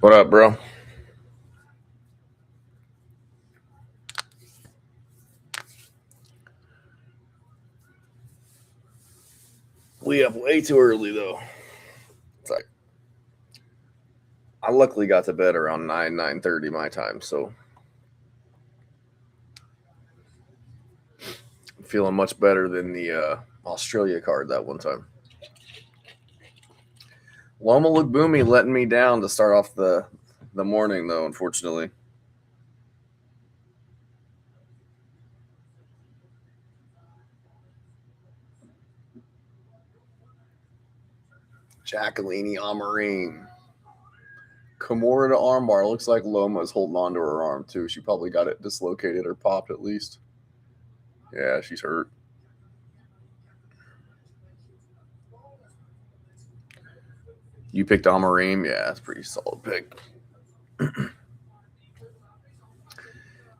What up, bro? We up way too early though. It's like I luckily got to bed around 9:30 my time, so I'm feeling much better than the Australia card that one time. Loma looked boomy, letting me down to start off the morning though. Unfortunately, Jacqueline Amarine. Kimura to armbar. Looks like Loma's holding on to her arm too. She probably got it dislocated or popped at least. Yeah, she's hurt. You picked Amarine? Yeah, that's a pretty solid pick.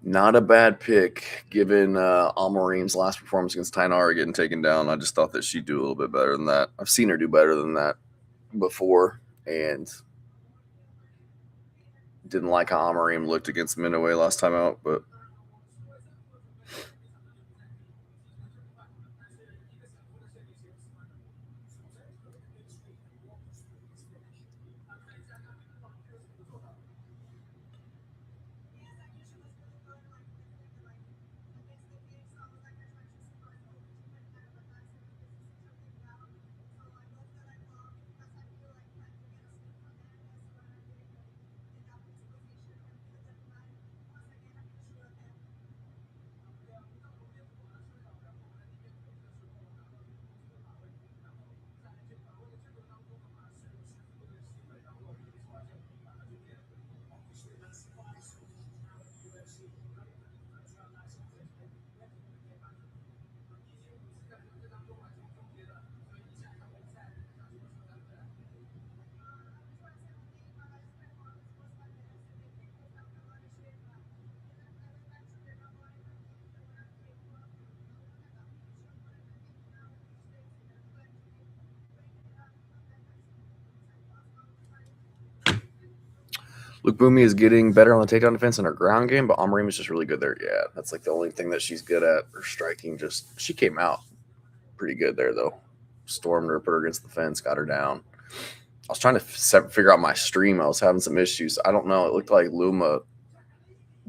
Not a bad pick, given Almarine's last performance against Tainara getting taken down. I just thought that she'd do a little bit better than that. I've seen her do better than that before, and didn't like how Amarine looked against Minoue last time out. But Luke Boomy is getting better on the takedown defense in her ground game, but Amarine is just really good there. Yeah, that's like the only thing that she's good at. Her striking just she came out pretty good there though. Stormed her, put her against the fence, got her down. I was trying to figure out my stream. I was having some issues. I don't know. It looked like Luma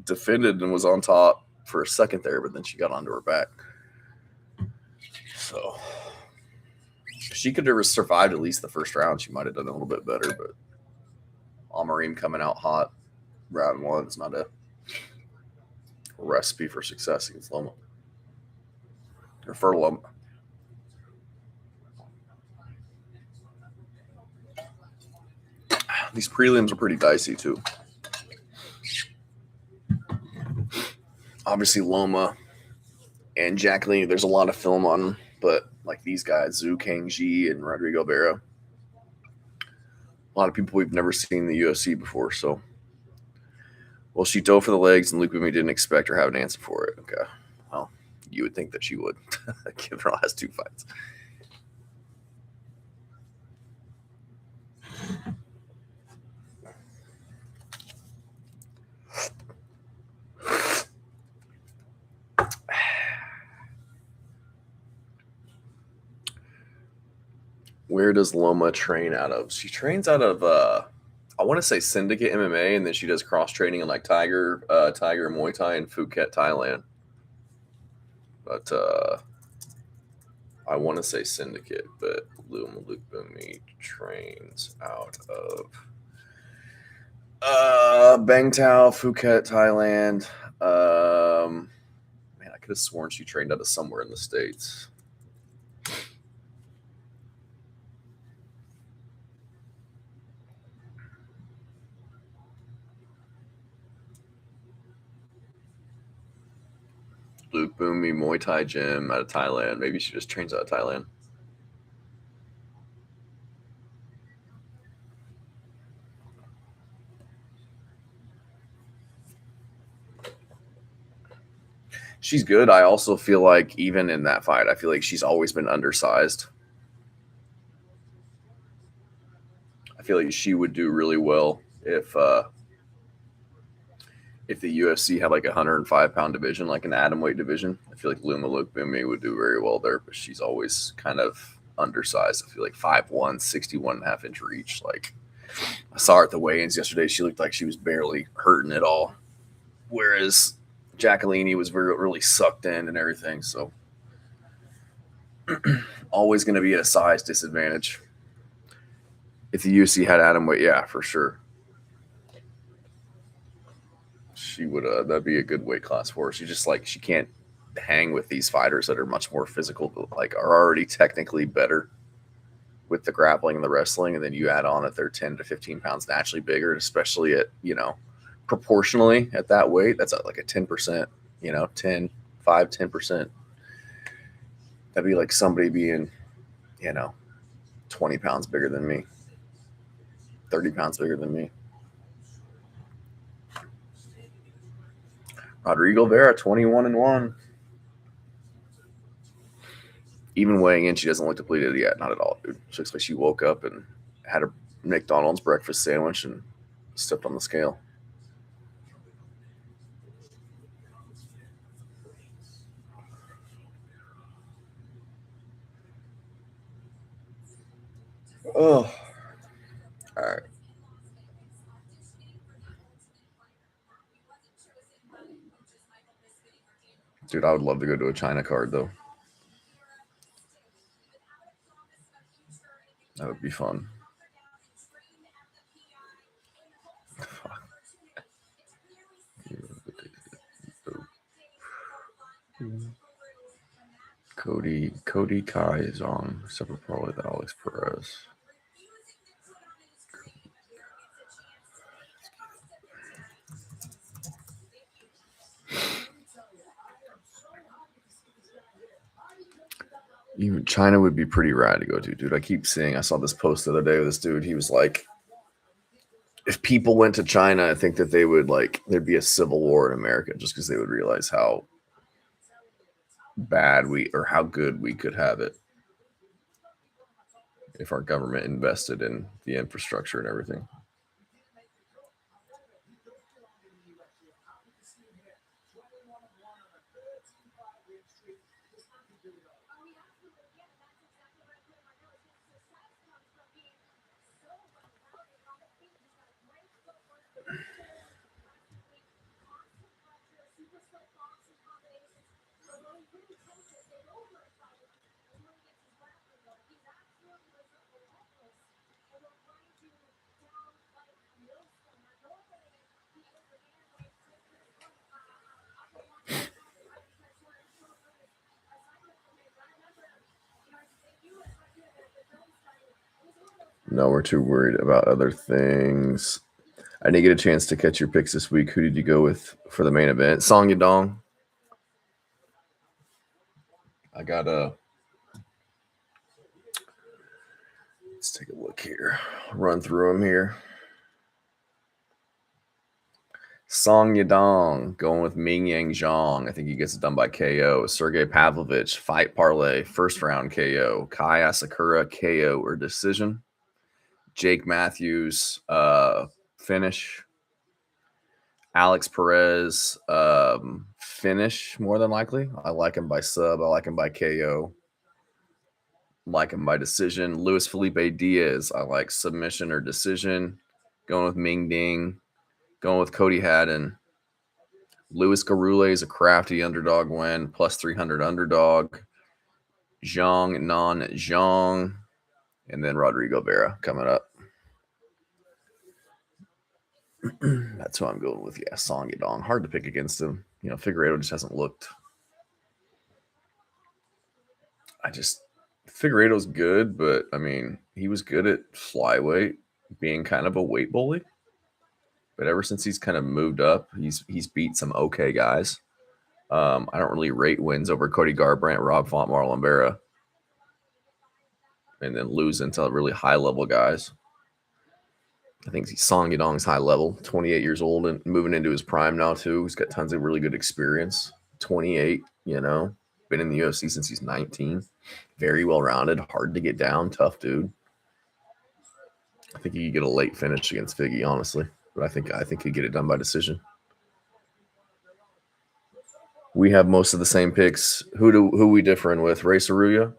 defended and was on top for a second there, but then she got onto her back. So if she could have survived at least the first round, she might have done a little bit better. But Amarine coming out hot round one is not a recipe for success against Loma. Or for Loma. These prelims are pretty dicey too. Obviously, Loma and Jacqueline, there's a lot of film on them, but like these guys, Zhu Kangji and Rodrigo Vera, a lot of people we've never seen in the UFC before. So, well, she dove for the legs, and Luke Boomy didn't expect or have an answer for it. Okay, well, you would think that she would, given her last two fights. Where does Loma train out of? She trains out of I want to say Syndicate MMA, and then she does cross training in like Tiger Muay Thai in Phuket, Thailand. But I want to say Syndicate, but Luke Boomy trains out of Bangtao, Phuket, Thailand. Man, I could have sworn she trained out of somewhere in the States. Luke Boomy Muay Thai gym out of Thailand. Maybe she just trains out of Thailand. She's good. I also feel like even in that fight, I feel like she's always been undersized. I feel like she would do really well if the UFC had like a 105-pound division, like an atomweight division, I feel like Luma Lookboonmee would do very well there, but she's always kind of undersized. I feel like 5'1", 61.5-inch reach. Like I saw her at the weigh-ins yesterday. She looked like she was barely hurting at all. Whereas Jacqueline was really sucked in and everything. So always going to be at a size disadvantage. If the UFC had atomweight, yeah, for sure. She would that'd be a good weight class for her. She can't hang with these fighters that are much more physical, but like are already technically better with the grappling and the wrestling, and then you add on that they're 10 to 15 pounds naturally bigger, especially at proportionally at that weight. That's like a 10%, 10% that'd be like somebody being 20 pounds bigger than me, 30 pounds bigger than me. Rodrigo Vera, 21-1. Even weighing in, she doesn't look depleted yet. Not at all, dude. She looks like she woke up and had a McDonald's breakfast sandwich and stepped on the scale. Oh. All right. Dude, I would love to go to a China card, though. That would be fun. Cody Kai is on separate pro with Alex Perez. Even China would be pretty rad to go to, dude. I saw this post the other day with this dude. He was like, if people went to China, I think that they would there'd be a civil war in America just because they would realize how bad or how good we could have it if our government invested in the infrastructure and everything. No, we're too worried about other things. I didn't get a chance to catch your picks this week. Who did you go with for the main event? Song Yadong. I got let's take a look here. Run through them here. Song Yadong going with Ming Yang Zhang. I think he gets it done by KO. Sergey Pavlovich, fight parlay, first round KO. Kai Asakura, KO or decision. Jake Matthews, finish. Alex Perez, finish more than likely. I like him by sub. I like him by KO. Like him by decision. Luis Felipe Diaz, I like submission or decision. Going with Ming Ding. Going with Cody Haddon. Luis Garule is a crafty underdog win, plus 300 underdog. Zhang Non Zhang. And then Rodrigo Vera coming up. That's who I'm going with. Yeah, Song Yadong. Hard to pick against him. Figueiredo just hasn't looked. Figueiredo's good, but I mean, he was good at flyweight, being kind of a weight bully. But ever since he's kind of moved up, he's beat some okay guys. I don't really rate wins over Cody Garbrandt, Rob Font, Marlon Vera, and then losing to really high level guys. I think Song Yadong's high level, 28 years old and moving into his prime now too. He's got tons of really good experience. 28, been in the UFC since he's 19. Very well rounded, hard to get down, tough dude. I think he could get a late finish against Figgy, honestly. But I think he'd get it done by decision. We have most of the same picks. Who we differing with? Ray Saruya?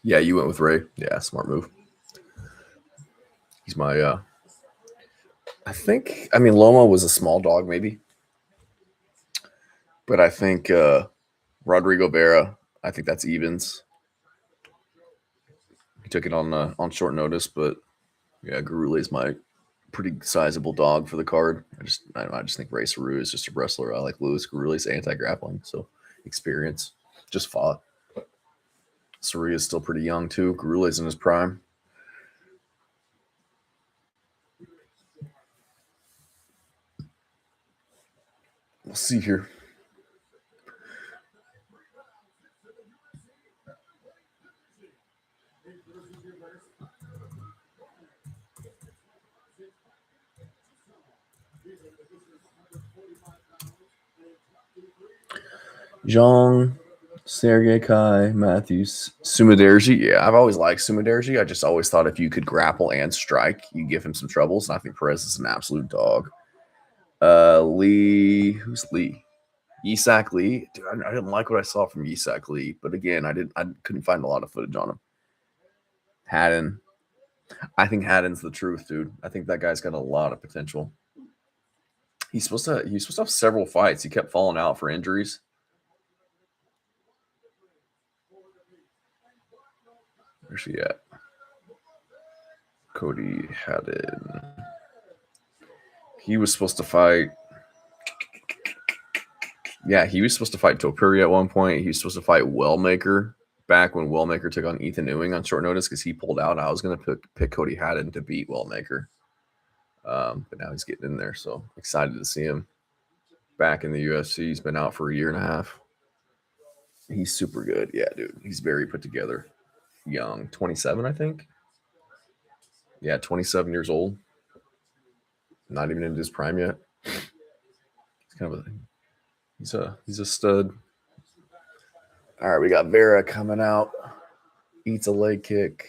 Yeah, you went with Ray. Yeah, smart move. He's my I mean Loma was a small dog maybe. But I think Rodrigo Vera, I think that's evens. He took it on short notice, but yeah, Garule is my pretty sizable dog for the card. I just think Ray Saru is just a wrestler. I like Luis Garule's anti-grappling, so experience. Just fought. Saru is still pretty young too. Garule's in his prime. We'll see here. Zhang, Sergey Kai, Matthews, Sumaderji. Yeah, I've always liked Sumaderji. I just always thought if you could grapple and strike, you give him some troubles. And I think Perez is an absolute dog. Lee, who's Lee? Yisak Lee. Dude, I didn't like what I saw from Yisak Lee, but again, I couldn't find a lot of footage on him. Haddon. I think Haddon's the truth, dude. I think that guy's got a lot of potential. He's supposed to have several fights. He kept falling out for injuries. Where's he at? Cody Haddon. He was supposed to fight. Yeah, he was supposed to fight Topuria at one point. He was supposed to fight Wellmaker back when Wellmaker took on Ethan Ewing on short notice because he pulled out. I was going to pick Cody Haddon to beat Wellmaker. But now he's getting in there, so excited to see him back in the UFC. He's been out for a year and a half. He's super good. Yeah, dude. He's very put together. Young. 27, I think. Yeah, 27 years old. Not even into his prime yet. He's kind of he's a stud. All right, we got Vera coming out. Eats a leg kick.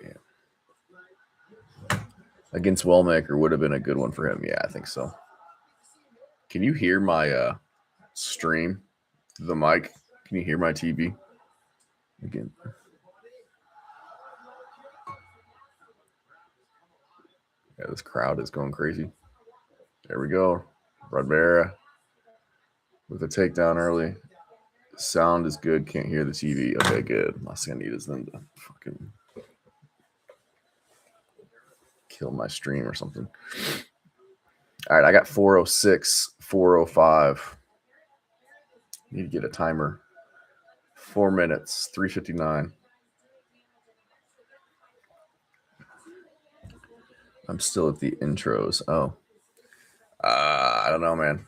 Yeah. Against Wellmaker would have been a good one for him. Yeah, I think so. Can you hear my stream through the mic? Can you hear my TV? Again. Yeah, this crowd is going crazy. There we go. Rodbera with a takedown early. Sound is good. Can't hear the TV. Okay, good. Last thing I need is them to fucking kill my stream or something. All right, I got 406, 405. Need to get a timer. 4 minutes, 3:59. I'm still at the intros. Oh. I don't know, man.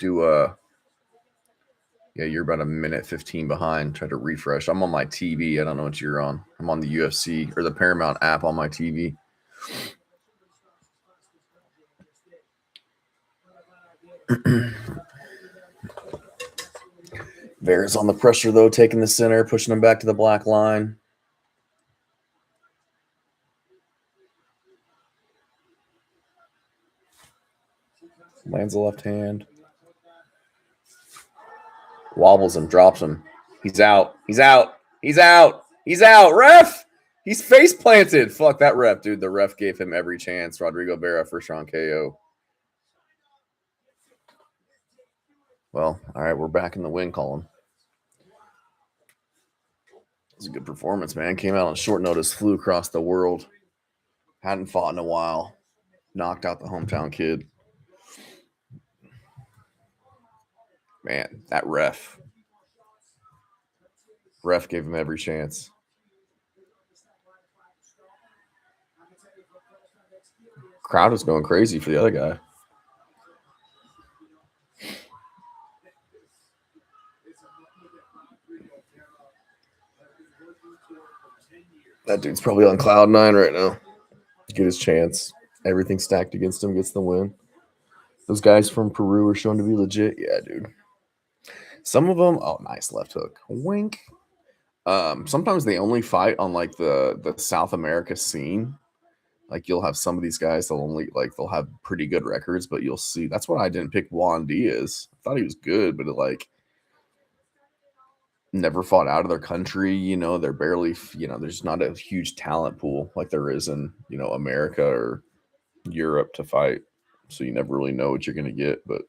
Yeah, you're about a minute 15 behind. Try to refresh. I'm on my TV. I don't know what you're on. I'm on the UFC or the Paramount app on my TV. Vera's on the pressure, though, taking the center, pushing him back to the black line. Lands the left hand. Wobbles him, drops him. He's out. He's out. He's out. He's out. Ref! He's face planted. Fuck that ref, dude. The ref gave him every chance. Rodrigo Vera first round KO. Well, all right, we're back in the win column. It was a good performance, man. Came out on short notice, flew across the world. Hadn't fought in a while. Knocked out the hometown kid. Man, that ref gave him every chance. Crowd was going crazy for the other guy. That dude's probably on cloud nine right now. Get his chance. Everything stacked against him, gets the win. Those guys from Peru are shown to be legit. Yeah, dude. Some of them, oh, nice left hook. Wink. Sometimes they only fight on like the South America scene. Like you'll have some of these guys they'll have pretty good records, but you'll see that's what I didn't pick Juan Diaz. I thought he was good, but never fought out of their country. They're barely there's not a huge talent pool like there is in America or Europe to fight. So you never really know what you're gonna get, but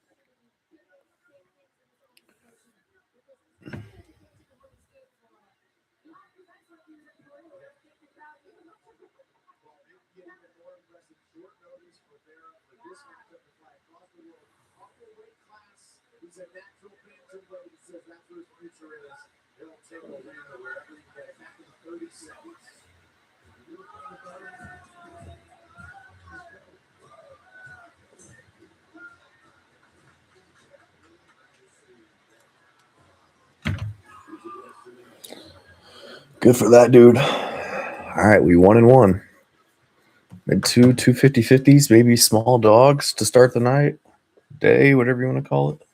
good for that dude. All right, we 1-1. Made two 250-50s, maybe small dogs to start the night, day, whatever you want to call it.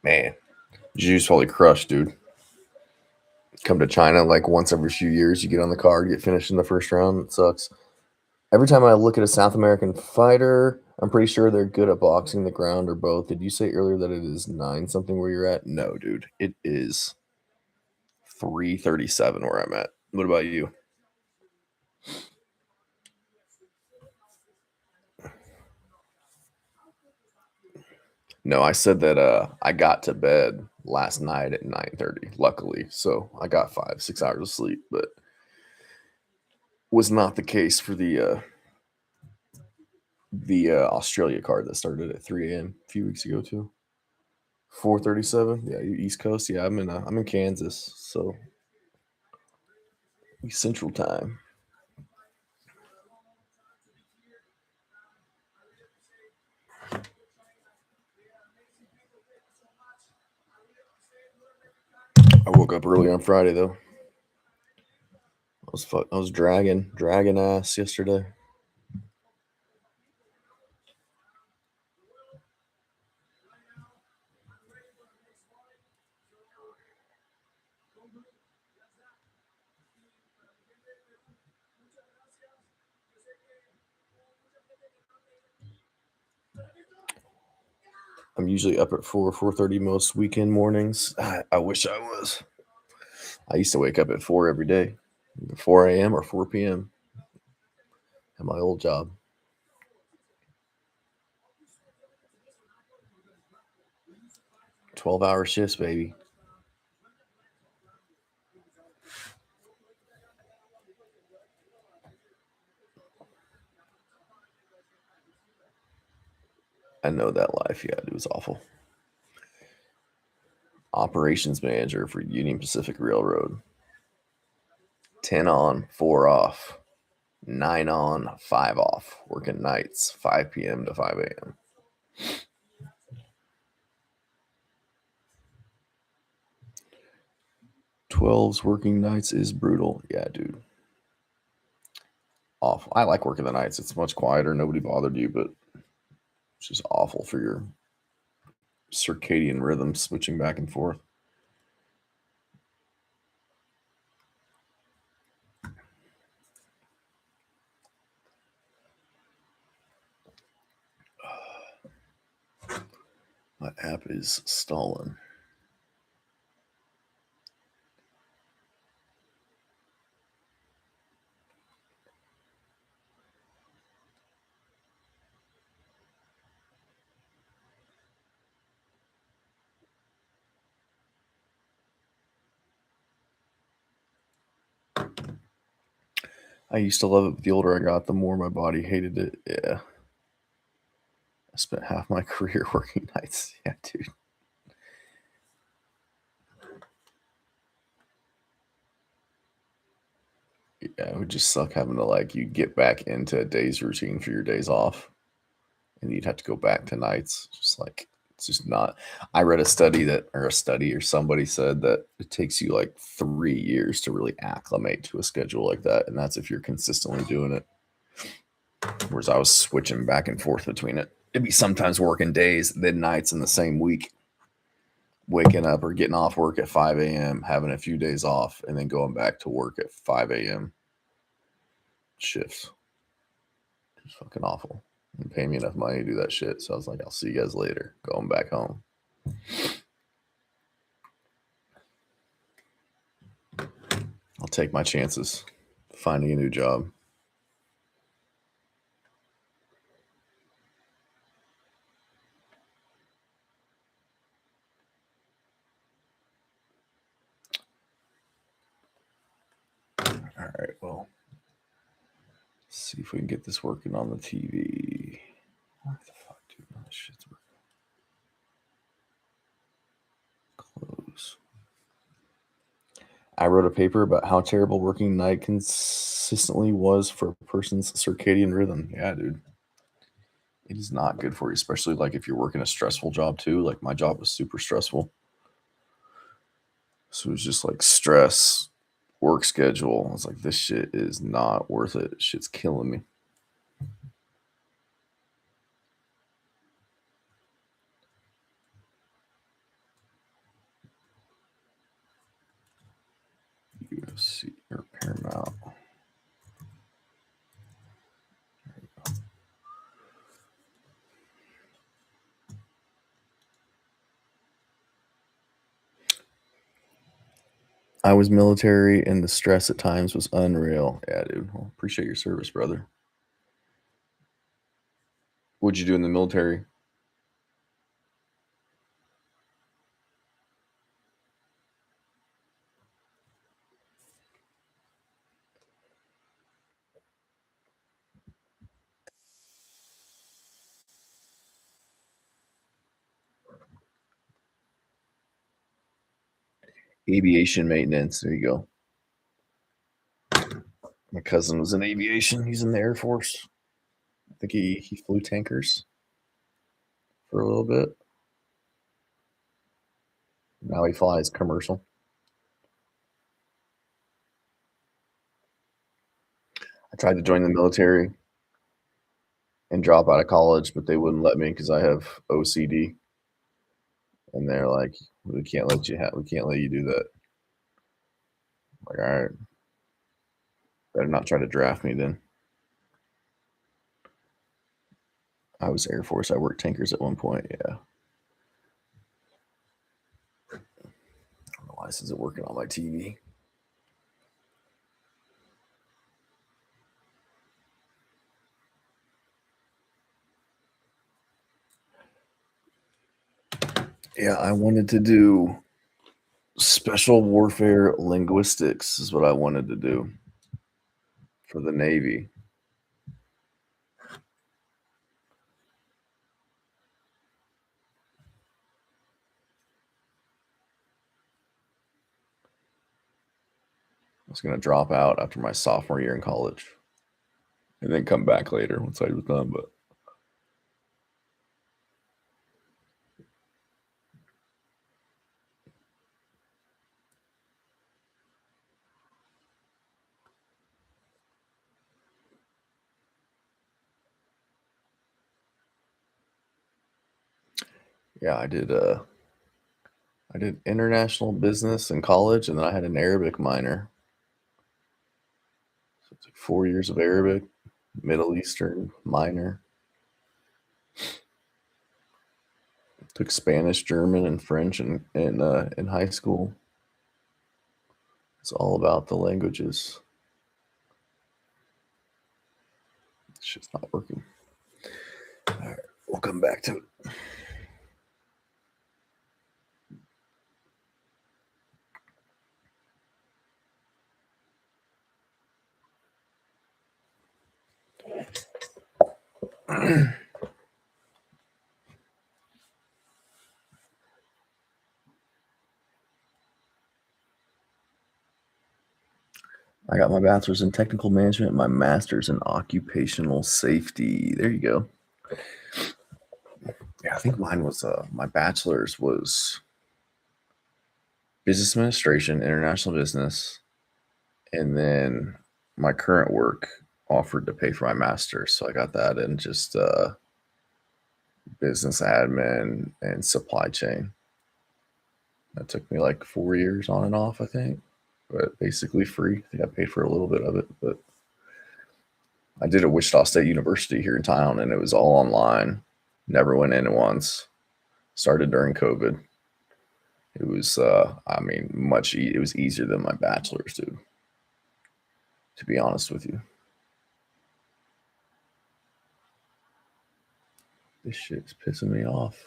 Man, Juice probably crushed, dude. Come to China like once every few years. You get on the card, get finished in the first round. It sucks. Every time I look at a South American fighter, I'm pretty sure they're good at boxing, the ground, or both. Did you say earlier that it is 9 something where you're at? No, dude. It is 337 where I'm at. What about you? No, I said that I got to bed last night at 9:30, luckily. So I got 5, 6 hours of sleep, but was not the case for the Australia card that started at 3 a.m. a few weeks ago too. 4:37. Yeah, you East Coast. Yeah, I'm in Kansas, so Central Time. I woke up early on Friday though. I was dragging ass yesterday. I'm usually up at 4:30 most weekend mornings. I wish I was. I used to wake up at 4 every day, 4 a.m. or 4 p.m. at my old job. 12-hour shifts, baby. I know that life. Yeah, it was awful. Operations manager for Union Pacific Railroad. 10 on, 4 off. 9 on, 5 off. Working nights, 5 p.m. to 5 a.m. 12's working nights is brutal. Yeah, dude. Awful. I like working the nights. It's much quieter. Nobody bothered you, but it's just awful for your circadian rhythm switching back and forth. My app is stalling. I used to love it, but the older I got, the more my body hated it. Yeah. I spent half my career working nights. Yeah, dude. Yeah, it would just suck having to like you get back into a day's routine for your days off, and you'd have to go back to nights. Just like it's just not. I read a study that, or a study, or somebody said that it takes you like 3 years to really acclimate to a schedule like that, and that's if you're consistently doing it. Whereas I was switching back and forth between it. It'd be sometimes working days, then nights in the same week, waking up or getting off work at 5 a.m., having a few days off, and then going back to work at 5 a.m. shifts. It's fucking awful. And pay me enough money to do that shit. So I was like, I'll see you guys later. Going back home. I'll take my chances finding a new job. All right, well, see if we can get this working on the TV. What the fuck, dude? No, this shit's working. Close. I wrote a paper about how terrible working night consistently was for a person's circadian rhythm. Yeah, dude. It is not good for you, especially like if you're working a stressful job too. Like my job was super stressful. So it was just like stress, work schedule. I was like, this shit is not worth it. Shit's killing me. UFC or Paramount. I was military and the stress at times was unreal. Yeah, dude. Well, appreciate your service, brother. What'd you do in the military? Aviation maintenance. There you go. My cousin was in aviation. He's in the Air Force. I think he flew tankers for a little bit. Now he flies commercial. I tried to join the military and drop out of college, but they wouldn't let me because I have OCD. And they're like, we can't let you do that. I'm like, all right, better not try to draft me then. I was Air Force. I worked tankers at one point. Yeah. I don't know why this isn't working on my TV. Yeah, I wanted to do special warfare linguistics is what I wanted to do for the Navy. I was going to drop out after my sophomore year in college and then come back later once I was done. But yeah, I did international business in college, and then I had an Arabic minor. So it's like 4 years of Arabic, Middle Eastern minor. Took Spanish, German, and French in high school. It's all about the languages. It's just not working. All right, we'll come back to it. I got my bachelor's in technical management, my master's in occupational safety. There you go. Yeah, I think mine was my bachelor's was business administration, international business, and then my current work offered to pay for my master's, so I got that in just business admin and supply chain. That took me like 4 years on and off, I think, but basically free. I think I paid for a little bit of it, but I did at Wichita State University here in town, and it was all online. Never went in once. Started during COVID. It was, I mean, it was easier than my bachelor's, dude. To be honest with you, this shit's pissing me off.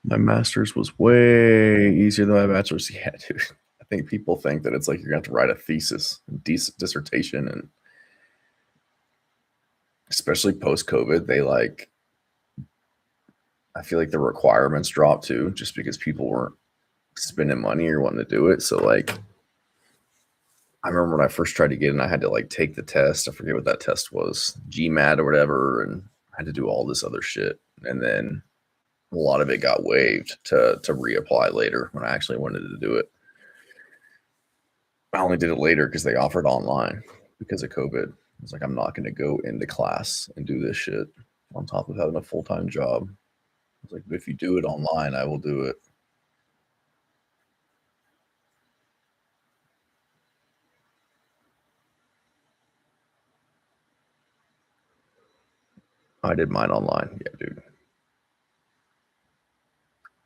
My master's was way easier than my bachelor's. Yeah, dude. I think people think that it's like you're going to have to write a thesis, dissertation, and especially post COVID, I feel like the requirements dropped too, just because people weren't spending money or wanting to do it. So like, I remember when I first tried to get in, I had to like take the test. I forget what that test was, GMAT or whatever, and I had to do all this other shit. And then a lot of it got waived to reapply later when I actually wanted to do it. I only did it later because they offered online because of COVID. I was like, I'm not going to go into class and do this shit on top of having a full-time job. I was like, but if you do it online, I will do it. I did mine online. Yeah, dude.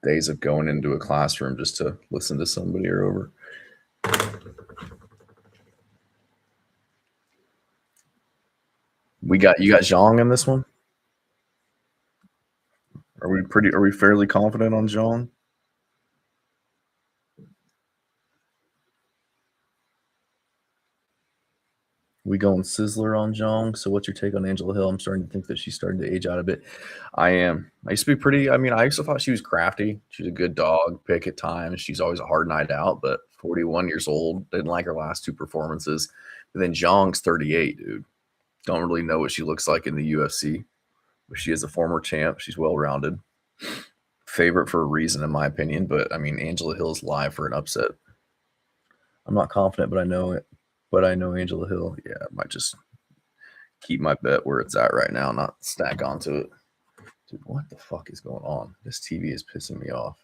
Days of going into a classroom just to listen to somebody or over. You got Zhang in this one? Are we fairly confident on Zhang? We going Sizzler on Zhang. So what's your take on Angela Hill? I'm starting to think that she's starting to age out a bit. I am. I used to be pretty, I mean, I also thought she was crafty. She's a good dog pick at times. She's always a hard night out, but 41 years old. Didn't like her last two performances. But then Zhang's 38, dude. Don't really know what she looks like in the UFC. But she is a former champ. She's well rounded. Favorite for a reason, in my opinion. But I mean, Angela Hill's live for an upset. I'm not confident, but I know it. But I know Angela Hill. Yeah, I might just keep my bet where it's at right now, not stack onto it. Dude, what the fuck is going on? This TV is pissing me off.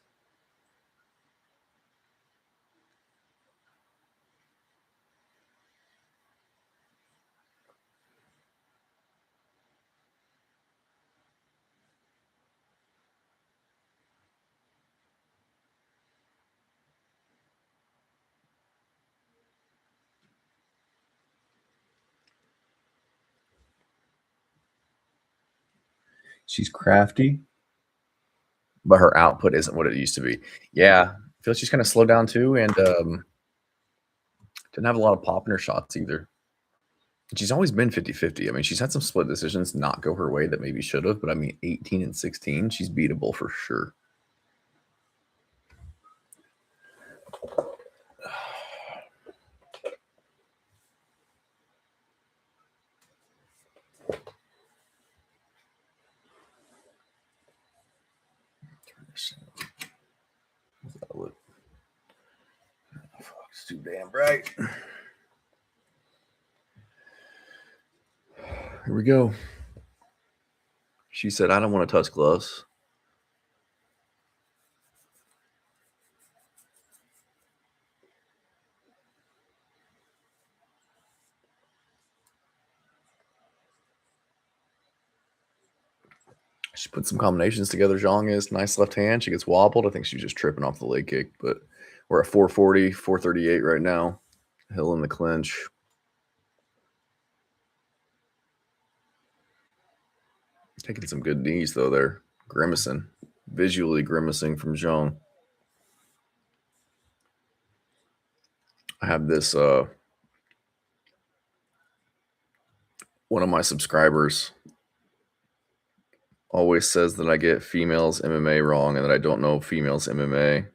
She's crafty, but her output isn't what it used to be. Yeah, I feel like she's kind of slowed down too, and didn't have a lot of pop in her shots either. She's always been 50-50. I mean, she's had some split decisions not go her way that maybe should have, but I mean, 18 and 16, she's beatable for sure. It's too damn bright. Here we go. She said, I don't want to touch gloves. She put some combinations together. Zhang is nice left hand. She gets wobbled. I think she's just tripping off the leg kick, but we're at 440, 438 right now. Hill in the clinch. Taking some good knees, though, there. Grimacing. Visually grimacing from Zhang. I have this, one of my subscribers always says that I get females MMA wrong and that I don't know females MMA.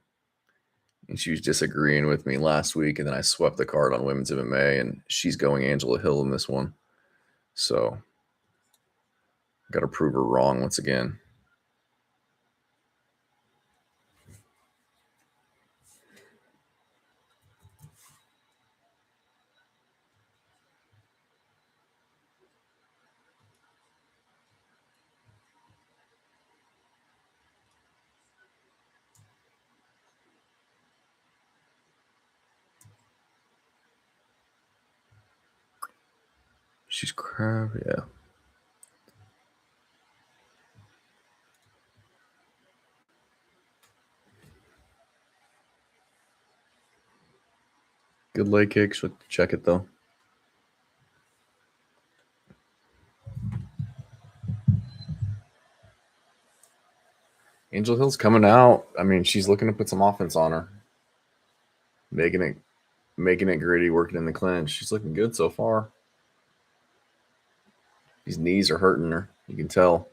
And she was disagreeing with me last week, and then I swept the card on women's MMA, and she's going Angela Hill in this one. So, got to prove her wrong once again. She's crap, yeah. Good leg kick. Should check it though. Angel Hill's coming out. I mean, she's looking to put some offense on her, making it gritty, working in the clinch. She's looking good so far. These knees are hurting her. You can tell.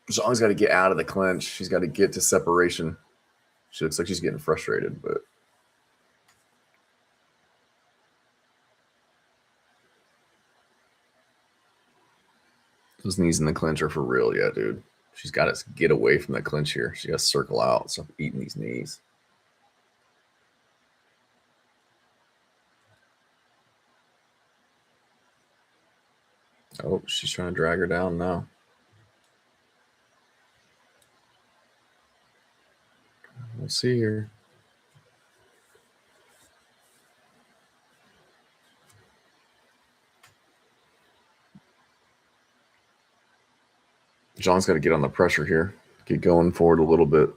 Zhang's got to get out of the clinch. She's got to get to separation. She looks like she's getting frustrated, but those knees in the clinch are for real, yeah, dude. She's got to get away from the clinch here. She got to circle out, stop eating these knees. Oh, she's trying to drag her down now. We'll see here. Zhang's got to get on the pressure here. Get going forward a little bit.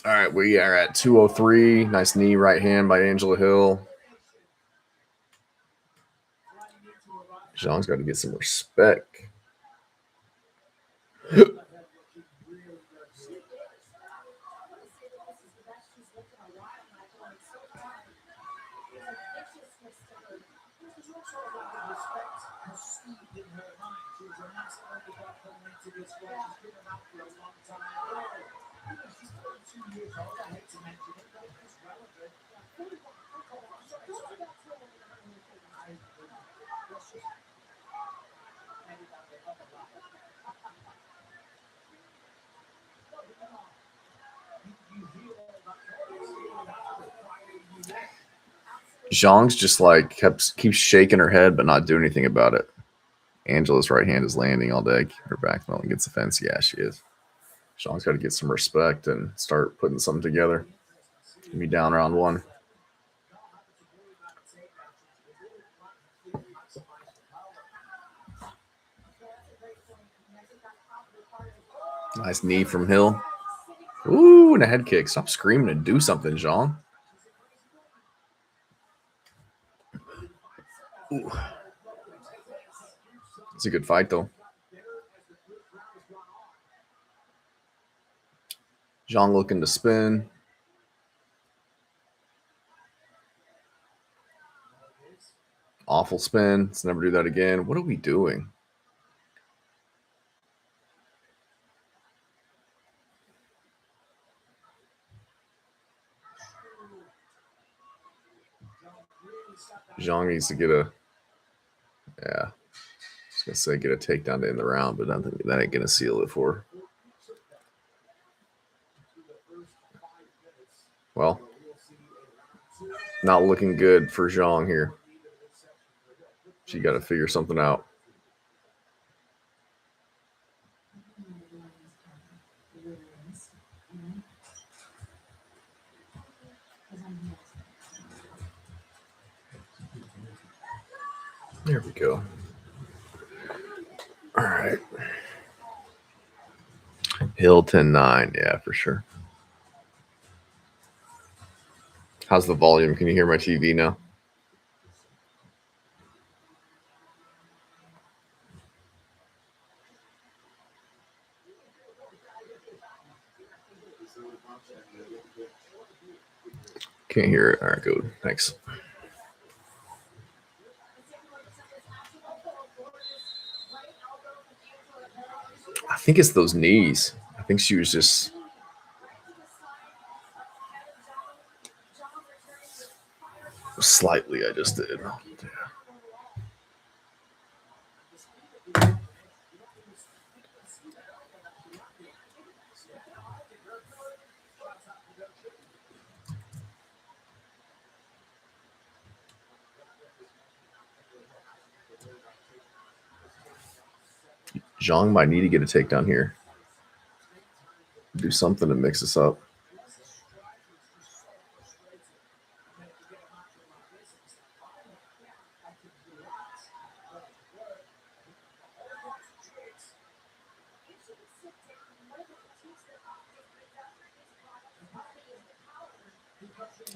All right, we are at 203. Nice knee right hand by Angela Hill. Zhang's got to get some respect. Zhang's just like keeps shaking her head but not doing anything about it. Angela's right hand is landing all day. Her back smelling gets the fence. Yeah, she is. Zhang's got to get some respect and start putting something together. Be down round one. Nice knee from Hill. Ooh, and a head kick. Stop screaming and do something, Zhang. Ooh. It's a good fight, though. Zhang looking to spin. Awful spin. Let's never do that again. What are we doing? Zhang needs to get a, yeah, I was going to say get a takedown to end the round, but I think that ain't going to seal it for her. Well, not looking good for Zhang here. She got to figure something out. There we go. All right. Hill 10-9. Yeah, for sure. How's the volume? Can you hear my TV now? Can't hear it. All right, good. Thanks. I think it's those knees. I think she was just slightly. I just did. Zhang might need to get a takedown here. Do something to mix this up.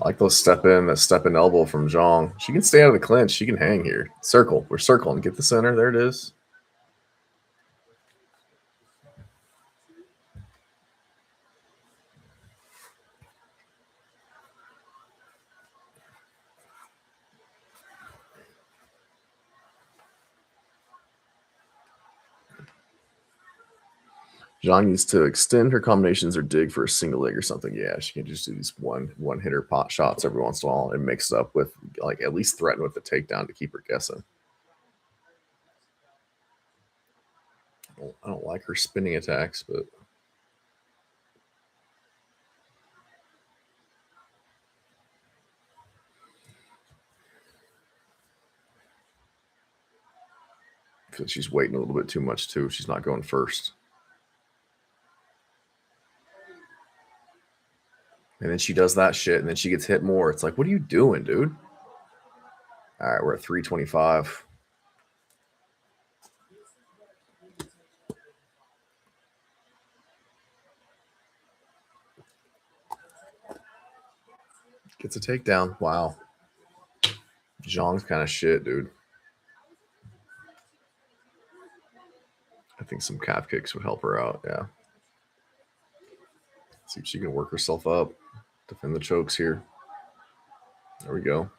I like those step in elbow from Zhang. She can stay out of the clinch. She can hang here. Circle. We're circling. Get the center. There it is. Zhang needs to extend her combinations or dig for a single leg or something. Yeah, she can just do these one hitter pot shots every once in a while and mix it up with like at least threaten with the takedown to keep her guessing. I don't like her spinning attacks, but because she's waiting a little bit too much too. She's not going first. And then she does that shit, and then she gets hit more. It's like, what are you doing, dude? All right, we're at 325. Gets a takedown. Wow. Zhang's kind of shit, dude. I think some calf kicks would help her out. Yeah. See if she can work herself up. Defend the chokes here. There we go.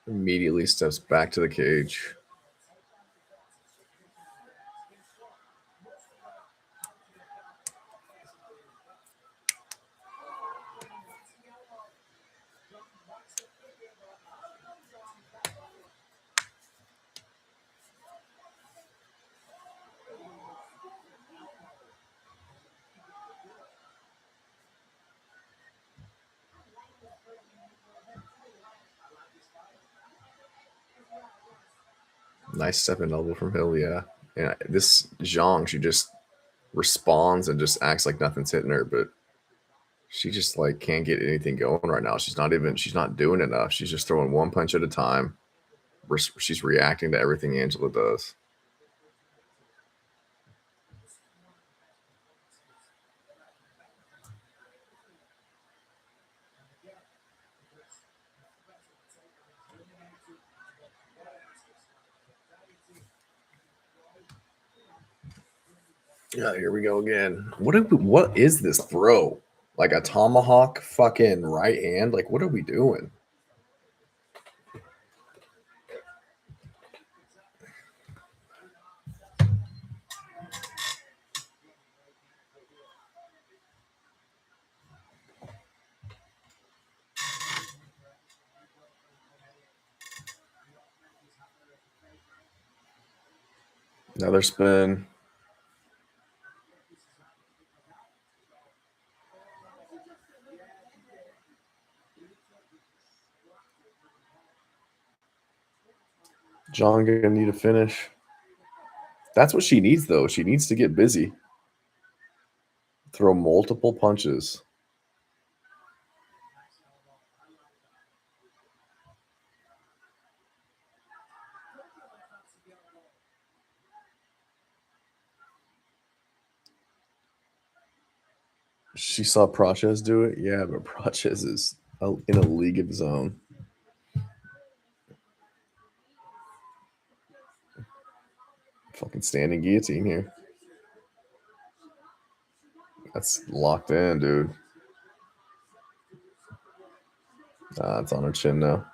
Immediately steps back to the cage. Nice step in elbow from Hill, yeah. And this Zhang, she just responds and just acts like nothing's hitting her, but she just like can't get anything going right now. She's not doing enough. She's just throwing one punch at a time. She's reacting to everything Angela does. Yeah, here we go again. What is this throw? Like a tomahawk fucking right hand? Like what are we doing? Another spin. John gonna need a finish. That's what she needs though. She needs to get busy. Throw multiple punches. She saw Prochez do it. Yeah, but Prochez is in a league of his own. Fucking standing guillotine here. That's locked in, dude. It's on her chin now.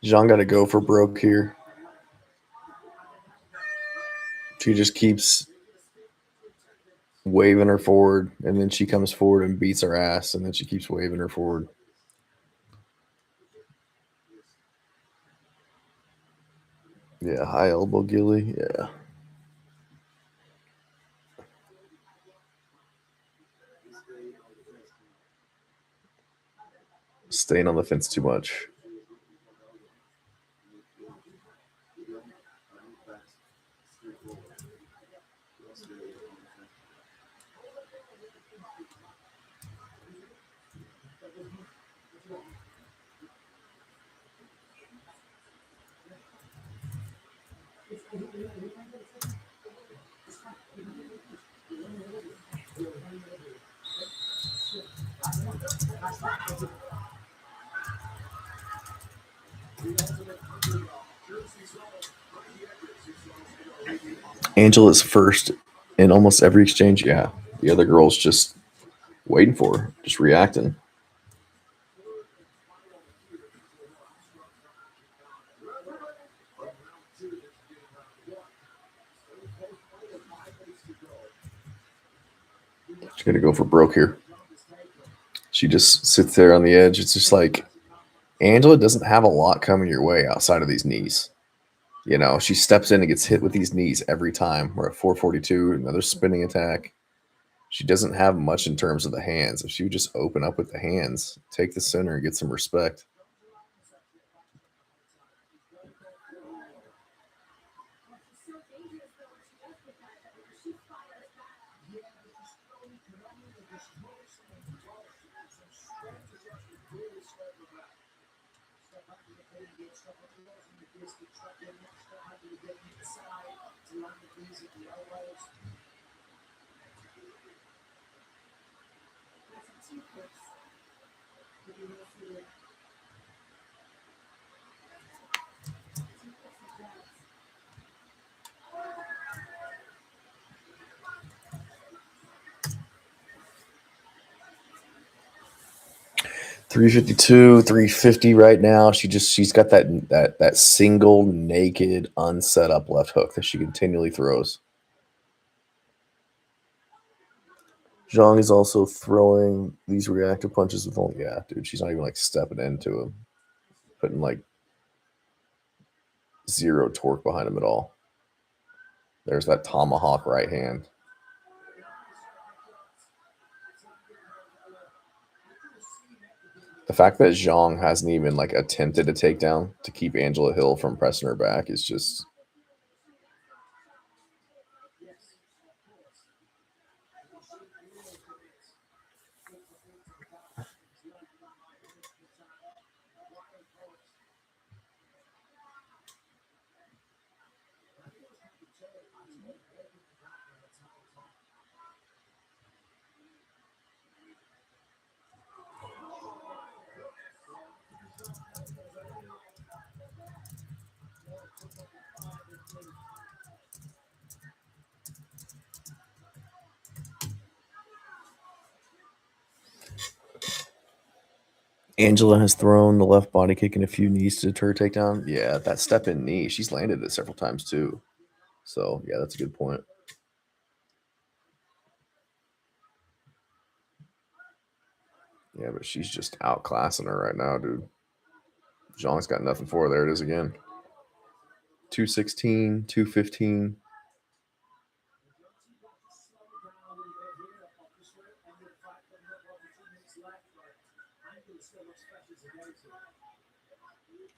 Zhang got to go for broke here. She just keeps waving her forward, and then she comes forward and beats her ass, and then she keeps waving her forward. Yeah, high elbow gilly. Yeah. Staying on the fence too much. Angela's first in almost every exchange. Yeah. The other girl's just waiting for her, just reacting. She's going to go for broke here. She just sits there on the edge. It's just like Angela doesn't have a lot coming your way outside of these knees. You know, she steps in and gets hit with these knees every time. We're at 442, another spinning attack. She doesn't have much in terms of the hands. If she would just open up with the hands, take the center, and get some respect. $352, $350 right now. She's got that single naked unset up left hook that she continually throws. Zhang is also throwing these reactive punches with only dude. She's not even like stepping into him, putting like zero torque behind him at all. There's that tomahawk right hand. The fact that Zhang hasn't even like attempted a takedown to keep Angela Hill from pressing her back is just. Angela has thrown the left body kick and a few knees to deter takedown. Yeah, that step in knee, she's landed it several times too. So yeah, that's a good point. Yeah, but she's just outclassing her right now, dude. Zhang's got nothing for her. There it is again. 216, 215.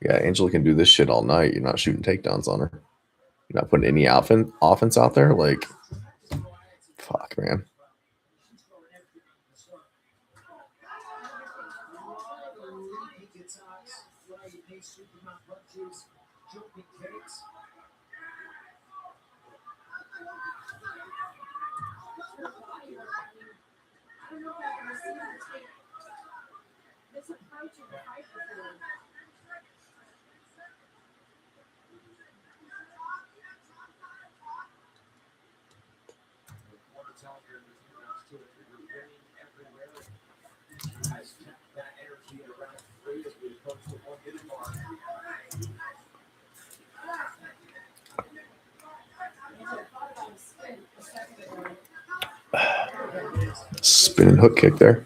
Yeah, Angela can do this shit all night. You're not shooting takedowns on her. You're not putting any offense out there. Like, Fuck, man. Spinning hook kick there.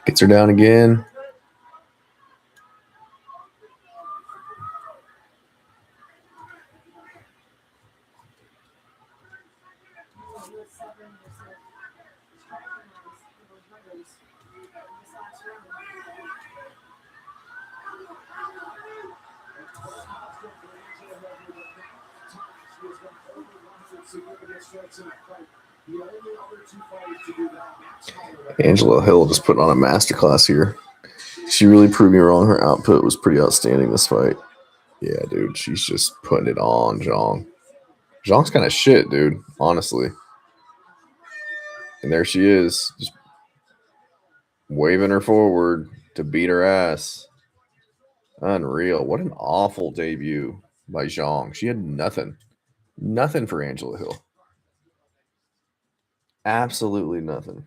Gets her down again. Angela Hill just putting on a masterclass here. She really proved me wrong. Her output was pretty outstanding this fight. Yeah, dude, she's just putting it on Zhang. Zhang's kind of shit, dude, honestly. And there she is, just waving her forward to beat her ass. Unreal. What an awful debut by Zhang. She had nothing. Nothing for Angela Hill. Absolutely nothing.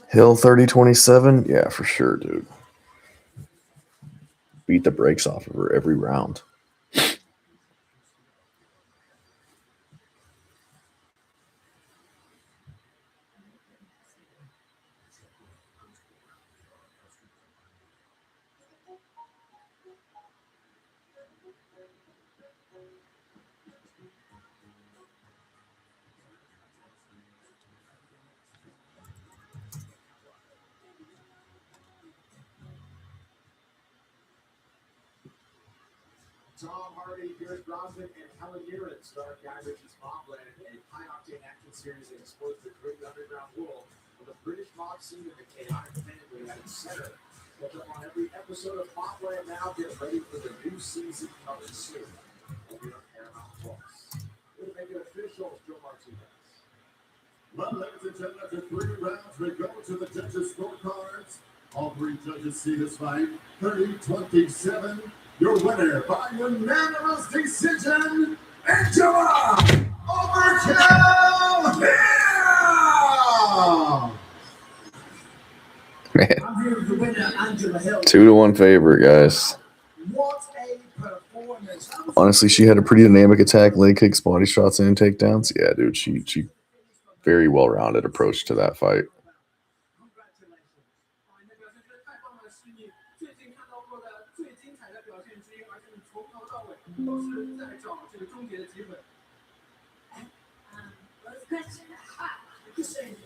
Hill 30-27? Yeah, for sure, dude. Beat the brakes off of her every round. Tom Hardy, Pierce Brosnan, and Helen Mirren star Guy Ritchie's Mobland, a high-octane action series that explores the great underground world of the British mob scene and the chaotic family at its center. Catch up on every episode of Mobland now. Get ready for the new season coming soon. Over on Paramount Plus. We'll make it official, Joe Martinez. Well, ladies and gentlemen, after 3 rounds, we go to the judges' scorecards. All 3 judges see this fight 30-27. Your winner by unanimous decision, Angela Overkill Hill! Man. I'm here with the winner, Angela Hill. 2-1 favorite, guys. What a performance. Honestly, she had a pretty dynamic attack, leg kicks, body shots, and takedowns. Yeah, dude, she very well-rounded approach to that fight.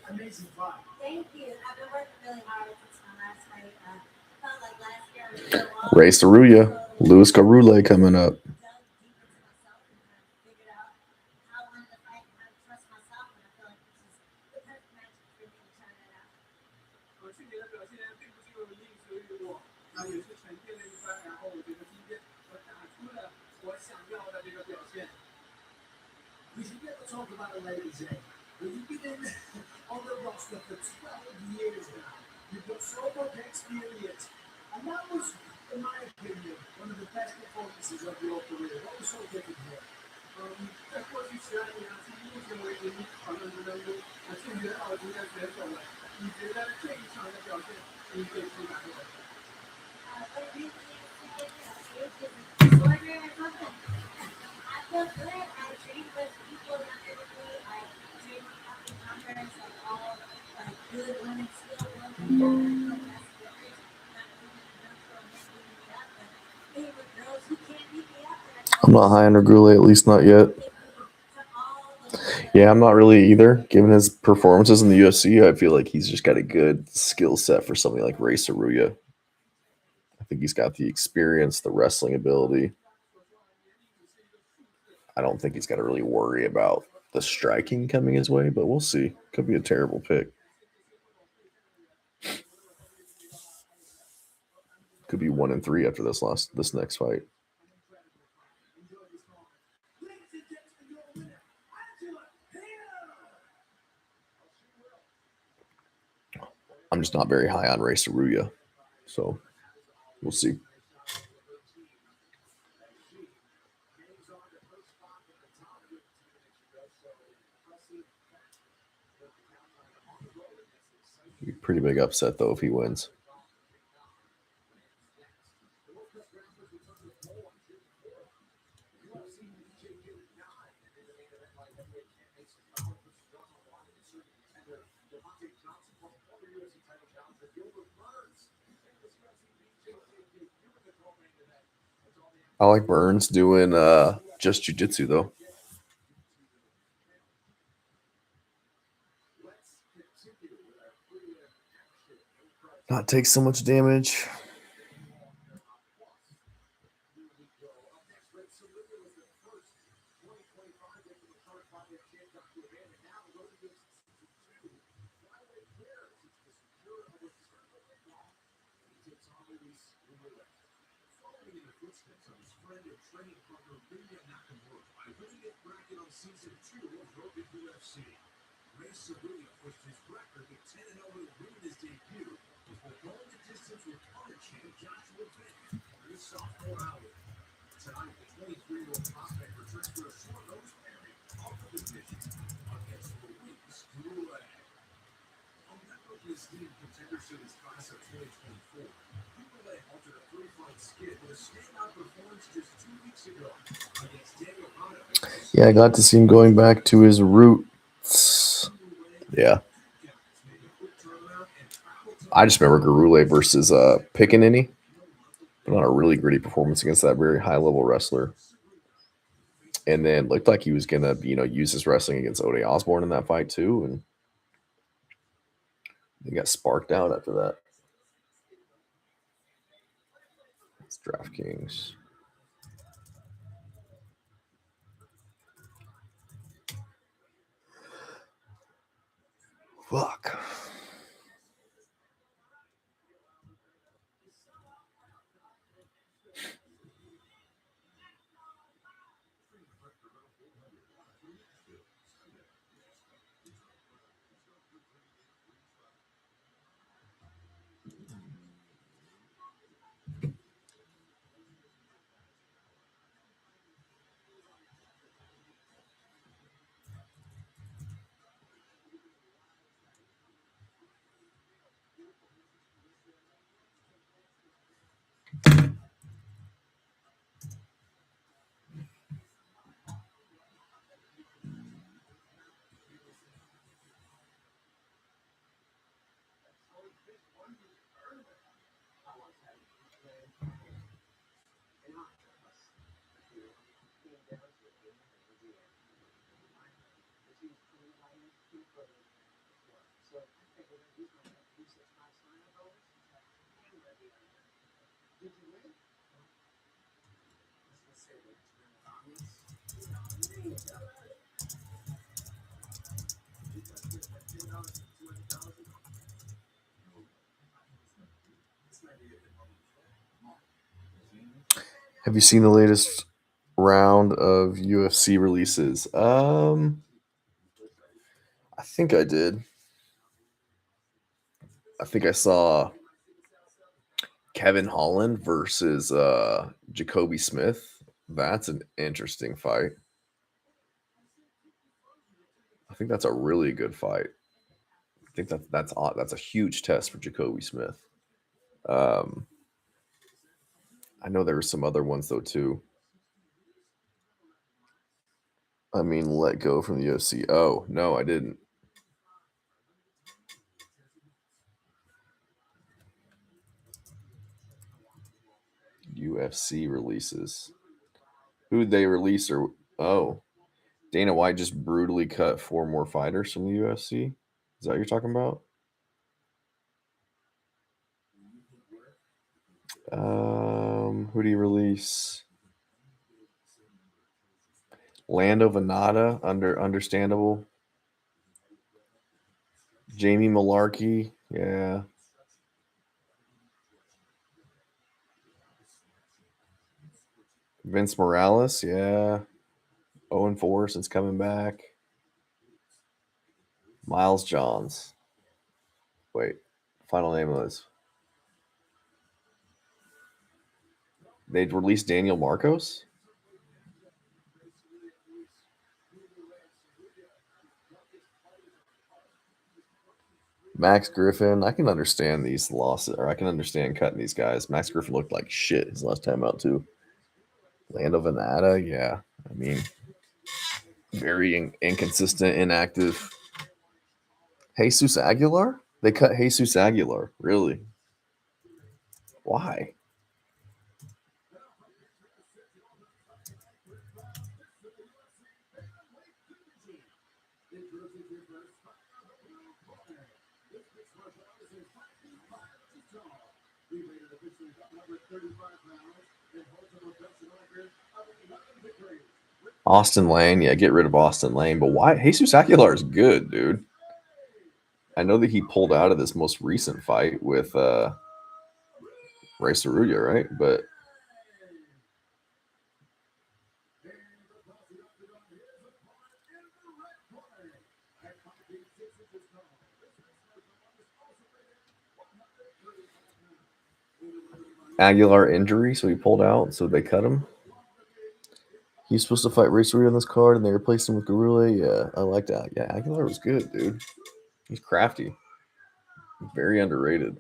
Amazing fight. Thank you. I've been working really hard since my last fight. Felt like last year was so long. Ray Saruya, Louis Garule coming up. Dug deep into myself and kind of figured out how I wanted to fight and how to trust myself. And I feel like this is the perfect match for me to try that out. 那也是沉淀了一番，然后我觉得今天我打出了我想要的这个表现。We should never talk about a lady's egg. You've been in on the roster for 12 years now. You've got so much experience. And that was, in my opinion, one of the best performances of your career. What was so different here? 在过去12年，至目前为止，你讨论之当中，是元老级的选手了。你觉得这一场的表现，你给出哪个？What do you think? Disorder or something? I feel good. I train with people that typically I train with fucking numbers, like all like good women, skilled women. That's different. Not doing enough for men beating me up, but hey, with girls who can't beat me up, then I I'm not high on Regule, at least not yet. Yeah, I'm not really either. Given his performances in the UFC, I feel like he's just got a good skill set for something like Ray Saruya. I think he's got the experience, the wrestling ability. I don't think he's got to really worry about the striking coming his way, but we'll see. Could be a terrible pick. Could be 1-3 after this next fight. I'm just not very high on Ray Saruya, so we'll see. Be a pretty big upset though if he wins. I like Burns doing just jiu-jitsu though. Not take so much damage. Season 2 of Rogan UFC. Ray Saruya pushed his record to 10-0 to win his debut before going the distance with other champ Joshua Pitt in his sophomore outing. Tonight, the 23-year-old prospect returns for a short notice pairing off the division against Luis Goulet. A member of the esteemed Contender Series class of 2024, Goulet altered a 3-fight skid with a standout performance just 2 weeks ago against Daniel Hanna. Yeah, I got to see him going back to his roots. Yeah. I just remember Gurule versus Pickaninny. Put on a really gritty performance against that very high-level wrestler. And then looked like he was going to, use his wrestling against Ode Osborne in that fight too. And he got sparked out after that. It's DraftKings. Fuck. Have you seen the latest round of UFC releases? I think I did. I think I saw Kevin Holland versus Jacoby Smith. That's an interesting fight. I think that's a really good fight. I think that's a huge test for Jacoby Smith. Um, I know there were some other ones though too. I mean, let go from the UFC. Oh no, I didn't. UFC releases. Who'd they release? Or Dana White just brutally cut 4 more fighters from the UFC. Is that what you're talking about? Who do you release? Lando Venata, understandable. Jamie Malarkey, yeah. Vince Morales, yeah. 0-4 since coming back. Miles Johns. Wait, final name was. They'd released Daniel Marcos? Max Griffin. I can understand these losses, or I can understand cutting these guys. Max Griffin looked like shit his last time out, too. Lando Venata, yeah. I mean, very inconsistent, inactive. Jesus Aguilar? They cut Jesus Aguilar. Really? Why? Austin Lane, yeah, get rid of Austin Lane. But why? Jesus Aguilar is good, dude. I know that he pulled out of this most recent fight with Ray Saruya, right? But Aguilar injury, so he pulled out, so they cut him. He's supposed to fight Ray Saruya on this card, and they replaced him with Garula. Yeah, I like that. Yeah, Aguilar was good, dude. He's crafty. Very underrated.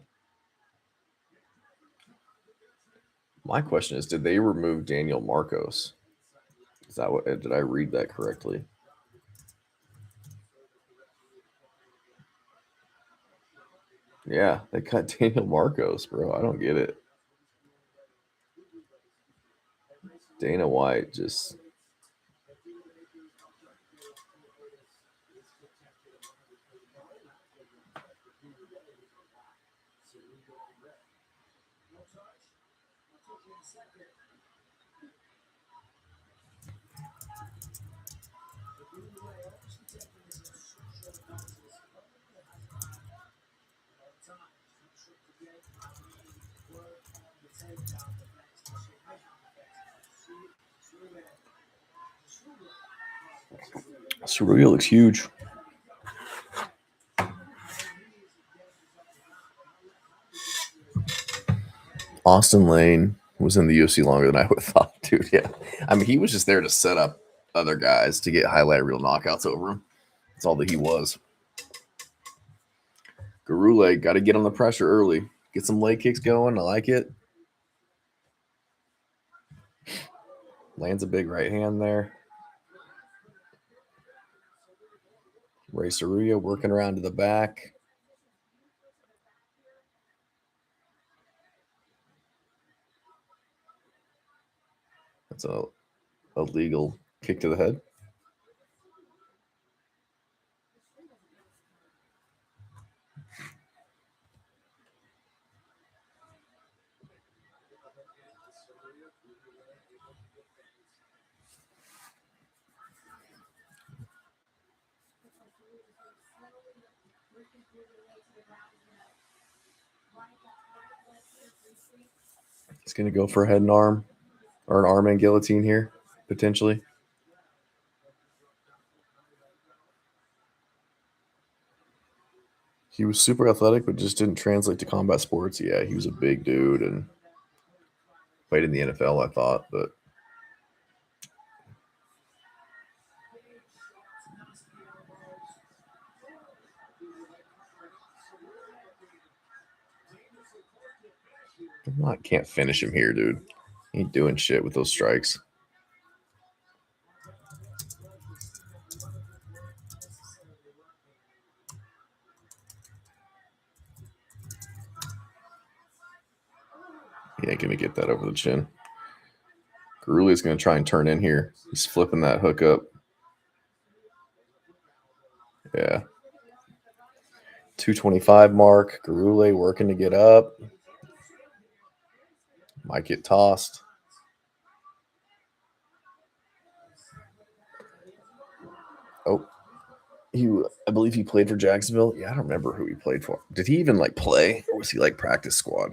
My question is, did they remove Daniel Marcos? Is that what? Did I read that correctly? Yeah, they cut Daniel Marcos, bro. I don't get it. Dana White just. Saruya looks huge. Austin Lane was in the UFC longer than I would have thought, dude. Yeah. I mean, he was just there to set up other guys to get highlight reel knockouts over him. That's all that he was. Garule, got to get on the pressure early. Get some leg kicks going. I like it. Lands a big right hand there. Ray Saruya working around to the back. That's a illegal kick to the head. He's going to go for a head and arm. or an arm and guillotine here, potentially. He was super athletic, but just didn't translate to combat sports. Yeah, he was a big dude and played in the NFL, I thought, but I can't finish him here, dude. He ain't doing shit with those strikes. He ain't gonna get that over the chin. Garule's gonna try and turn in here. He's flipping that hook up. Yeah. 225 mark. Garule working to get up. Might get tossed. Oh, I believe he played for Jacksonville. Yeah, I don't remember who he played for. Did he even like play, or was he like practice squad?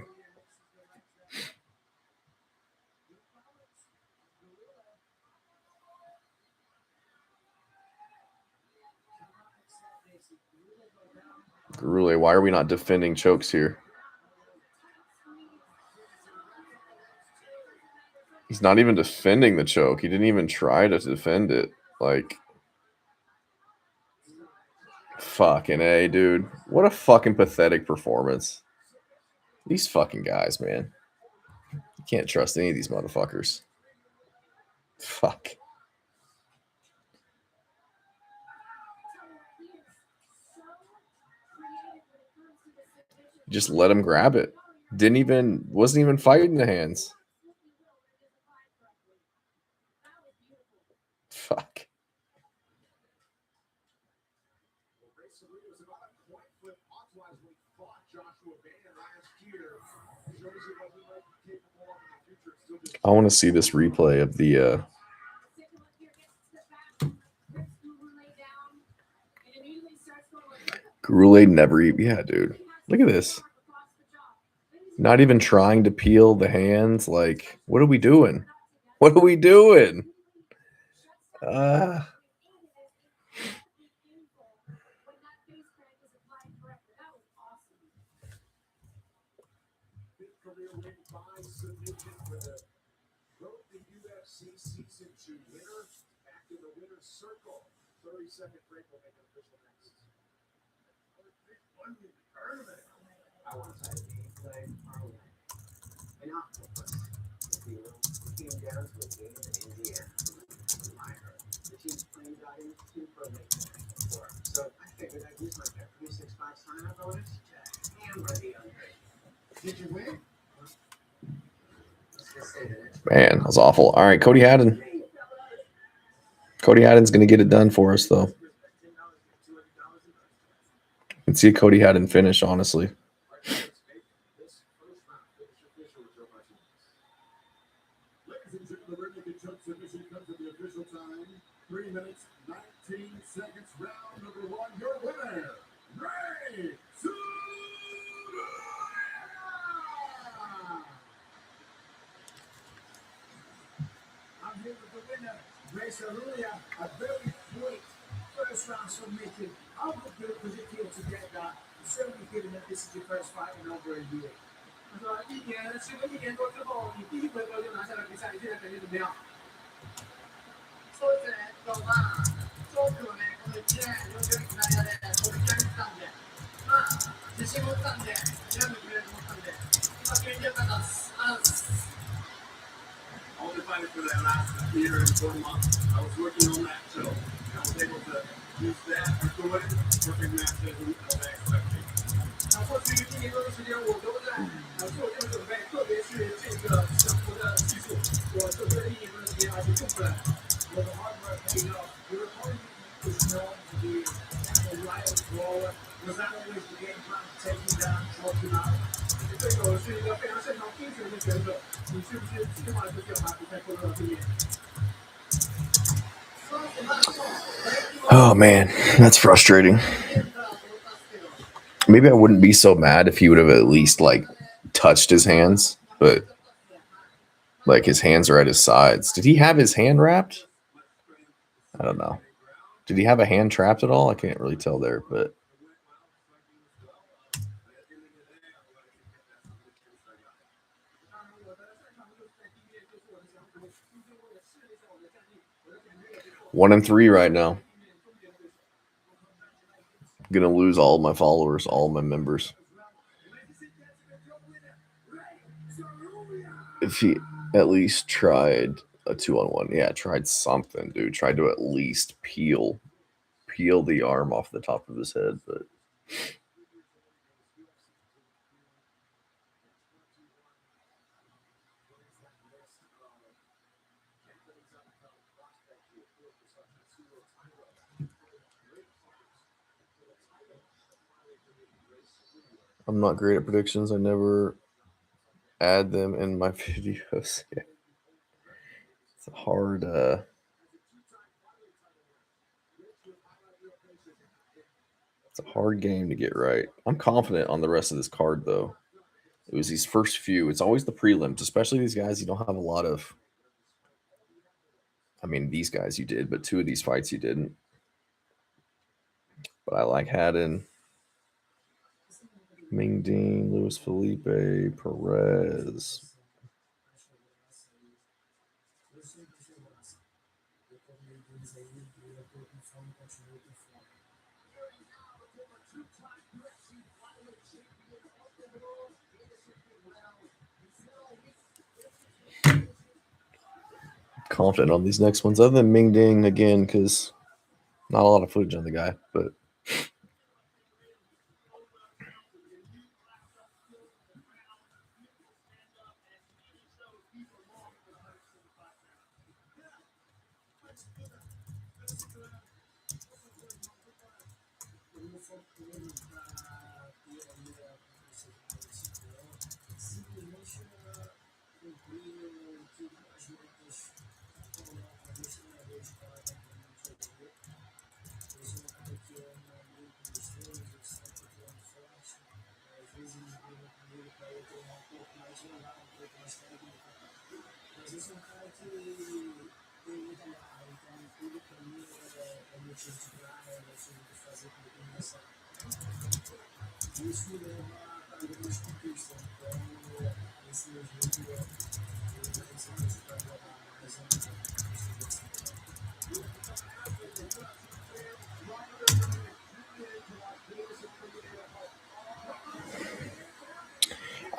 Garule, why are we not defending chokes here? He's not even defending the choke. He didn't even try to defend it. Like, fucking A, dude. What a fucking pathetic performance. These fucking guys, man. You can't trust any of these motherfuckers. Fuck. Just let him grab it. Wasn't even fighting the hands. Fuck. I want to see this replay of the Garule never even. Yeah, dude. Look at this. Not even trying to peel the hands. Like, what are we doing? What are we doing? Wrote the UFC Season 2 winner back in the winner's circle. 30-second break will make it official next. I want to say gameplay parlay. An octopus. It came down to a game in Indiana. I heard the team's playing got into for a late night before. So I figured I'd use my bet 365 sign-up bonus to hammer the under. Did you win? Man, that was awful. All right, Cody Haddon. Cody Haddon's going to get it done for us, though. You can see a Cody Haddon finish, honestly. Ladies and gentlemen, the choke submission comes to the official time. 3 minutes, 19 seconds, round number 1. Your winner, Ray I'm here with the winner, Ray Sarulia, a very quick first round submission. How good does it feel to get that? Certainly given that this is your first fight in over a year. 他说时隔1年多之后，你第一回合就拿下了比赛，你现在感觉怎么样？そうですね、チョークをね、この1年、4年の間で、これ決めてたんで、まあ、自信持ったんで、選んでくれると思ったんで、今決めてよかったです。I was fighting for that last year and 4 months. I was working on that, so I was able to use that for good. Perfect match as I expected. 过去1年多的时间，我都在做这个准备，特别是这个降服的技术，我准备了1年多的时间，而且用出来。我的 hard work paid off. Your opponent is known to be a wild brawler. Was that always the game plan? Take him down, choke him out. 对手是一个非常擅长拼拳的选手，你是不是计划着要把比赛拖到这边？ Oh, man, that's frustrating. Maybe I wouldn't be so mad if he would have at least, like, touched his hands, but Like his hands are at his sides. Did he have his hand wrapped? I don't know. Did he have a hand trapped at all? I can't really tell there, but one and three right now. I'm gonna lose all my followers, all my members. If he at least tried a 2-on-1, yeah, tried something, dude. Tried to at least peel the arm off the top of his head, but I'm not great at predictions. I never add them in my videos. Yeah. It's a hard it's a hard game to get right. I'm confident on the rest of this card though. It was these first few. It's always the prelims, especially these guys you don't have a lot of. I mean, these guys you did, but two of these fights you didn't. But I like Haddon, Ming Dean, Luis Felipe, Perez. Confident on these next ones, other than Ming Ding again, because not a lot of footage on the guy, but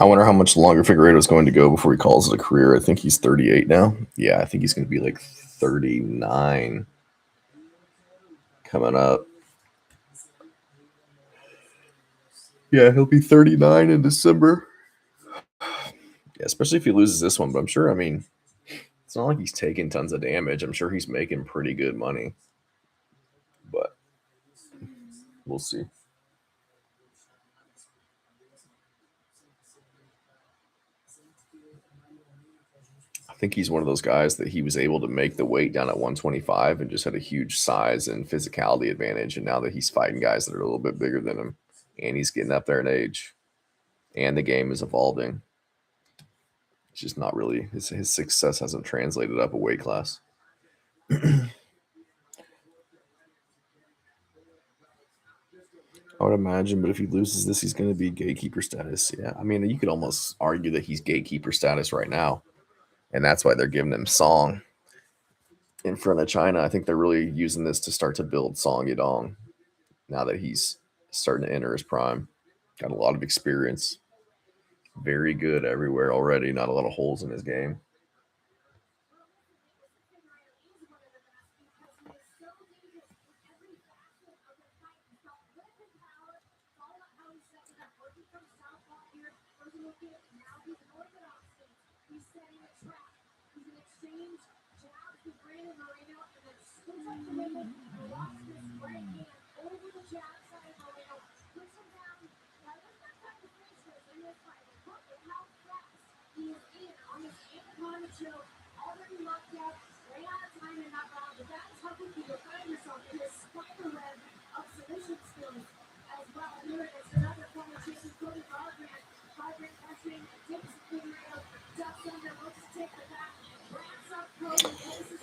I wonder how much longer Figueiredo is going to go before he calls it a career. I think he's 38 now. Yeah, I think he's going to be like 39 coming up. Yeah, he'll be 39 in December. Yeah, especially if he loses this one. But I'm sure, I mean, it's not like he's taking tons of damage. I'm sure he's making pretty good money. But we'll see. I think he's one of those guys that he was able to make the weight down at 125 and just had a huge size and physicality advantage. And now that he's fighting guys that are a little bit bigger than him, and he's getting up there in age, and the game is evolving, it's just not really his success hasn't translated up a weight class. I would imagine, but if he loses this, he's going to be gatekeeper status. Yeah, I mean, you could almost argue that he's gatekeeper status right now, and that's why they're giving him Song in front of China. I think they're really using this to start to build Song Yadong now that he's starting to enter his prime. Got a lot of experience, very good everywhere already. Not a lot of holes in his game.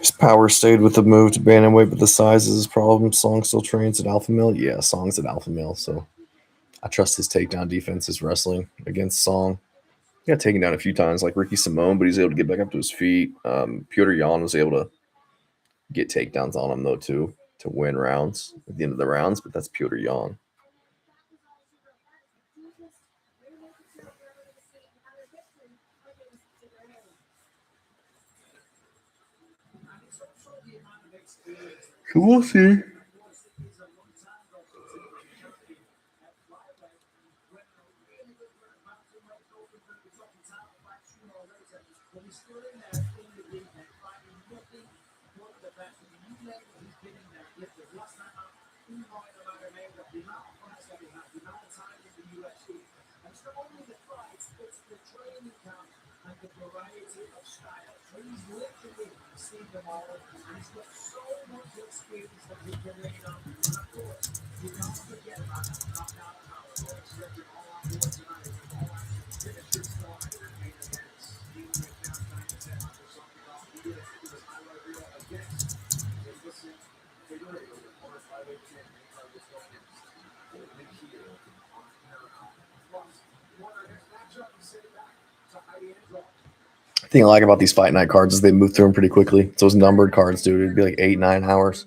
His power stayed with the move to bantamweight, but the size is his problem. Song still trains at Alpha Male. Yeah, Song's at Alpha Male, so I trust his takedown defense, his wrestling against Song. He got taken down a few times, like Ricky Simone, but he's able to get back up to his feet. Petr Yan was able to get takedowns on him, though, too, to win rounds at the end of the rounds, but that's Petr Yan. So we'll see. The thing I like about these fight night cards is they move through them pretty quickly. It's those numbered cards, dude. It'd be like 8-9 hours.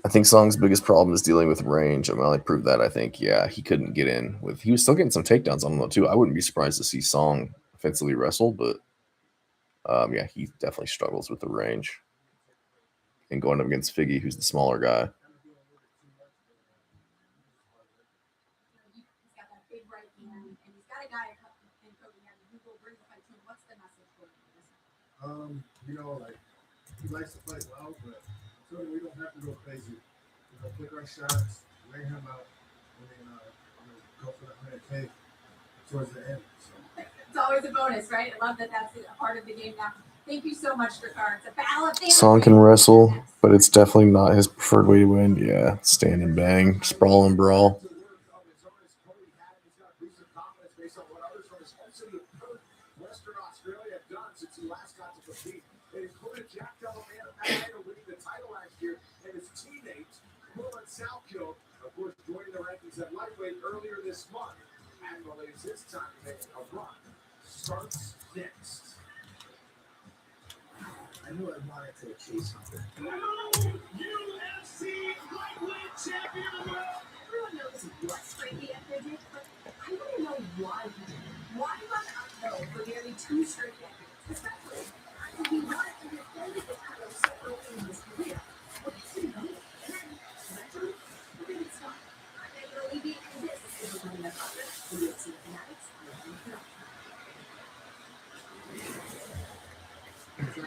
I think Song's biggest problem is dealing with range. I mean, I proved that. I think, yeah, he couldn't get in with. He was still getting some takedowns on him though too. I wouldn't be surprised to see Song offensively wrestle, but yeah, he definitely struggles with the range. And going up against Figgy, who's the smaller guy. Like he likes to fight well, but we don't have to go crazy. Pick our shots, lay him out, and then go for the 100K towards the end. So. It's always a bonus, right? I love that that's a part of the game now. Thank you so much, Dakar. It's a battle of the Song can wrestle, but it's definitely not his preferred way to win. Yeah, stand and bang, sprawl and brawl. Of course, joining the rankings at lightweight earlier this month. And believes his time to make a run starts next. I knew I wanted to achieve something. UFC lightweight champion of the world. Everyone knows what's crazy at Fidget, but I want to know why he did it. Why run uphill for nearly 2 straight decades? Especially after he wanted to defend the title so early in his career. What does he know? And then, eventually, we're going to stop. I'm going to alleviate this. This is winning the contest. The UFC fanatics are going to go. 在2011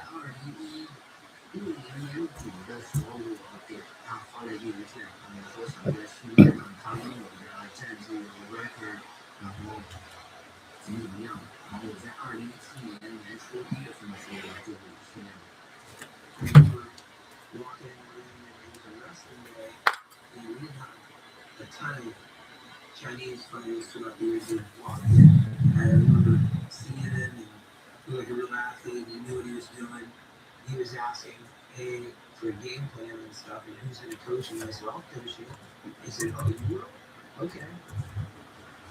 年底的时候，我给他发了一个邮件，说想在训练上他问我的战绩 record， 然后怎么样。然后我在2017年年初1月份的时候，我就训练了。Walking in the wrestling day, and we had a ton of Chinese fighters throughout the years that walked in. I remember seeing him and he was like a real athlete. He knew what he was doing. He was asking, hey, for a game plan and stuff, and who's going to coach him? I said, I'll coach you. He said, oh, you will? Okay.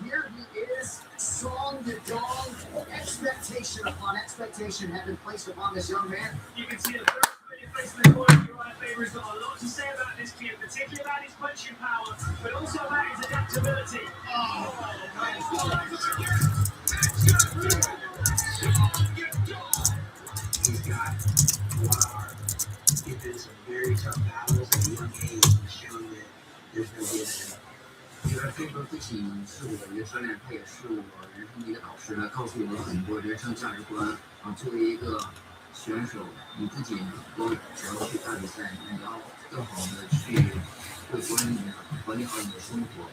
Here he is, Song Yadong. Expectation upon expectation had been placed upon this young man. You can see the first face in the corner. Uriah Faber's got a lot to say about this kid, particularly about his punching power, but also about his adaptability. He's got a lot of heart. He's been some very tough battles at a young age and shown that there's no getting. 因为飞哥不仅是我的一个教练，他也是我人生的一个导师，他告诉我很多人生价值观。作为一个选手，你不仅只要去打比赛，你要更好的去会管理好你的生活。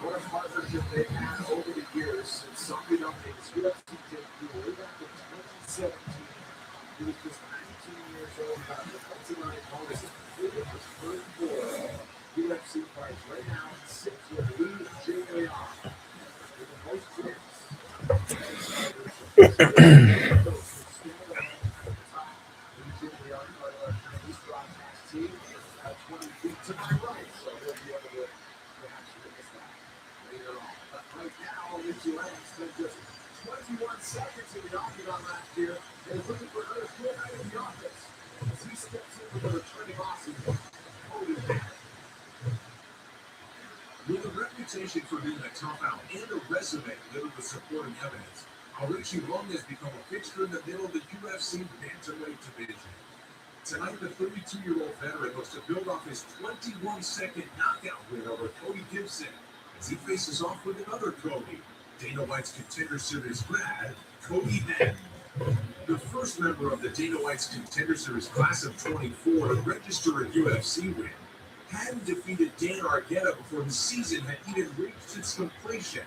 What a partnership they've had over the years since Song Yadong made his UFC debut way back in 2017. He was just 19 years old, about the ultimate opponent, including his first 4 UFC fights. Right now, 6 with Lee Jing Liang. With the most With a reputation for being a tough out and a resume littered with supporting evidence, Aoriqi Long has become a fixture in the middle of the UFC bantamweight division. Tonight, the 32-year-old veteran looks to build off his 21-second knockout win over Cody Gibson as he faces off with another Cody, Dana White's Contender Series grad, Cody Benn. The first member of the Dana White's Contender Series class of 24 to register a UFC win hadn't defeated Dan Argueta before the season had even reached its completion.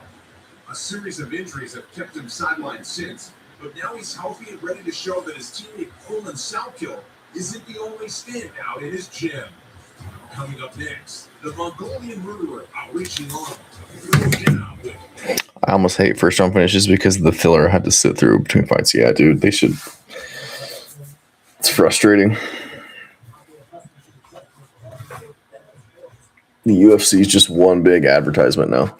A series of injuries have kept him sidelined since, but now he's healthy and ready to show that his teammate Coleman Salkill isn't the only standout in his gym. Coming up next, the Mongolian murderer Aoriqi Long goes down with I almost hate first round finishes because the filler had to sit through between fights. Yeah, dude, they should. It's frustrating. The UFC is just one big advertisement now.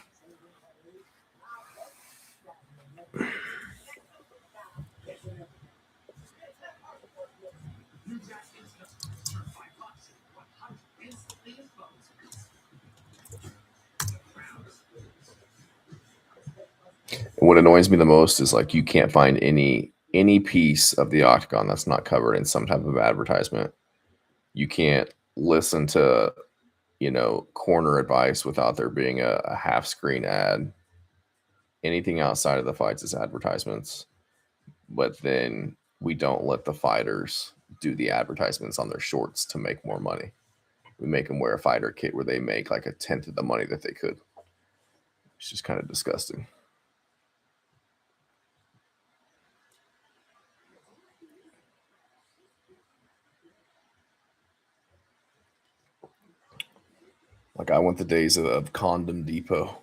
And what annoys me the most is like you can't find any piece of the octagon that's not covered in some type of advertisement. You can't listen to, corner advice without there being a half screen ad. Anything outside of the fights is advertisements. But then we don't let the fighters do the advertisements on their shorts to make more money. We make them wear a fighter kit where they make like a tenth of the money that they could. It's just kind of disgusting. Like I want the days of Condom Depot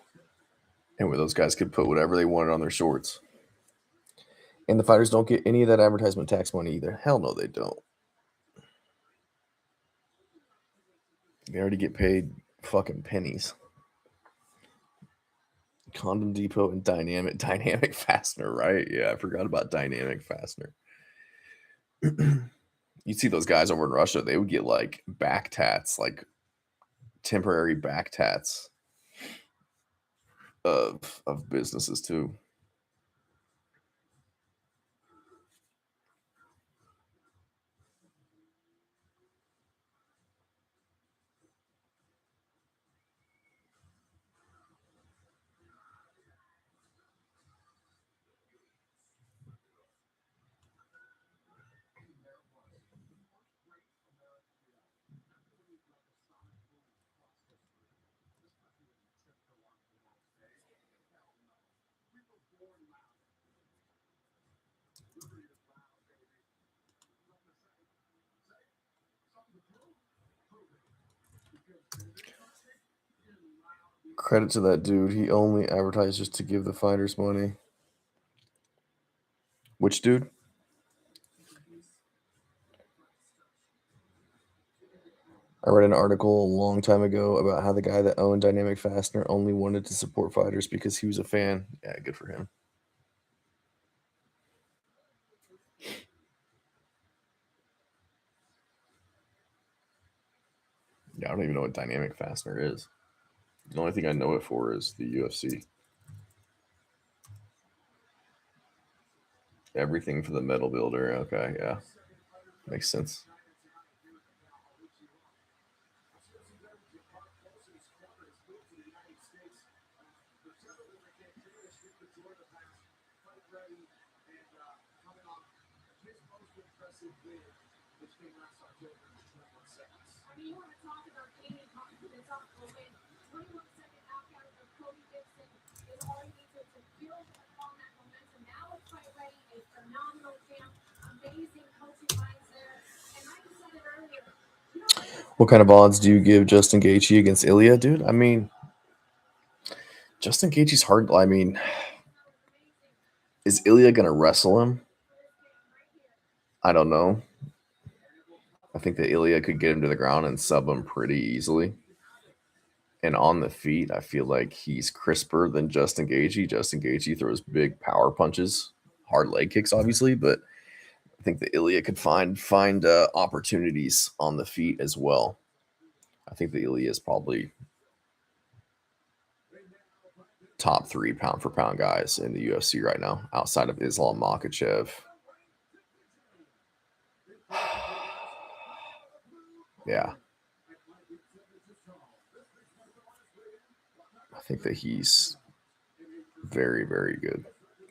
and where those guys could put whatever they wanted on their shorts. And the fighters don't get any of that advertisement tax money either. Hell no, they don't. They already get paid fucking pennies. Condom Depot and Dynamic Fastener, right? Yeah, I forgot about Dynamic Fastener. You'd see those guys over in Russia, they would get like back tats, like temporary back tats of businesses too. Credit to that dude. He only advertised just to give the fighters money. Which dude? I read an article a long time ago about how the guy that owned Dynamic Fastener only wanted to support fighters because he was a fan. Yeah, good for him. Yeah, I don't even know what Dynamic Fastener is. The only thing I know it for is the UFC. Everything for the metal builder. Okay, yeah. Makes sense. I mean, you want to talk about gaining confidence off the win. 21-second knockout of Cody Gibson is all you need to build upon that momentum. Now it's Fight Ready, a phenomenal camp, amazing coaching minds there. And like you said it earlier, What kind of odds do you give Justin Gaethje against Ilya, dude? I mean, Justin Gaethje's hard. I mean, Is Ilya going to wrestle him? I don't know. I think that Ilya could get him to the ground and sub him pretty easily. And on the feet, I feel like he's crisper than Justin Gaethje. Justin Gaethje throws big power punches, hard leg kicks, obviously, but I think that Ilya could find opportunities on the feet as well. I think that Ilya is probably top 3 pound for pound guys in the UFC right now, outside of Islam Makhachev. Yeah. I think that he's very, very good.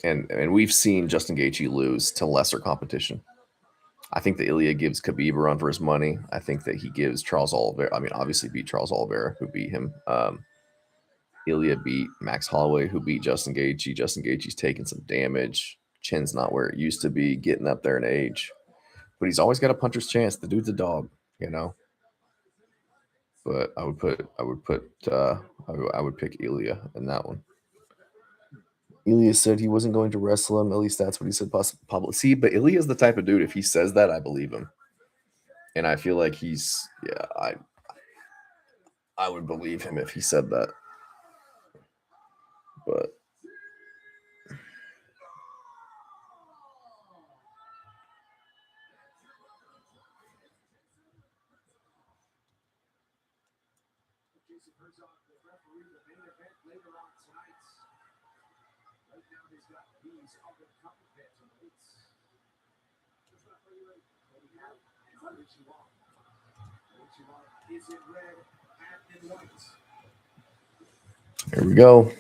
And we've seen Justin Gaethje lose to lesser competition. I think that Ilya gives Khabib a run for his money. I think that he gives Charles Oliveira. I mean, obviously beat Charles Oliveira, who beat him. Ilya beat Max Holloway, who beat Justin Gaethje. Justin Gaethje's taking some damage. Chin's not where it used to be, getting up there in age. But he's always got a puncher's chance. The dude's a dog, you know. But I would pick Ilya in that one. Ilya said he wasn't going to wrestle him. At least that's what he said publicly. See, but Ilya's the type of dude, if he says that, I believe him. And I feel like I would believe him if he said that. But Jason Herzog, the referee, the main event later on tonight. Right now, he's got these up-and-coming bantamweights. This referee, Cody Hart and Richie Long. Richie Long is in red, hat in white. There we go.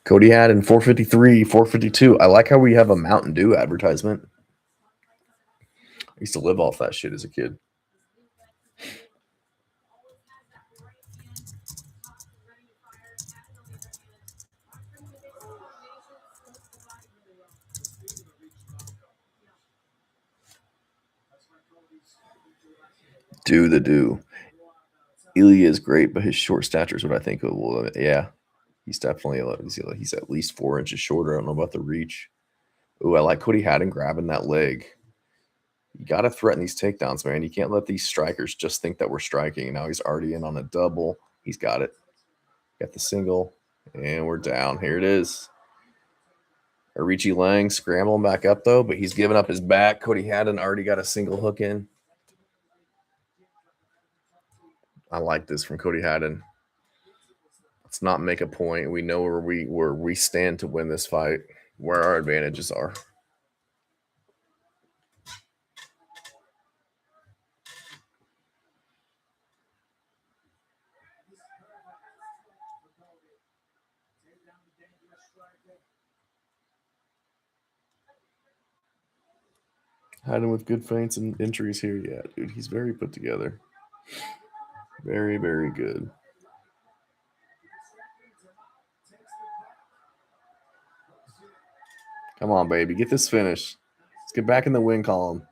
Cody had in 453, 452. I like how we have a Mountain Dew advertisement. I used to live off that shit as a kid. Do the do. Ilya is great, but his short stature is what I think it will. Yeah, he's definitely he's at least 4 inches shorter. I don't know about the reach. Ooh, I like Cody Haddon grabbing that leg. You got to threaten these takedowns, man. You can't let these strikers just think that we're striking. Now he's already in on a double. He's got it. Got the single, and we're down. Here it is. Arichi Lang scrambling back up, though, but he's giving up his back. Cody Haddon already got a single hook in. I like this from Cody Haddon. Let's not make a point. We know where we stand to win this fight, where our advantages are. Haddon with good feints and entries here. Yeah, dude, he's very put together. Very, very good. Come on, baby. Get this finish. Let's get back in the win column.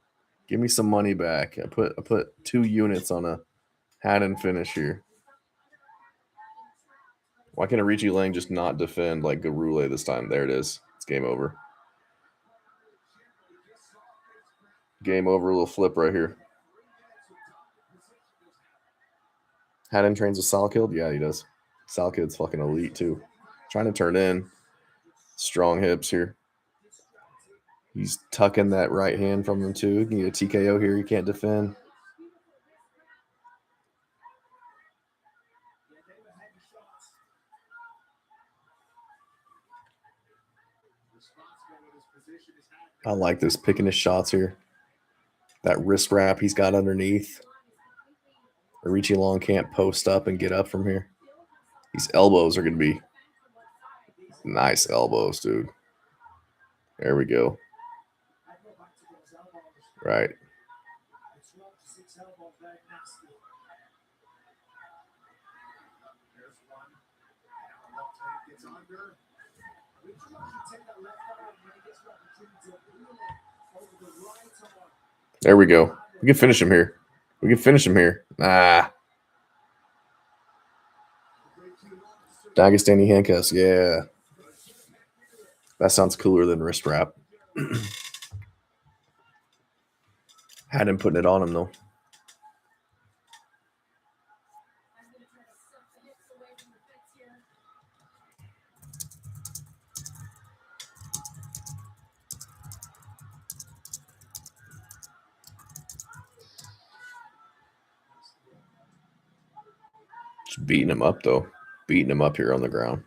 Give me some money back. I put 2 units on a Haddon finish here. Why can't Arichi Lang just not defend like Garule this time? There it is. It's game over. Game over. A little flip right here. Haddon trains with Salkild? Yeah, he does. Salkild's fucking elite too. Trying to turn in. Strong hips here. He's tucking that right hand from him too. You need a TKO here. You can't defend. I like this, picking his shots here. That wrist wrap he's got underneath. Arichi Long can't post up and get up from here. These elbows are going to be nice elbows, dude. There we go. Right. There we go. We can finish him here. We can finish him here. Dagestani handcuffs. Yeah. That sounds cooler than wrist wrap. Had him putting it on him though. Just beating him up though. Beating him up here on the ground.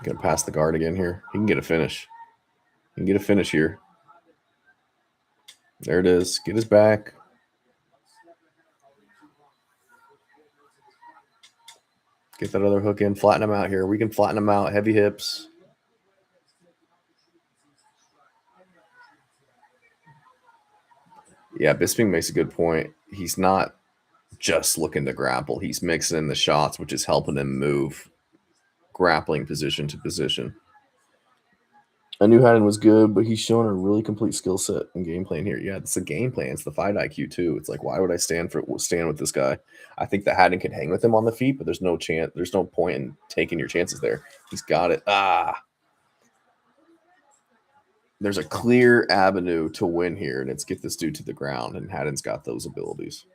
Gonna pass the guard again here. He can get a finish. He can get a finish here. There it is. Get his back. Get that other hook in. Flatten him out here. We can flatten him out. Heavy hips. Yeah, Bisping makes a good point. He's not just looking to grapple. He's mixing in the shots, which is helping him move grappling position to position. I knew Haddon was good, but he's showing a really complete skill set and game plan here. Yeah, it's a game plan. It's the fight IQ too. It's like, why would I stand with this guy? I think that Haddon could hang with him on the feet, but there's no chance. There's no point in taking your chances there. He's got it. There's a clear avenue to win here, and it's get this dude to the ground, and Haddon's got those abilities.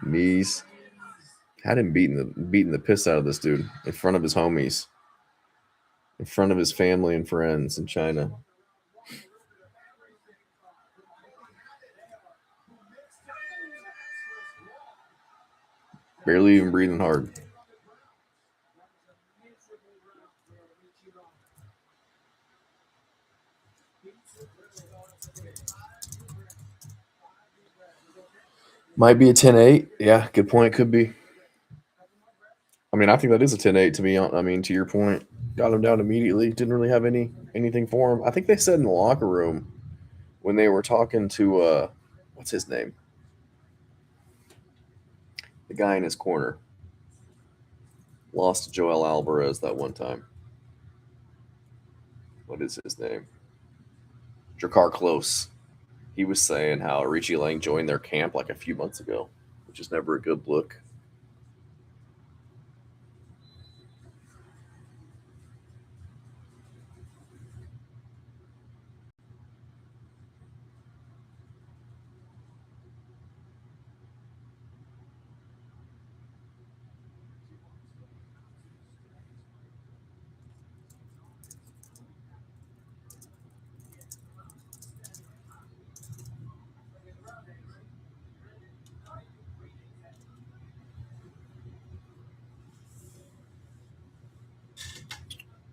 Knees. Had him beating the piss out of this dude in front of his homies, in front of his family and friends in China. Barely even breathing hard. Might be a 10-8. Yeah, good point. Could be. I mean, I think that is a 10-8 to be honest. I mean, to your point, got him down immediately. Didn't really have anything for him. I think they said in the locker room when they were talking to what's his name? The guy in his corner. Lost to Joel Alvarez that one time. What is his name? Drakkar Close. He was saying how Richie Lang joined their camp like a few months ago, which is never a good look.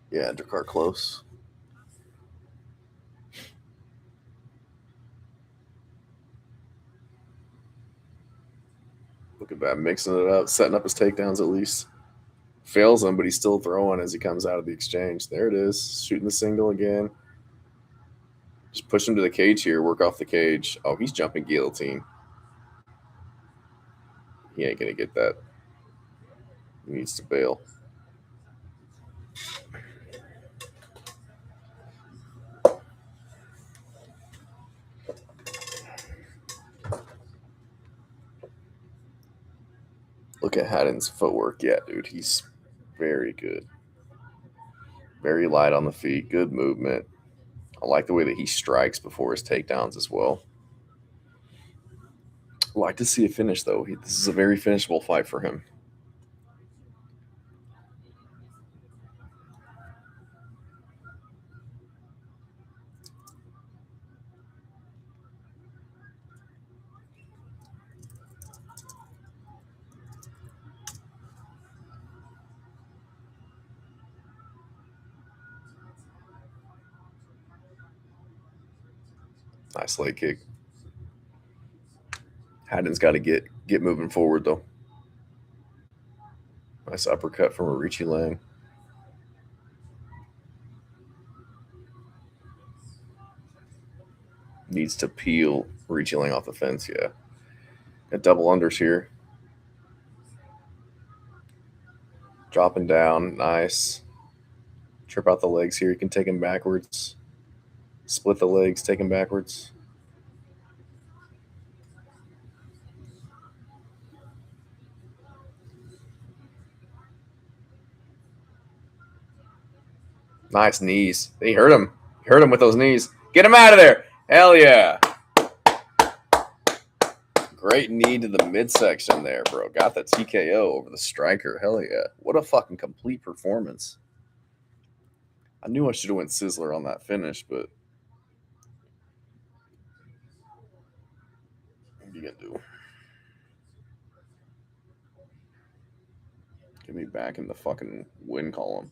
Yeah, Drakkar Close. Look at that, mixing it up, setting up his takedowns at least. Fails him, but he's still throwing as he comes out of the exchange. There it is, shooting the single again. Just push him to the cage here, work off the cage. Oh, he's jumping guillotine. He ain't going to get that. He needs to bail. Look at Haddon's footwork. Yeah, dude, he's very good. Very light on the feet, good movement. I like the way that he strikes before his takedowns as well. I'd like to see a finish, though. This is a very finishable fight for him. Nice leg kick. Haddon's got to get moving forward, though. Nice uppercut from Richie Lang. Needs to peel Richie Lang off the fence, yeah. Got double unders here. Dropping down, nice. Trip out the legs here. You can take him backwards. Split the legs, take him backwards. Nice knees. He hurt him. He hurt him with those knees. Get him out of there. Hell yeah. Great knee to the midsection there, bro. Got the TKO over the striker. Hell yeah. What a fucking complete performance. I knew I should have went Sizzler on that finish, but what are you gonna do? Get me back in the fucking win column.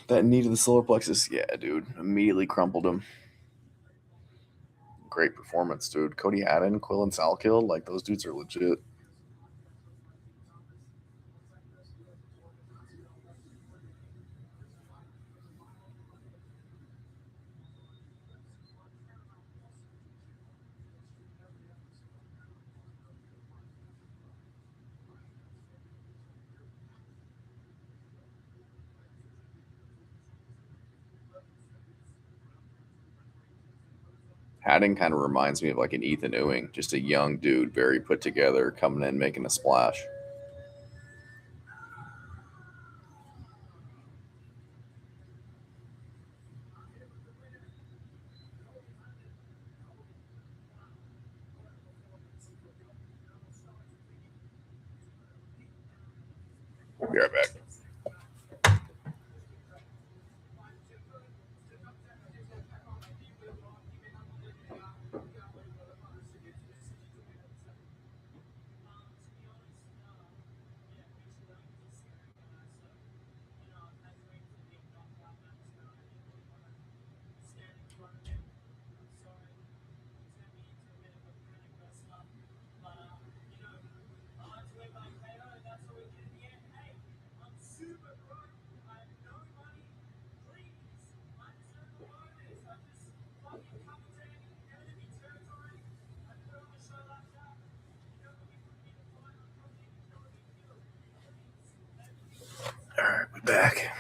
That knee to the solar plexus, yeah, dude. Immediately crumpled him. Great performance, dude. Cody Haddon, Quillen Salkill, like those dudes are legit. Haddon kind of reminds me of like an Ethan Ewing, just a young dude, very put together, coming in making a splash. Be right back. All right, we're back.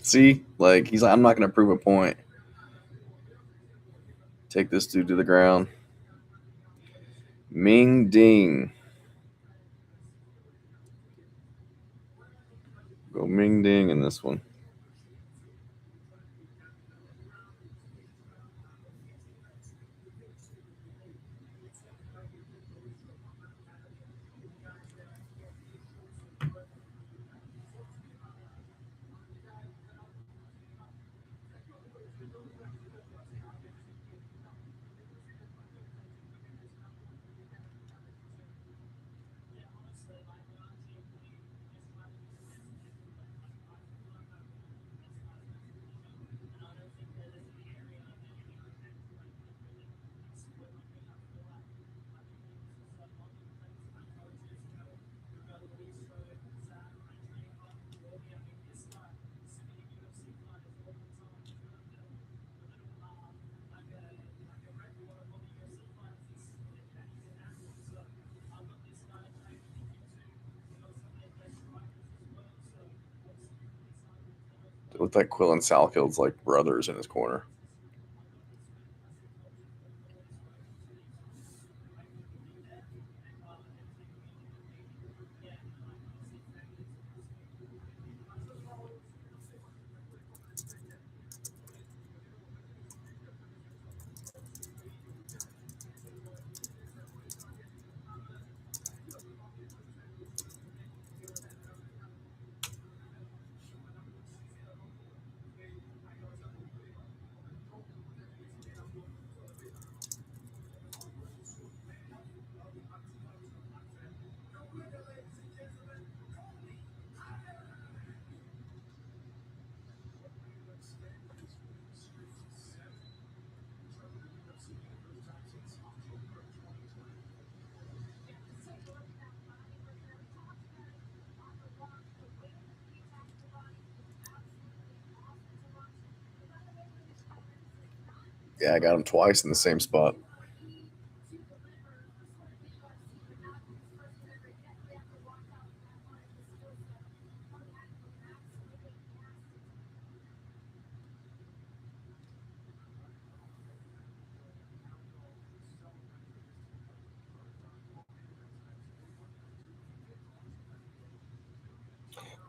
See, like he's like, I'm not going to prove a point. Take this dude to the ground. Ming Ding. Go Ming Ding in this one. looked like Quill and Salkild's like brothers in his corner. Yeah, I got him twice in the same spot.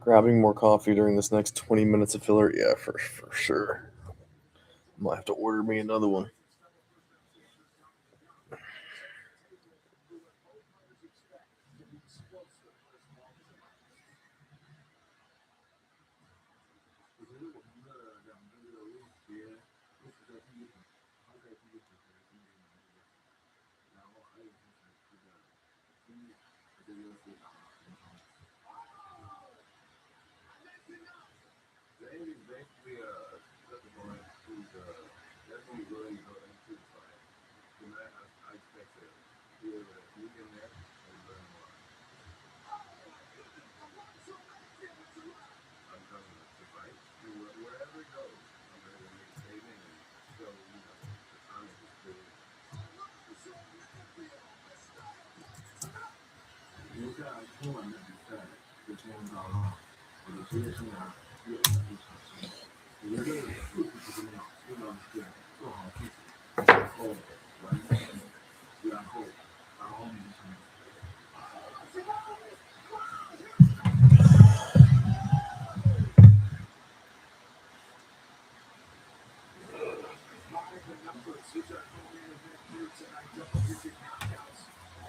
Grabbing more coffee during this next 20 minutes of filler? Yeah, for sure. I might have to order me another one.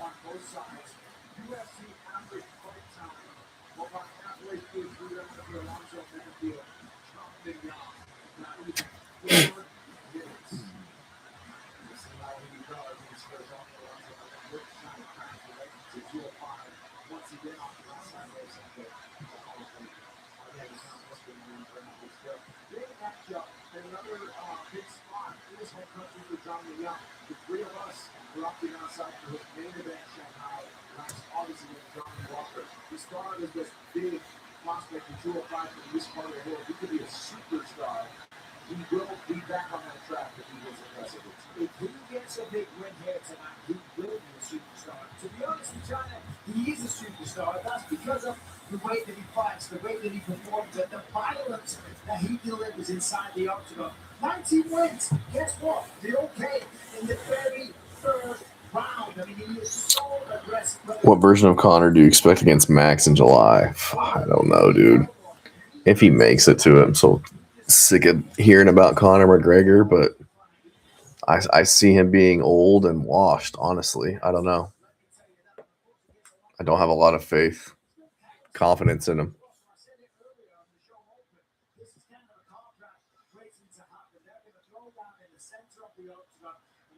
On both sides, UFC average fight time of about halfway through 3 rounds of Alonzo Manfield, chopping down, not even 4 minutes. This is how he does. He squares off Alonzo with a quick shot back to 205. Once again, off the last side of Sunday. Big matchup and another big spot in this whole country for Johnny Young. The three of us were up the outside for his main event in Shanghai. Last August against Johnny Walker. He started as this big prospect in 205 from this part of the world. He could be a superstar. He will be back on that track if he gets aggressive. If he gets a big win here tonight, he will be a superstar. To be honest with China, he is a superstar. That's because of the way that he fights, the way that he performs, and the violence that he delivers inside the octagon. 19 wins. Guess what? They're okay in the very third round. I mean, he is so aggressive. What version of Connor do you expect against Max in July? I don't know, dude. If he makes it to it, I'm so sick of hearing about Conor McGregor, but I see him being old and washed, honestly. I don't know. I don't have a lot of faith, confidence in him.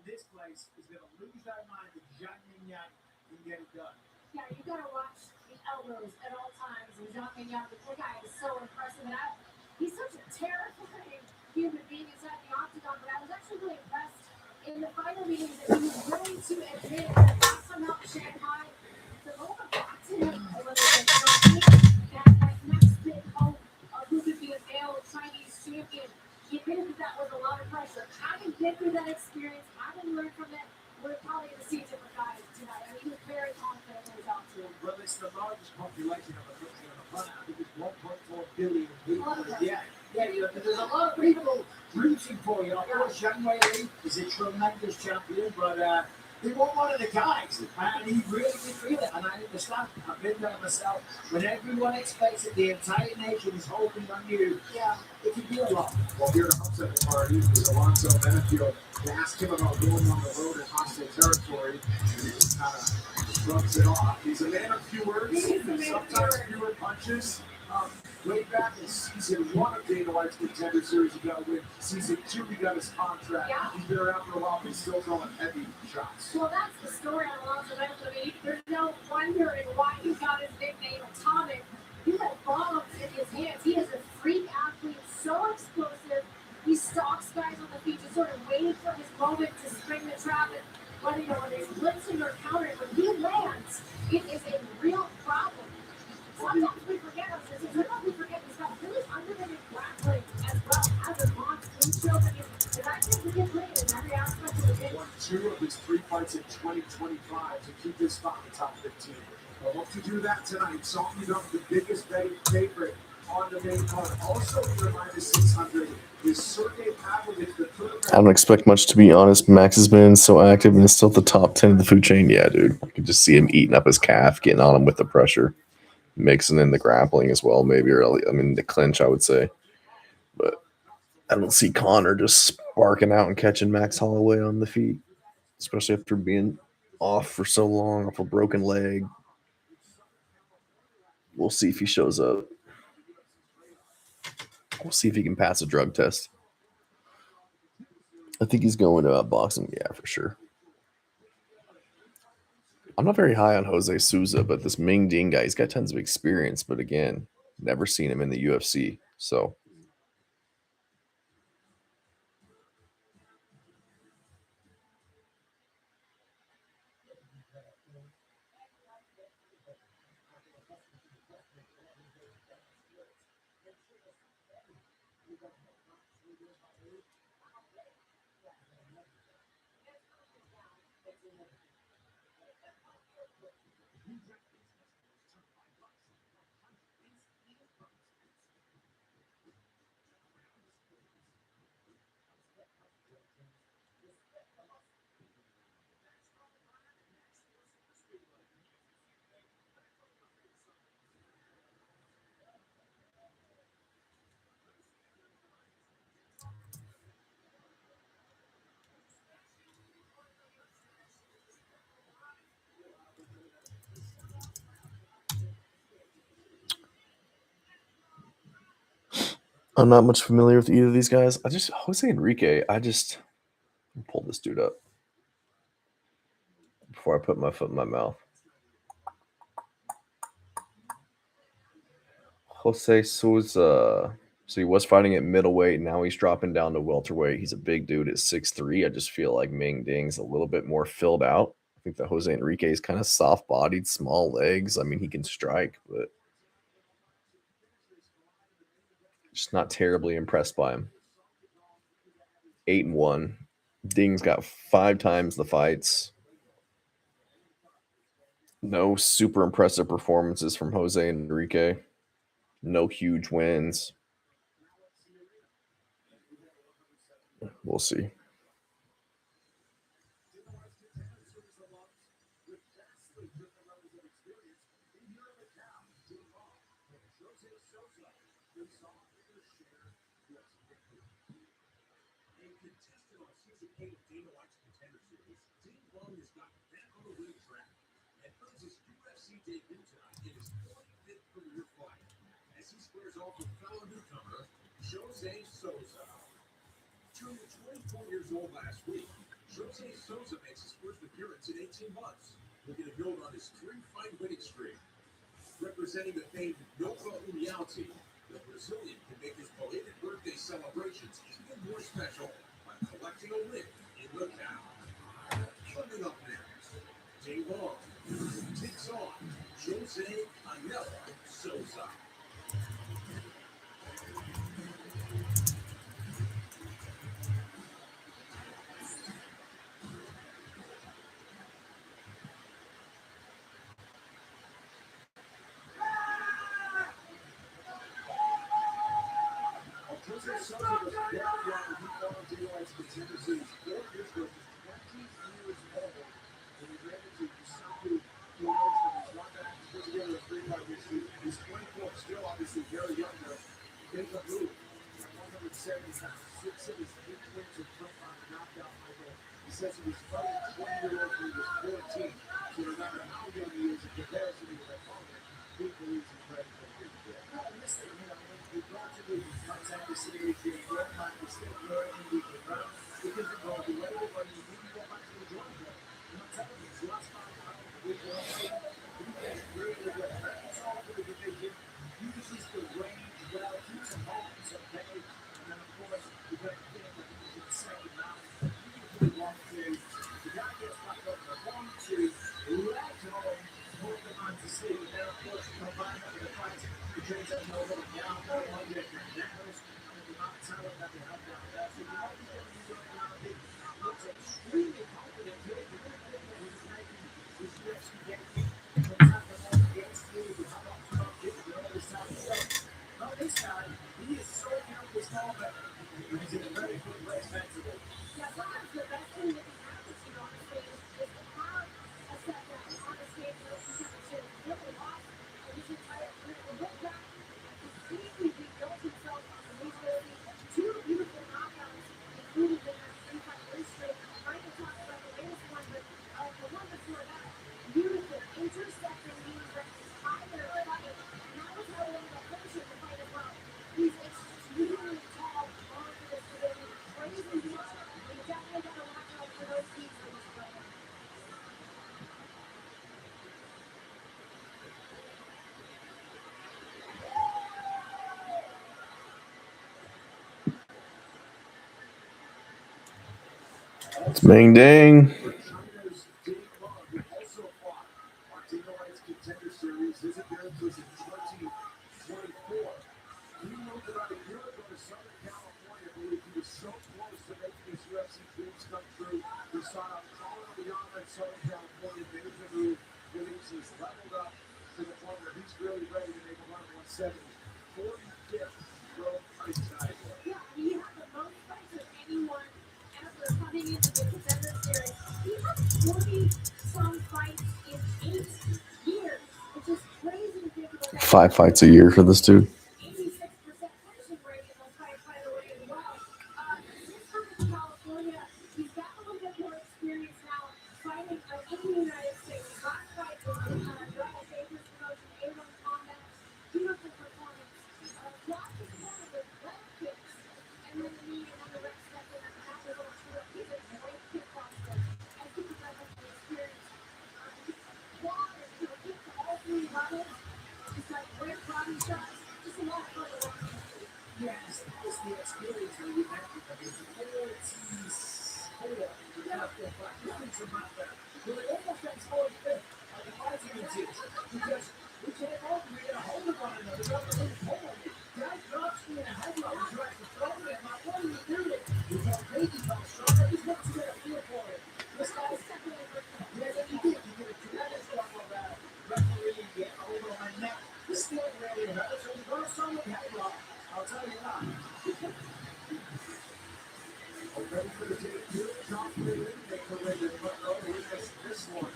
This place is going to lose their mind if Zhang Mingyang can get it done. Yeah, you gotta watch the elbows at all times. And Zhang Mingyang, the guy is so impressive. And he's such a terrifying human being inside the octagon. But I was actually really impressed in the final meetings that he was willing to admit that last time out in Shanghai, the moment got to him, whether it's that like next big hope of who could be a male Chinese champion. He admitted that was a lot of pressure. Having been through that experience, having learned from it, we're probably going to see different guys tonight. I mean, he was very confident when he was out to him. Well, it's the largest population of a country on the planet. I think it's 1.4 billion people. Oh, Yeah, you Chun Wei is a tremendous champion, but he won one of the guys, and he really did feel it. And I understand. I've been there myself. When everyone expects it, the entire nation is hoping on you. Yeah, it can be a lot. Well, here to upset the party is Alonzo Benefield. They asked him about going on the road in hostile territory, and he just kind of shrugs it off. He's a man of few words, sometimes fewer punches. Way back in season 1 of Dana White's Contender Series, he got a win. Season 2, he got his contract. Yeah. He's been around for a while, but he's still throwing heavy shots. Well, that's the story on Alonzo Benefield. I mean, there's no wonder in why he got his nickname Atomic. He had bombs in his hands. He is a freak athlete, so explosive. He stalks guys on the feet, just sort of waiting for his moment to spring the trap. And whether he's blitzing or countering, when he lands, it is a real problem. Sometimes we forget us. Sometimes we forget he's got really underrated grappling as well as a monster. He shows that the guy can get played in every aspect of the game. Won 2 of his 3 fights in 2025 to keep his spot in the top 15. Well, hope to do that tonight. Salting up the biggest betting favorite on the main card. Also, for -600 is Sergey Pavlovich, the third. I don't expect much, to be honest. Max has been so active and is still at the top 10 of the food chain. Yeah, dude. You can just see him eating up his calf, getting on him with the pressure, mixing in the grappling as well, maybe. Or, I mean, the clinch, I would say. But I don't see Connor just sparking out and catching Max Holloway on the feet, especially after being off for so long, off a broken leg. We'll see if he shows up. We'll see if he can pass a drug test. I think he's going to boxing, yeah, for sure. I'm not very high on Jose Souza, but this Ming Ding guy, he's got tons of experience. But again, never seen him in the UFC. So I'm not much familiar with either of these guys. Jose Enrique, pull this dude up before I put my foot in my mouth. Jose Souza. So he was fighting at middleweight. Now he's dropping down to welterweight. He's a big dude at 6'3". I just feel like Ming Ding's a little bit more filled out. I think that Jose Enrique is kind of soft-bodied, small legs. I mean, he can strike, but just not terribly impressed by him. 8-1. Ding's got 5 times the fights. No super impressive performances from Jose Enrique. No huge wins. We'll see. Jose Souza. Turning 24 years old last week, Jose Souza makes his first appearance in 18 months, looking to build on his 3-fight winning streak. Representing the famed Nova Unialty, the Brazilian can make his belated birthday celebrations even more special by collecting a win in Macau. Coming up next, Ding Dong takes on Jose Anel Souza. Jose Souza was very young. He fought Dana White's Contender Series 4 years ago, just 20 years old. And he ran into Yusaku, who knows from his run back, put together a 3-fight history. He's 24, still obviously very young, though. Make a move. At 170 pounds, 6 of his 8 wins are from on knockout, Michael. He says he was fighting 20-year-olds when he was 14. So no matter how young he is in comparison to his opponent, he believes he's ready for a big hit. Listen, you know, when you go to the contact facility, you don't have to stay there and leave the ground. Because you're going to be ready when you need to go back to the drawing board. And I'm telling you, it's last time out with the he is really good. That's all for the division. Uses the range well, keeps some moments at bay. And then, of course, you got to think that he's in the second round. Usually 1-2. The guy gets back up for 1-2. Left home. Hold them on to sleep. And then, of course, you combine that with the fights. The trades that know that down 400 nationals. And the amount of talent that they have down there. So you know he's going to be doing a lot of things. Looks extremely confident. Really, the good thing that he's making is UFC debut. The type of all against you. How about Trump getting all this type of stuff. No, this guy, he is so countless all that. He's in a very good place mentally. Yeah, sometimes the best thing that can happen to you on the stage is to have a setback on the stage where you can really lost his entire career. And look back, completely rebuilt himself on the majority. 2 beautiful knockouts, including in that 3-fight win streak. Right to talk about the latest one, but the one before that, beautiful intercepting means that entire fight. And that was how he ended up finishing the fight as well. He's extremely tall on this division, crazy beast. You definitely got to watch out for those pieces. It's Bang Dang. China's Dave Long, who also fought on Dana White's Contender Series. His appearance was in 2024. He moved about a year ago to Southern California. I believe he was so close to making his UFC dreams come true. He sought out Colin Leon in Southern California, made the move, believes he's leveled up to the point where he's really ready to make a run at 170. 45th world fight title. Yeah, he had the most fights of anyone ever coming into the Contender Series. He had 40-some fights in 8 years, which is crazy to think about. 5 fights a year for this dude. 86% finishing rate in those fights, by the way, as well. Since coming to California, he's got a little bit more experience now fighting in the United States. His last fight was with Brad Baker's promotion, Yadong Combat. Beautiful performance. Lost his corner with leg kicks, and then the knee, and then the ref stepped in, and that was all true. He's a great kickboxer. I think he's got the experience. He's fought and kicked to all 3 levels. He's got great body shots. Just a lot of fun to watch. Yes, it's the experience that you mentioned. I mean, the loyalties for the NFL fight. Nothing's about that. Well, it almost makes 45th on the fighting teams because we came over, we get a hold of one another, don't really pull on you. Guy drops me in a headlock, he tries to throw me. I'm like, what are you doing? He's like, baby, I'm strong. I just want to get a feel for it. This guy's yeah, then you did. You did a tremendous job of refereeing getting over on my neck. This thing really hurts. When you go to someone headlock, I'll tell you what. Ready for the debut, John Freeman, make the way to the front row. This one.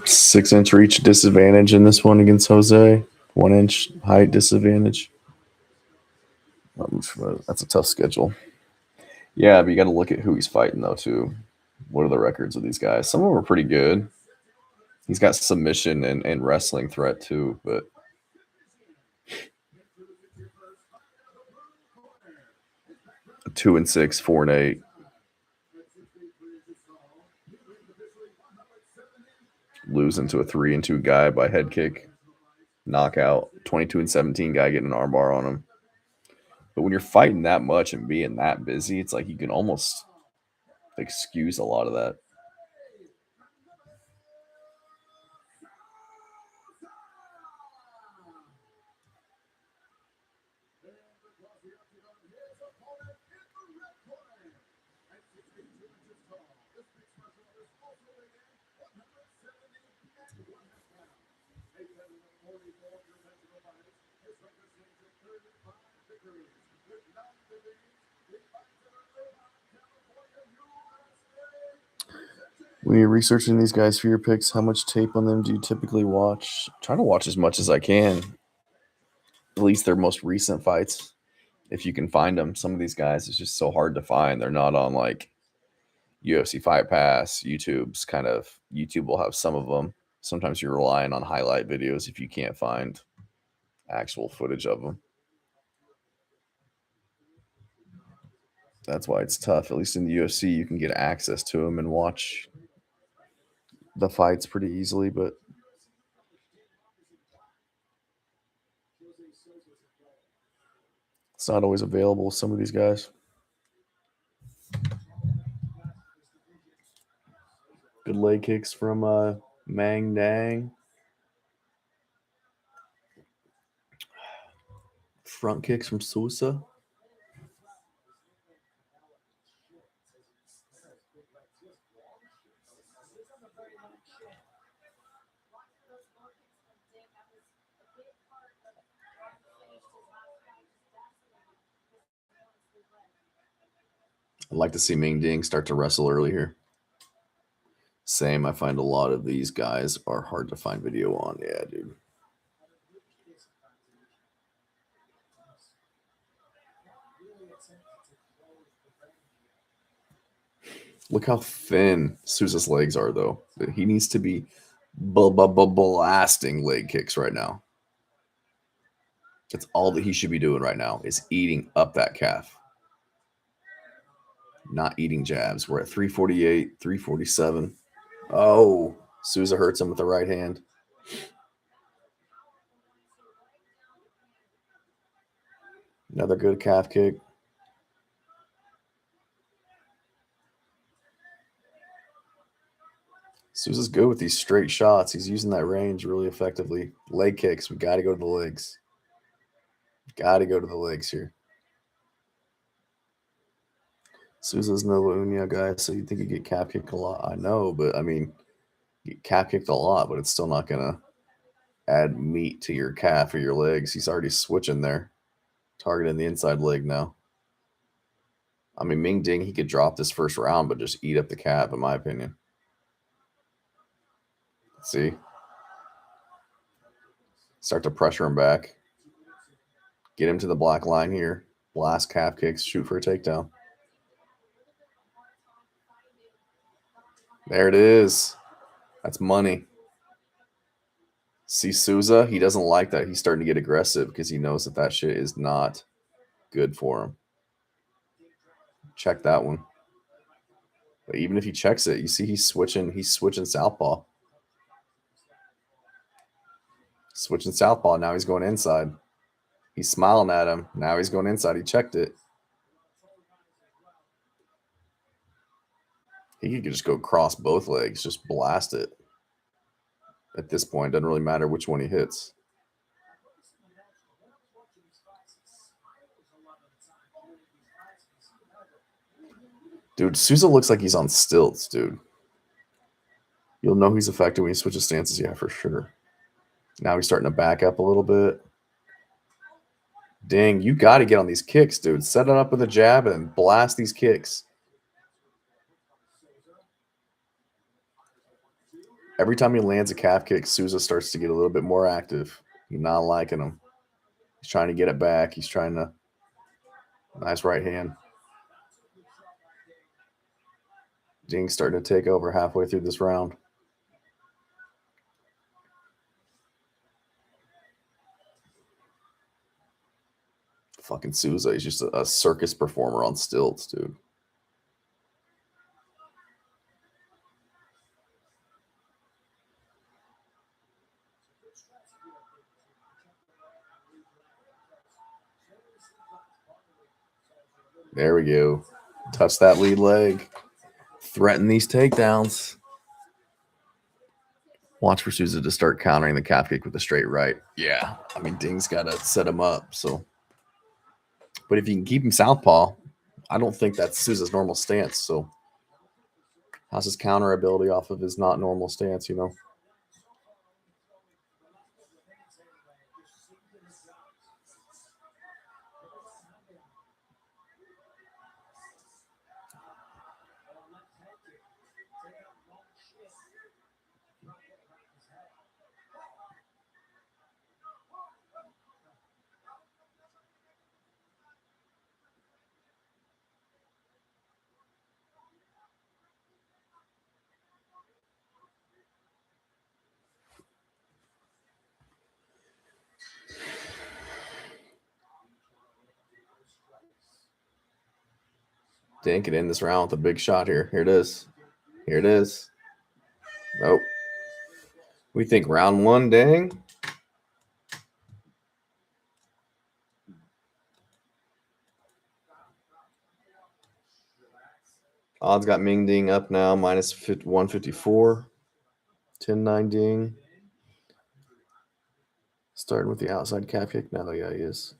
6-inch reach disadvantage in this one against Jose. 1-inch height disadvantage. That's a tough schedule. Yeah, but you got to look at who he's fighting, though, too. What are the records of these guys? Some of them are pretty good. He's got submission and wrestling threat, too, but a 2-6, 4-8. Losing to a 3-2 guy by head kick. Knockout. 22-17 guy getting an armbar on him. But when you're fighting that much and being that busy, it's like you can almost excuse a lot of that. When you're researching these guys for your picks, how much tape on them do you typically watch? Try to watch as much as I can. At least their most recent fights, if you can find them. Some of these guys, it's just so hard to find. They're not on like UFC Fight Pass, YouTube's kind of. YouTube will have some of them. Sometimes you're relying on highlight videos if you can't find actual footage of them. That's why it's tough. At least in the UFC, you can get access to them and watch the fights pretty easily, but it's not always available with some of these guys. Good leg kicks from Mang Dang. Front kicks from Sousa. I'd like to see Ming Ding start to wrestle early here. Same, I find a lot of these guys are hard to find video on. Yeah, dude. Look how thin Sousa's legs are, though. He needs to be blasting leg kicks right now. That's all that he should be doing right now is eating up that calf. Not eating jabs. We're at 348, 347. Oh, Sousa hurts him with the right hand. Another good calf kick. Sousa's good with these straight shots. He's using that range really effectively. Leg kicks. We got to go to the legs. Got to go to the legs here. Sousa's no Unya guy, so you'd think he'd get calf kicked a lot. I know, but I mean, get calf kicked a lot, but it's still not going to add meat to your calf or your legs. He's already switching there. Targeting the inside leg now. I mean, Ming Ding, he could drop this first round, but just eat up the calf, in my opinion. See? Start to pressure him back. Get him to the black line here. Blast calf kicks, shoot for a takedown. There it is. That's money. See Sousa? He doesn't like that. He's starting to get aggressive because he knows that shit is not good for him. Check that one. But even if he checks it, you see he's switching southpaw. Switching southpaw. Now he's going inside. He's smiling at him. Now he's going inside. He checked it. He could just go cross both legs, just blast it. At this point, doesn't really matter which one he hits. Dude, Sousa looks like he's on stilts, dude. You'll know he's effective when he switches stances, yeah, for sure. Now he's starting to back up a little bit. Dang, you got to get on these kicks, dude. Set it up with a jab and blast these kicks. Every time he lands a calf kick, Sousa starts to get a little bit more active. He's not liking him. He's trying to get it back. He's trying to... Nice right hand. Ding's starting to take over halfway through this round. Fucking Sousa, he's just a circus performer on stilts, dude. There we go. Touch that lead leg. Threaten these takedowns. Watch for Sousa to start countering the calf kick with a straight right. Yeah, I mean, Ding's got to set him up. So, but if you can keep him southpaw, I don't think that's Sousa's normal stance. So, how's his counter ability off of his not normal stance, you know? Dang, can end this round with a big shot here. Here it is. Here it is. Nope. We think round one, dang. Odds got Ming Ding up now, minus 154. 10-9 Ding. Starting with the outside calf kick. No, yeah, he is.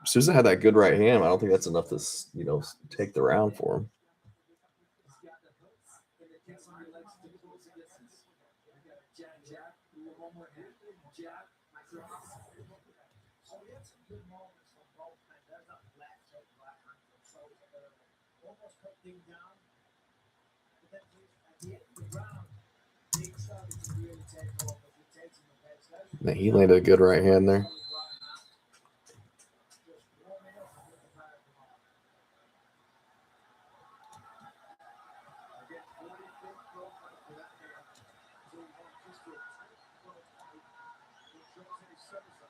Souza had that good right hand. I don't think that's enough to, take the round for him. So we had some good moments from both men. There's that left hook, black hand from Souza early. Almost cut Ding down. But then at the end of the round, Ding started to really take off as he takes him the best. Now, he landed a good right hand there. Just warming up and getting the power from off. Again, 45th pro fight for that man. So he won just a pro fight. It shows his Souza.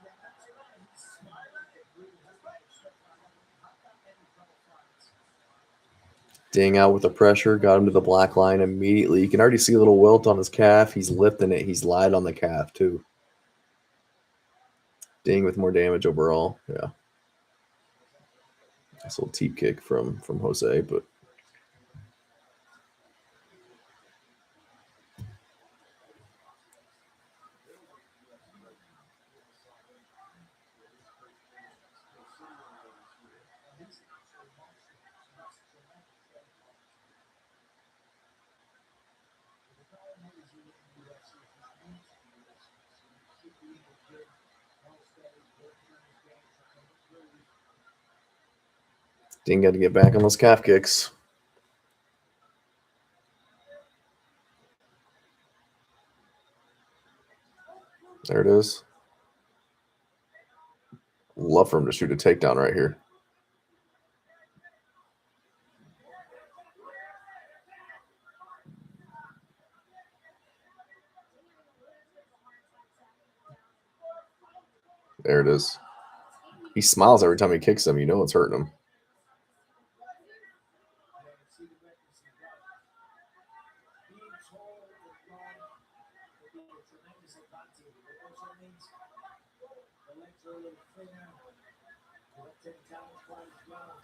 Yeah, that's right. He's smiling at really has that stuff. I haven't had that many pro fights. Ding out with the pressure, got him to the black line immediately. You can already see a little welt on his calf. He's lifting it. He's light on the calf, too. Ding with more damage overall. Yeah. Nice little teep kick from Jose, but Ding got to get back on those calf kicks. There it is. Love for him to shoot a takedown right here. There it is. He smiles every time he kicks him. You know it's hurting him.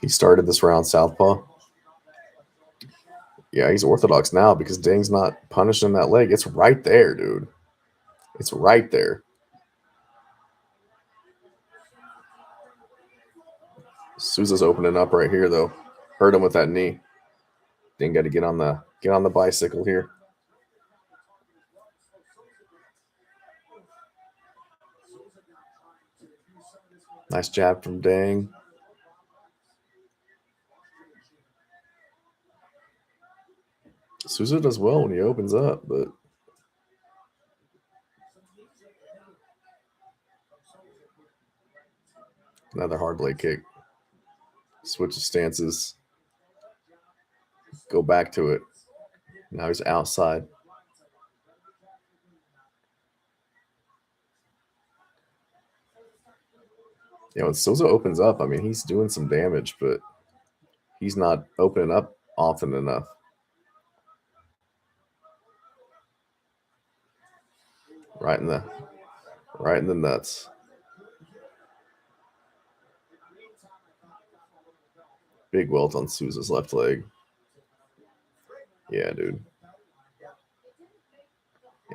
He started this round southpaw. Yeah, he's orthodox now because Ding's not punishing that leg. It's right there, dude. It's right there. Souza's opening up right here, though. Hurt him with that knee. Ding got to get on the bicycle here. Nice jab from Ding. Souza does well when he opens up, but another hard leg kick. Switch of stances. Go back to it. Now he's outside. When Souza opens up, I mean, he's doing some damage, but he's not opening up often enough. Right in the nuts. Big welt on Souza's left leg. Yeah, dude.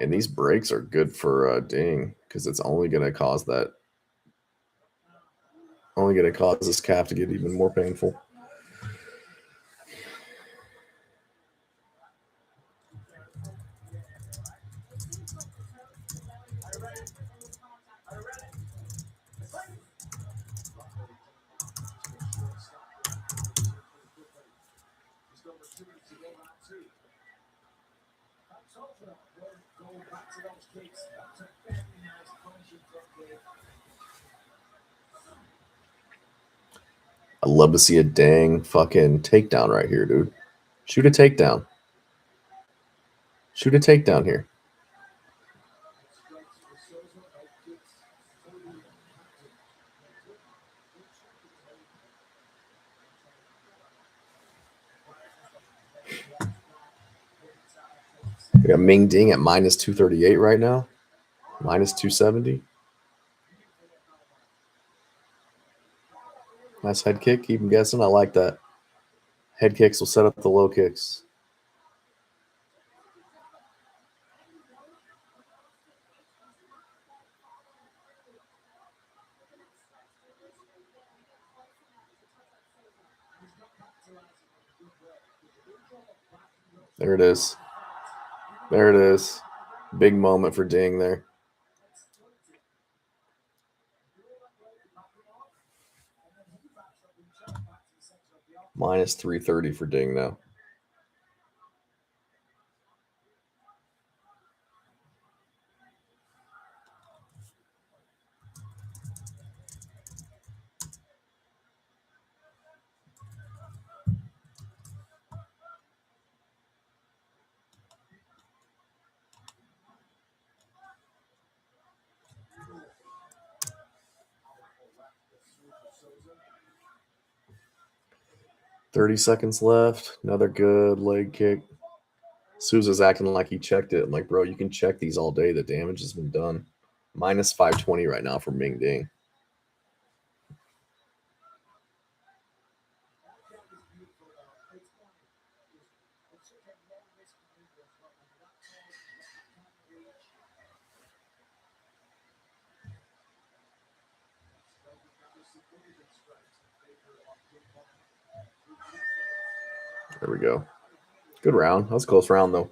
And these breaks are good for Ding because it's only going to cause this calf to get even more painful. I love to see a dang fucking takedown right here, dude. Shoot a takedown. Shoot a takedown here. We got Ming Ding at minus 238 right now, minus 270. Nice head kick. Keep him guessing. I like that. Head kicks will set up the low kicks. There it is. There it is. Big moment for Ding there. Minus 330 for Ding now. $30 seconds left. Another good leg kick. Souza's acting like he checked it. I'm like, bro, you can check these all day. The damage has been done. Minus 520 right now for Ming Ding. There we go. Good round. That was a close round, though.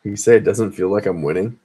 You say it doesn't feel like I'm winning?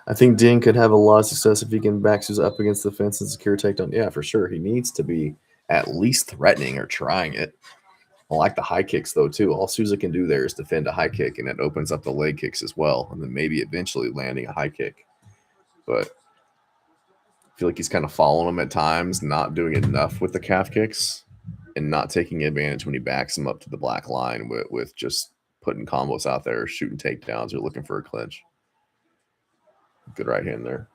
I think Ding could have a lot of success if he can back Souza up against the fence and secure a takedown. Yeah, for sure. He needs to be at least threatening or trying it. I like the high kicks, though, too. All Souza can do there is defend a high kick, and it opens up the leg kicks as well, and then maybe eventually landing a high kick. But I feel like he's kind of following him at times, not doing enough with the calf kicks and not taking advantage when he backs him up to the black line with just putting combos out there, shooting takedowns, or looking for a clinch. Good right hand there.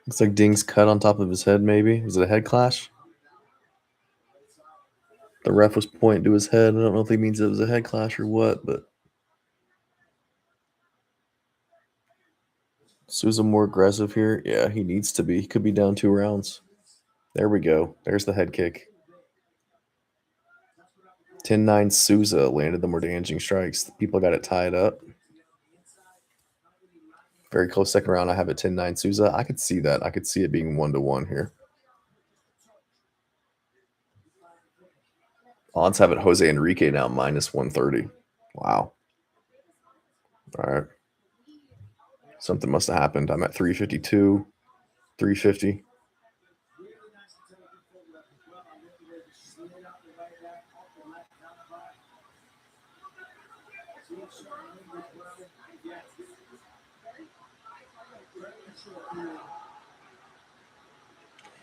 Looks like Ding's cut on top of his head, maybe. Was it a head clash? The ref was pointing to his head. I don't know if he means it was a head clash or what, but Souza more aggressive here. Yeah, he needs to be. He could be down 2 rounds. There we go. There's the head kick. 10-9 Souza landed the more damaging strikes. People got it tied up. Very close second round. I have it 10-9 Souza. I could see that. I could see it being 1-1 here. Odds have it Jose Enrique now minus 130. Wow. All right. Something must have happened. I'm at 352, 350.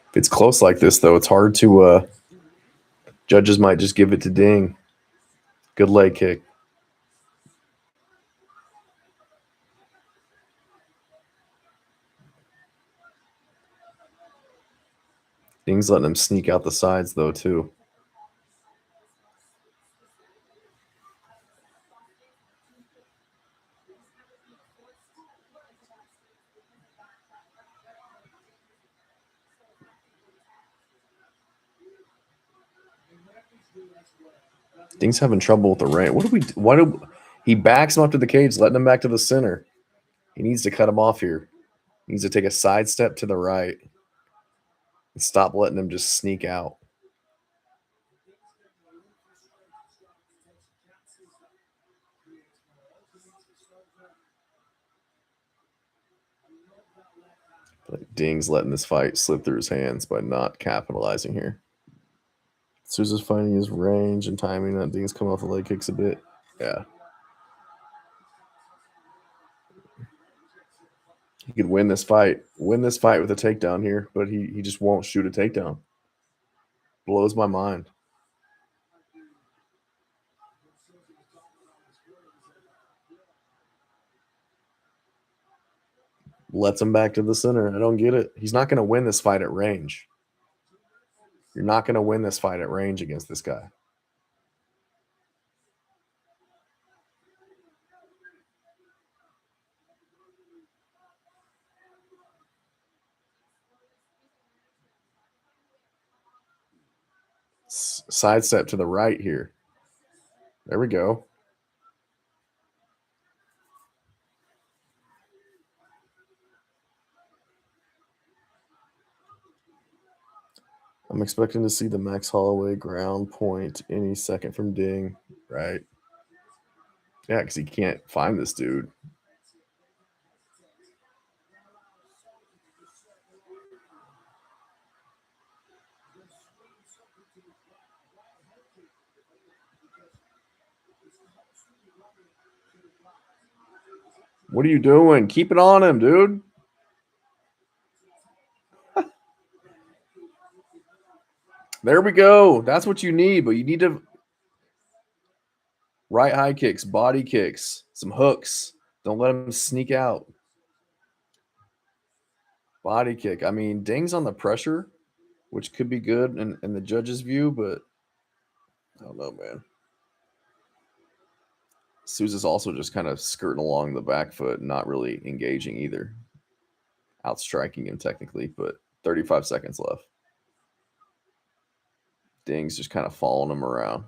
If it's close like this, though, it's hard to judges might just give it to Ding. Good leg kick. Ding's letting him sneak out the sides, though, too. Ding's having trouble with the range. Why do he backs him up to the cage, letting him back to the center? He needs to cut him off here. He needs to take a side step to the right and stop letting him just sneak out. But Ding's letting this fight slip through his hands by not capitalizing here. Souza's finding his range and timing. That Ding's come off the leg kicks a bit. Yeah. He could win this fight with a takedown here, but he just won't shoot a takedown. Blows my mind. Lets him back to the center. I don't get it. He's not going to win this fight at range. You're not going to win this fight at range against this guy. Sidestep to the right here. There we go. I'm expecting to see the Max Holloway ground point any second from Ding, right? Yeah, because he can't find this dude. What are you doing? Keep it on him, dude. There we go. That's what you need, but you need to right high kicks, body kicks, some hooks. Don't let him sneak out. Body kick. I mean, Ding's on the pressure, which could be good in the judge's view, but I don't know, man. Souza's also just kind of skirting along the back foot, not really engaging either. Outstriking him technically, but 35 seconds left. Ding's just kind of following him around.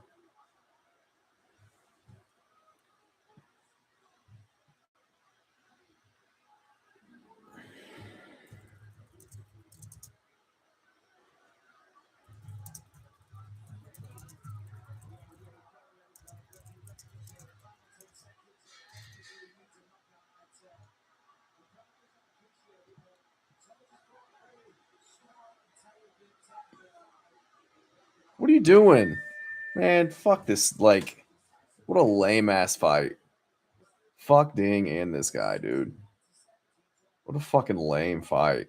What are you doing? Man, fuck this. Like, what a lame ass fight. Fuck Ding and this guy, dude. What a fucking lame fight.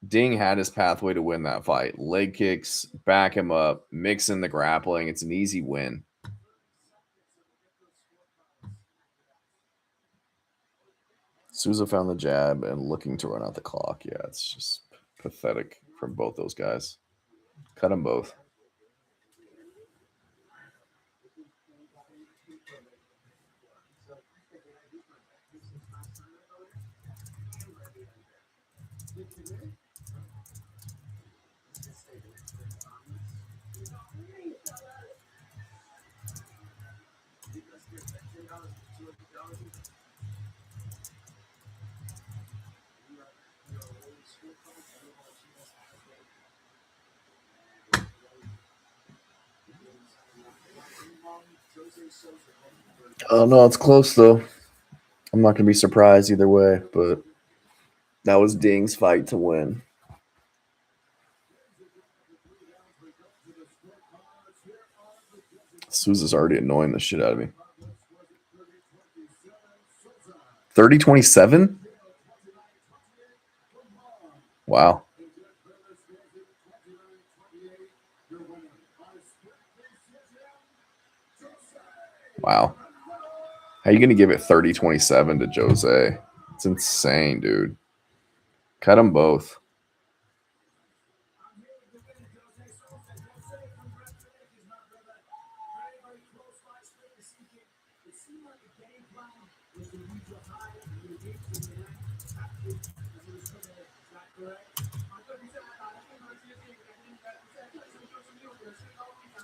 Ding had his pathway to win that fight. Leg kicks, back him up, mix in the grappling. It's an easy win. Souza found the jab and looking to run out the clock. Yeah, it's just pathetic from both those guys. Cut them both. Oh, no, it's close, though. I'm not going to be surprised either way, but that was Ding's fight to win. Souza's already annoying the shit out of me. 30-27? Wow. Wow. How are you going to give it 30-27 to Jose? It's insane, dude. Cut them both.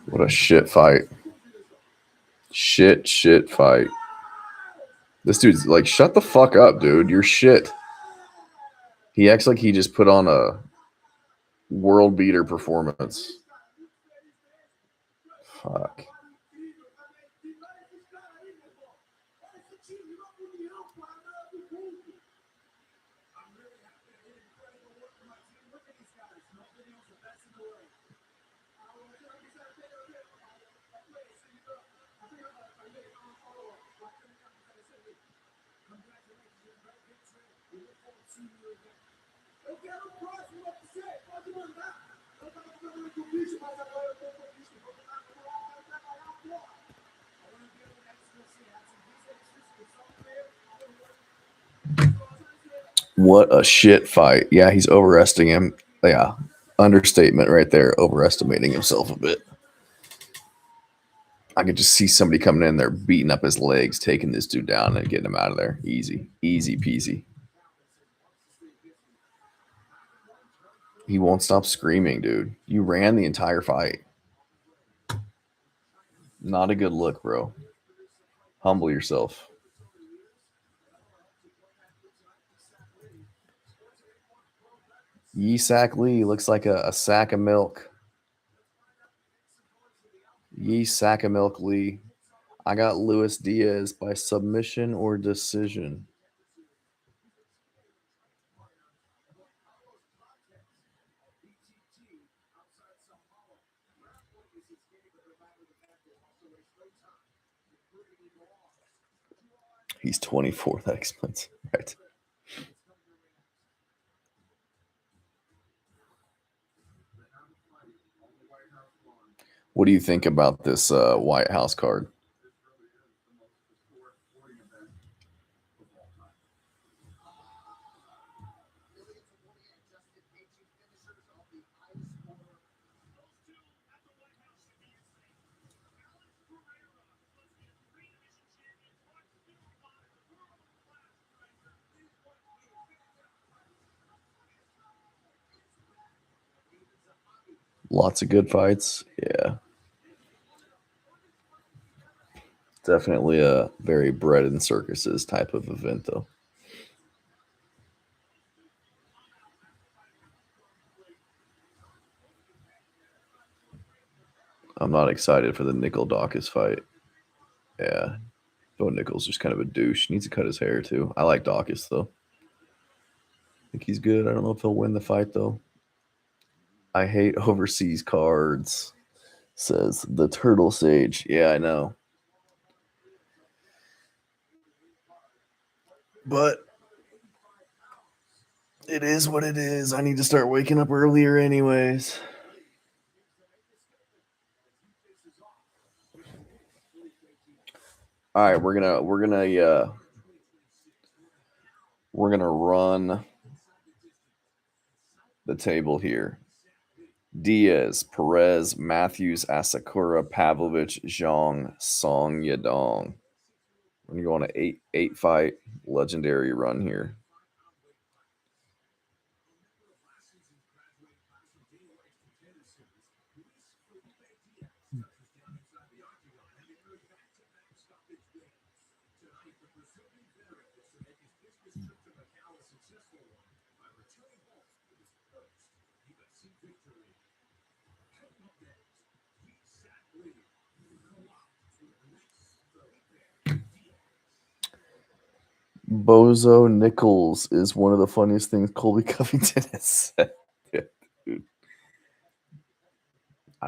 What a shit fight. Shit fight. This dude's like, shut the fuck up, dude. You're shit. He acts like he just put on a world beater performance. Fuck. What a shit fight. Yeah, he's overestimating him. Yeah, understatement right there. Overestimating himself a bit. I could just see somebody coming in there, beating up his legs, taking this dude down, and getting him out of there. Easy, easy peasy. He won't stop screaming, dude. You ran the entire fight. Not a good look, bro. Humble yourself. Yisak Lee looks like a sack of milk. Sack of milk Lee. I got Luis Diaz by submission or decision. He's 24. That explains, right? What do you think about this White House card? Lots of good fights. Yeah. Definitely a very bread and circuses type of event, though. I'm not excited for the Nickel Dawkins fight. Yeah. Bo Nickel's just kind of a douche. Needs to cut his hair, too. I like Dawkins, though. I think he's good. I don't know if he'll win the fight, though. I hate overseas cards, says the Turtle Sage. Yeah, I know. But it is what it is. I need to start waking up earlier anyways. All right, we're gonna run the table here. Diaz, Perez, Matthews, Asakura, Pavlovich, Zhang, Song Yadong. We're gonna go on an eight fight legendary run here. Bozo Nichols is one of the funniest things Colby Covington has said.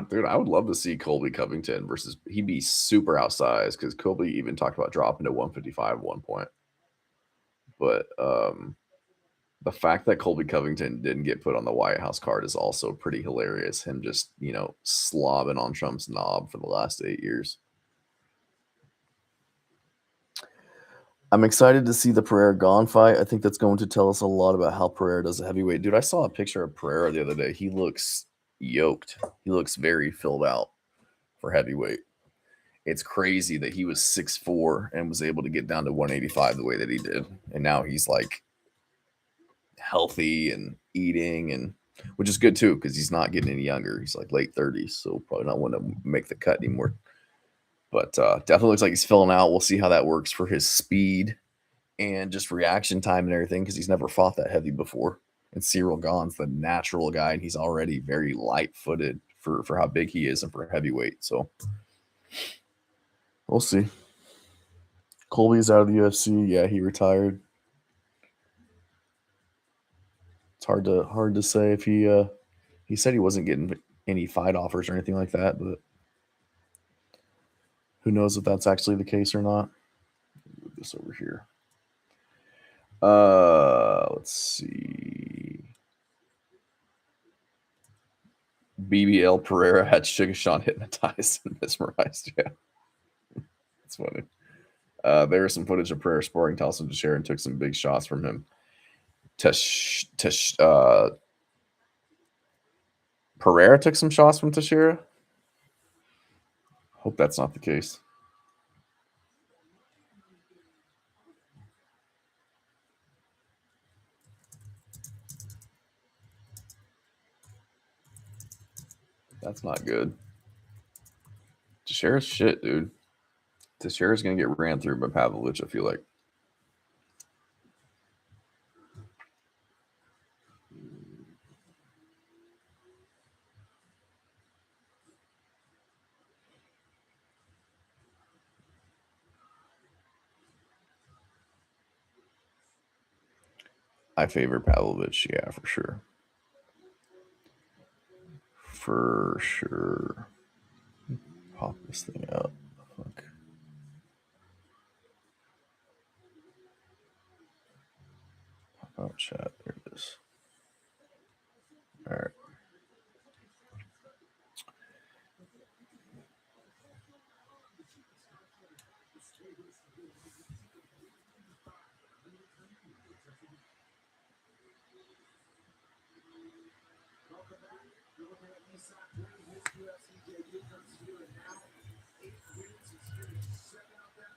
Dude, I would love to see Colby Covington versus he'd be super outsized because Colby even talked about dropping to 155 at one point. But the fact that Colby Covington didn't get put on the White House card is also pretty hilarious. Him just, slobbing on Trump's knob for the last 8 years. I'm excited to see the Pereira Gone fight. I think that's going to tell us a lot about how Pereira does a heavyweight. Dude, I saw a picture of Pereira the other day. He looks yoked. He looks very filled out for heavyweight. It's crazy that he was 6'4" and was able to get down to 185 the way that he did. And now he's like healthy and eating, and which is good too because he's not getting any younger. He's like late 30s, so probably not want to make the cut anymore. But definitely looks like he's filling out. We'll see how that works for his speed and just reaction time and everything because he's never fought that heavy before. And Cyril Gahn's the natural guy, and he's already very light-footed for how big he is and for heavyweight. So we'll see. Colby's out of the UFC. Yeah, he retired. It's hard to say if he said he wasn't getting any fight offers or anything like that, but who knows if that's actually the case or not. Move this over here. Let's see. BBL Pereira had Sugarshawn hypnotized and mesmerized. Yeah, that's funny. There was some footage of Pereira sparring Tyson Teixeira and took some big shots from him. Pereira took some shots from Teixeira. Hope that's not the case. That's not good. Teixeira's shit, dude. Teixeira's gonna get ran through by Pavlovich, I feel like. I favor Pavlovich, yeah, for sure. For sure. Pop this thing out. Fuck. Pop out chat. There it is. All right. Welcome back. You're looking at Isak winning his UFC debut. Comes here and now. 8 wins. He's finished 7 of them.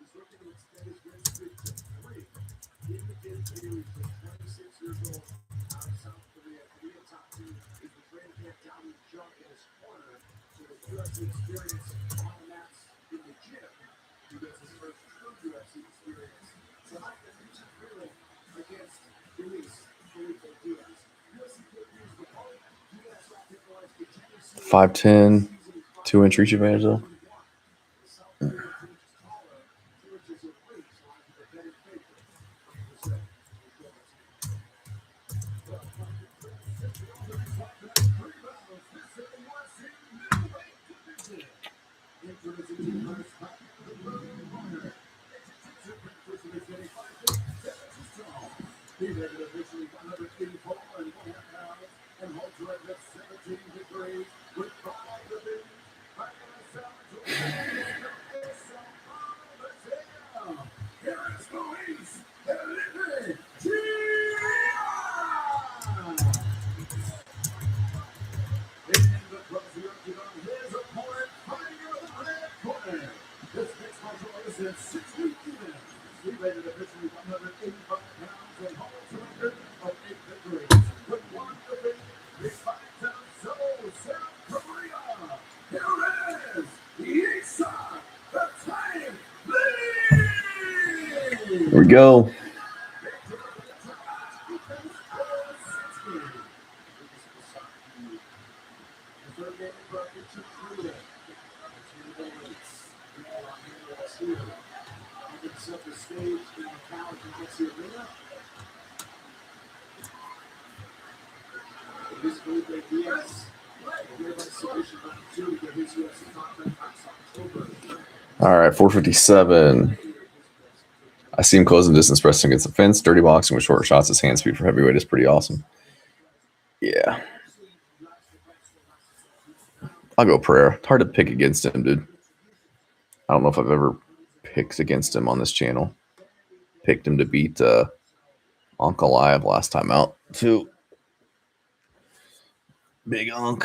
He's looking to extend his win streak to 3. In the debut, he's 26 years old. Out of South Korea. Korea top team. He's the training camp down in junk in his corner. So the UFC experience on the mats in the gym. He gets his first true UFC experience. So how does he feeling against Luis Felipe Diaz? 5'10", 2-inch reach advantage though. Here we go. All right, 457. I see him closing distance pressing against the fence. Dirty boxing with short shots. His hand speed for heavyweight is pretty awesome. Yeah. I'll go Pereira. It's hard to pick against him, dude. I don't know if I've ever picked against him on this channel. Picked him to beat Uncle Live last time out, too. Big Unk.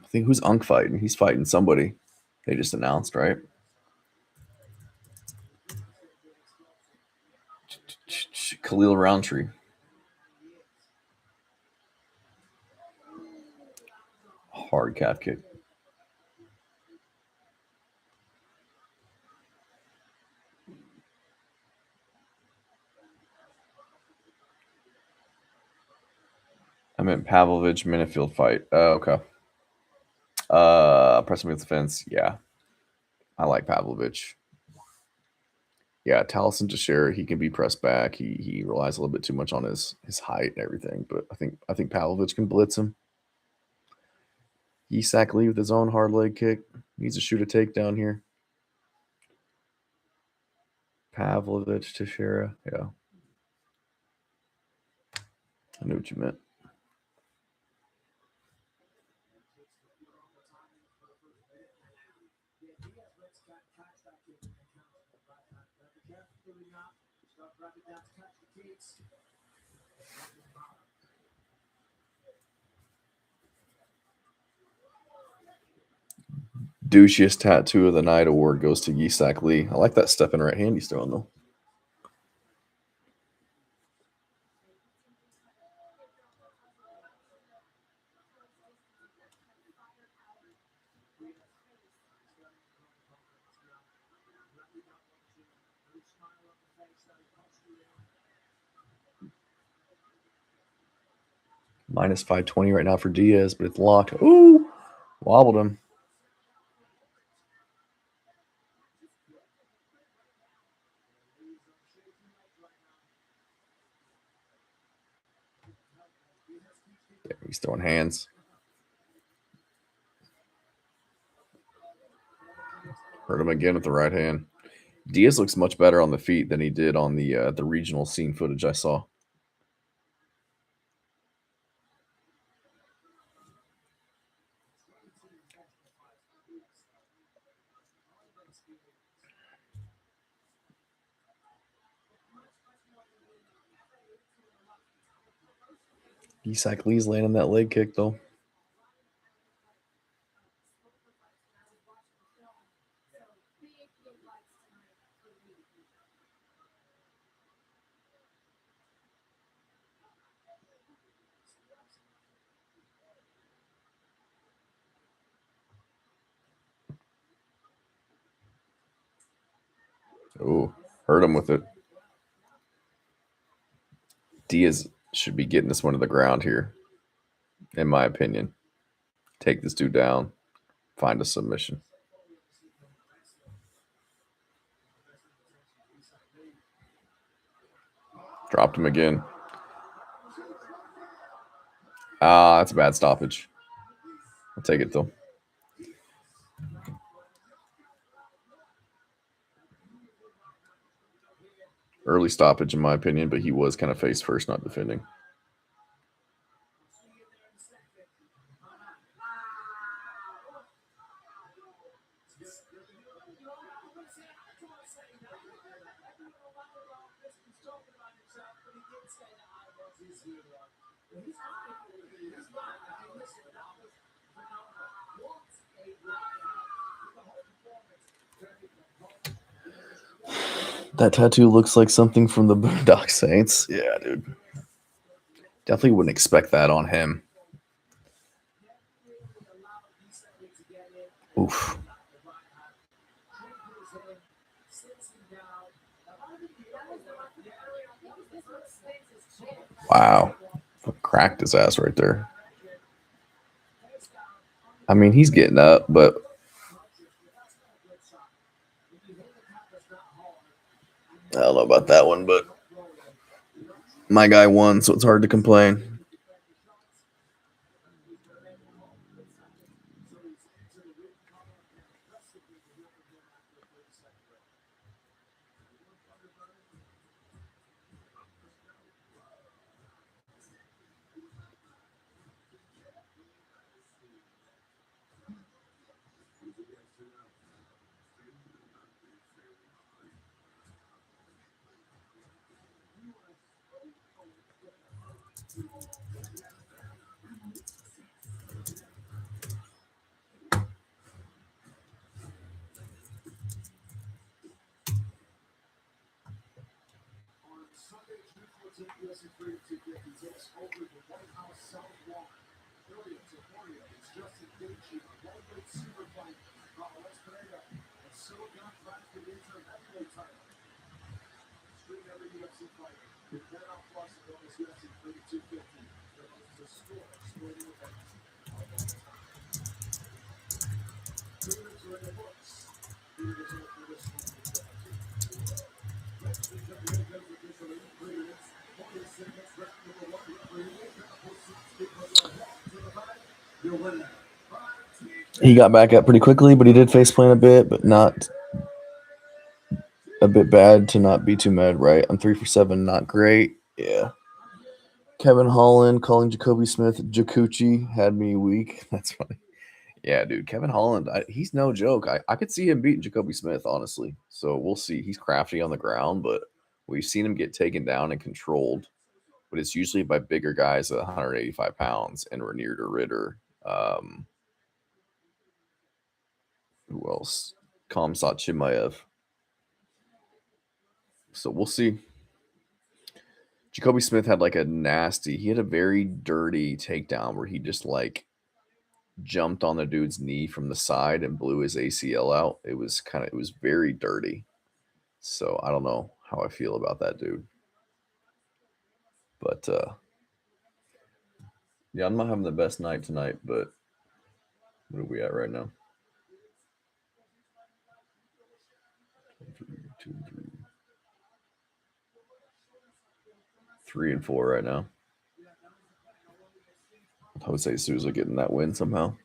I think who's Unk fighting? He's fighting somebody. They just announced, right? Khalil Roundtree. Hard calf kick. Pavlovich Minifield fight. Okay. Pressing against the fence. Yeah. I like Pavlovich. Yeah, Taliesin Teixeira, he can be pressed back. He relies a little bit too much on his height and everything, but I think Pavlovich can blitz him. Isak Lee with his own hard leg kick. Needs to shoot a takedown here. Pavlovich Teixeira. Yeah. I knew what you meant. Douchiest tattoo of the night award goes to Isak Lee. I like that stepping right hand he's throwing though. Minus 520 right now for Diaz, but it's locked. Ooh, wobbled him. Yeah, he's throwing hands. Hurt him again with the right hand. Diaz looks much better on the feet than he did on the regional scene footage I saw. Isak Lee's landing that leg kick though. Ooh, hurt him with it. Diaz should be getting this one to the ground here, in my opinion. Take this dude down, find a submission. Dropped him again. That's a bad stoppage. I'll take it though. Early stoppage in my opinion, but he was kind of face first, not defending. That tattoo looks like something from the Boondock Saints. Yeah, dude. Definitely wouldn't expect that on him. Oof. Wow. Cracked his ass right there. I mean, he's getting up, but I don't know about that one, but my guy won, so it's hard to complain. He got back up pretty quickly, but he did faceplant a bit, but not a bit bad to not be too mad, right? I'm 3 for 7, not great. Yeah. Kevin Holland calling Jacoby Smith Jacucci had me weak. That's funny. Yeah, dude. Kevin Holland, he's no joke. I could see him beating Jacoby Smith, honestly. So we'll see. He's crafty on the ground, but we've seen him get taken down and controlled. But it's usually by bigger guys at 185 pounds and Ranier to Ritter. Who else? Kamsat Chimaev. So we'll see. Jacoby Smith had like he had a very dirty takedown where he just like jumped on the dude's knee from the side and blew his ACL out. It was very dirty. So I don't know how I feel about that dude. But yeah, I'm not having the best night tonight, but what are we at right now? 3 and 4 right now. I would say Souza getting that win somehow.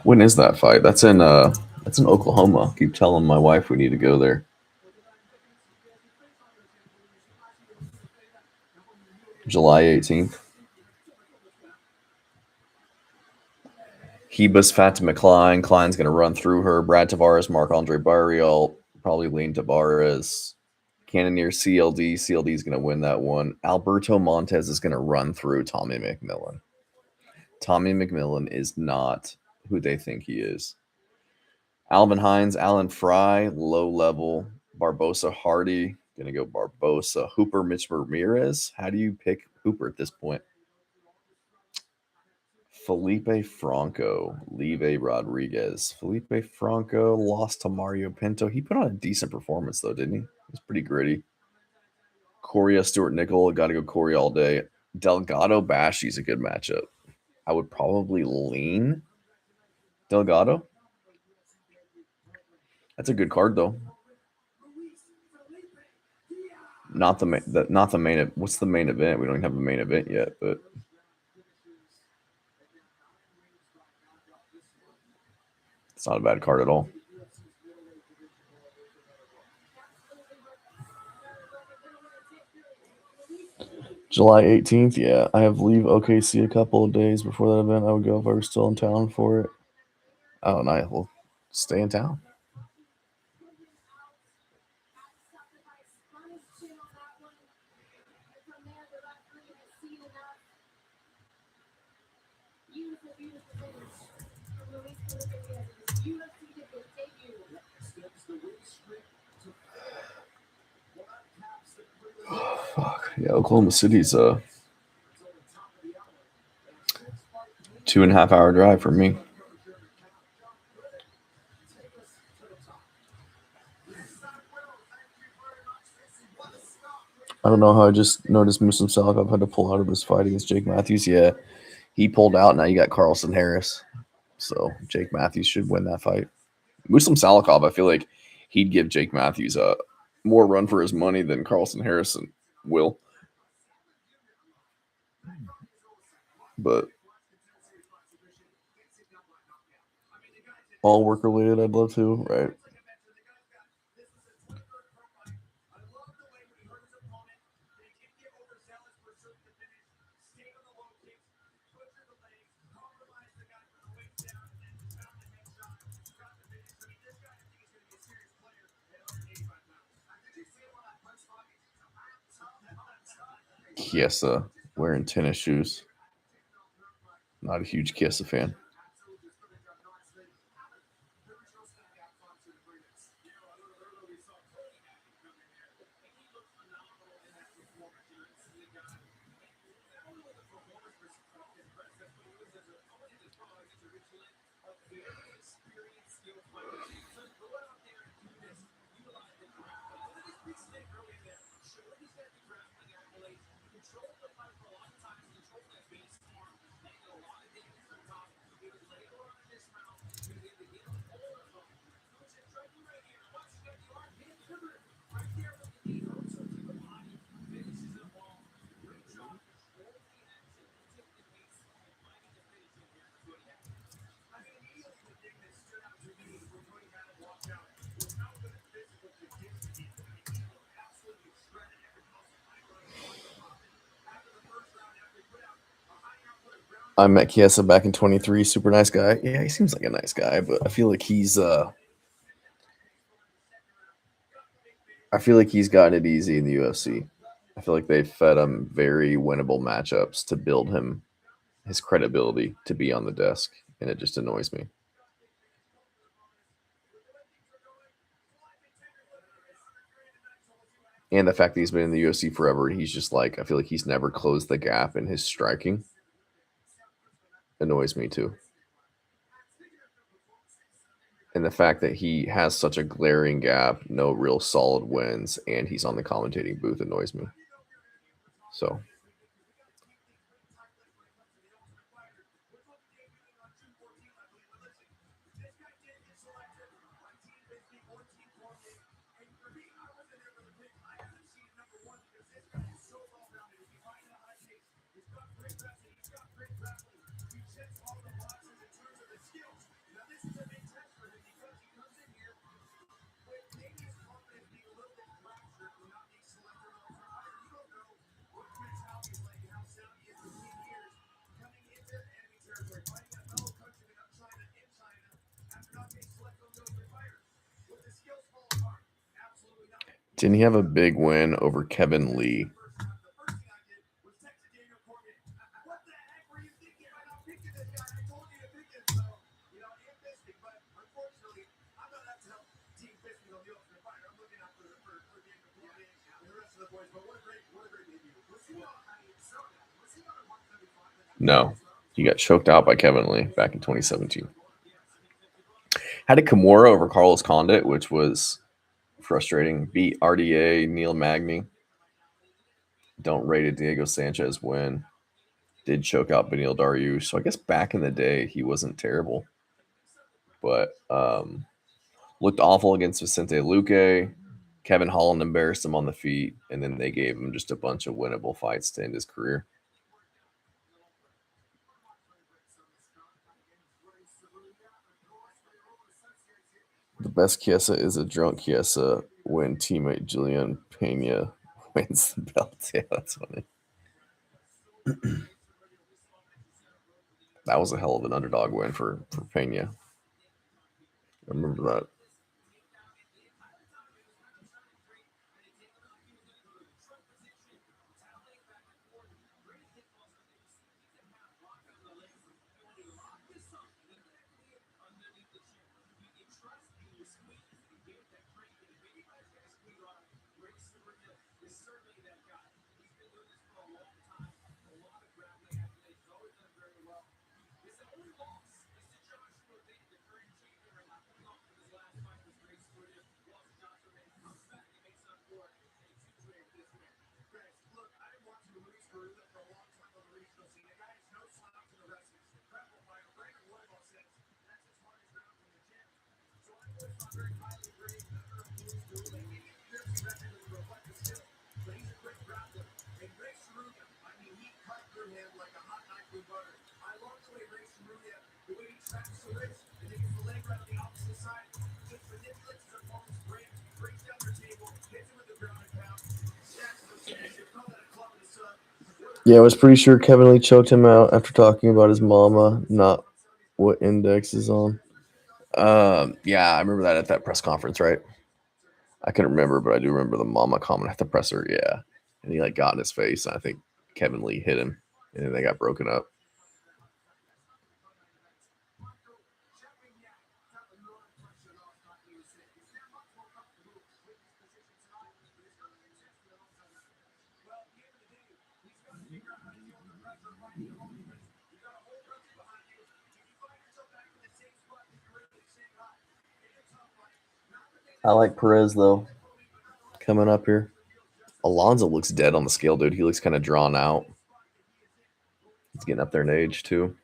When is that fight? That's in Oklahoma. I keep telling my wife we need to go there. July 18th. Hebus Fatima Klein. Klein's going to run through her. Brad Tavares, Marc-Andre Barrial. Probably lean Tavares. Cannonier CLD. CLD is going to win that one. Alberto Montez is going to run through Tommy McMillan. Tommy McMillan is not who they think he is. Alvin Hines, Alan Fry, low level. Barbosa Hardy, going to go Barbosa. Hooper, Mitch Ramirez. How do you pick Hooper at this point? Felipe Franco, Leve Rodriguez. Felipe Franco lost to Mario Pinto. He put on a decent performance, though, didn't he? It was pretty gritty. Coria, Stuart Nickel. Got to go Coria all day. Delgado Bashi's a good matchup. I would probably lean Delgado. That's a good card, though. Not the main. What's the main event? We don't even have a main event yet, but it's not a bad card at all. July 18th, yeah. I have leave OKC a couple of days before that event. I would go if I were still in town for it. Oh, nice. We'll stay in town. Fuck. Yeah, Oklahoma City's a 2.5 hour drive for me. I don't know how I just noticed Muslim Salikov had to pull out of this fight against Jake Matthews. Yeah, he pulled out. Now you got Carlson Harris. So Jake Matthews should win that fight. Muslim Salikov, I feel like he'd give Jake Matthews a more run for his money than Carlson Harrison will. But all work related, I'd love to, right? Chiesa wearing tennis shoes. Not a huge Chiesa fan. I met Chiesa back in 23. Super nice guy. Yeah, he seems like a nice guy, but I feel like he's gotten it easy in the UFC. I feel like they fed him very winnable matchups to build him his credibility to be on the desk, and it just annoys me. And the fact that he's been in the UFC forever, he's just like, I feel like he's never closed the gap in his striking. Annoys me too. And the fact that he has such a glaring gap, no real solid wins, and he's on the commentating booth annoys me. So didn't he have a big win over Kevin Lee? No, he got choked out by Kevin Lee back in 2017. Had a Kimura over Carlos Condit, which was frustrating. Beat RDA, Neil Magny. Don't rate a Diego Sanchez win. Did choke out Beneil Dariush. So I guess back in the day, he wasn't terrible. But looked awful against Vicente Luque. Kevin Holland embarrassed him on the feet. And then they gave him just a bunch of winnable fights to end his career. The best Chiesa is a drunk Chiesa when teammate Julian Pena wins the belt. Yeah, that's funny. That was a hell of an underdog win for Pena. I remember that. Yeah, I was pretty sure Kevin Lee choked him out after talking about his mama, not what index is on. Yeah, I remember that at that press conference, right? I couldn't remember, but I do remember the mama comment at the presser. Yeah, and he like got in his face. And I think Kevin Lee hit him, and then they got broken up. I like Perez though. Coming up here. Alonzo looks dead on the scale, dude. He looks kind of drawn out. He's getting up there in age too.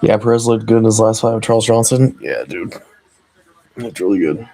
Yeah, Perez looked good in his last fight with Charles Johnson. Yeah, dude. Looked really good.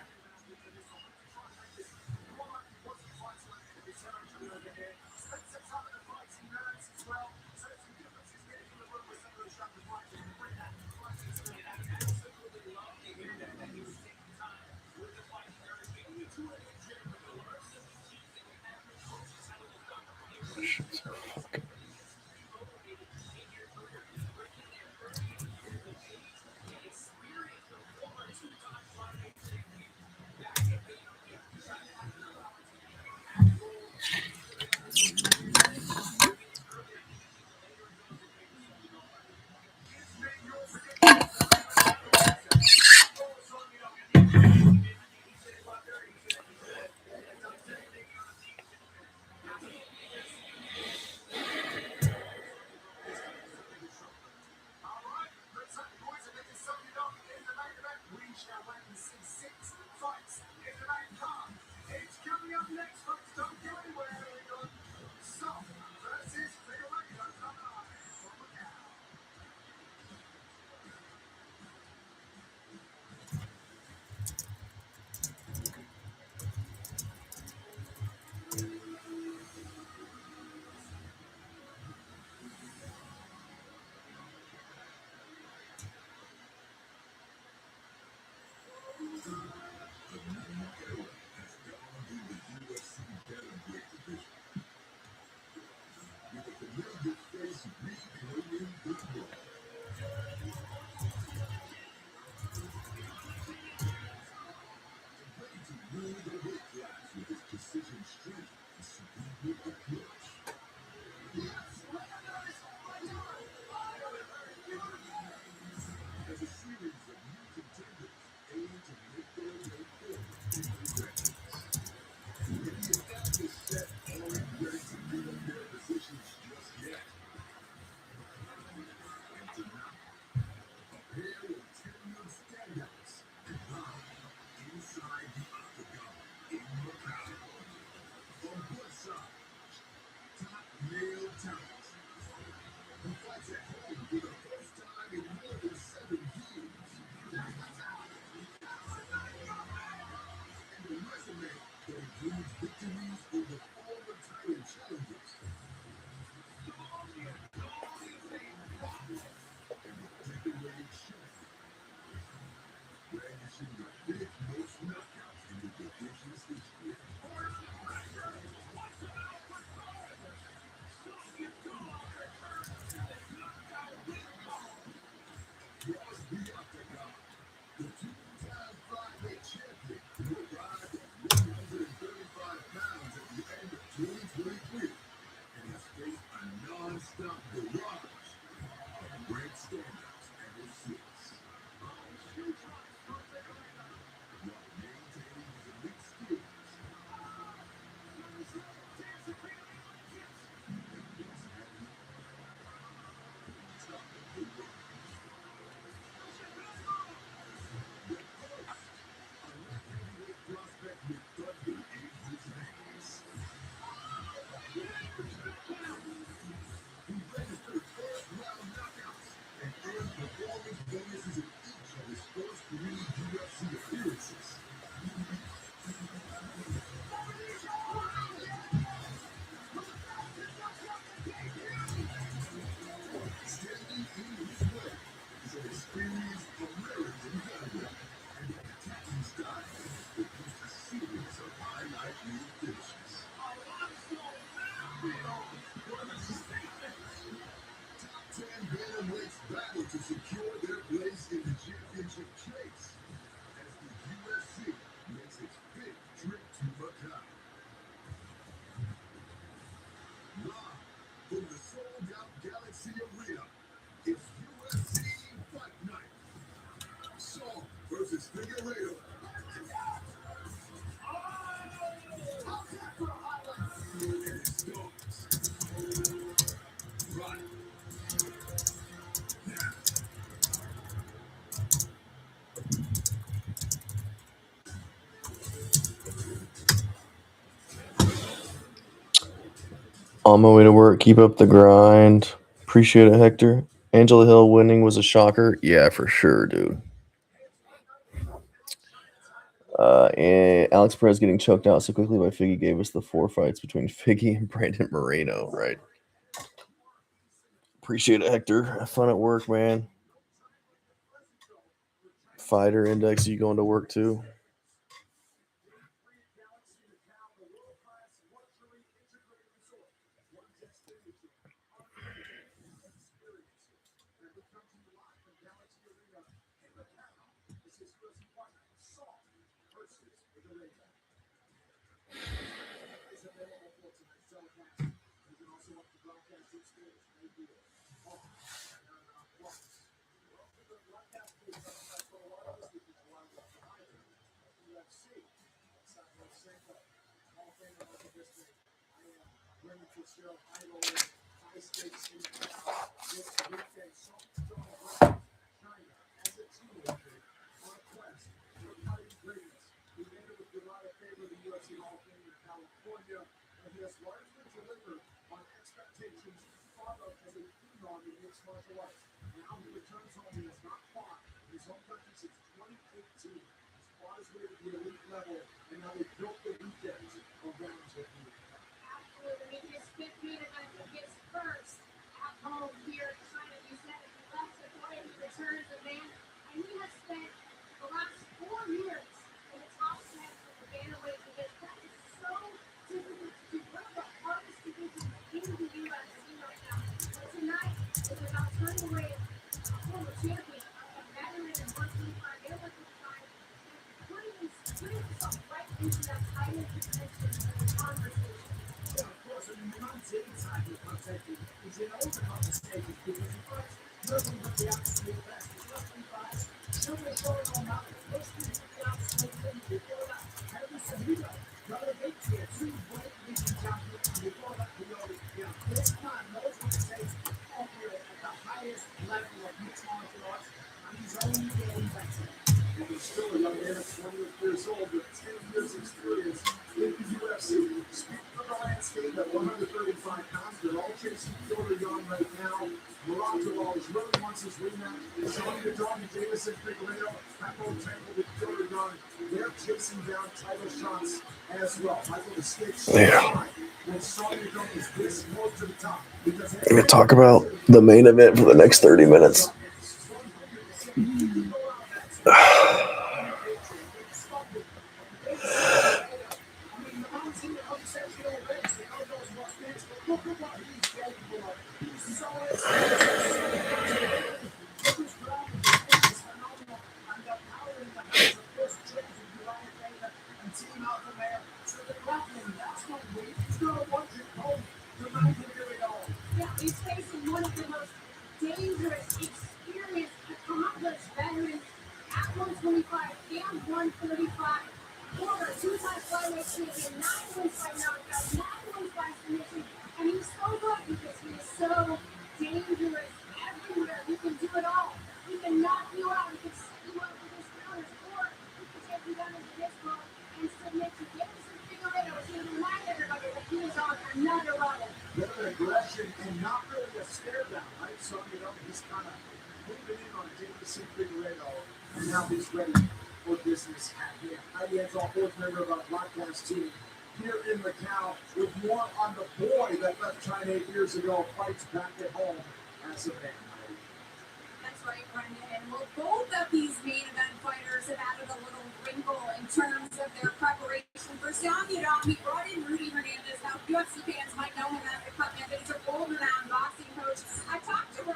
On my way to work. Keep up the grind. Appreciate it, Hector. Angela Hill winning was a shocker. Yeah, for sure, dude. And Alex Perez getting choked out so quickly by Figgy gave us the 4 fights between Figgy and Brandon Moreno, right? Appreciate it, Hector. Have fun at work, man. Fighter index, you going to work too? Absolutely. He just 15 and I think his first at home here in China. You said if he left the play, he returns the man. And he has spent the last 4 years in the top 10 of the bantamweight division. That is so difficult to do. One of the hardest divisions in the UFC right now. But tonight is about turning away a former champion, a veteran and working hard. They're looking hard and putting himself right into that title contention conversation. Yeah, of course, I mean, you're not inside the contention. He's in all the conversations because he fights nothing but the absolute best. He's nothing but showing on mountain. Those things are the absolute thing. Before that, Henry Cejudo, another big tier, 2 weight division champion. And before that, this man knows what it takes to operate at the highest level of mixed martial arts, and he's only getting better. And he's still a young man at 20 years old with 10 years experience in the UFC. Speak for the landscape at 135 pounds. They're all chasing Piotr Jan right now. Morocco is really wants his rematch. Sean Yadong and Davison Figueiredo have both tangled with Piotr Jan. They're chasing down title shots as well. Michael, the stakes so high when Sean Yadong is this close to the top. I'm going to talk about the main event for the next 30 minutes. Yeah, he's facing one of the most dangerous, experienced, accomplished veterans at 125 and 135. Former 2-time flyweight champion, 9 wins by knockout, 9 wins by submission, and he's so good because he is so dangerous everywhere. He can do it all. He can knock you out. He can set you up with his counters, or he can take you down into this mode and submit you. Davison Figueiredo is going to remind everybody that he is on another level. Better aggression and not really a stare down, right? So, he's kind of moving in on Davison Figueiredo, and now he's ready for business at hand. Heidi Ed's all 4th member of our broadcast team here in Macau with more on the boy that left China 8 years ago, fights back at home as a man. That's right, Brendan. Well, both of these main event fighters have added a little wrinkle in terms of their preparation. For Sean Yadong, he brought in Rudy Hernandez. Now, UFC fans might know him as the Cutman, but he's a world-renowned boxing coach. I talked to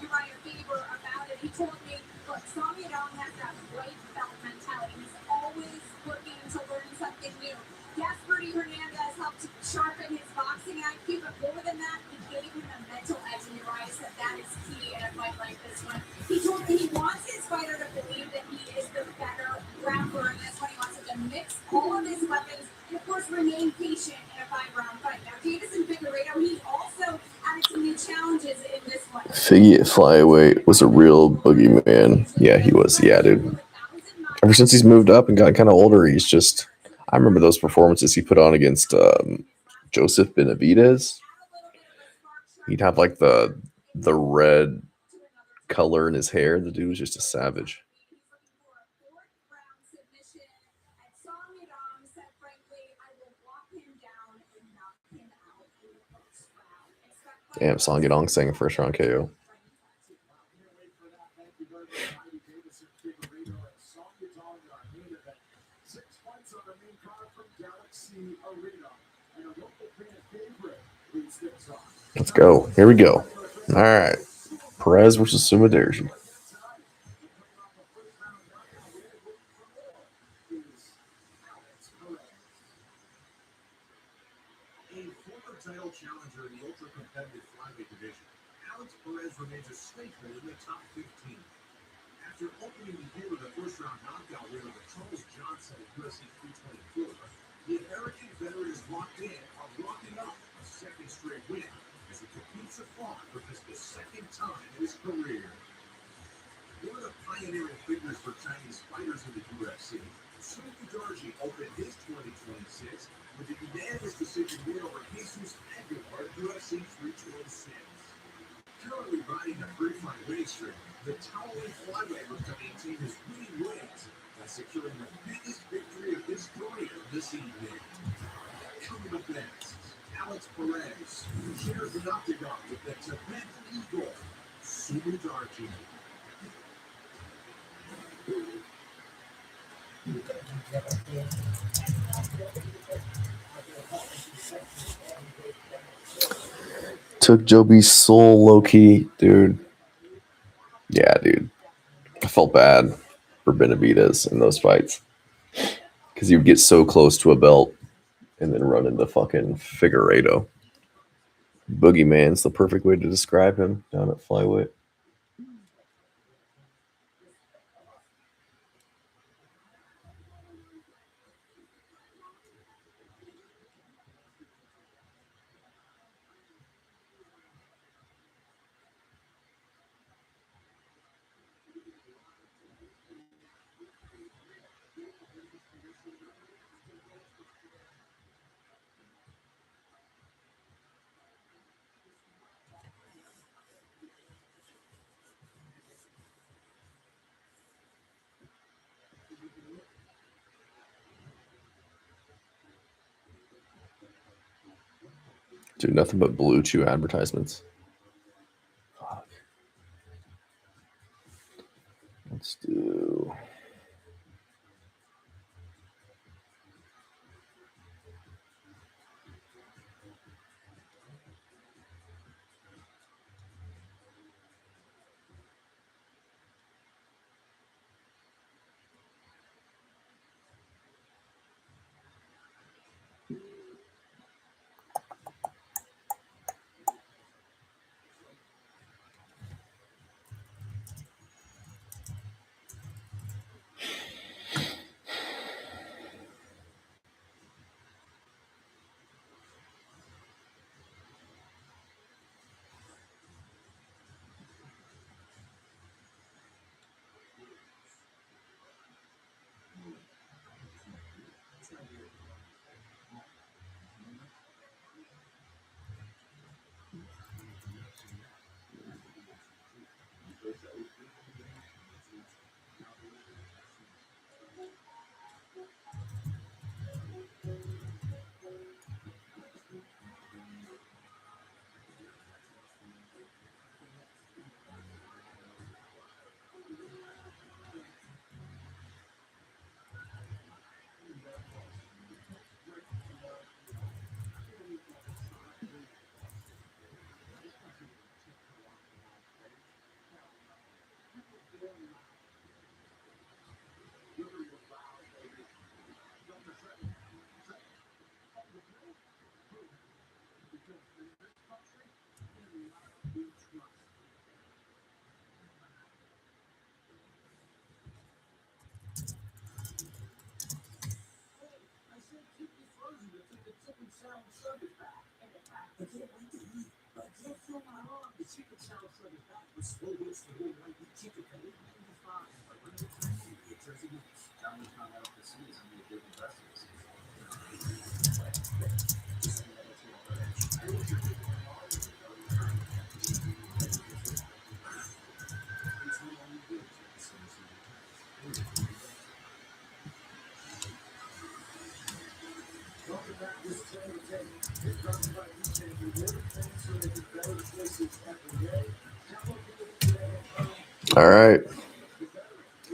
Uriah Faber about it. He told me, look, Sean Yadong has that white belt mentality. He's always looking to learn something new. Yes, Rudy Hernandez helped sharpen his boxing IQ, but more than that, he gave him a mental edge, and Uriah said that is key in a fight like this one. He told me he wants his fighter to believe that he is the better grappler in this one. He wants him to mix all of his weapons and, of course, remain patient in a 5-round fight. Now, Davison Figueiredo, he also added some new challenges in this one. Figgy at flyweight was a real boogeyman. Yeah, he was. Yeah, dude. Ever since he's moved up and got kind of older, he's just... I remember those performances he put on against Joseph Benavidez. He'd have like the red color in his hair. The dude was just a savage. Damn, Song Yadong saying a first round KO. Thank you very much, Heidi Davidson, Figueiredo, and Song Yadong, our main event. 6 fights on the main card from Galaxy Arena. And a local fan favorite leads things off. Let's go. Here we go. All right. Perez versus Sumaderji. A former title challenger in the ultra-competitive flyweight division, Alex Perez remains a staple in the top 15. After opening the year with a first-round knockout win over Charles Johnson at UFC 324, the American veteran is locked in on locking up a second straight win as he competes abroad for just the second time in his career. One of the pioneering figures for Chinese fighters in the UFC, Figueiredo opened his 2026 with a unanimous decision win over Jesus Aguilar at UFC 326. Currently riding a three-fight winning streak, the towering flyweight looks to maintain his winning ways by securing the biggest victory of his career this evening. Coming up next, Alex Perez shares the octagon with the Tibetan Eagle, Figueiredo. Took Joby's soul low key, dude. Yeah, dude. I felt bad for Benavidez in those fights because he would get so close to a belt and then run into fucking Figueiredo. Boogeyman's the perfect way to describe him down at flyweight. Dude, nothing but Blue Chew advertisements. Fuck. Let's do. Welcome back to this training day. It's brought to you by Each and Every Day. Thanks for making better choices every day. All right.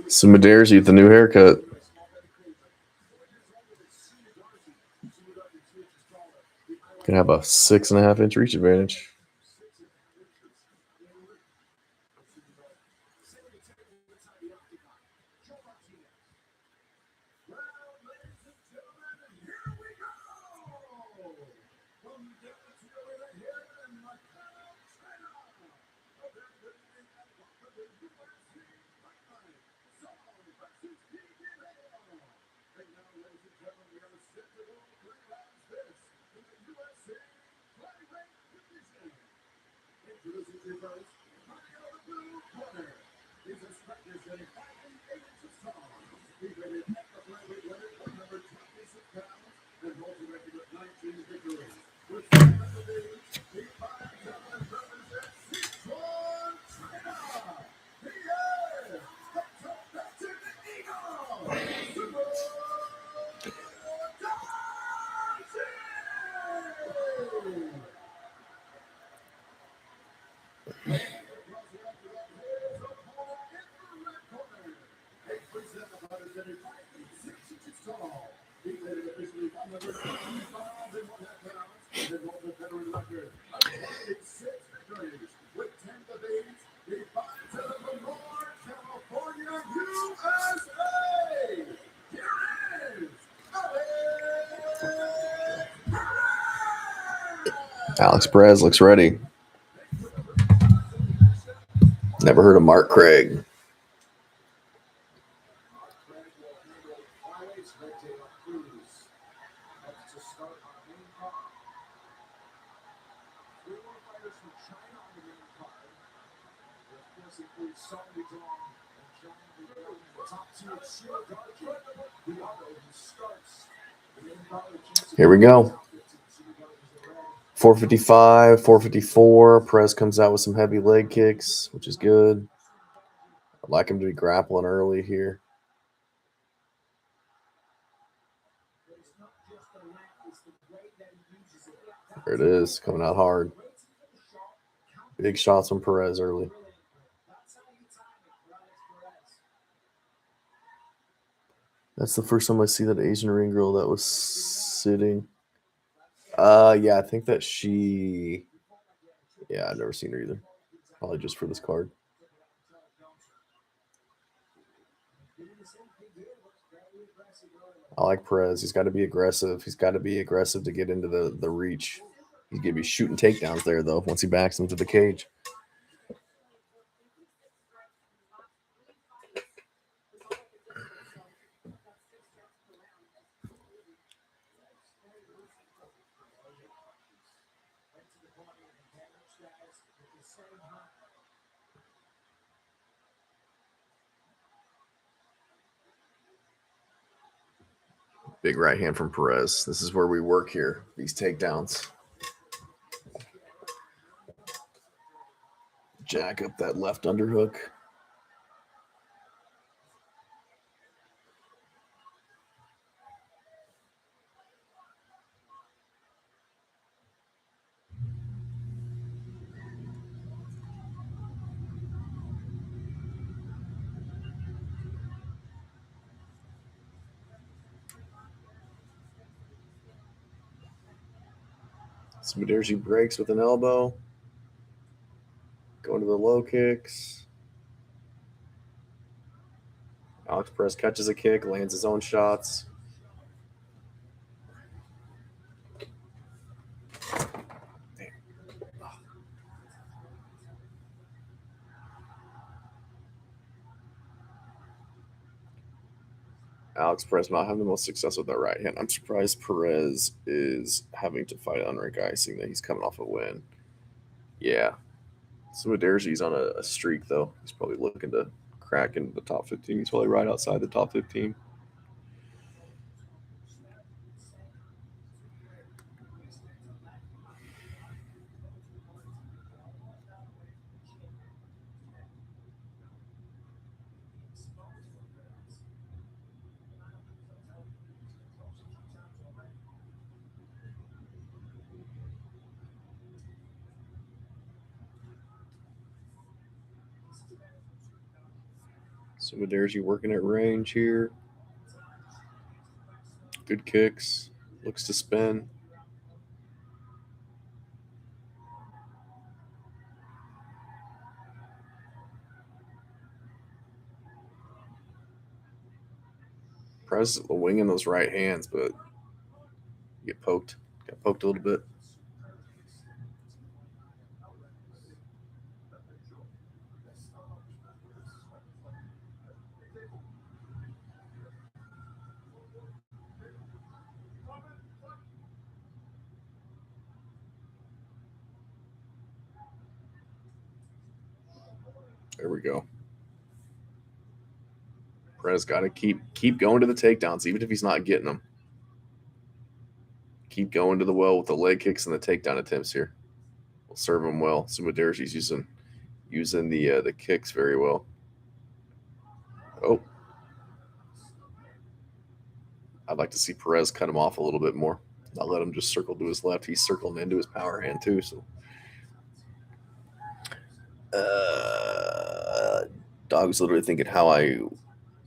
So Medeiros, you get the new haircut. Gonna have a 6.5 inch reach advantage. Introducing you first, fighting out of the blue corner. He's a striker standing 5 feet 8 inches tall. He's rated at the flyweight limit, 126 pounds, and holds a record of 19 victories. With 5 undefeated, he fights out and represents Sichuan, China. He is the Tibetan Eagle, Super Dodgy! Alex Perez looks ready. Never heard of Mark Craig. Here we go. 455, 454. Perez comes out with some heavy leg kicks, which is good. I'd like him to be grappling early here. There it is, coming out hard. Big shots from Perez early. That's the first time I see that Asian ring girl that was sitting. Yeah, I think that she. Yeah, I've never seen her either. Probably just for this card. I like Perez. He's got to be aggressive. He's got to be aggressive to get into the reach. He's going to be shooting takedowns there, though, once he backs him to the cage. Big right hand from Perez. This is where we work here, these takedowns. Jack up that left underhook. Medeiros breaks with an elbow. Going to the low kicks. Alex Perez catches a kick, lands his own shots. Alex Perez not having the most success with that right hand. I'm surprised Perez is having to fight unranked guy, seeing that he's coming off a win. Yeah. So Medeiros on a streak, though. He's probably looking to crack into the top 15. He's probably right outside the top 15. Sumaderji working at range here. Good kicks. Looks to spin. Perez winging those right hands, but get poked. Got poked a little bit. There we go. Perez got to keep going to the takedowns, even if he's not getting them. Keep going to the well with the leg kicks and the takedown attempts here. Will serve him well. Sumaderji's using the kicks very well. Oh, I'd like to see Perez cut him off a little bit more. Not let him just circle to his left. He's circling into his power hand too. So, Dog's literally thinking how I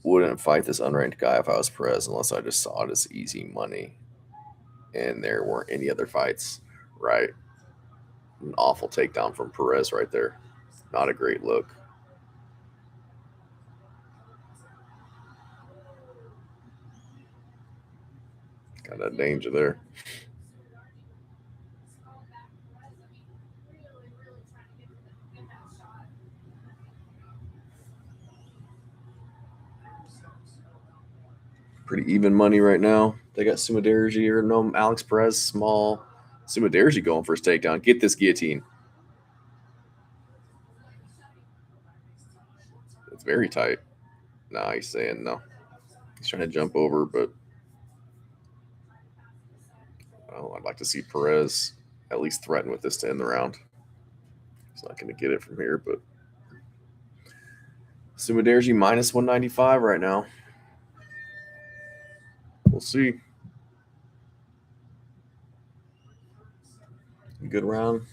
wouldn't fight this unranked guy if I was Perez unless I just saw it as easy money and there weren't any other fights. Right. An awful takedown from Perez right there. Not a great look. Got that danger there. Pretty even money right now. They got Sumaderji or no, Alex Perez, small. Sumaderji going for his takedown. Get this guillotine. It's very tight. Nah, he's saying no. He's trying to jump over, but I'd like to see Perez at least threaten with this to end the round. He's not going to get it from here, but Sumaderji minus 195 right now. We'll see. Good round.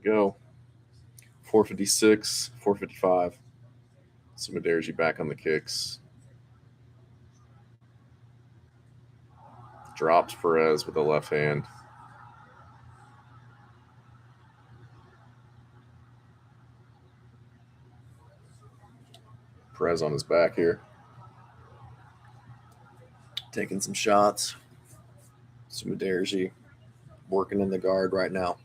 Go. 456, 455. Sumaderji back on the kicks. Drops Perez with the left hand. Perez on his back here. Taking some shots. Sumaderji working in the guard right now.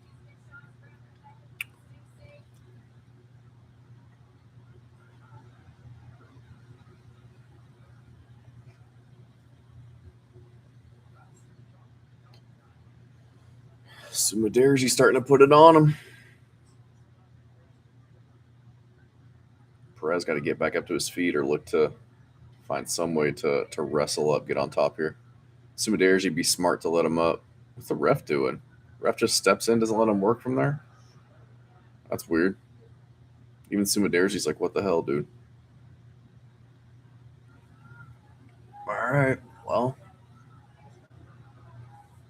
Sumaderji starting to put it on him. Perez got to get back up to his feet or look to find some way to wrestle up, get on top here. Sumaderji be smart to let him up. What's the ref doing? Ref just steps in, doesn't let him work from there? That's weird. Even Sumaderji's like, what the hell, dude? All right, well.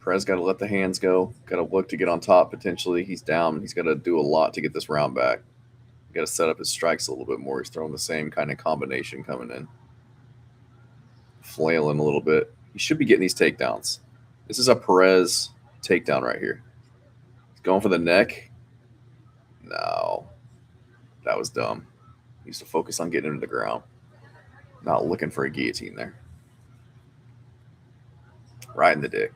Perez got to let the hands go. Got to look to get on top potentially. He's down. He's got to do a lot to get this round back. Got to set up his strikes a little bit more. He's throwing the same kind of combination coming in. Flailing a little bit. He should be getting these takedowns. This is a Perez takedown right here. He's going for the neck. No. That was dumb. He used to focus on getting him to the ground. Not looking for a guillotine there. Right in the dick.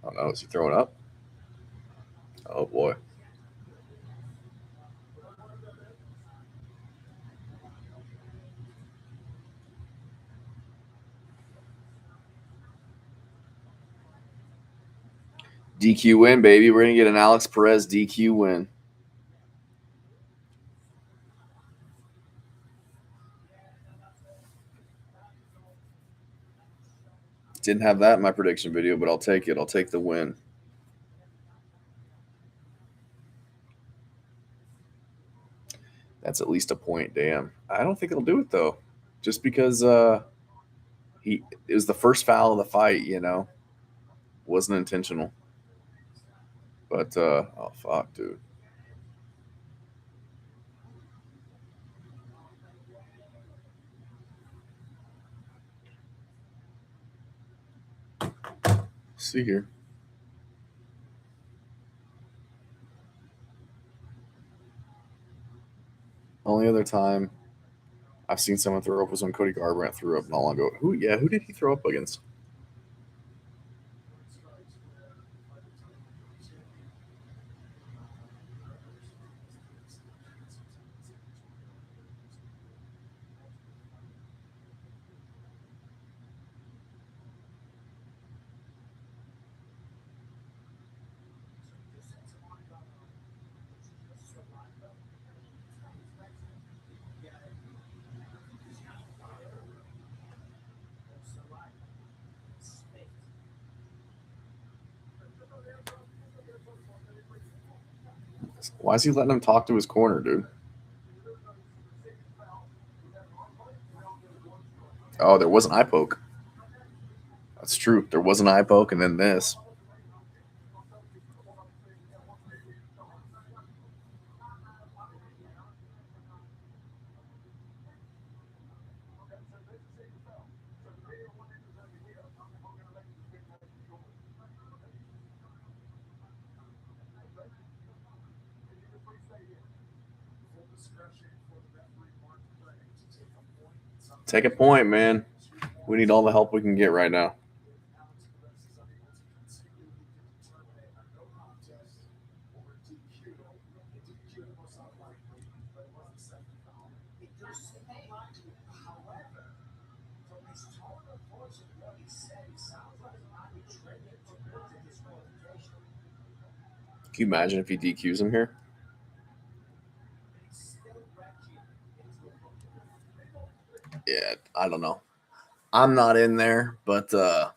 Oh no, is he throwing up? Oh boy. DQ win, baby. We're going to get an Alex Perez DQ win. Didn't have that in my prediction video, but I'll take it. I'll take the win. That's at least a point. Damn. I don't think it'll do it, though. Just because it was the first foul of the fight, you know. Wasn't intentional. But, oh, fuck, dude. See here. Only other time I've seen someone throw up was when Cody Garbrandt threw up not long ago. Who did he throw up against? Why is he letting him talk to his corner, dude? Oh, there was an eye poke. That's true. There was an eye poke and then this. Take a point, man. We need all the help we can get right now. Can you imagine if he DQs him here? Yeah, I don't know. I'm not in there, but the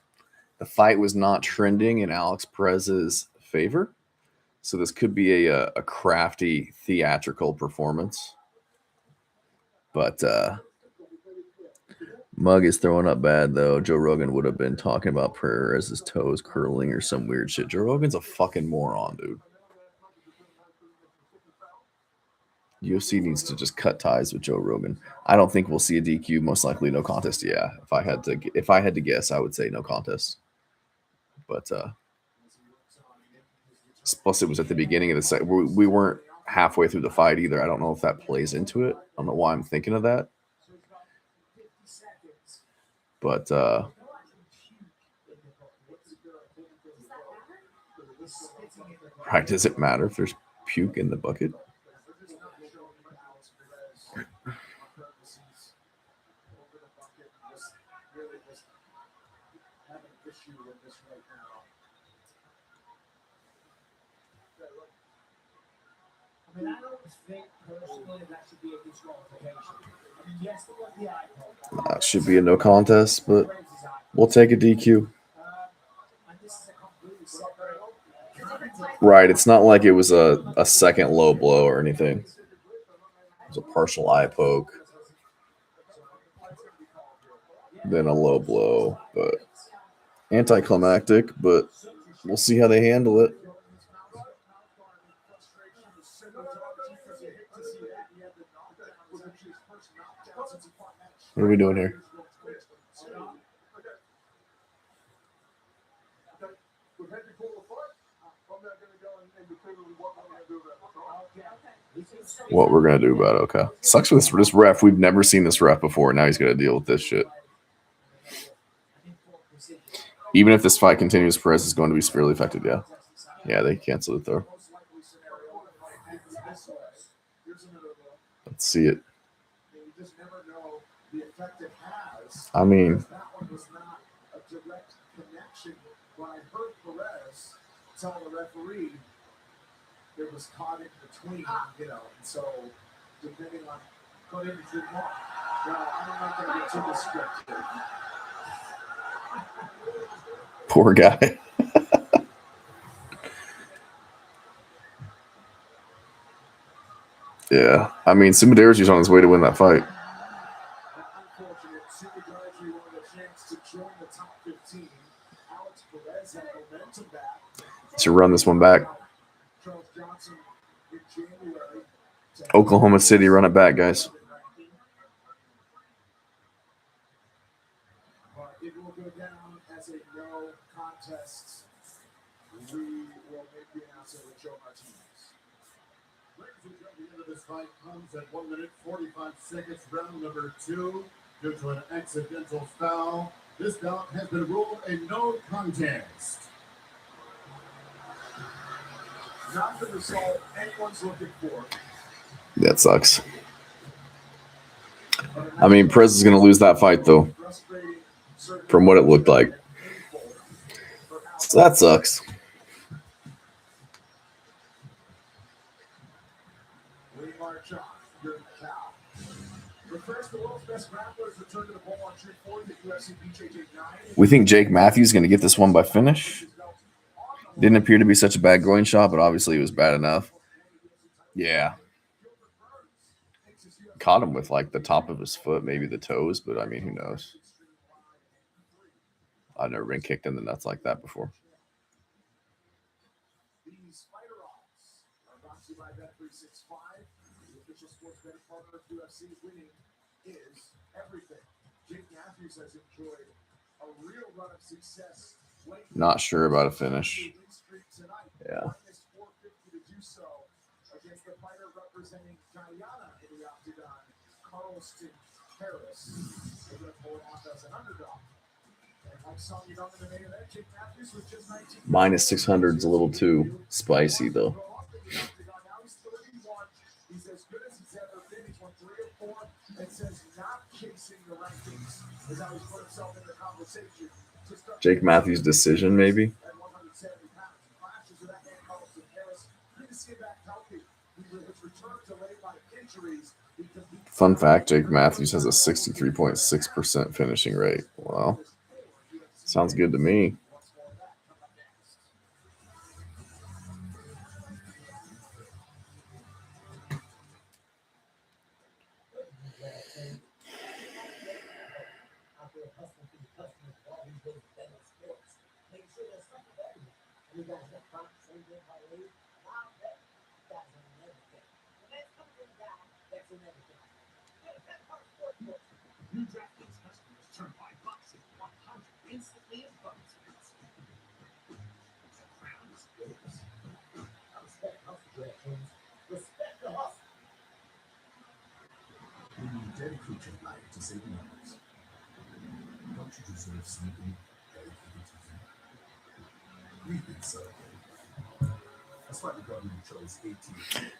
fight was not trending in Alex Perez's favor. So this could be a crafty theatrical performance. But Mug is throwing up bad, though. Joe Rogan would have been talking about Perez's toes curling or some weird shit. Joe Rogan's a fucking moron, dude. UFC needs to just cut ties with Joe Rogan. I don't think we'll see a DQ. Most likely no contest. Yeah, if I had to guess, I would say no contest. But plus it was at the beginning of the second. We weren't halfway through the fight either. I don't know if that plays into it. I don't know why I'm thinking of that. But right, does it matter if there's puke in the bucket? I mean, I don't think personally that should be a disqualification. I mean, yes, there was the eye poke. That should be a no contest, but we'll take a DQ. Right. It's not like it was a second low blow or anything. It was a partial eye poke, then a low blow, but anticlimactic, but we'll see how they handle it. What are we doing here? What we're gonna do about it? Okay. Sucks with this ref. We've never seen this ref before. Now he's gonna deal with this shit. Even if this fight continues, Perez is going to be severely affected. Yeah. Yeah, they canceled it though. Let's see it. I mean, tell the referee it was caught in between, you know, and so depending on put in between more. Well, I'm not going to get too descriptive. poor guy. Yeah, I mean, Sumadere's on his way to win that fight. Unfortunate, Figueiredo wanted a chance to join the top 15. Alex Perez had momentum back. To run this one back. Charles Johnson in January. Oklahoma City, run it back, guys. But it will go down as a no contest. We will make the announcement with Joe Martinez. Ladies and gentlemen, the end of this fight comes at 1 minute 45 seconds, round number 2, due to an accidental foul. This bout has been ruled a no contest. Not the result anyone's looking for. That sucks. I mean, Perez is going to lose that fight, though, from what it looked like. So that sucks. We march on. You're the cow. But first, the world's best grapplers return to the ball on June 4th at UFC BJJ 9. We think Jake Matthews is going to get this one by finish. Didn't appear to be such a bad groin shot, but obviously it was bad enough. Yeah. Caught him with like the top of his foot, maybe the toes, but I mean, who knows? I've never been kicked in the nuts like that before. These fighter odds are brought to you by Bet365. The official sports betting partner of UFC. Winning is everything. Jake Matthews has enjoyed a real run of success. Not sure about a finish. Yeah. Minus 450 to do so against the fighter representing Guyana in the octagon, Carlston Harris. They're going to pull it out as an underdog. And like Song Yadong in the main event, Jake Matthews was just 19. Minus 600 is a little too spicy, though. He's as good as he's ever been. He's won 3 or 4 and says not chasing the rankings is how he's put himself in the conversation. Jake Matthews' decision, maybe. At 170 pounds, he clashes with that man Carlston Harris. Good to see him back healthy. He was returned delayed by injuries. Fun fact, Jake Matthews has a 63.6% finishing rate. Wow. Sounds good to me. New DraftKings customers turn $5 into 100 instantly as bonus bets. The crown is yours. Respect hustle, DraftKings. Respect the hustle. When you dedicate your life to saving others, don't you deserve something dedicated to you? We think so. That's why the government chose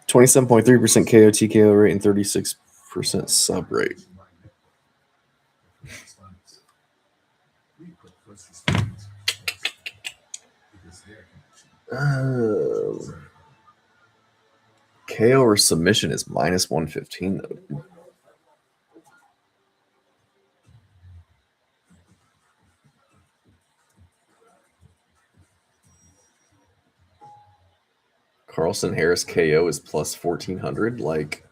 27.3% KO TKO rate and 36% sub rate. We put first responders first because their connection. KO or submission is minus 115, though. Carlson Harris KO is plus 1400. Like,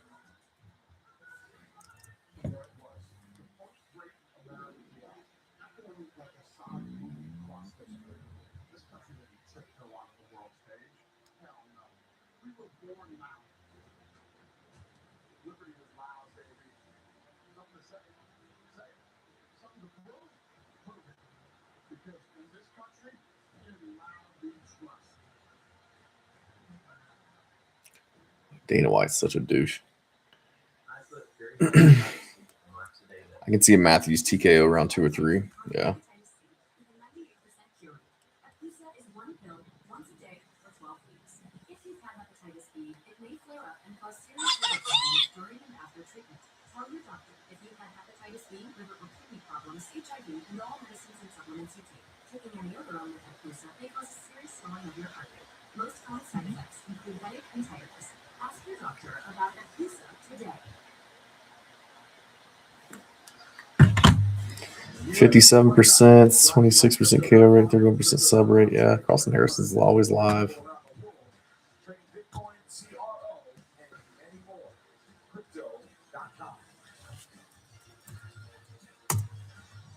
This country didn't tiptoe onto the world stage. Hell no. We were born loud. Liberty is loud, baby. Something to say. Say it. Something to prove. Prove it. Because in this country, in loud we trust. Dana White's such a douche. I put very marks today that I can see a Matthews TKO round 2 or 3. Yeah. With a 98% cure rate. Epclusa is one pill once a day for 12 weeks. If you've had hepatitis B, it may flare up and cause serious liver problems during and after treatment. Tell your doctor if you've had hepatitis B, liver or kidney problems, HIV, and all medicines and supplements you take. Taking any other on with Epclusa may cause a serious swelling of your heart rate. Most common side effects include headache and tiredness. Ask your doctor about Epclusa today. 57%, 26% KO rate, 31% sub rate. Yeah, Carlson Harris is always live. Trade Bitcoin, CRO, and many more. Crypto.com.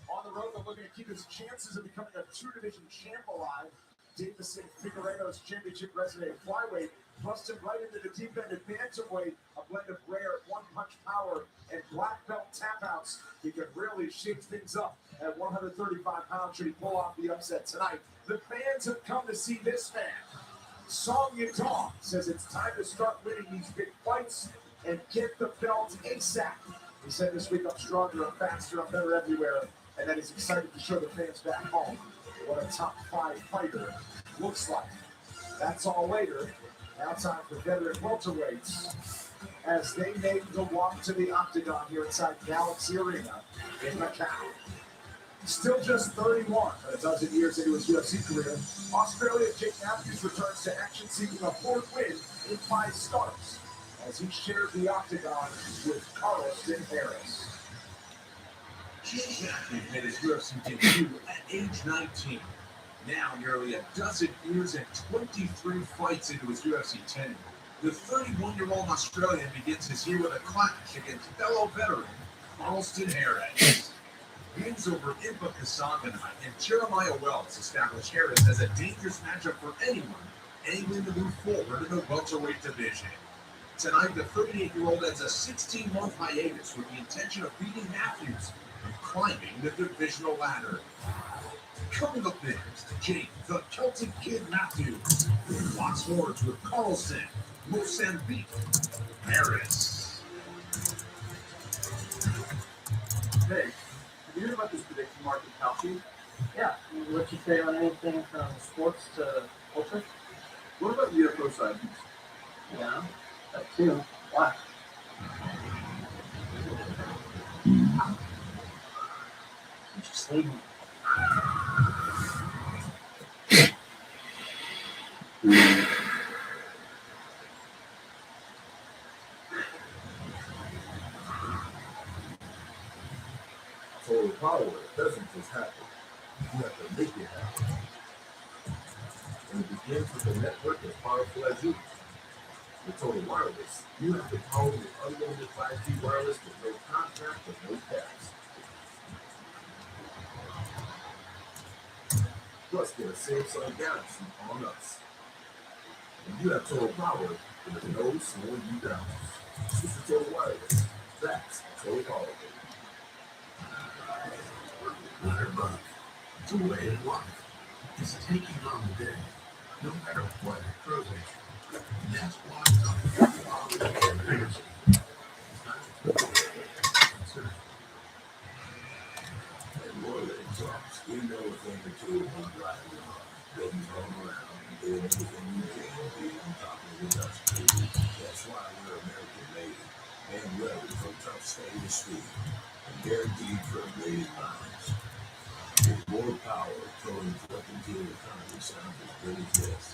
On the road, they're looking to keep his chances of becoming a two-division champ alive. Davison Figueiredo's championship resume at flyweight thrust him right into the deep end at bantamweight, a blend of rare one-punch power and black belt tap-outs. He could really shake things up at 135 pounds should he pull off the upset tonight. The fans have come to see this man. Song Yadong says it's time to start winning these big fights and get the belt ASAP. He said this week, I'm stronger, I'm faster, I'm better everywhere, and that he's excited to show the fans back home what a top 5 fighter looks like. That's all later. Now time for veteran welterweights as they make the walk to the octagon here inside Galaxy Arena in Macau. Still just 31, a dozen years into his UFC career, Australia's Jake Matthews returns to action seeking a 4th win in 5 starts as he shared the octagon with Carlson Harris. Jake Matthews made his UFC debut at age 19. Now nearly a dozen years and 23 fights into his UFC tenure. The 31-year-old Australian begins his year with a clash against fellow veteran Carlson Harris. Wins over Impa Kasanganai and Jeremiah Wells establish Harris as a dangerous matchup for anyone angling to move forward in the welterweight division. Tonight, the 38-year-old ends a 16-month hiatus with the intention of beating Matthews and climbing the divisional ladder. Coming up next, Jake the Celtic Kid Matthews locks horns with Carlson, Mozambique, Harris. Hey, have you heard about this prediction market Kalshi? Yeah, what you say on anything from sports to culture? What about UFO sightings? Yeah, that too. Why? Just leave me. Total power doesn't just happen. You have to make it happen. And it begins with a network as powerful as you. With Total Wireless, you have the power of unlimited 5G wireless with no contract and no caps. Plus, get a Samsung Galaxy on us. When you have total power, there's no slowing you down. Switch to Total Wireless. That's Total Power. $100. It's a way of life. It's taking on the day, no matter what it throws at you. And that's why And more than exhaust, we know it's only 2 of 1 driving on. Building all around, doing everything you can to be on top of the industry. That's why we're American made and ready for tough stainless steel and guaranteed for a million miles. With more power, throwing truck into an economy sounds as good as this.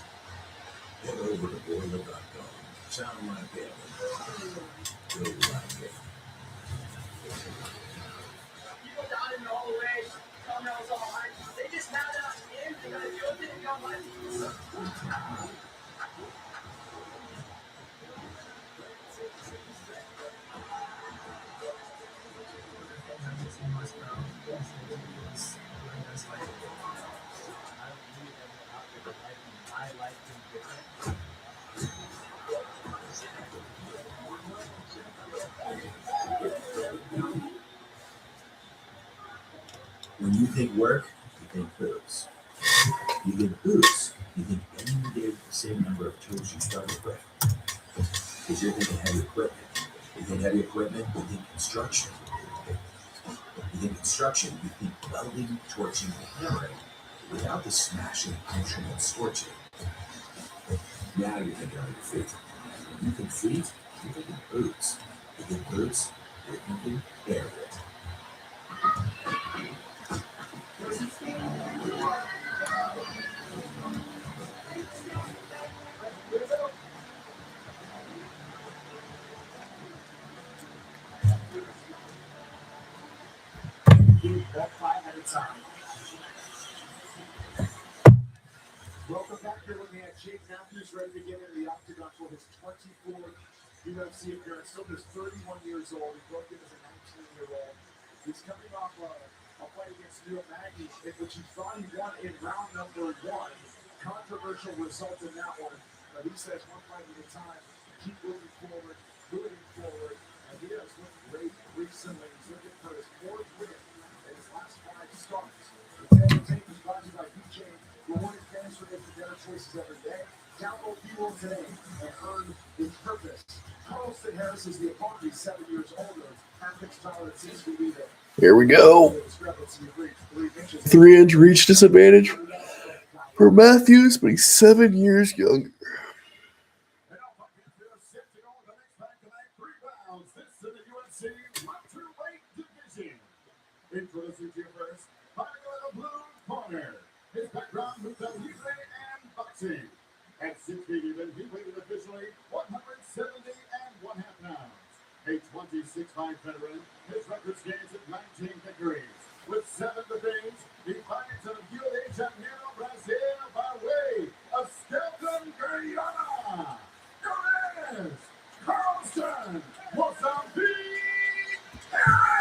Head over to boiler.com. Sound like heaven. Build like heaven. People down in all the way, thumbnails all hard. They just found out in, they gotta deal with it in your life. When you think work, you think boots. You think boots, you think any day with the same number of tools you started with. Because you're thinking heavy equipment. You think heavy equipment, you think construction. You think construction, you think welding, torching, and hammering, without the smashing, puncturing, and scorching. Now you're thinking on your feet. You think feet, you're thinking boots. You think boots, you're thinking barefoot. That fight at a time. Welcome back. You're looking at Jake Matthews ready to get into the octagon for his 24th UFC appearance. Still just 31 years old. He broke in as a 19-year-old. He's coming off a fight against Neil Magny, in which he thought he won in round number 1. Controversial result in that one. But he says one fight at a time. Keep moving forward, moving forward. And he has looked great recently. He's looking for his 4th win in his last 5 starts. The tape is brought to you by BJ. Rewarding fans for making better choices every day. Download Fuel today and earn its purpose. Carlston Harris is the opponent. He's 7 years older. Average tolerance seems to be there. Here we go. 3-inch reach disadvantage for Matthews, but he's 7 years younger. Introducing to you first, fighting in the blue corner. His background with the Libre and boxing. At 6 feet even, he weighed officially 170 and 1/2 pounds. A 26-fight veteran, his record stands at 19 victories. With 7 defeats, he fights in Rio de Janeiro, Brazil, by way of Skelton, Guyana. Here is Carlston, Mozambique, Harris.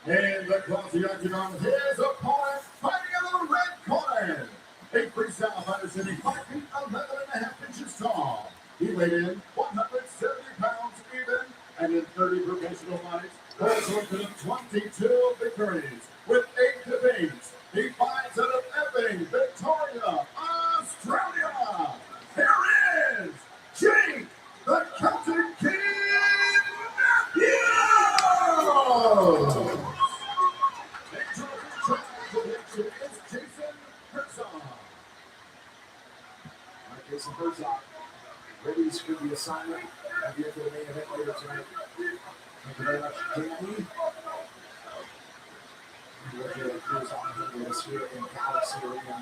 In the cross the octagon, his opponent fighting in the red corner. A freestyle fighter sitting 5 feet 11.5 inches tall. He weighed in 170 pounds even, and in 30 professional fights, holds a record of 22 victories with 8 defeats. He fights out of Epping, Victoria, Australia. Here is Jake, the Captain King Matthews. Jason Herzog, ready for the assignment. I'll be here for the main event later tonight. Thank you very much, Jamie. We're here at Cruise on with us here in Galaxy Arena.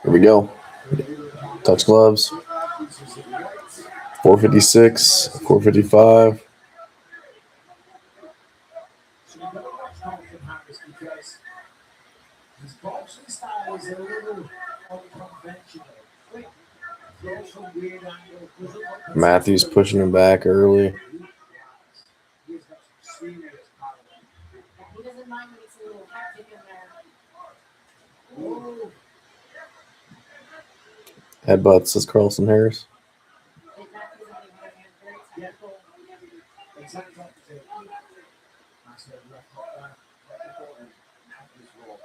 Here we go. Touch gloves. 456, 455. So you better watch Carlton Harris because his boxing style is a little unconventional. Throws from weird angles. Matthews pushing him back early. He's got some serious power. He doesn't mind when it's a little hectic in there. Oh, Headbutt, says Carlston Harris. yeah. Exactly like the I said left hook back, technical, and Matthews will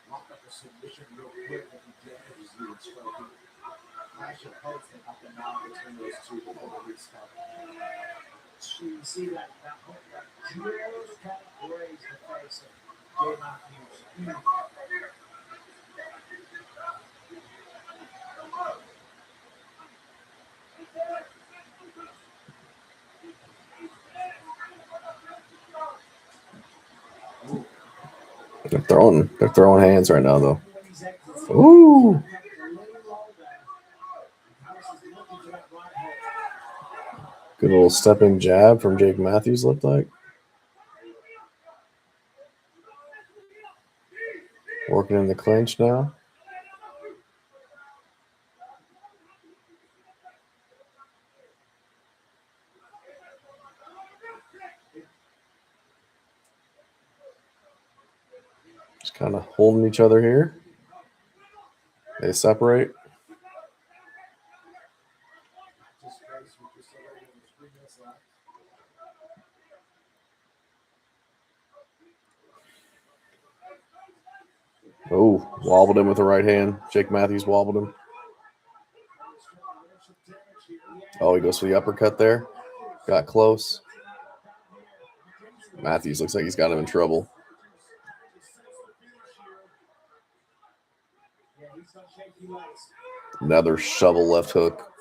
lock up a submission real quick if he damages you and stroke it. Flash of heads and up and down between those two before the restart. So you see that hook that just kind of grazed the face of Jay Matthews. They're throwing hands right now though. Ooh. Good little stepping jab from Jake Matthews looked like. Working in the clinch now. Just kind of holding each other here. They separate. Oh, wobbled him with the right hand. Jake Matthews wobbled him. Oh, he goes for the uppercut there. Got close. Matthews looks like he's got him in trouble. Another shovel left hook.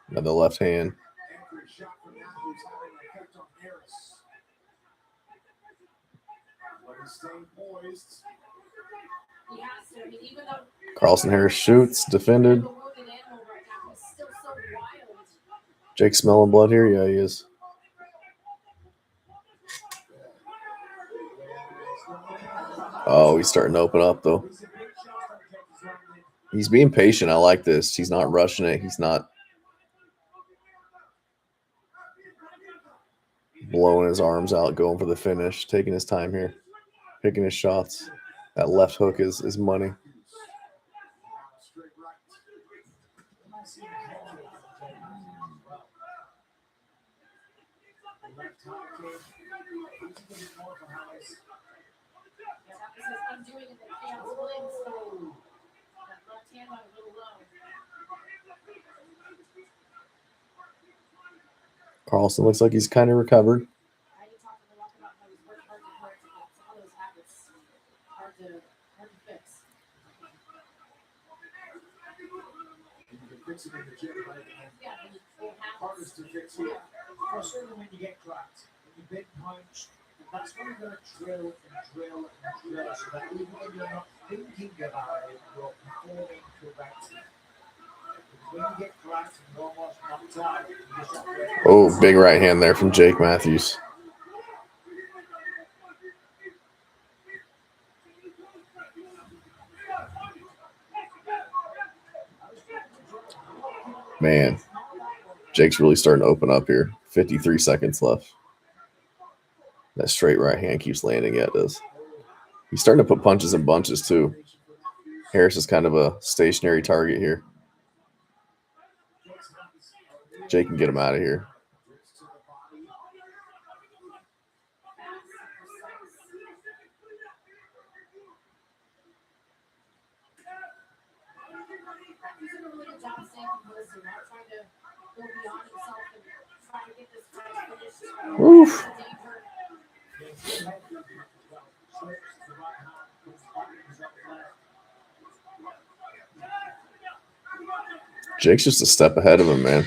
Another left hand. Carlson Harris shoots, defended. Jake smelling blood here? Yeah, he is. Oh, he's starting to open up, though. He's being patient. I like this. He's not rushing it. He's not blowing his arms out, going for the finish, taking his time here, picking his shots. That left hook is money. Carlson looks like he's kind of recovered. Fix it in the gym, right? Hardest to fix it. Certainly when you get cracked, when you big punch, that's when you're going to drill and drill and drill so that even when you're not thinking about it, you're performing correctly. When you get cracked and you're almost knocked out, you just have to... Oh, big right hand there from Jake Matthews. Man, Jake's really starting to open up here. 53 seconds left. That straight right hand keeps landing. Yeah, it does. He's starting to put punches in bunches, too. Harris is kind of a stationary target here. Jake can get him out of here. Oof. Jake's just a step ahead of him, man.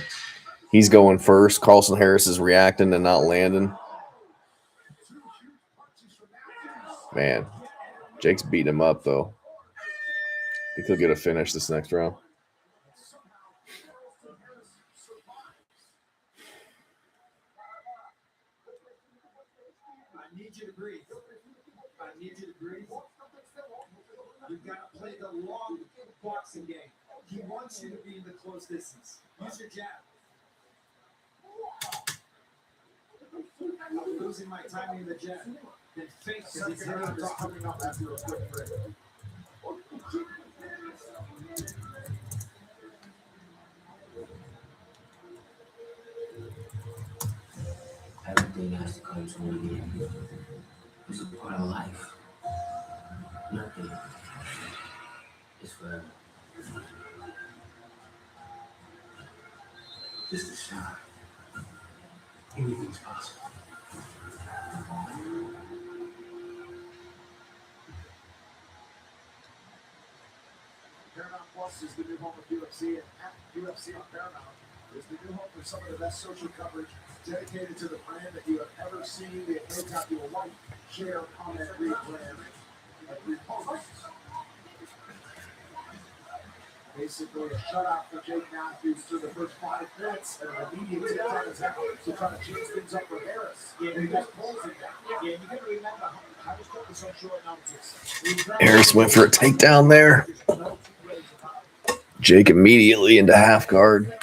He's going first. Carlson Harris is reacting and not landing. Man, Jake's beating him up, though. I think he'll get a finish this next round. I need you to breathe. I need you to breathe. You've got to play the long boxing game. He wants you to be in the close distance. Use your jab. I'm losing my timing in the jab. Then fake because he's coming up after a quick break. Everything has to come to an end. It's a part of life. Nothing is forever. Just a shot. Anything's possible. Paramount Plus is the new home of UFC, and at UFC on Paramount is the new home for some of the best social coverage dedicated to the brand that you have ever seen. Anytime you will like, share, comment, replay, and repost. Basically, a shutout for Jake Matthews through the first 5 minutes, and an immediate takedown is out to try to change things up for Harris. Yeah, he just pulls him down. Yeah, you got to remember how was focused on short notice. Harris went for a takedown there. Jake immediately into half guard.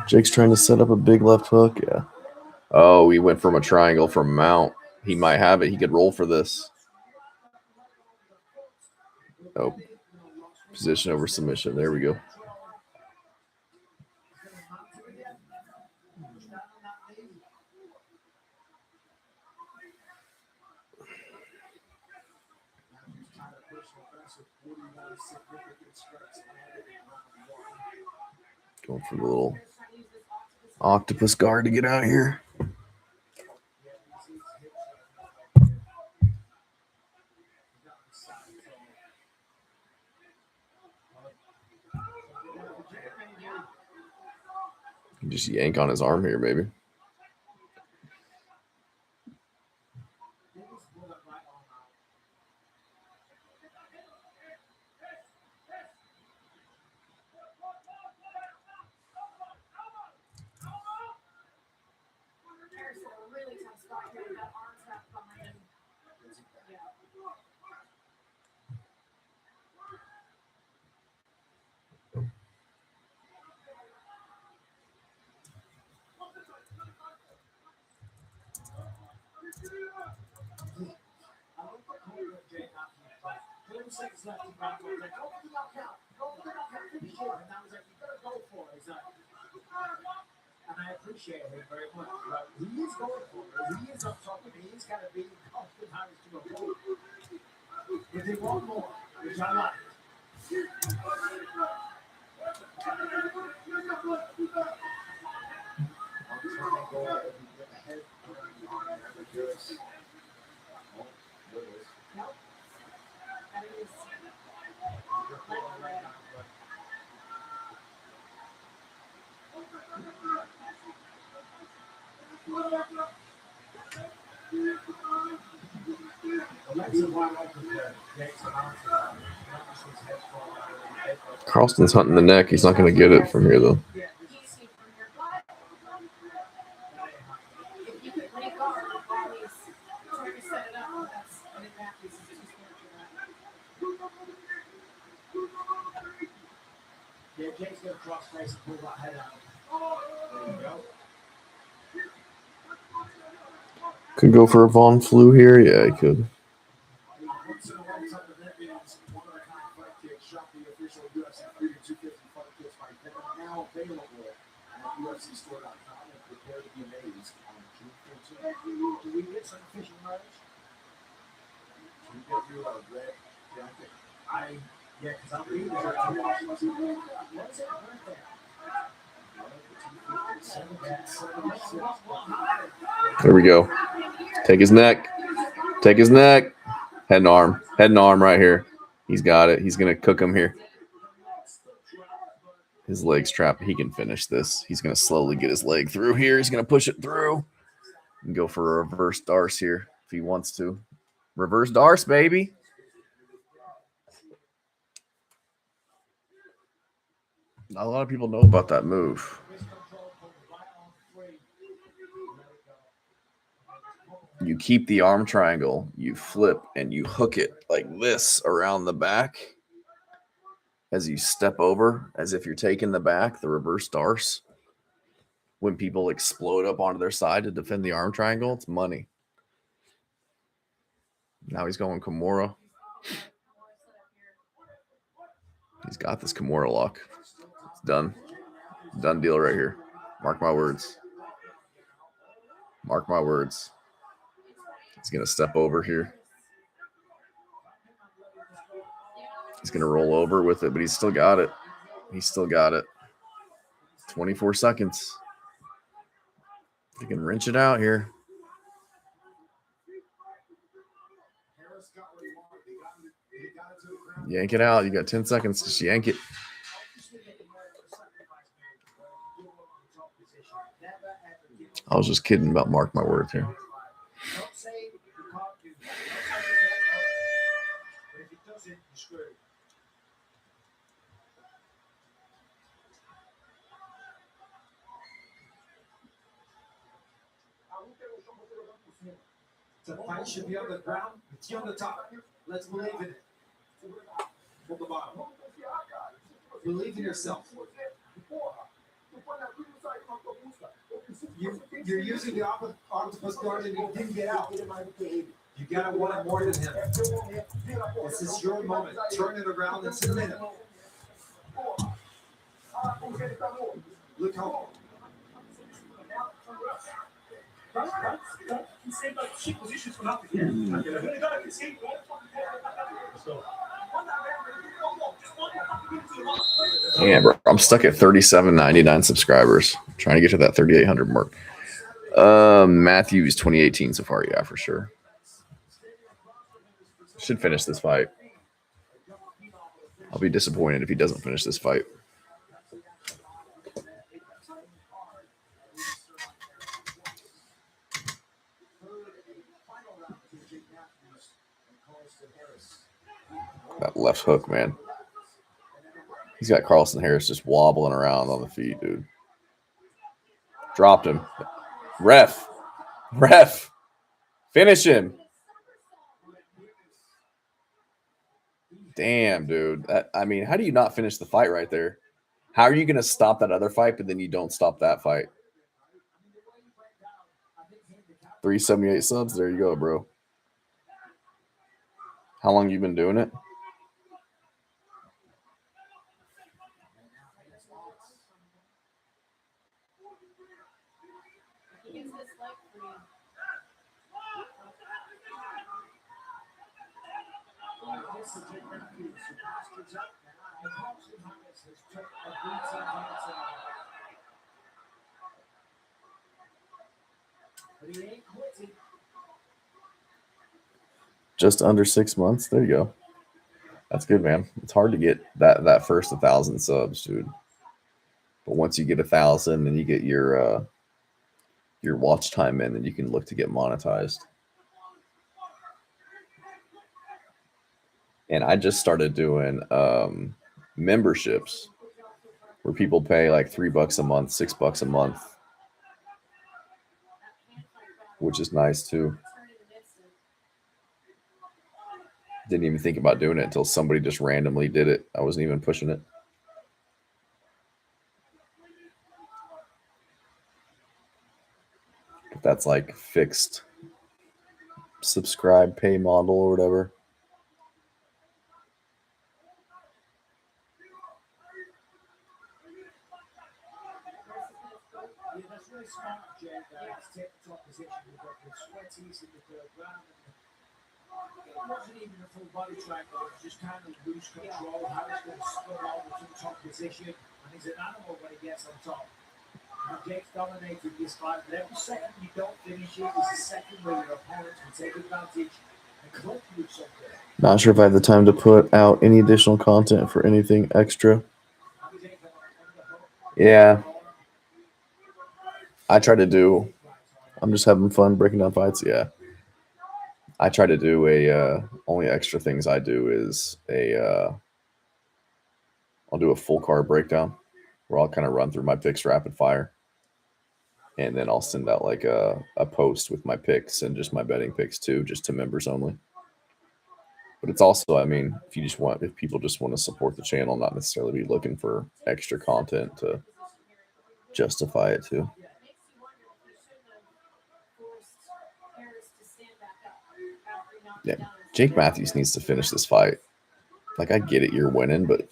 Jake's trying to set up a big left hook. Yeah. Oh, he went from a triangle from mount. He might have it. He could roll for this. Oh, position over submission. There we go. Going for the little octopus guard to get out of here. Just yank on his arm here, maybe. Harris in a really tough spot here with that arm trap behind him. Yeah. And I appreciate it very much. But he is going for it. He is up top and he is kind of being confident how he's going to go. If they want more, which I like. I'm trying to go ahead and get ahead of the US. Oh, there it is. Nope. That is Carlston's hunting the neck. He's not going to get it from here, though. easy from your butt. If you could break guard while he's trying to set it up, that's an advantage. He's too scared for that. Yeah, Jake's going to cross face and pull that head out. There you go. Could go for a Von Flu here. Yeah, he could. Once in a lifetime event means one of the kind of fight kicks shot the official UFC Freedom 250 fight kits fight that are now available at UFCstore.com and prepare to be amazed on June 14th. Do we get some official merch? Can we get you a red jacket? Yeah, because I'm reading it. What is it? Birthday? There we go. Take his neck. Take his neck. Head and arm. Head and arm right here. He's got it. He's going to cook him here. His leg's trapped. He can finish this. He's going to slowly get his leg through here. He's going to push it through and go for a reverse Darce here if he wants to. Reverse Darce, baby. Not a lot of people know about that move. You keep the arm triangle, you flip, and you hook it like this around the back as you step over, as if you're taking the back, the reverse Darce. When people explode up onto their side to defend the arm triangle, it's money. Now he's going Kimura. He's got this Kimura lock. It's done. Done deal right here. Mark my words. Mark my words. He's going to step over here. He's going to roll over with it, but he's still got it. He's still got it. 24 seconds. You can wrench it out here. Yank it out. You got 10 seconds. Just yank it. I was just kidding about mark my words here. The fight should be on the ground. It's on the top. Let's believe in it. From the bottom. Believe in yourself. You're using the octopus guard and you didn't get out. You gotta want it more than him. This is your moment. Turn it around and submit him. Look how. Yeah, bro. I'm stuck at 3799 subscribers. I'm trying to get to that 3800 mark. Matthews 2018 so far, yeah, for sure. Should finish this fight. I'll be disappointed if he doesn't finish this fight. That left hook, man. He's got Carlson Harris just wobbling around on the feet, dude. Dropped him. Ref. Finish him. Damn, dude. I mean, how do you not finish the fight right there? How are you going to stop that other fight, but then you don't stop that fight? 378 subs. There you go, bro. How long you been doing it? Just under 6 months. There you go. That's good, man. It's hard to get that first 1,000 subs, dude. But once you get 1,000, then you get your watch time in, then you can look to get monetized. And I just started doing memberships where people pay like $3 a month, $6 a month, which is nice too. Didn't even think about doing it until somebody just randomly did it. I wasn't even pushing it. If that's like fixed subscribe pay model or whatever. Yeah, that's really smart, Jay. To take the top position, you've got the sweaties in the third round. It wasn't even a full body triangle, it was just kind of loose control. Harris got spun over to the top position, and he's an animal when he gets on top. And Jake's dominated this fight, but every second you don't finish it is a second where your opponent can take advantage and clip you with something. Not sure if I have the time to put out any additional content for anything extra. Yeah. I try to do, I'm just having fun breaking down fights. Yeah. I try to do only extra things I do is I'll do a full card breakdown where I'll kind of run through my picks rapid fire. And then I'll send out like a post with my picks and just my betting picks too, just to members only. But it's also, I mean, if people just want to support the channel, not necessarily be looking for extra content to justify it too. Yeah, Jake Matthews needs to finish this fight. Like, I get it, you're winning, but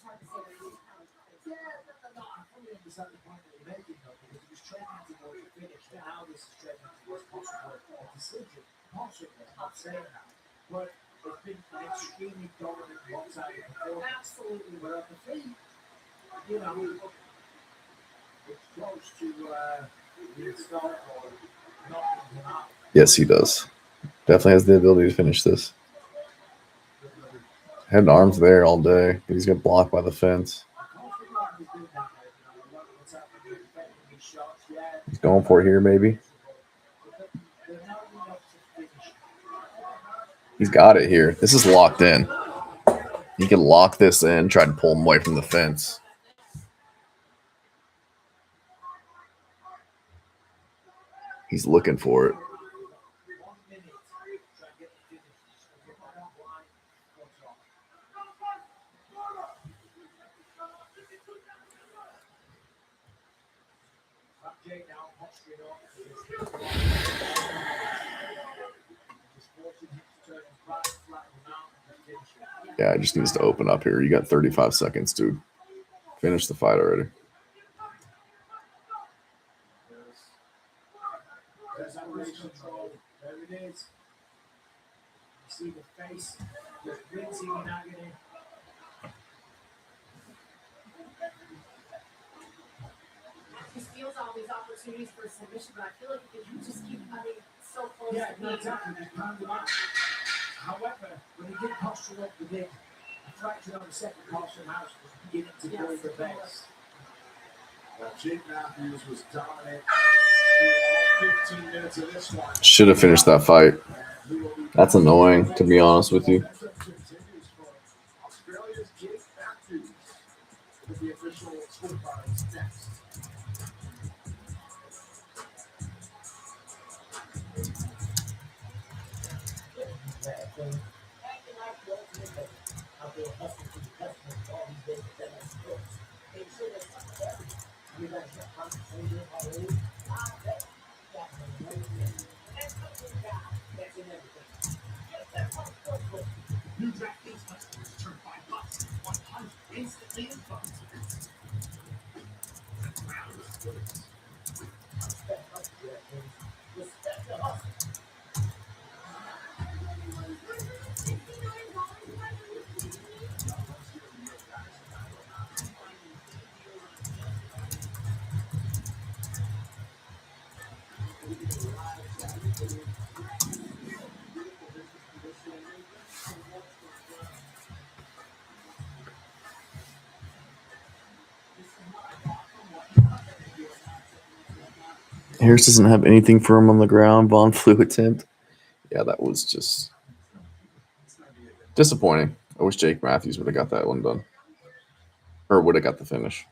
But it's been an extremely dominant one-sided performance. Absolutely, but at the feet, you know, it's close to being stopped or knocking him out. yes, he does. Definitely has the ability to finish this. Head and arms there all day, but he's got blocked by the fence. He's going for it here, maybe. He's got it here. This is locked in. He can lock this in, try to pull him away from the fence. He's looking for it. Yeah, it just needs to open up here. You got 35 seconds, dude. Finish the fight already. There's that race control. There it is. You see the face just wincing in agony. steals all these opportunities for submission, but I feel like if you just keep coming so close Yeah, to no, being exactly. Just pound them out. However, when he did posture up the big, a fraction of a second caution house was beginning to go the base. Well, Jake Matthews was dominant through all 15 minutes of this one. Should have finished that fight. That's annoying, to be honest with you. Continues for Australia's Jake Matthews with the official scorecards next. New DraftKings customers turn $5 into 100 instantly in bonus bets. The round is closed. Harris doesn't have anything for him on the ground. Vaughn flew attempt. Yeah, that was just disappointing. I wish Jake Matthews would have got that one done. Or would have got the finish.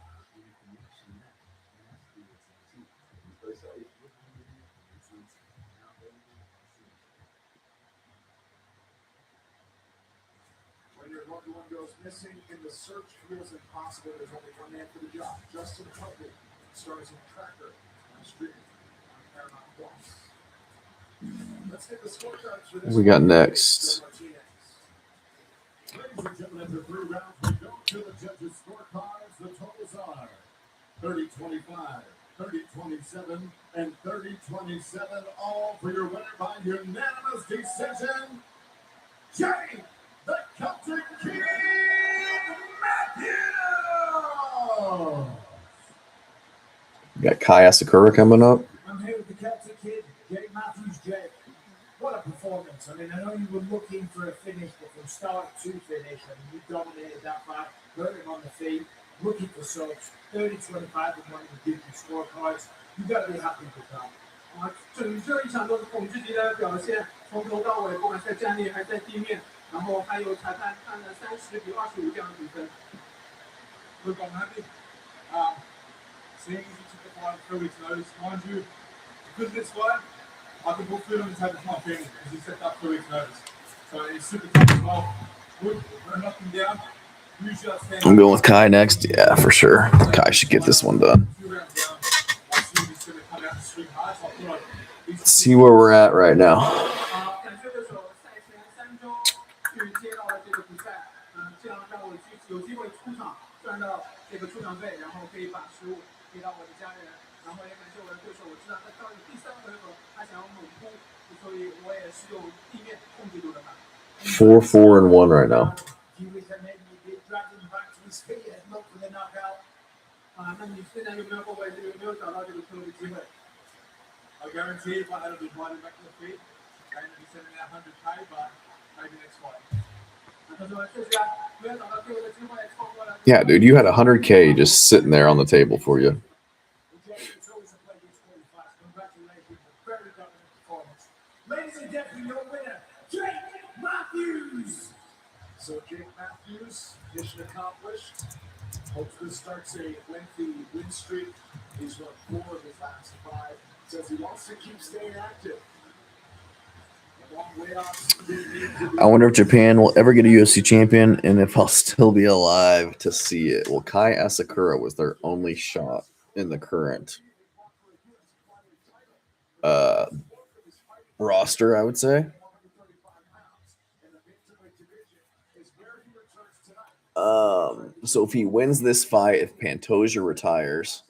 When your loved one goes missing and the search feels impossible, there's only one man for the job. Justin Huntley stars in Tracker on streaming on Paramount Plus. Let's get the scorecards for this. We got next. Martinez. Ladies and gentlemen, after 3 rounds, we go to the judges' scorecards. The totals are 30-25, 30-27, and 30-27, all for your winner by unanimous decision, Jay the Celtic Kid Matthews! We got Kai Asakura coming up. I'm here with the Celtic Kid, Jake Matthews. Jake, what a performance. I mean, I know you were looking for a finish, but from start to finish, I mean, you dominated that fight, hurt him on the feet, looking for subs, 30-25 with one of the different scorecards. You got to be happy with that. 整这一场都是统治级的表现，从头到尾，不管是在站立还是在地面，然后还有裁判判了30-25这样的比分。 Look, I'm happy. Seeing as you took the fight 3 weeks notice, mind you, because of this fight, I can put food on the table for my family because he set that 3 weeks notice. So it's super tough as well. Good, we're knocking down. Usually I stand I'm going with Kai next. Yeah, for sure. Kai should get this one done. 2 rounds down. I assume he's going to come out and swing hard, so I thought Let's see where we're at right now. 感谢对手赛前3周去接到了这个比赛，这样让我有机会出场赚到这个出场费，然后可以把食物给到我的家人，然后也感谢我的对手，我知道他到第3回合他想要猛攻，所以我也是用地面控制住了他。 4-4-1 right now. Do you wish that maybe you did drag him back to his feet and look for the knockout? 那你现在有没有后悔？有没有找到这个最后的机会？ I guarantee if I had been invited back to the feet, I'm going to be sending out 100K, but maybe next fight. 他说就是啊，没有找到最后的机会，错过了。 Yeah, dude, you had 100K just sitting there on the table for you. Well, Jake, it's always a pleasure to score your fights. Congratulations. A very dominant performance. Ladies and gentlemen, your winner, Jake Matthews. So Jake Matthews, mission accomplished. Hopes this starts a lengthy win streak. He's won 4 of his last 5. Says he wants to keep staying active. A long way off. I wonder if Japan will ever get a UFC champion and if I'll still be alive to see it. Well, Kai Asakura was their only shot in the current roster, I would say. So if he wins this fight, if Pantoja retires,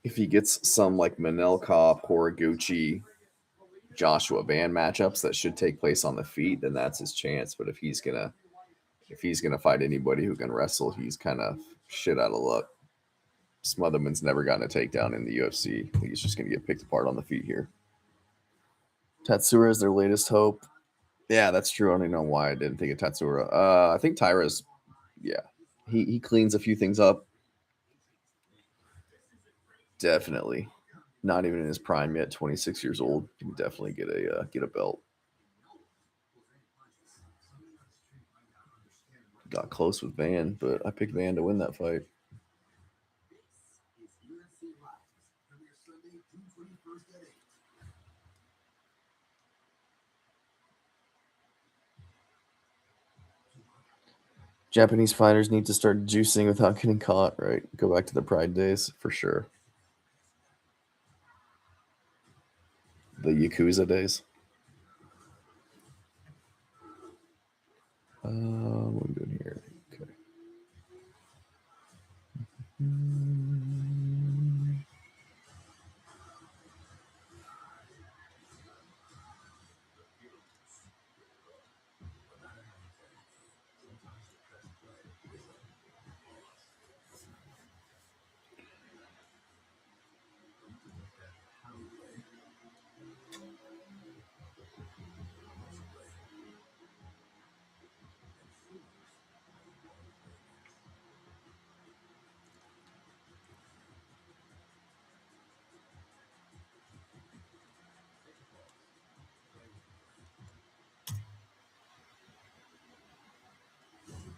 if he gets some like Manelkov, Horiguchi, Joshua Van matchups that should take place on the feet, then that's his chance. But if he's gonna fight anybody who can wrestle, he's kind of shit out of luck. Smotherman's never gotten a takedown in the UFC. I think he's just going to get picked apart on the feet here. Tatsura is their latest hope. Yeah, that's true. I don't even know why I didn't think of Tatsura. I think Tyra's, yeah, he cleans a few things up. Definitely. Not even in his prime yet, 26 years old. Can definitely get a belt. Got close with Van, but I picked Van to win that fight. Japanese fighters need to start juicing without getting caught, right? Go back to the Pride days for sure. The Yakuza days. What are we doing here? Okay.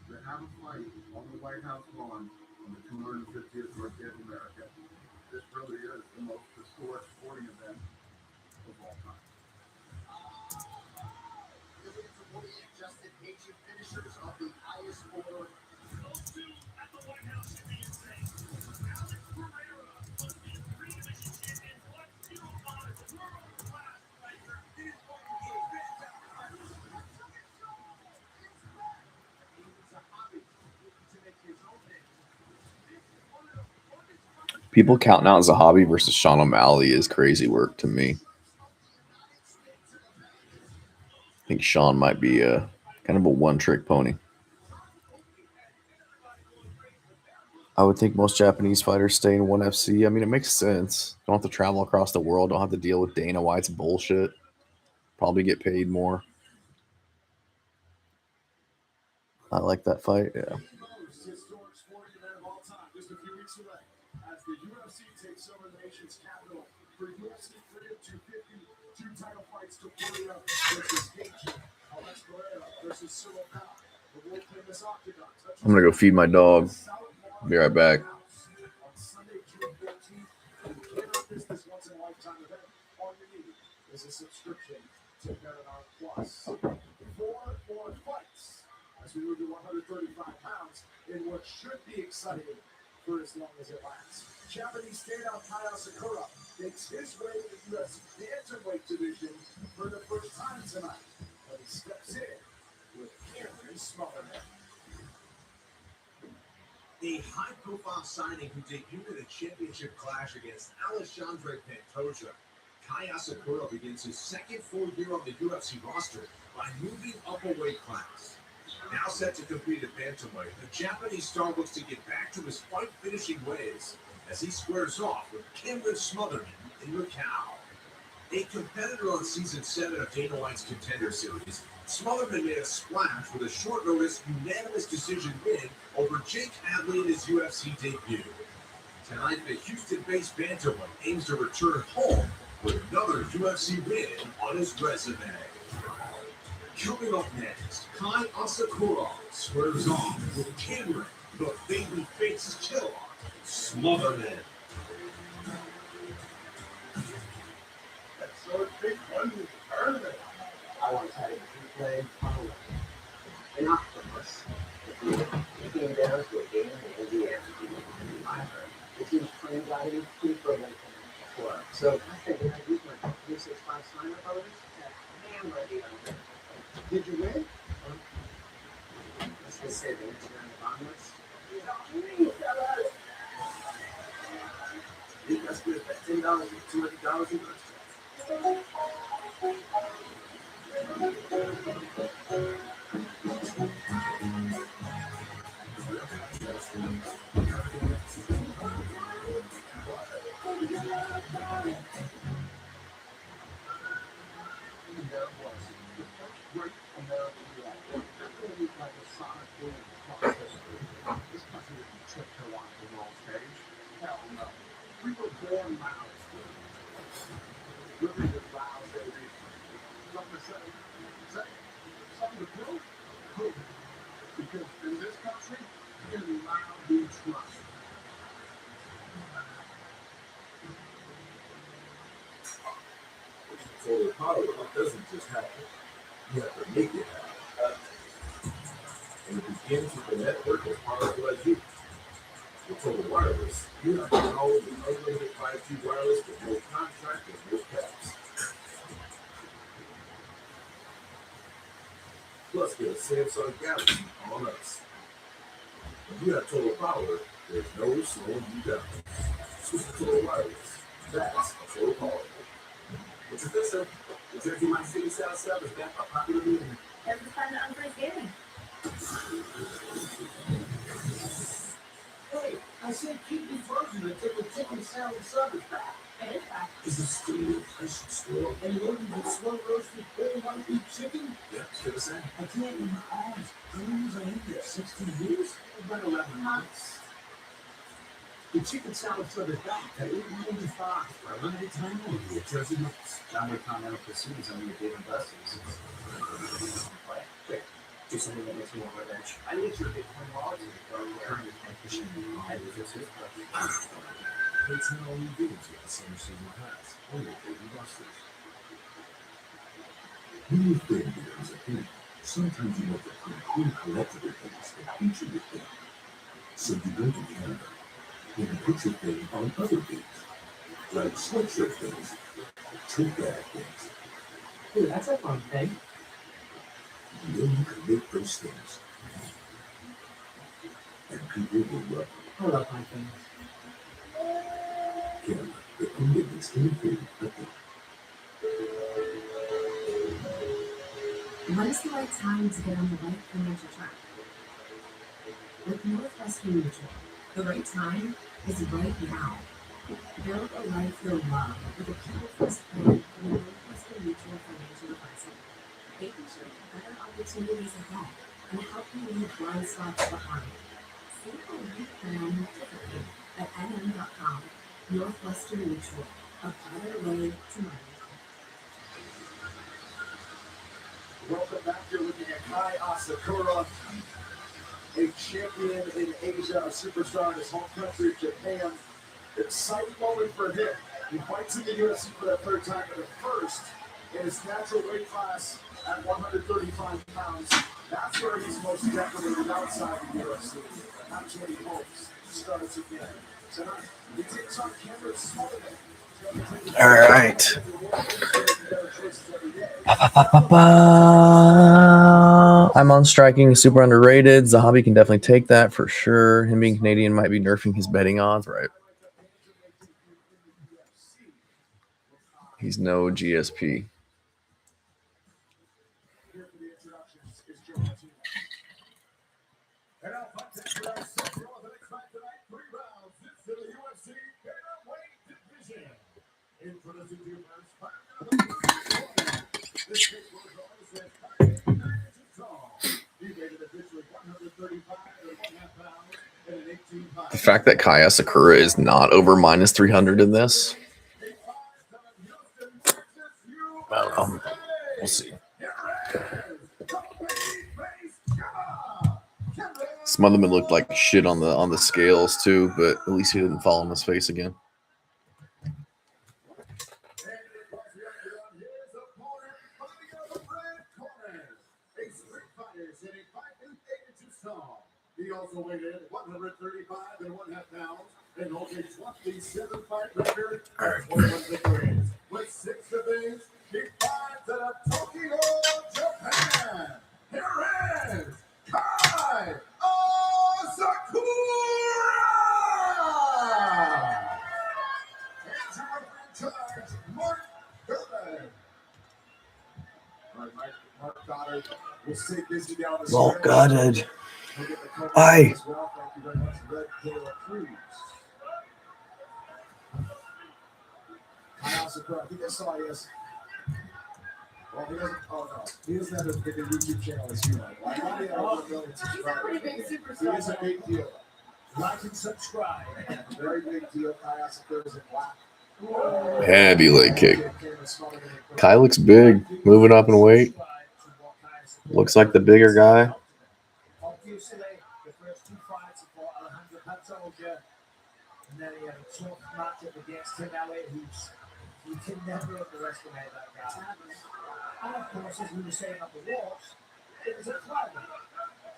They have a fight on the White House lawn on the 250th birthday of America. This really is the most historic sporting event of all time. Adjusted Asian finishers of the highest order. Those two at the White House should be insane. Alex Figueiredo was the three-division champion, 105 world-class fighter. It is going to be a fantastic fight. It's a hobby to make his own name. People counting out as a hobby versus Sean O'Malley is crazy work to me. I think Sean might be a kind of a one-trick pony. I would think most Japanese fighters stay in ONE FC. I mean, it makes sense. Don't have to travel across the world. Don't have to deal with Dana White's bullshit. Probably get paid more. I like that fight. Yeah. Most historic sporting event of all time, just a few weeks away, as the UFC takes over the nation's capital for UFC Freedom 250, two title fights to Florida versus Gaethje, Alex Figueiredo versus Cyril Powell. The world famous Octagon. I'm gonna go feed my dog. Be right back. On Sunday, June 14th, and you cannot miss this once in a lifetime event. All you need is a subscription to Paramount Plus. Four fights as we move to 135 pounds in what should be exciting for as long as it lasts. Japanese standout Kaya Sakura makes his way to the UFC bantamweight division for the first time tonight, but he steps in with Cameron Smotherman. A high-profile signing who debuted in a championship clash against Alexandre Pantoja. Kaya Sakura begins his second full year on the UFC roster by moving up a weight class. Now set to compete at bantamweight, the Japanese star looks to get back to his fight-finishing ways as he squares off with Cameron Smotherman in Macau. A competitor on Season 7 of Dana White's Contender Series, Smotherman made a splash with a short-notice, unanimous decision win over Jake Hadley in his UFC debut. Tonight, the Houston-based bantamweight aims to return home with another UFC win on his resume. Coming up next, Kai Asakura squares off with Cameron, the babyface killer, Smotherman. So it's big fun in the tournament. I once had a two-play parlay. An octopus. It came down to a game in Indiana. I heard the team's playing got to be pretty early for it. So I figured I'd use my 365 sign-up bonus to hammer the under. Did you win? As they say, the answer on the omelets. You must be at $10 and $200 in bucks. there was the first great American war. Not only by the sonic boom across history. This country didn't tiptoe onto the world stage. Hell no. We were born loud. Living with loud, baby. Something to say? Say. Something to prove? Prove it. Because in this country, in loud we trust. Solar power doesn't just happen. You have to make it happen. And it begins with a network as powerful as you. With Total Wireless, you have all of the unlimited 5G wireless with no contract and no caps. Plus, get a Samsung Galaxy on us. When you have total power, there's no slowing you down. Switch to Total Wireless. That's total power. What's your fix, sir? The Jersey My City South Sub is back a popular movie. Every time on Thanksgiving. Hey, I said keep me frozen until the chicken salad sub is back. It is back. Is it still I should store? And you ordered the slow roasted whole white beef chicken? Yeah, still the same. I can't in my arms. How long was I in there? 16 years? About 11 months. The chicken salad sub is back at $8.95 for a limited time only at Jersey Mike's. John Wick Continental Pursuit is only a Dave and Buster's. What? Quick. Do something that makes me want revenge. I need your Bitcoin wallet to go Current fishing. I have a toothbrush. It's not all you do to the same season pass. Only Dave and Buster's. When you think there is a thing, sometimes you want to include collectible things that feature your thing. So you go to Canada and you put your thing on other things, like sweatshirt things, trip bag things. Ooh, that's a fun thing. And then you can make those things. And people will love you. I love my things. Canada, the commitment's anything but the When is the right time to get on the right financial track? With Northwestern Mutual, the right time is right now. Build a life you'll love with a people-first plan from Northwestern Mutual Financial Advisor. They can show you better opportunities ahead and help you leave blind spots behind. See how you plan differently at nm.com. Northwestern Mutual, a better way to money. Welcome back. You're looking at Kai Asakura, a champion in Asia, a superstar in his home country, Japan. Exciting moment for him. He fights in the UFC for that third time, but the first in his natural weight class at 135 pounds. That's where he's most decorated outside the UFC. That's what he hopes starts again. Tonight, he takes on Cameron Sullivan. All right. I'm on striking, super underrated. Zahabi can definitely take that for sure. Him being Canadian might be nerfing his betting odds, right? He's no GSP. And our contest for our second round of the next fight tonight, 3 rounds. It's in the UFC Featherweight division. Introducing to you first, fighting out of the first corner. This kid was on the set, 9 inches tall. He weighed officially 135.5 pounds and an 18-pound. The fact that Kai Asakura is not over minus 300 in this, I don't know. We'll see. Some of them looked like shit on the scales too, but at least he didn't fall on his face again. He also weighed in at 135.5 pounds and holds a 27-fight record of 21 victories. With 6 of these, he fights out of Tokyo, Japan. Here is Kai Asakura! And your referee in charge, Mark Goddard. All right, Mark Goddard will stay busy down the Well, stretch. Goddard. We'll get the coverage Aye. as well. Thank you very much, Red Taylor Cruz. Kai Asakura, I think I saw yes. Well, he doesn't. Oh no, he doesn't have a big YouTube channel as you know. Like, I have 1 million He's a subscribers. pretty big He superstar. is a big deal. Like and subscribe. Very big deal. Kai also goes in black. Heavy leg kick. Kai looks big, moving up in weight. Looks like the bigger guy. Obviously, the first 2 fights he fought Alejandro Pantoja, and then he had a tough matchup against Tim Elliott, who's you can never underestimate that guy. And of course, as we were saying on the walks, it was a cloud.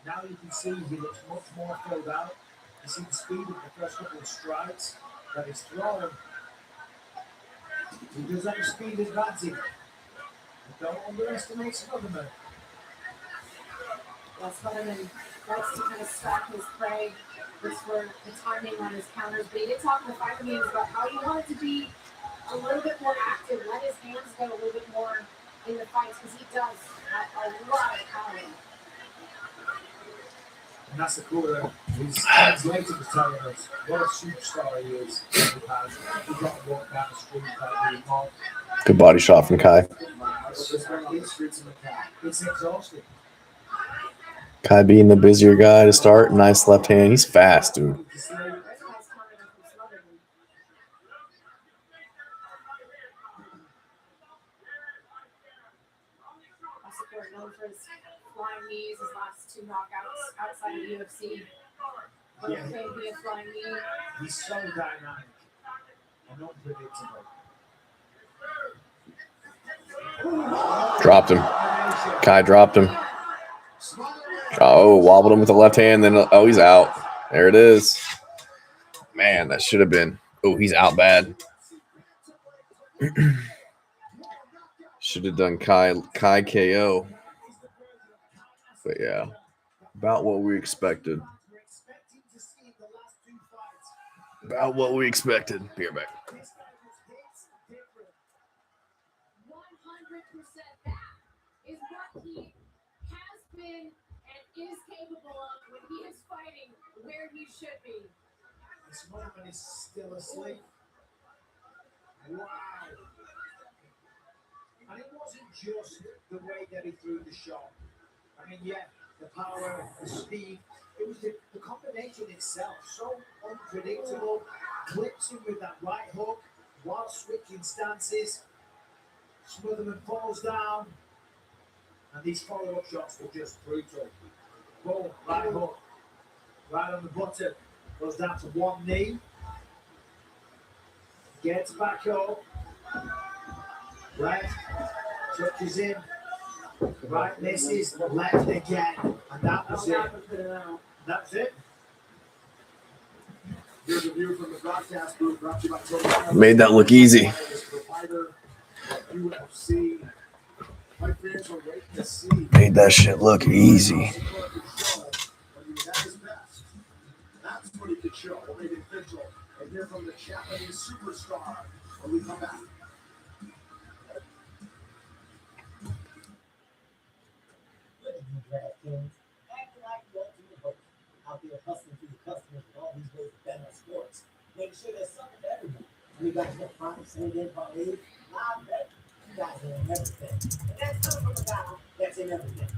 Now you can see he looks much more filled out. You see the speed of the first couple of strikes that he's thrown. He does have a speed advantage. Don't underestimate Smotherman. Well, Smotherman likes to kind of stalk his prey, looks for the timing on his counters, but he did talk in the fight meetings about how he wanted to be a little bit more active, let his hands go a little bit more in the fights, because he does have a lot of power. And that's the cool thing. He's translated to telling us what a superstar he is. He's got to walk down the street like the mall. Good body shot from Kai. It's exhausting. Kai being the busier guy to start. Nice left hand. He's fast, dude. Known for his flying knees, his last 2 knockouts outside of UFC. Yeah. Can be a flying knee. He's so dynamic and unpredictable. Dropped him. Kai dropped him. Oh, wobbled him with the left hand. Then, oh, he's out. There it is. Man, that should have been. Oh, he's out bad. Should have done Kai KO. But yeah, about what we expected. About what we expected. Be right back. 100% that is what he has been and is capable of when he is fighting where he should be. This moment is still asleep. Wow. And it wasn't just the way that he threw the shot. I mean, yeah, the power, the speed. It was the combination itself. So unpredictable. Clips him with that right hook while switching stances. Smotherman falls down. And these follow-up shots were just brutal. Boom, right hook. Right on the button. Goes down to one knee. Gets back up. Left. Touches in. Right misses. Left again. And that was it. That's it. Here's a view from the broadcast booth brought to you by Total. Made that look easy. UFC. My fans are waiting to see. Made that shit look easy. That's what he could show. Made it official. And hear from the Japanese superstar when we come back. Acting like the ultimate host, out there hustling for your customers with all these ways to bet on sports. Make sure there's something for everyone. And you guys get prime, same day, parlay, live bet. You guys are in everything. And that's coming from a guy that's in everything.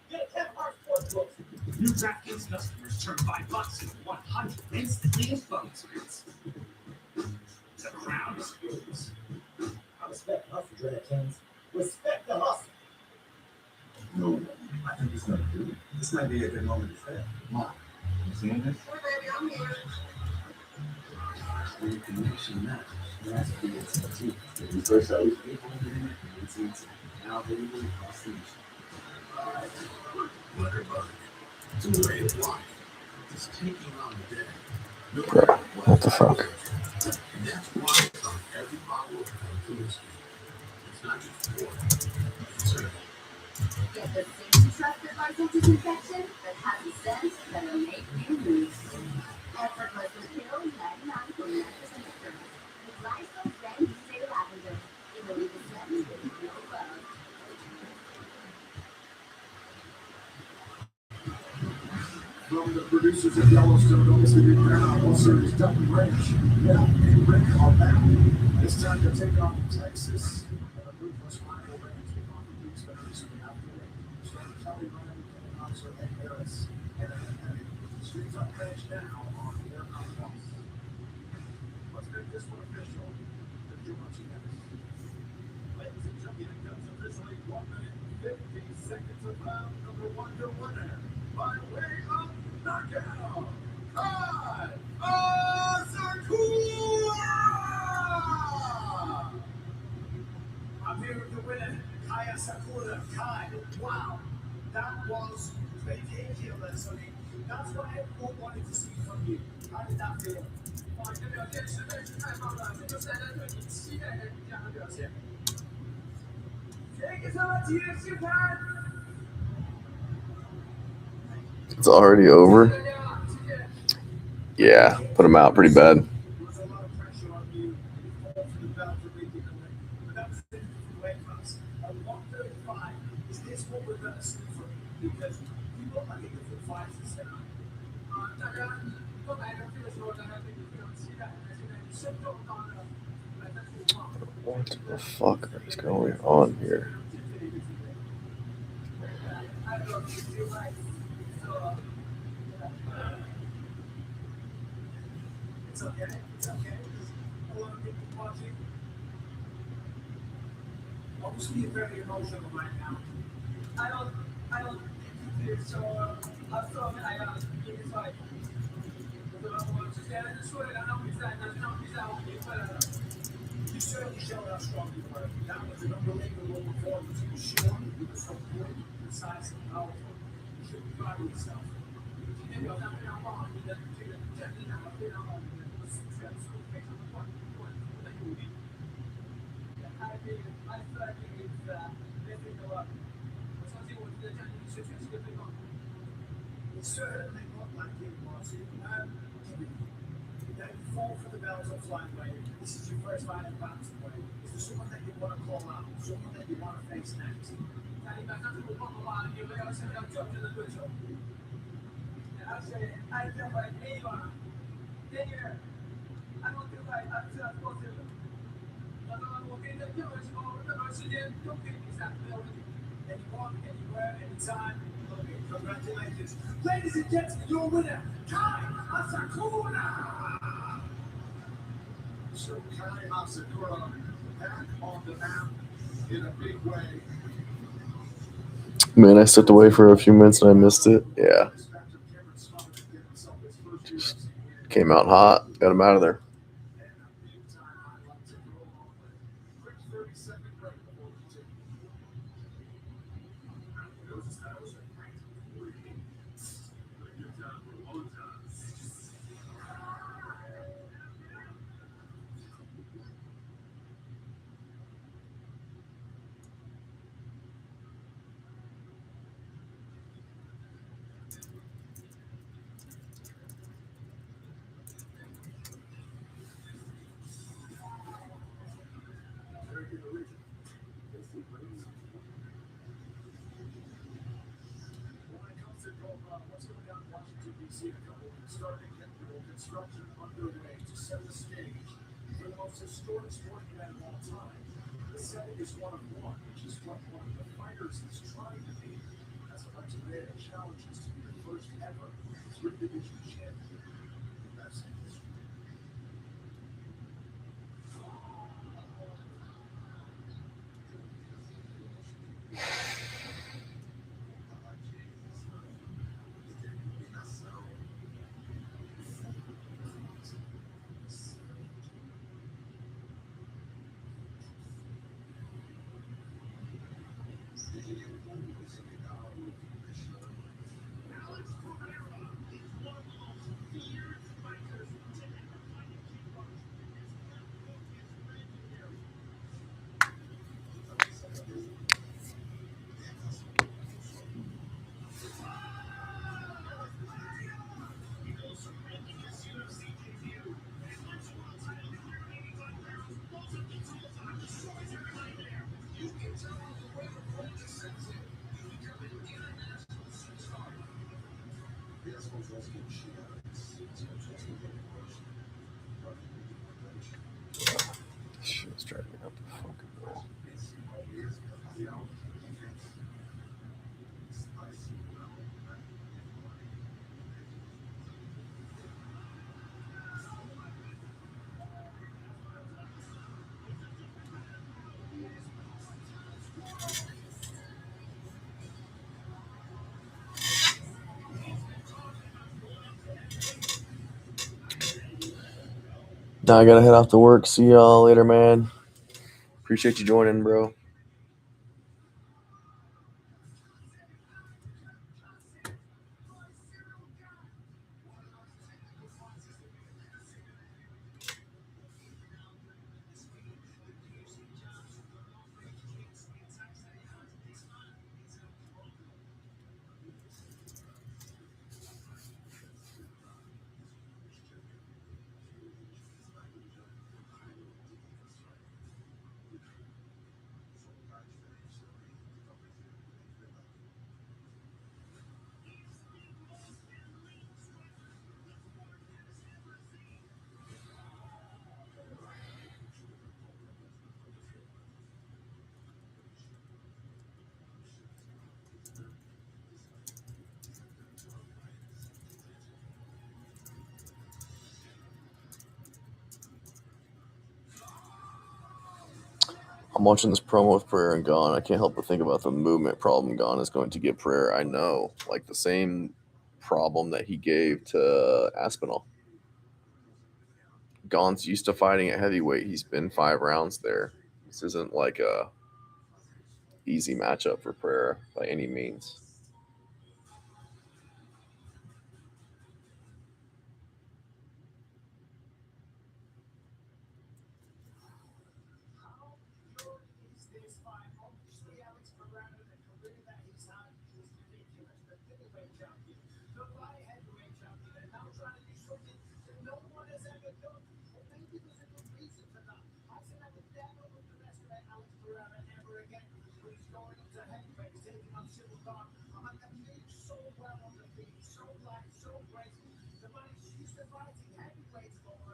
Get a Kevin Hart Sportsbook. New DraftKings customers turn $5 into 100 instantly in bonus bets. The crowd is yours. I respect the hustle, DraftKings. Respect the hustle. No, I think it's gonna do it. This might be a good moment to fail. Why? You seeing this? When your connection matters, you have to be AT&T. When we first started with 800 in AT&T. Now they really across the nation. Butterbug. It's a way of life. It's taking on the day. No Bro, matter what the fuck? And that's why on every bottle of Cancun's, it's not just water. It's a Get the same trusted vital disinfection that has a scent that'll make you move. Effortless Kill 99.9% fragrance. With Lysol Zen Stay Lavender. It'll leave a scent with no love. From the producers of Yellowstone, obviously the Paranormal Series, Duck and Ranch. Yeah, and Rick are back. It's time to take on Texas. And the ruthless rival Ranch. Boxer and Harris. Streets up edge now on Air Plus. Let's make this one official. If you're watching this. Ladies and gentlemen, it comes officially 1 minute 50 seconds of round number 1, your winner by way of knockout. Kai Asakura! I'm here with the winner, Kai Asakura. Kai, wow, that was ridiculous. I mean, that's what everyone wanted to see from you. How did that feel? 哇，你的表现实在是太棒了，这就是大家对你期待的这样的表现。这个什么体育新闻？ It's already over. Yeah, put him out pretty bad. What the fuck is going on here? It's okay. It's okay. A lot of people watching. Obviously, you're very emotional right now. I don't think you feel so. I'm so I it's like. You certainly showed how strong you were. That was an unbelievable performance. You showed you were so good, precise, and powerful. You should be proud of yourself. 今天表现非常棒，你的这个战绩打得非常好，你的选手非常的棒，很有力。I feel like it's definitely go up. 我相信我自己的战绩是全世界最棒的。It certainly looked like it was. That you fall for the bells of flyweight. This is your first fight in bantamweight. Is there someone that you want to call out? Someone that you want to face next? 那你马上就碰的话，有没有想要较真的对手？ Actually, I feel like anyone. Daniel, I don't feel like I'm just possible. 我可以在任何时候、任何时间都可以比赛，没有问题。Anyone, anywhere, anytime. Okay, congratulations. Ladies and gentlemen, your winner, Kai Asakura! So Kai Asakura back on the map in a big way. Man, I stepped away for a few minutes and I missed it. Yeah. Just came out hot. Got him out of there. What's going on in Washington, D.C. A couple of starting construction underway to set the stage for the most historic sporting event of all time. The setting is one of one, which is what one of the fighters is trying to be. As a bunch of men challenges to be the first ever three-division champion. That's it. Shit's driving me up the fucking wall. Now I gotta head off to work. See y'all later, man. Appreciate you joining, bro. I'm watching this promo with Prayer and Gone. I can't help but think about the movement problem Gone is going to give Prayer. I know, like the same problem that he gave to Aspinall. Gane's used to fighting at heavyweight. He's been 5 rounds there. This isn't like a easy matchup for Prayer by any means.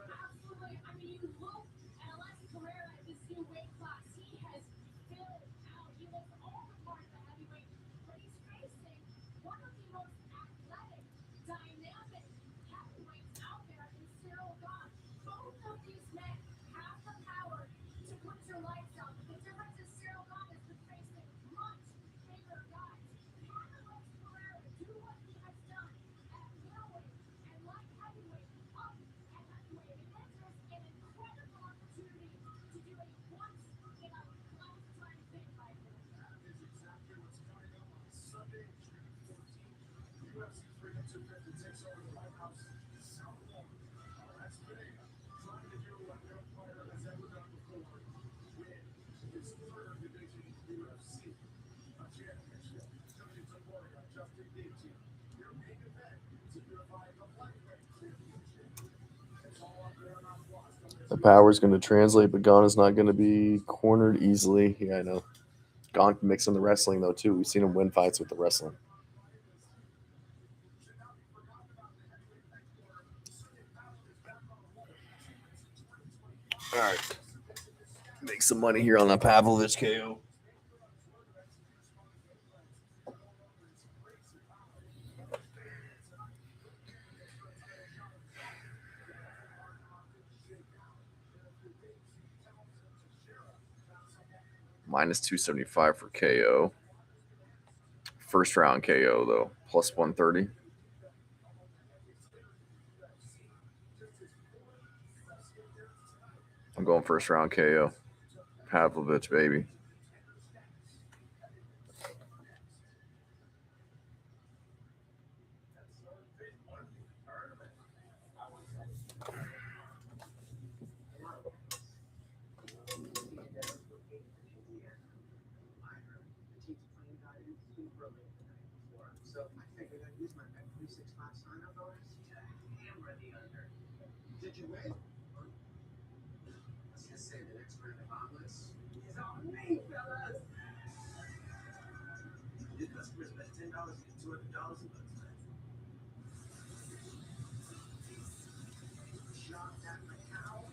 Absolutely. I mean, you look at Alex Pereira at this new weight class. He has filled out. He looks all the part of the heavyweight, but he's facing one of the most athletic, dynamic heavyweights out there in Cyril Gane. Both of these men have the power to put your lights out. But the difference is Cyril Gane has been facing much bigger guys. Can Alex Pereira do what he has done at middleweight and light heavyweight up at heavyweight? And enters an incredible opportunity to do a once-in-a-lifetime thing right here. That is exactly what's coming up on Sunday, June 14th. UFC Freedom 250 takes over the White House. South Florida. Alex Pereira trying to do what no player has ever done before. Win his third division UFC. A championship. Tony Taboria, Justin Gaethje. Your main event to unify the lightweight championship. It's all up there on Plus. The power's going to translate, but Gane is not going to be cornered easily. Yeah, I know. Gane can mix in the wrestling, though, too. We've seen him win fights with the wrestling. All right. Make some money here on a Pavlovich KO. Minus 275 for KO. First round KO, though. Plus 130. I'm going first round KO. Pavlovich, baby. So I figured I'd use my Bet365 sign-up bonus to hammer the under. Did you win? Let's just say the next round of omelets is on me, fellas. New customers bet $10 get $200 in bonus bets. Shop at Macau.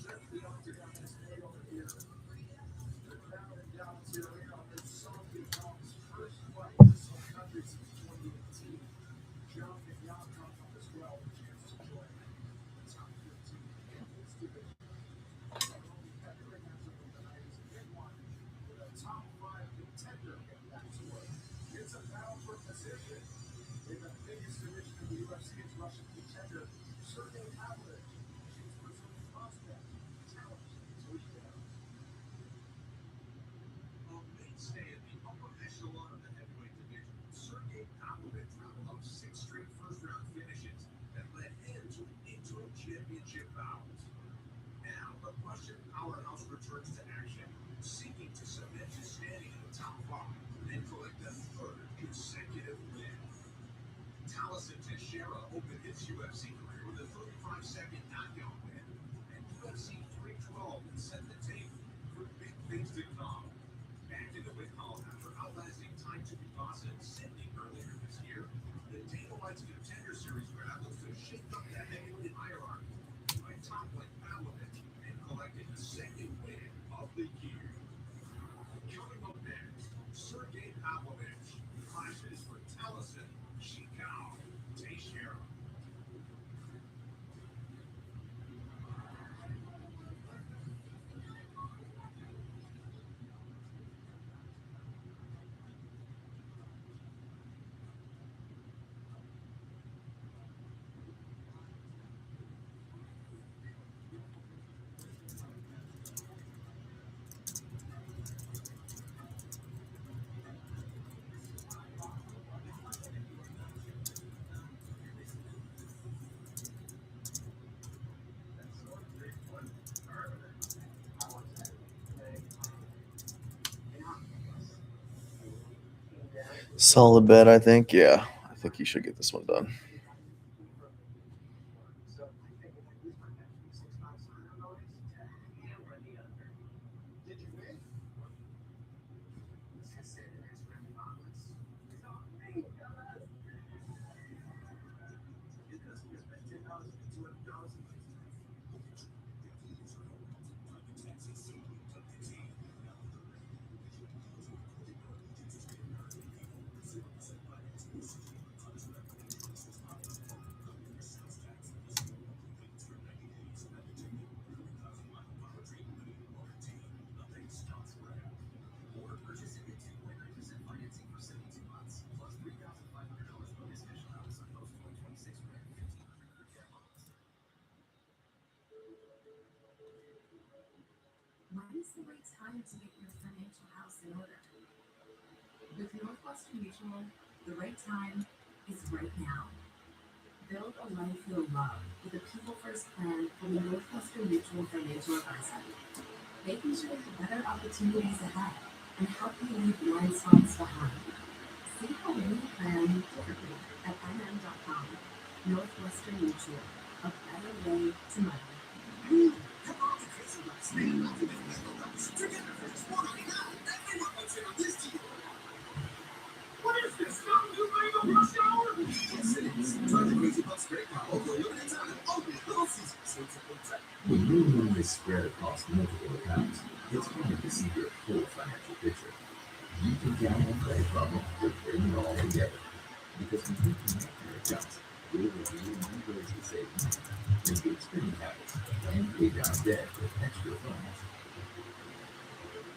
Check the octagon display over here. The crowd in Dallas here on this Sophie Jones' first fight in some country since 2018. John McYown comes up as well. A chance to join the top 15 in this division. The only heavyweight matchup of the night is a big one with a top 5 Teixeira opened his UFC career with a 35-second knockout win, and UFC 312 set the table for big things to come. Back in the win column after outlasting Tai Tuivasa in Sydney earlier this year, the Dana White's Contender Series crowd looks to shake up that heavyweight hierarchy by toppling Pavlovich and collecting the second win of the year. Coming up next, Sergey Pavlovich clashes for Taliesin Shikao Teixeira. Solid bet, I think. Yeah, I think he should get this one done. When is the right time to get your financial house in order? With Northwestern Mutual, the right time is right now. Build a life you'll love with a people-first plan from the Northwestern Mutual Financial Advisor. They can show you better opportunities ahead and help you leave blind spots behind. See how you plan differently at nm.com. Northwestern Mutual, a better way to money. What is this? Mountain Dew Mango Rush Hour? Yes, it is. Try the Crazy Bucks Great Now over a limited time. Only little seasons. When your money is spread across multiple accounts, it's hard to see your full financial picture. You can count on Credit Bubble to bring it all together. Because when you connect your accounts, you'll review new ways to save money, improve spending habits, and pay down debt with extra funds.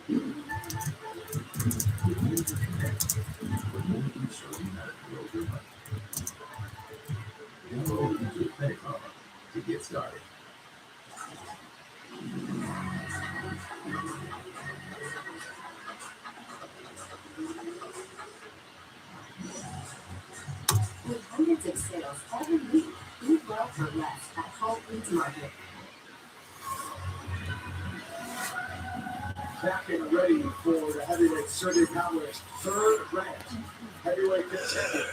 The more you connect, the more we show you how to grow your money. Download into Credit Bubble to get started. With hundreds of sales every week, eat well for less at Whole Foods Market. Back and ready for the heavyweight Sergey Pavlovich, third-ranked heavyweight contender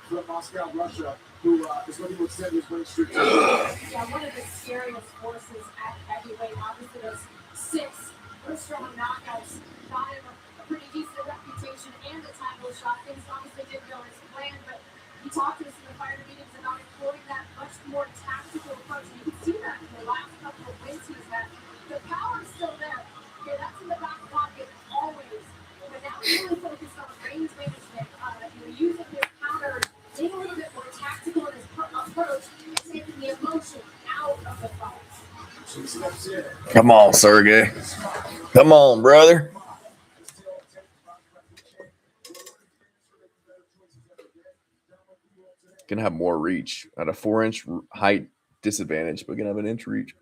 from Moscow, Russia, who is looking to extend his winning streak. Yeah, one of the scariest forces at heavyweight. Obviously, those 6 first-round knockouts got him a pretty decent reputation and a title shot. Things obviously didn't go as planned, but he talked to us in the fighter meetings about employing that much more tactical approach. And you can see that in the last couple of wins he's had. The power is still there. Okay, that's in the back pocket always. But now he's really focused on range management, using his counters, being a little bit more tactical in his approach, and taking the emotion out of the fight. So he steps in. Come on, Sergey. Come on, brother. Gonna have more reach at a 4-inch height disadvantage, but gonna have an inch reach.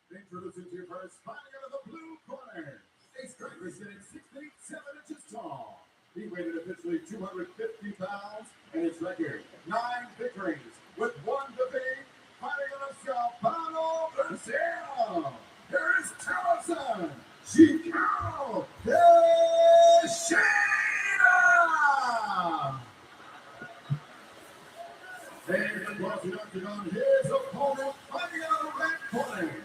Introducing to you first, fighting out of the blue corner. A striker sitting 6 feet 7 inches tall. He weighs weighted officially 250 pounds, and his record 9 victories with 1 defeat. Fighting out of Sao Paulo, Brazil. Here is Towson Chico Teixeira. And across the octagon, his opponent fighting out of the red corner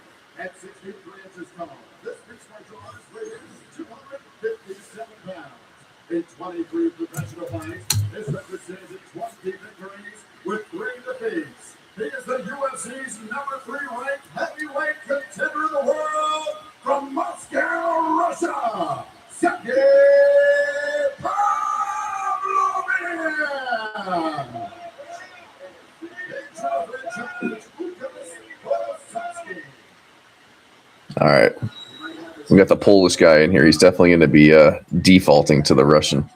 at 63 inches tall. This mixed martial artist weighs 257 pounds. In 23 professional fights, his record stands at 20 victories with 3 defeats. He is the UFC's number 3 ranked heavyweight contender in the world from Moscow, Russia, Sergey Pavlovich. All right. We got the Polish guy in here. He's definitely going to be defaulting to the Russian.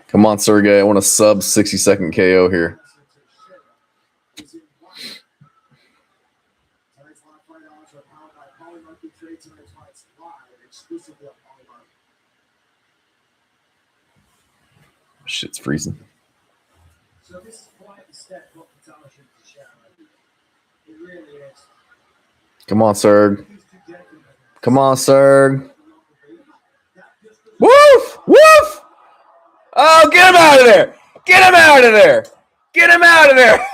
Come on, Sergey. I want a sub 60-second KO here. Shit's freezing. So this is quite a step up for Towson Teixeira. It really is. Come on, Serg. Come on, Serg. Woof! Woof! Oh, get him out of there! Get him out of there! Get him out of there!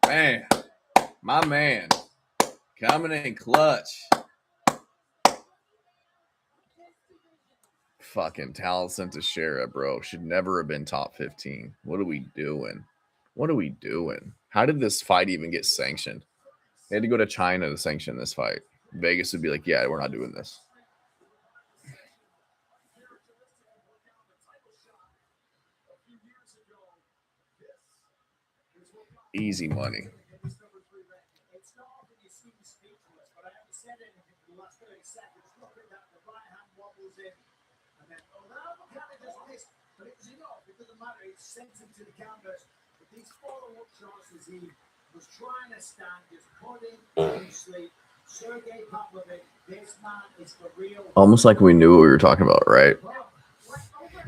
Man, my man, coming in clutch. Fucking Towson Teixeira, bro. Should never have been top 15. What are we doing? What are we doing? How did this fight even get sanctioned? They had to go to China to sanction this fight. Vegas would be like, yeah, we're not doing this. Easy money. It's not often you see me speechless, but I haven't said anything for the last 30 seconds. Look at that, the right hand wobbles in. And then, oh, that kind of just missed, but it was enough. It doesn't matter. It sent him to the canvas. But these follow-up shots as he was trying to stand, just putting to sleep. Sergey Pavlovich, this man is for real. Almost like we knew what we were talking about, right?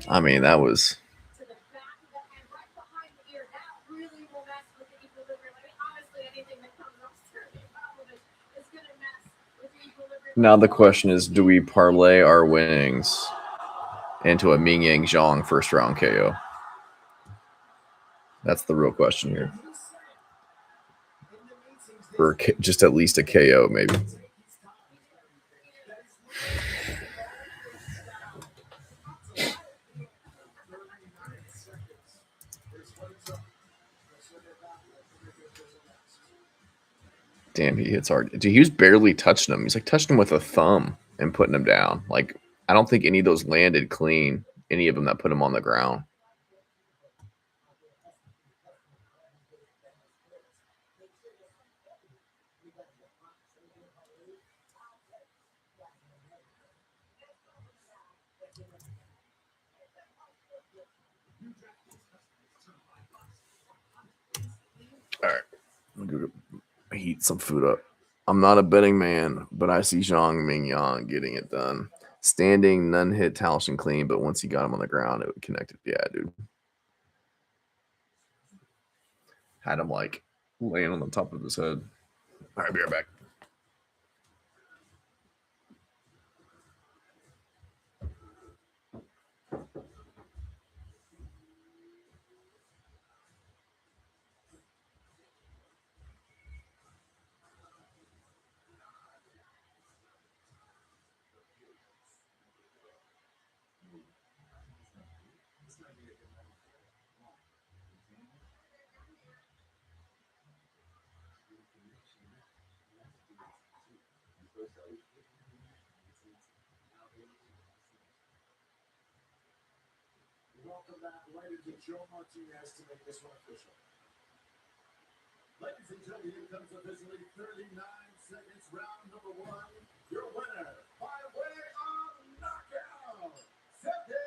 I mean, that was... To the back of the head, right behind the ear. That really will mess with the equilibrium. I mean, honestly, anything that comes off Sergey Pavlovich is going to mess with the equilibrium. Now the question is, do we parlay our winnings into a Ming Yang Zhang first round KO? That's the real question here. Or just at least a KO, maybe. Damn, he hits hard. Dude, he was barely touching him. He's like touching him with a thumb and putting him down. Like, I don't think any of those landed clean, any of them that put him on the ground. All right, I'm gonna heat some food up. I'm not a betting man, but I see Zhang Mingyang getting it done. Standing, none hit Towson clean, but once he got him on the ground, it connected. Yeah, dude. Had him like laying on the top of his head. All right, be right back. Welcome back, ladies and Joe Martinez to make this one official. Ladies and gentlemen, here comes officially 39 seconds, round number 1. Your winner by way of knockout, Sergey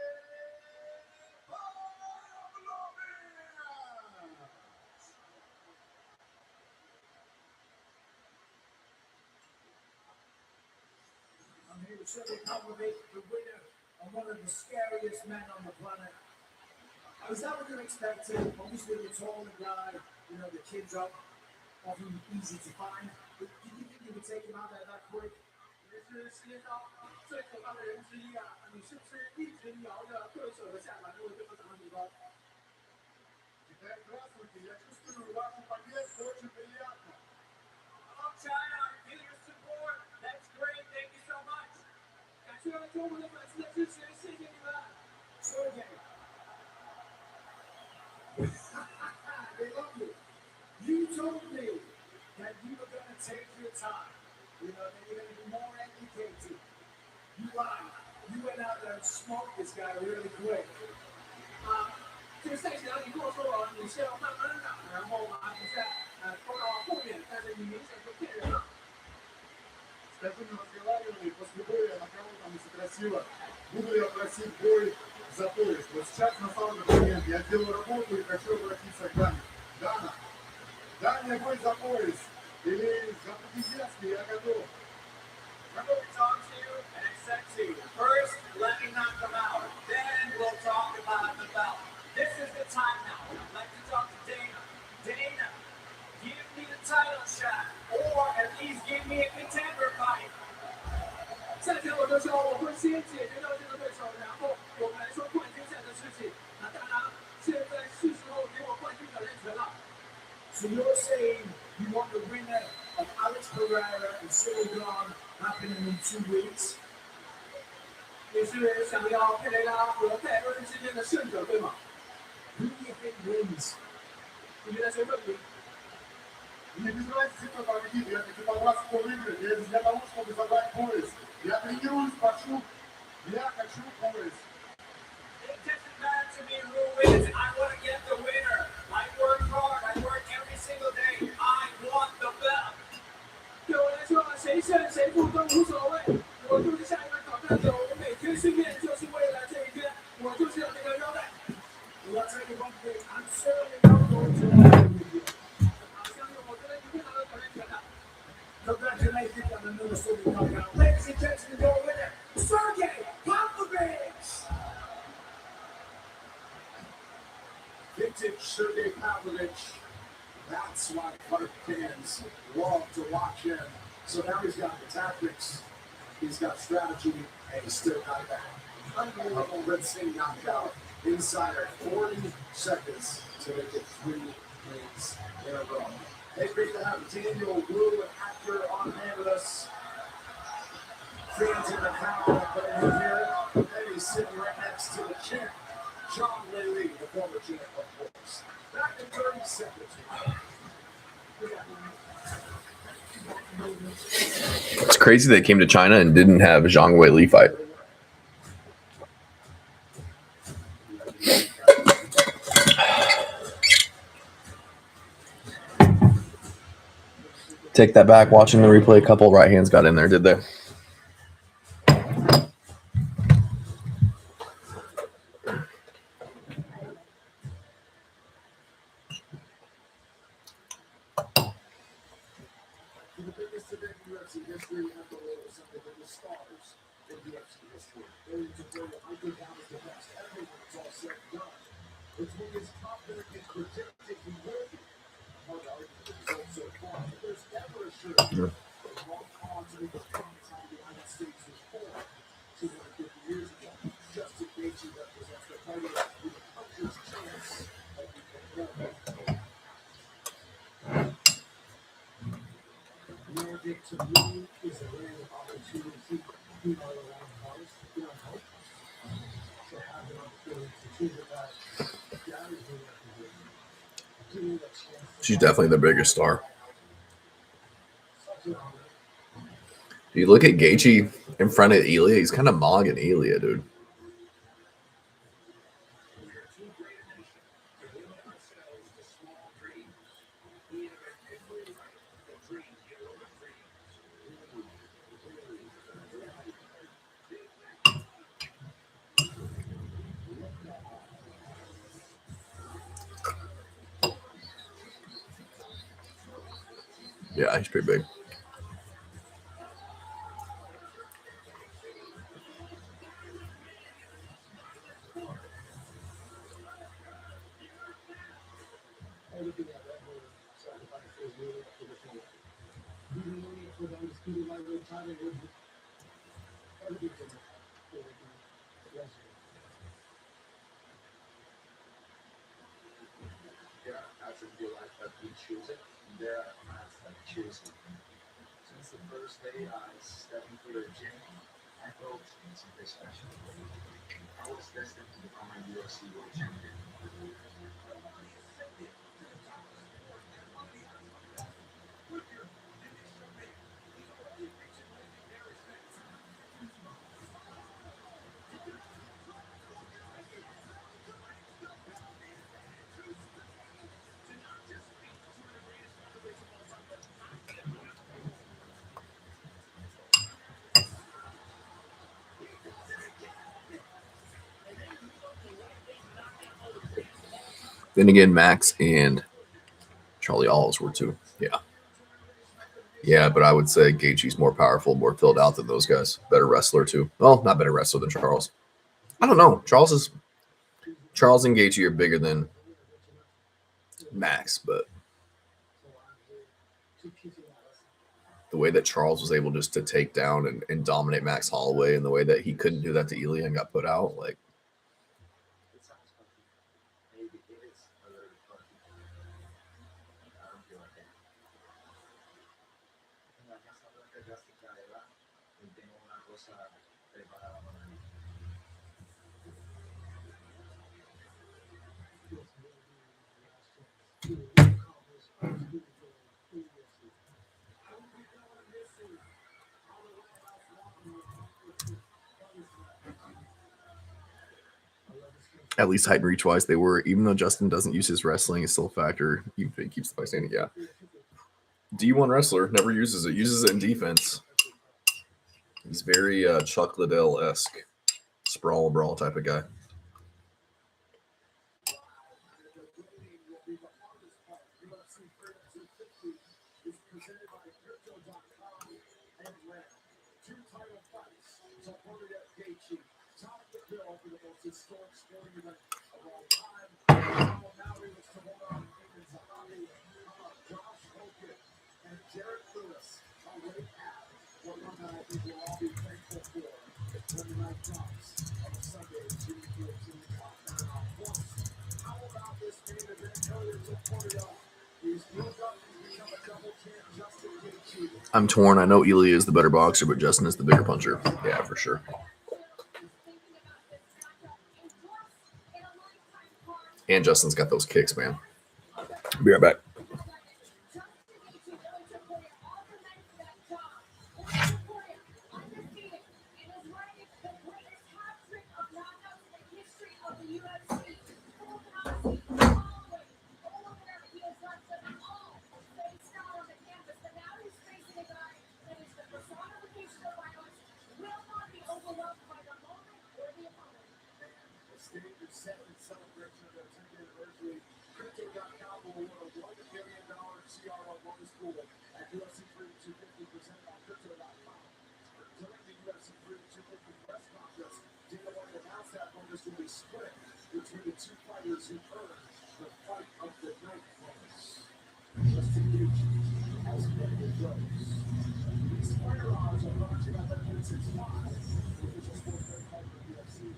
Pavlovich. you would certainly compliment the winner on one of the scariest men on the planet. Is that what you're expecting? Obviously, the taller guy, you know, the kids are often easy to find. But did you think you would take him out there that quick? 也是世界上最可怕的人之一啊！你是不是一直摇着对手的下巴，如果对方长得很高？ Здравствуйте, я чувствую вашу поддержку, очень приятно. Hello, China. I feel your support. That's great. Thank you so much. 感谢中国的粉丝的支持，谢谢你们。Sergey. They love you. You told me that you were going to take your time. You know, that you're going to be more educated. You lied. You went out there and smoked this guy really quick. 这个赛前你跟我说了，你是要慢慢的，然后把比赛拖到后面，但是你明显就骗人了。Скажи, мы разговаривали, после боя на кого там если красиво. Буду я просить бой за пояс. Вот сейчас на самом момент я делаю работу и хочу обратиться к Дане. Дана, дай мне бой за пояс. Или за по-президентски я готов. I'm going to talk to you and accept you. First, let me knock them out. Then we'll talk about the belt. This is the time now. I'd like to talk to Dana. Dana, give me the title shot, or at least give me a contender fight. 赛前我就说我会先解决掉这个对手，然后我们来说冠军赛的事情。那当然，现在是时候给我冠军的人权了。So you're saying you want the winner of Alex Pereira and Silicon happening in 2 weeks? 你是想要佩雷拉和戴恩之间的胜者，对吗？ Who do you think wins? 你觉得谁会赢？ Мне без разницы, кто победит. Я хочу понравиться, кто выиграет. Я для того, чтобы забрать пояс. Я тренируюсь, прошу. Я хочу пояс. It doesn't matter to me who wins. I want to get the winner. I work hard. I work every single day. I want the belt. 对我来说，谁胜谁负都无所谓。我就是下一个挑战者。我每天训练就是为了这一天。我就是要这个腰带。 Well, I'll tell you one thing. I'm certainly not going to argue with you. 相信我，觉得你非常的挑战权的。 Congratulations on the Minnesota knockout. Ladies and gentlemen, your winner, Sergey Pavlovich. Vintage Sergey Pavlovich. That's why Clark fans love to watch him. So now he's got the tactics, he's got strategy, and he's still got that unbelievable Red Sting knockout inside of 40 seconds to make it 3 wins in a row. Hey, great to have Daniel Wu, an actor, on hand with us. Fans in the crowd, but in here, and he's sitting right next to the champ, John Lee, the former champ, of course. Back in 30 seconds. It's crazy they came to China and didn't have a Zhang Wei Li fight. Take that back. Watching the replay, a couple right hands got in there, did they? The biggest event in UFC history, and the world of some of the biggest stars in UFC history. Going to play what I think now is the best ever when it's all said and done. It's when he's confident and projected he will be. Hard to argue the results so far, but there's never a surety. The long odds are the common time the United States was formed 250 years ago. Justin Gaethje represents the fighter with a puncher's chance of becoming Magic to me is a rare opportunity. You know, around cars, you know, hope to have an opportunity to choose that. That is the representation. Give me the chance. She's definitely the biggest star. Such an honor. You look at Gaethje in front of Elia, he's kind of mogging Elia, dude. We are too great a nation to limit ourselves to small dreams. We have every right to dream your own dreams. Yeah, he's pretty big. Yeah, that's a deal that we choose it. There, that's like choosing. Since the first day I stepped into the gym, I felt something special. I was destined to become a UFC world champion. Then again, Max and Charlie Alls were too. Yeah. Yeah, but I would say Gaethje's more powerful, more filled out than those guys. Better wrestler too. Well, not better wrestler than Charles. I don't know. Charles and Gaethje are bigger than Max, but the way that Charles was able just to take down and dominate Max Holloway, and the way that he couldn't do that to Ilya and got put out, like It sounds funny. Maybe it is a little bit funny. I don't feel like it. En la Casa Blanca ya se caerá y tengo una cosa preparada para mí. at least height and reach wise, they were. Even though Justin doesn't use his wrestling, it's still a factor. Even if he keeps the fight standing, yeah. D1 wrestler never uses it. Uses it in defense. He's very Chuck Liddell-esque, sprawl brawl type of guy. Historic sporting event of all time. O'Malley was to hold on to Zahabi, Josh Hogan, and Jarrett Lewis already have what one that I think we'll all be thankful for when the night comes on a Sunday, June 14th. How about this main event? Elliot just pointed out he's moved up and become a double champ. Justin Gaethje. I'm torn. I know Ilya is the better boxer, but Justin is the bigger puncher. Yeah, for sure. And Justin's got those kicks, man. Be right back. Celebration of their 10th anniversary, Crypto.com will award a $1 million CRO bonus pool at UFC Free 250% on Crypto.com. During the UFC Free 250 press conference, Dana White announced that bonus will be split between the two fighters who earned the Fight of the Night bonus. Justin Gaethje has many of those. These firearms are brought to you by the 165, official sports betting partner of UFC.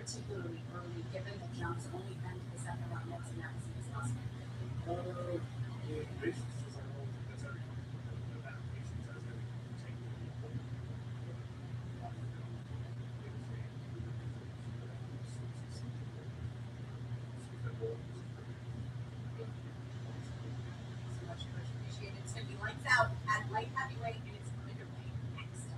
particularly early, given that jumps only end the second round once in that season last week? Patience is our role. That's everything. That patience as everything. Take So much appreciated. Sticking lights out at light heavyweight, and it's underway next.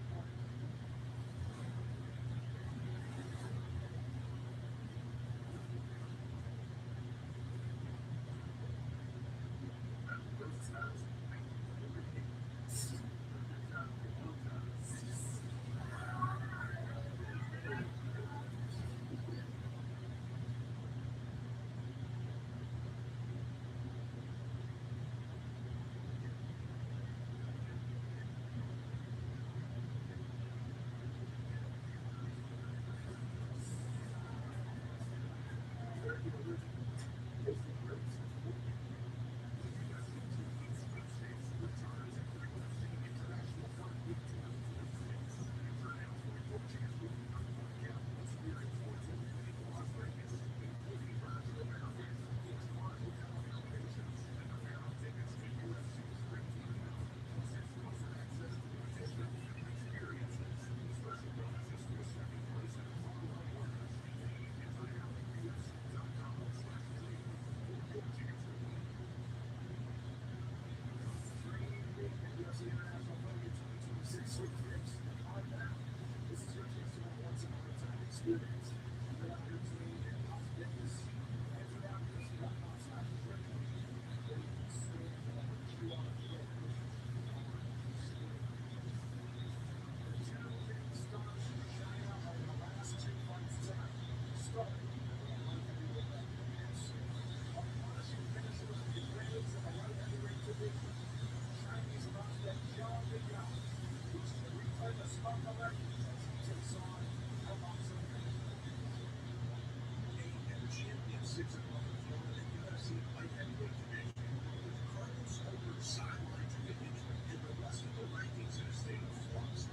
Champion 6 o'clock in Florida, UFC Fight Heavyweight division, with Carlos Holder sidelined due to injury and the rest of the rankings in a state of flux.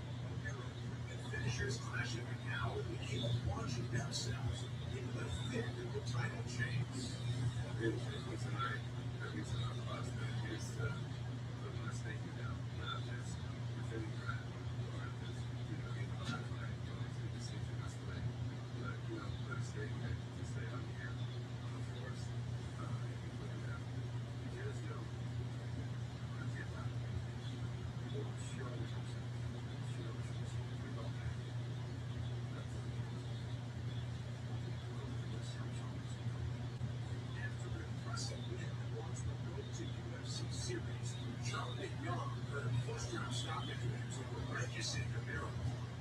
And finishers clashing now in the game of launching themselves into the thick of the title chase. Tonight, at least in our class, is putting us thinking now, not just defending ground, or just, getting on that fight, to the decision that's played. But, put a statement to stay on here. Of course, if you put it down, you just don't. That's it. After an impressive win that launched the road to UFC series, Charlotte Young earned a first-round stoppage wins over Regis Camaro,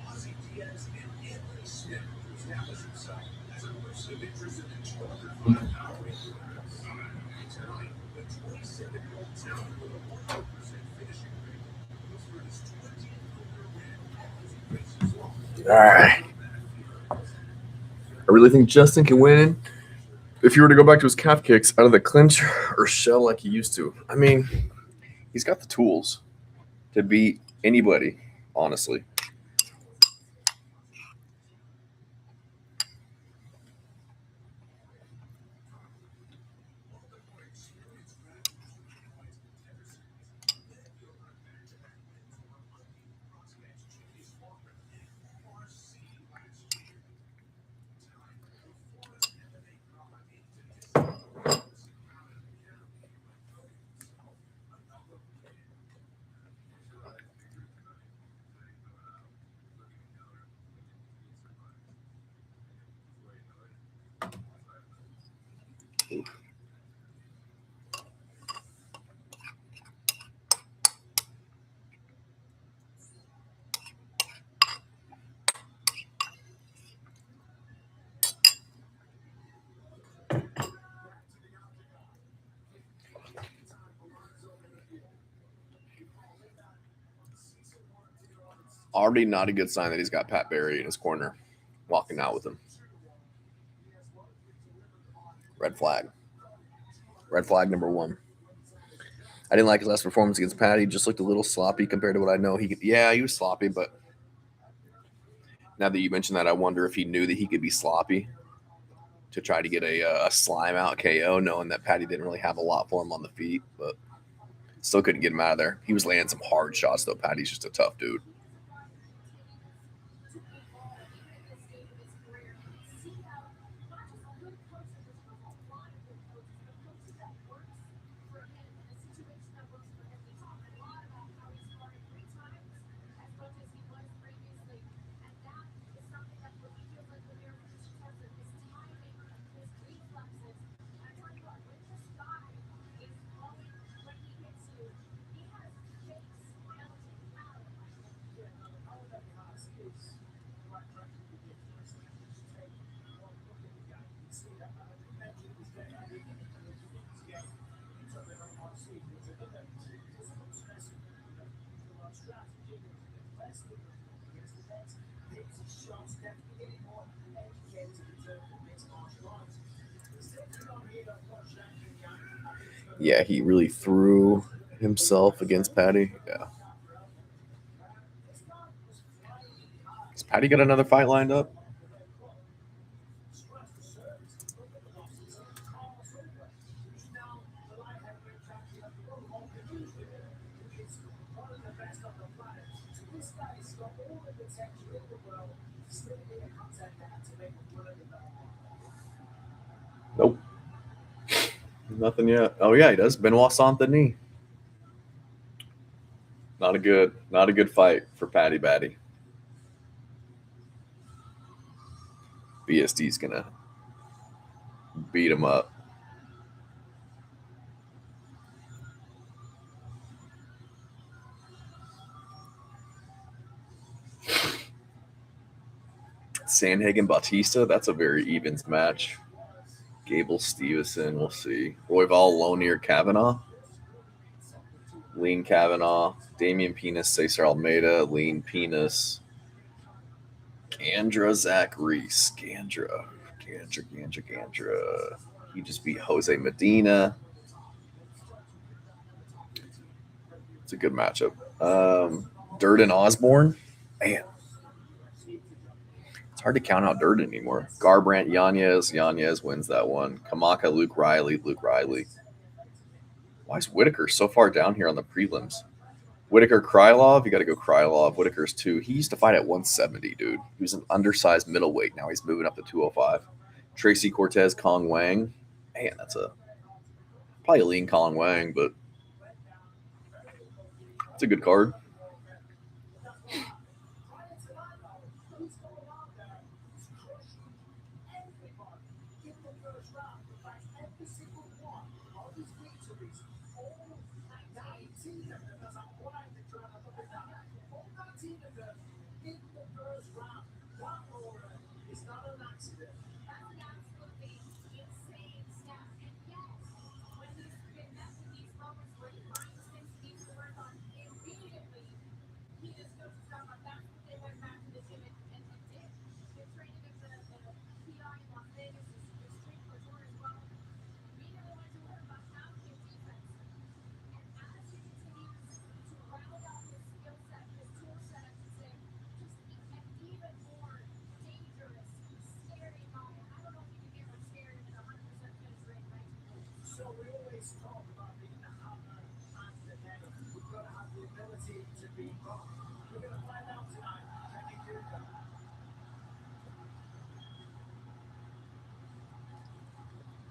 Ozzy Diaz, and Anthony Smith to establish himself as a person of interest in the 205 power weight. Tonight, the 27-year-old talent with a 100% finishing rate goes for his 20th career win as he faces off. All right. I really think Justin can win if he were to go back to his calf kicks out of the clinch or shell like he used to. I mean, he's got the tools to beat anybody, honestly. Already not a good sign that he's got Pat Barry in his corner, walking out with him. Red flag. Red flag number 1. I didn't like his last performance against Pat. He just looked a little sloppy compared to what I know he could. Yeah, he was sloppy, but now that you mention that, I wonder if he knew that he could be sloppy to try to get a slime out KO, knowing that Patty didn't really have a lot for him on the feet, but still couldn't get him out of there. He was landing some hard shots, though. Patty's just a tough dude. Yeah, he really threw himself against Patty. Yeah. Has Patty got another fight lined up? Nope. Nothing yet. Oh yeah, he does. Benoit Saint-Denis. Not a good fight for Patty Batty. BSD's gonna beat him up. Sandhagen Bautista, that's a very evens match. Gable Stevenson, we'll see. Royval Lonier Kavanaugh. Lean Kavanaugh. Damian Penis, Cesar Almeida. Lean Penis. Gandra Zach Reese. Gandra. He just beat Jose Medina. It's a good matchup. Durden Osborne. Man. It's hard to count out Durden anymore. Garbrandt Yanez. Yanez wins that one. Kamaka Luke Riley. Why is Whitaker so far down here on the prelims? Whitaker Krylov, you got to go Krylov. Whitaker's 2. He used to fight at 170, dude. He was an undersized middleweight. Now he's moving up to 205. Tracy Cortez, Kong Wang. Man, that's probably a lean Kong Wang, but it's a good card.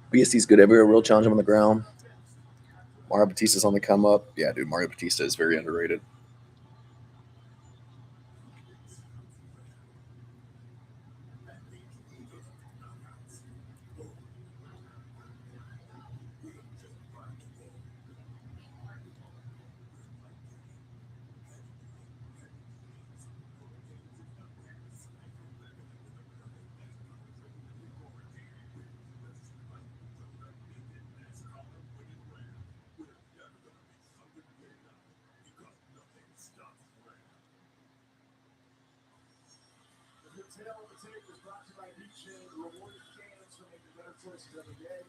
BSD's good everywhere. We'll challenge him on the ground. Mario Batista's on the come up. Yeah, dude, Mario Batista is very underrated. Tail of the Tape is brought to you by BeachAid, rewarding fans for making better choices every day.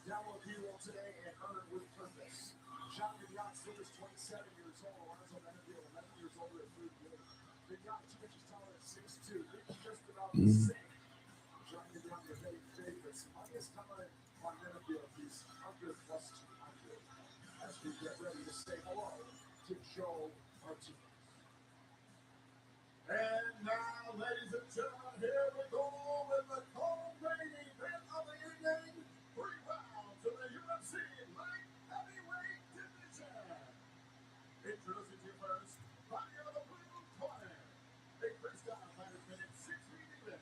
Download B-Roll today and earn with purpose. John Vignot still is 27 years old. Alonzo Mendenville, 11 years older at 38. Vignot 2 inches taller at 6'2". It's just about the same. John Vignot, your favorites. we get ready to say hello to Joe Martinez. And now, ladies and gentlemen, here we go with the co-main event of the evening. 3 rounds of the UFC Light Heavyweight Division. Introducing you first, fighting out of the blue corner. A freestyle fighter finished 6 feet even.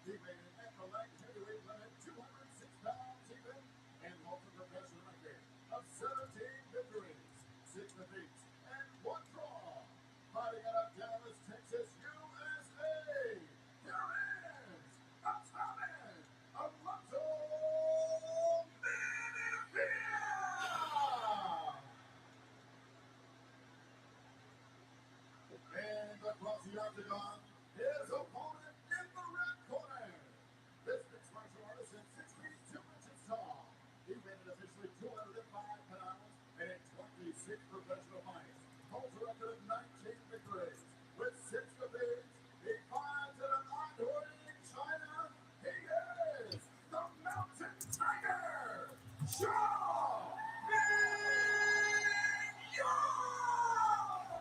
He made it at the light heavyweight limit, 206 pounds even, and holds a professional record of 17 victories, 6 defeats, and 1 draw. Fighting out of Dallas, Texas, USA. Here is Atomic Alonzo And across the octagon, his opponent in the red corner. This mixed martial artist is 6 feet 2 inches tall. He weighed an officially 205 pounds and in 26 professional fights. Holds a record of 19 victories with 6 defeats. He fights in an Anhui, China. He is the Mountain Tiger, Shaw.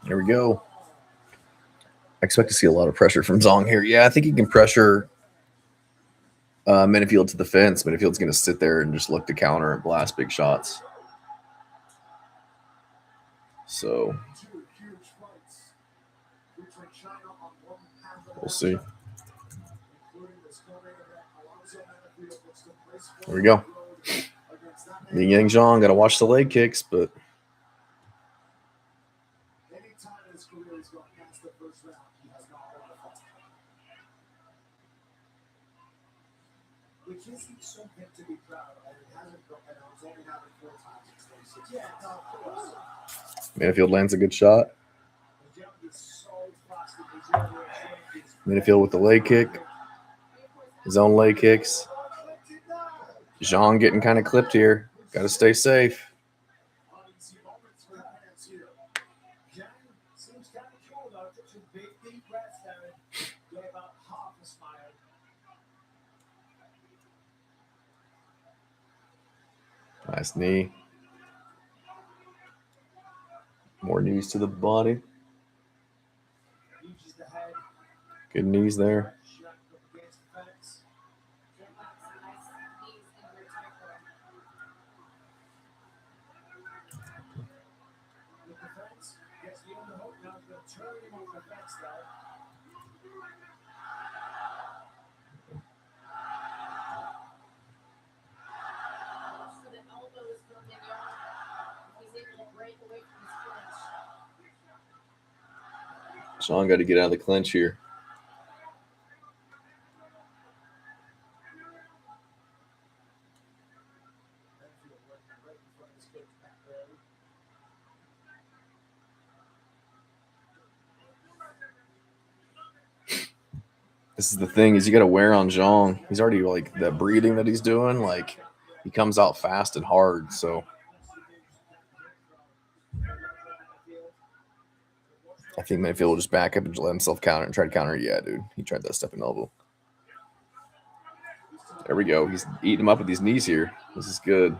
There we go. I expect to see a lot of pressure from Zong here. Yeah, I think he can pressure Menifield to the fence. Menifield's going to sit there and just look to counter and blast big shots. So we'll see. There we go. Ming Yang Zhang got to watch the leg kicks, but Anytime in his career he's gone past the first round, he has not won a fight. Which isn't something to be proud of. It hasn't broken out. It's only happened 4 times in 26 years. Yeah, no, of course. Menifield lands a good shot. The jump is so fast that he's over it. Menifield with the leg kick. His own leg kicks. Zhang getting kind of clipped here. Got to stay safe. Uneasy moments for the fans here. Jan seems kind of cool though. Took some big deep breaths there and gave out half a smile. Nice knee. More knees to the body. Uses the head. Good knees there. Jack up against the fence. With the fence, gets the underhook. Now he's going to turn him on the fence there. So the elbow is from Mignon. He's able to break away from his clinch. Zhang got to get out of the clinch here. Enfield working right in front of his coach back there. This is the thing is you got to wear on Zhang. He's already like that breathing that he's doing. Like he comes out fast and hard. So I think Menifield will just back up and let himself counter and try to counter. Yeah, dude. He tried that stepping elbow. There we go. He's eating him up with these knees here. This is good.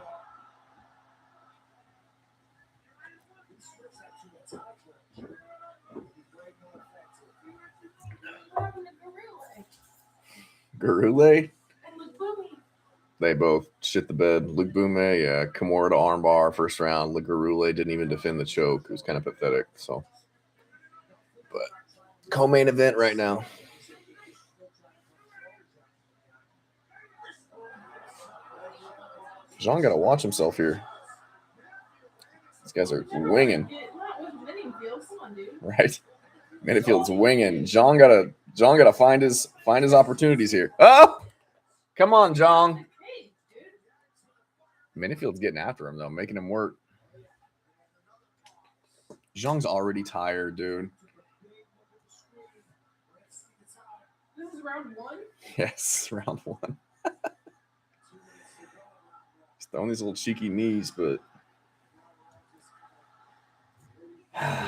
Garule? They both shit the bed. Luke Bume, yeah, Kimura to armbar first round. Luke Garule didn't even defend the choke. It was kind of pathetic. So, but co-main event right now. Zhang got to watch himself here. These guys are winging. Right? Menifield's winging. Zhang gotta find his opportunities here. Oh, come on, Zhang. Menifield's getting after him though, making him work. Zhang's already tired, dude. This is round 1? Yes, round 1. He's throwing these little cheeky knees, but I'm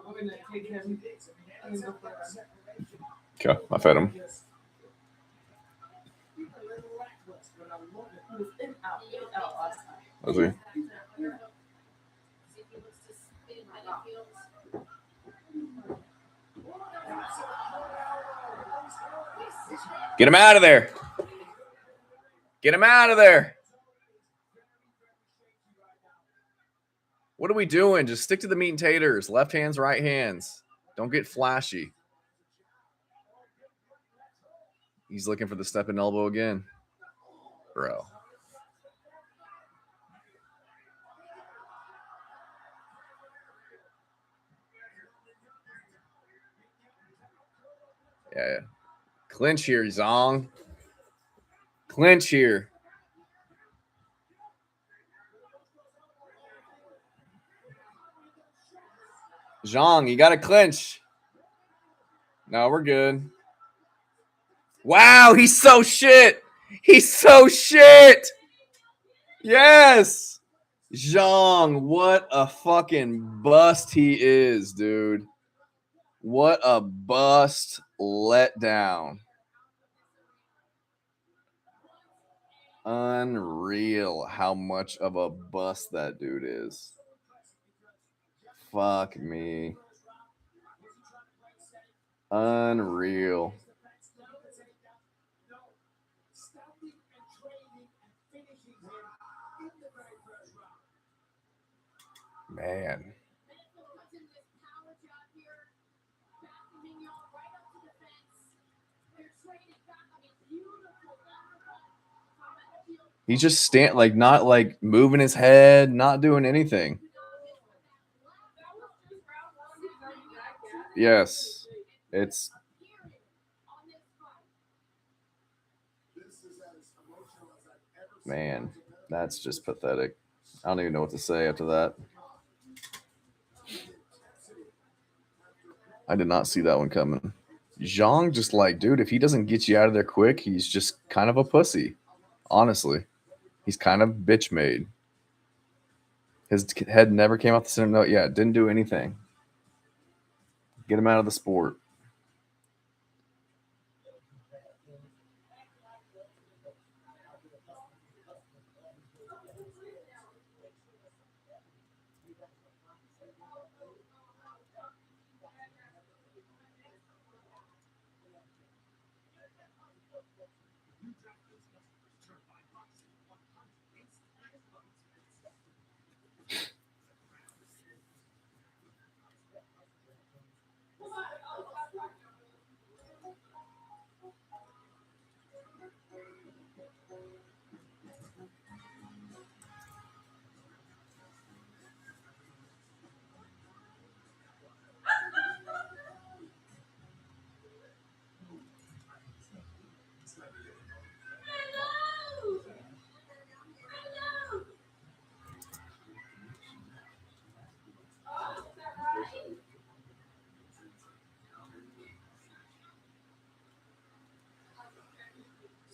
going to take him and go for it. okay, I fed him. Was he? Get him out of there. Get him out of there. What are we doing? Just stick to the meat and taters. Left hands, right hands. Don't get flashy. He's looking for the step and elbow again. Bro. Yeah. Clinch here, Zong. Clinch here. Zhang, you got to clinch. No, we're good. Wow, he's so shit. He's so shit. Yes. Zhang, what a fucking bust he is, dude. What a bust letdown. Unreal how much of a bust that dude is. Fuck me. Unreal. Man. He's just not like moving his head, not doing anything. Yes. It's man, that's just pathetic. I don't even know what to say after that. I did not see that one coming. Zhang just like, dude, if he doesn't get you out of there quick, he's just kind of a pussy. Honestly. He's kind of bitch made. His head never came off the center note. Yeah, didn't do anything. Get him out of the sport.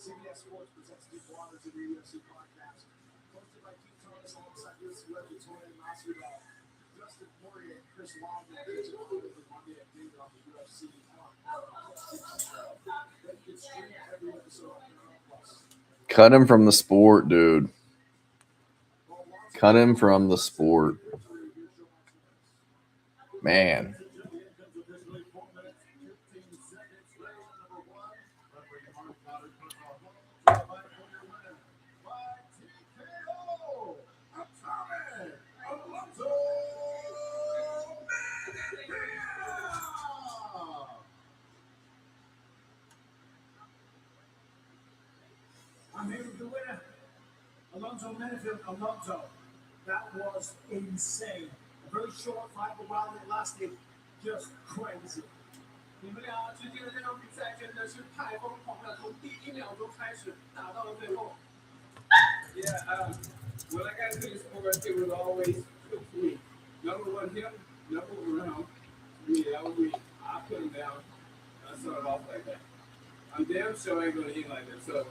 CBS Sports presents Deep Waters of the UFC podcast, hosted by Keith Thomas alongside UFC legend Torian Masvidal, Justin Poirier, and Chris Long, and Vincent Hunter for Monday at noon on the UFC Fight Night Yadong. Then you can stream every episode on Paramount Plus. Cut him from the sport, dude. Cut him from the sport. Man. I'm here with the winner, Alonzo Alonzo. That was insane. A very short fight, but while it lasted, just crazy. 你们俩之间的这场比赛真的是太疯狂了，从第1秒钟开始打到了最后。Yeah, when I got into the sport, it was always between number one him, number one him. Yeah, that was me. I put him down. I started off like that. I'm damn sure I ain't gonna eat like that. So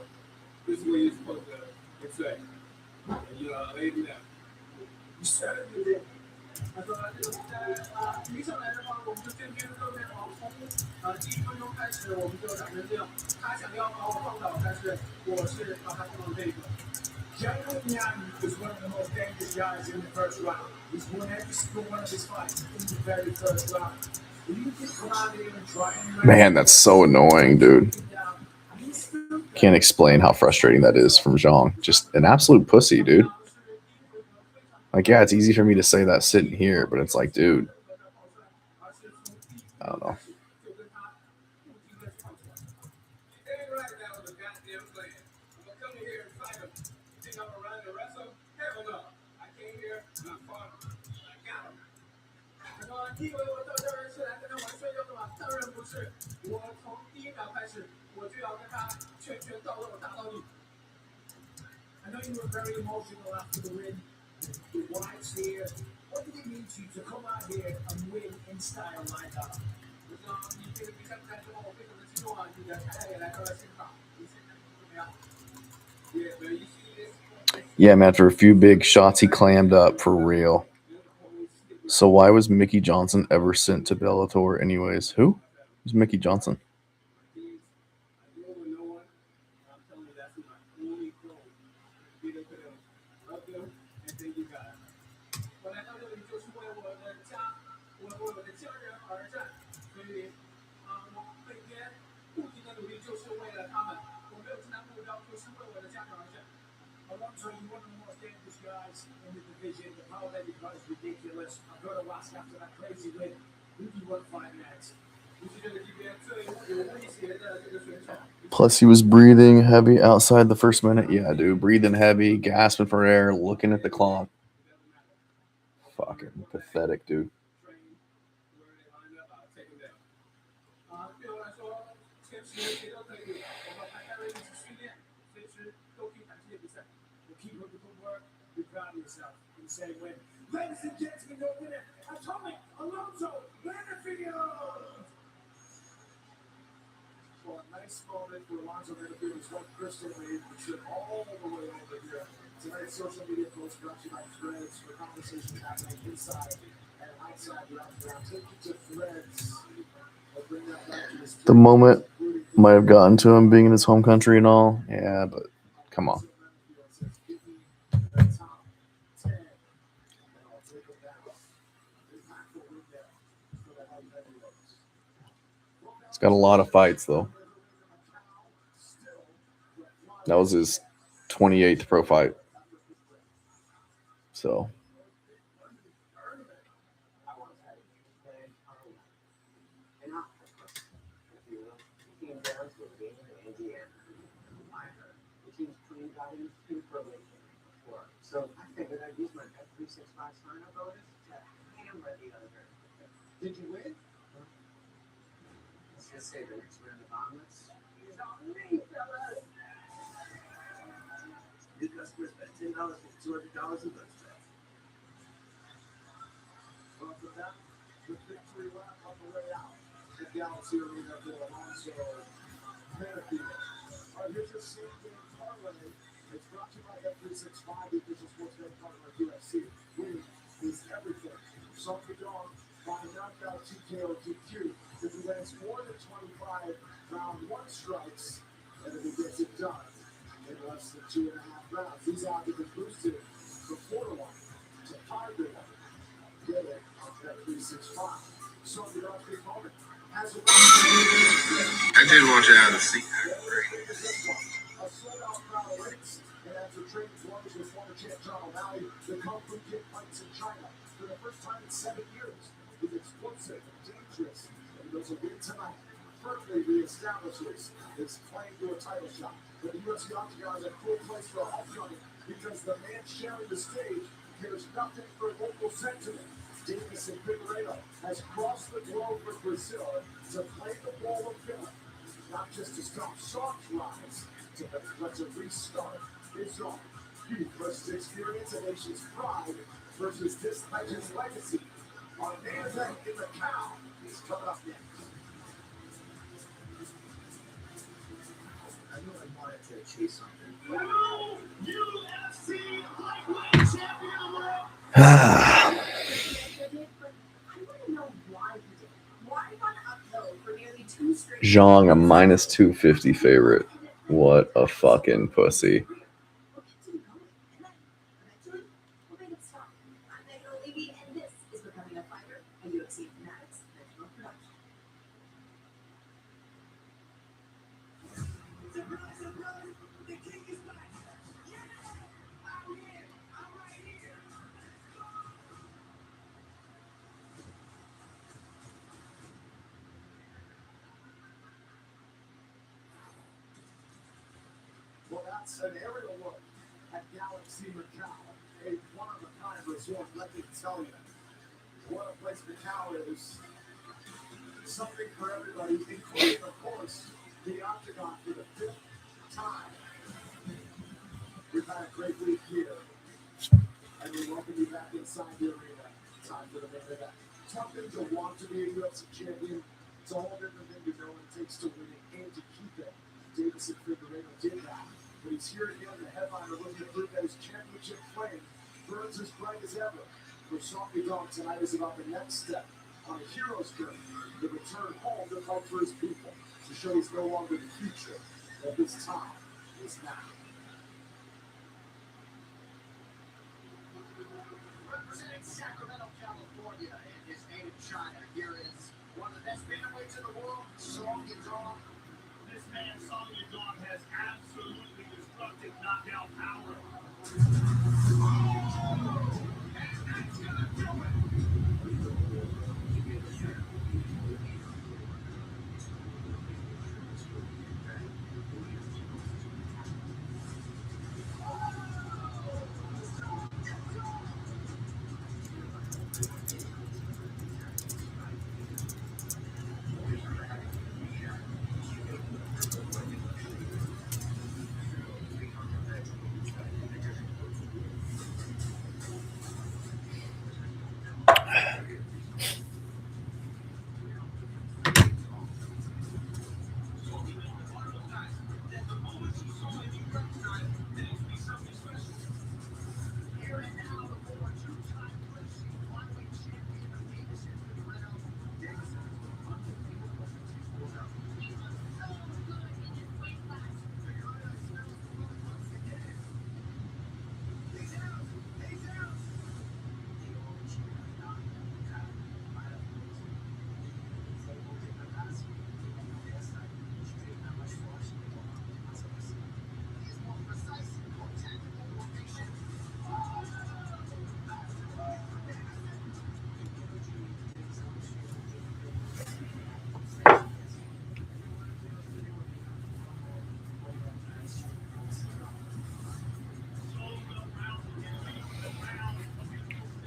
this is what you're supposed to expect. And, you know, I laid him down. You said it, you did. 他说这个比赛提上来的话，我们就渐渐的都在往从第1分钟开始，我们就打成这样。他想要把我放倒，但是我是把他放到这个。is one of the most dangerous guys in the first round. He's won every single one of his fights in the very first round. You can come out here and try and Man, that's so annoying, dude. Can't explain how frustrating that is from Zhang. Just an absolute pussy, dude. Like, yeah, it's easy for me to say that sitting here, but it's like, dude, I don't know. I know you were very emotional after the win. Your wife's here. What did it mean to you to come out here and win in style like that? Yeah, man, after a few big shots, he clammed up for real. So why was Mickey Johnson ever sent to Bellator anyways? Who? Who's Mickey Johnson? Alonso, you're one of the most dangerous guys in the division. The power that you got is ridiculous. I've got to ask after that crazy win, who do you want to fight next? Plus, he was breathing heavy outside the first minute. Yeah, dude, breathing heavy, gasping for air, looking at the clock. Fucking pathetic, dude. Ladies and gentlemen, your winner, Atomic Alonso Figueiredo. Well, a nice moment for Alonso Figueiredo is what Crystal made the trip all the way over here. Tonight's social media post brought to you by Threads for conversations happening inside and outside the round. Take you to Threads. Bring that back to this. The moment might have gotten to him being in his home country and all. Yeah, but come on. He's got a lot of fights, though. That was his 28th pro fight. So. So I figured I'd use my Bet365 sign-up bonus to hammer the other. Did you win? Let's just say the next round of omelets is on me, fellas. New customers bet $10 with $200 in bonus bets. Well, for that, the victory lap on the way out. The Galaxy Arena for Alonso Figueiredo. Here's your same-game parlay. It's brought to you by Bet365, the official sports betting partner of UFC. Winning is everything. Son Yadong by knockout TKO DQ. If he lands more than 25 round one strikes, and if he gets it done in less than 2.5 rounds, these odds have been boosted from 4-1 to 5-1. Get it on Bet365. Son Yadong's big moment. I just want you out to see that. A sold-out crowd awaits, and after training blows with former champ John O'Malley, the Kung Fu Kid fights in China for the first time in 7 years. He's explosive, dangerous, and he goes a win tonight. Firmly reestablishes his claim to a title shot. But the UFC Octagon is a cool place for a homecoming because the man sharing the stage cares nothing for local sentiment. Davis and Figueiredo has crossed the globe with Brazil to play the role of villain, not just to stop soft rise, but to restart his own. Youth versus experience, a nation's pride versus this legend's legacy. On Man's End in the Cow is coming up next. I knew I wanted to chase something. UFC Lightweight Champion of the World. Zhang, a minus 250 favorite. What a fucking pussy. that's an aerial look at Galaxy Macau, a one-of-a-kind resort. Let me tell you, what a place Macau is. Something for everybody, including, of course, the Octagon for the 5th time. We've had a great week here, and we welcome you back inside the arena. Time for the main event. Tough thing to want to be a UFC champion. It's a whole different thing to know what it takes to win it and to keep it. Davison Figueiredo did that, but he's here again. The headliner looking to prove that his championship flame burns as bright as ever. For Softy Dog tonight is about the next step on a hero's journey, the return home to fight for his people, to show he's no longer the future, that his time is now. Representing Sacramento, California, and his native China, here is one of the best bantamweights in the world, Song Yadong. This man, Song Yadong, has absolutely destructive knockout power. And that's gonna do it.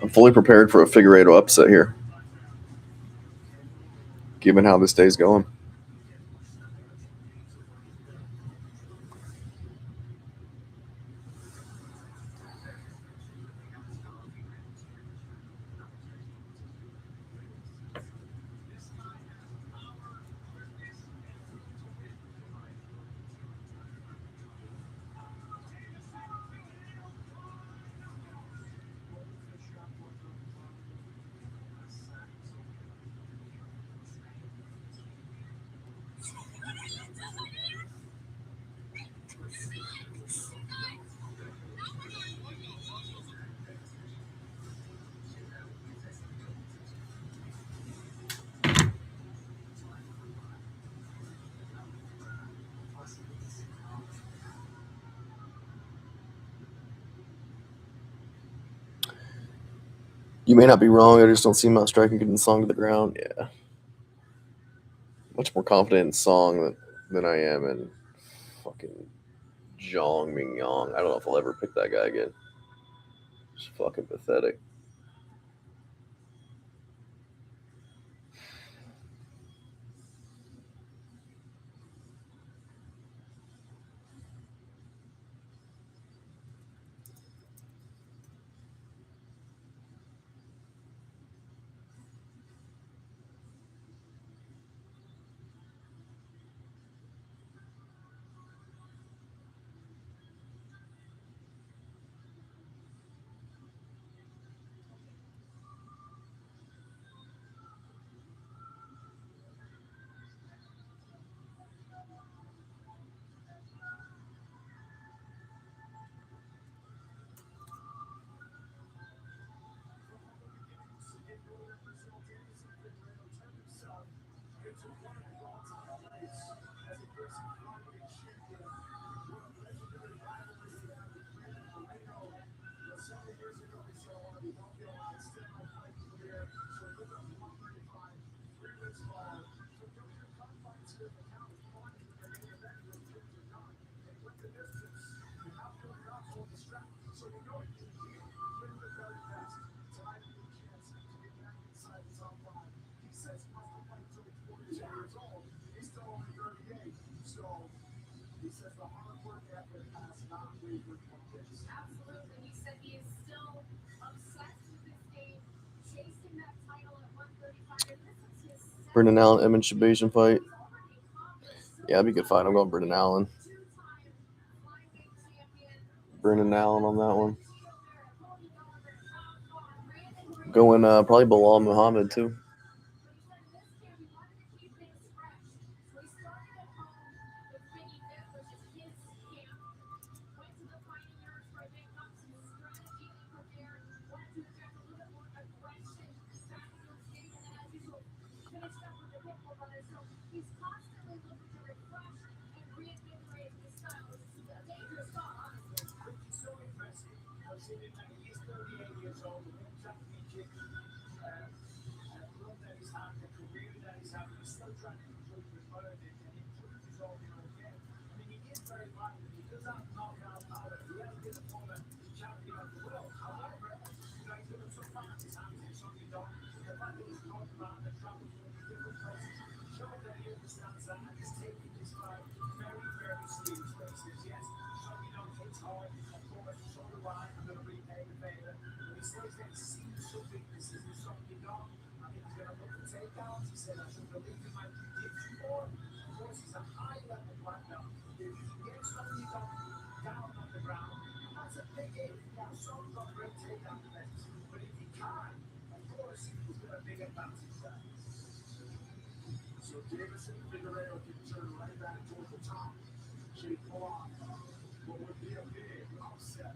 I'm fully prepared for a Figueiredo upset here, given how this day's going. You may not be wrong. I just don't see him out striking getting Song to the ground. Yeah. Much more confident in Song than I am in fucking Zhang Mingyang. I don't know if I'll ever pick that guy again. It's fucking pathetic. He says the hard work ethic has not wavered from this. Absolutely. He said he is still obsessed with this game, chasing that title at 135. And this is his Brendan Allen, Evan Shabazian fight. Yeah, that'd be a good fight. I'm going Brendan Allen. Brendan Allen on that one. Going probably Bilal Muhammad too. So impressive. Considering that he's 38 years old, the one championship run that he's had, the career that he's had, he's still trying to improve his body and improve his overall game. I mean, he is very violent. He does have knockout power. He has been a former champion of the world. However, he's given some fans his hands in something done. The fact that he's gone around and traveled to different places shows that he understands that and he's taking this fight very, very seriously. He says, yes, something done hits hard. Of course, so do I. I'm going to repay the favor. But he says that he's seen some weaknesses in something done. I think he's going to look at takedowns. He said, I should believe in my jiu-jitsu more. Of course, he's a high-level black belt. If he can get something done down on the ground, and that's a big if. Now, some got great takedown defense. But if he can, of course, he's got a big advantage there. So Davison Figueiredo can turn right back toward the top. Should he pull off what would be a big upset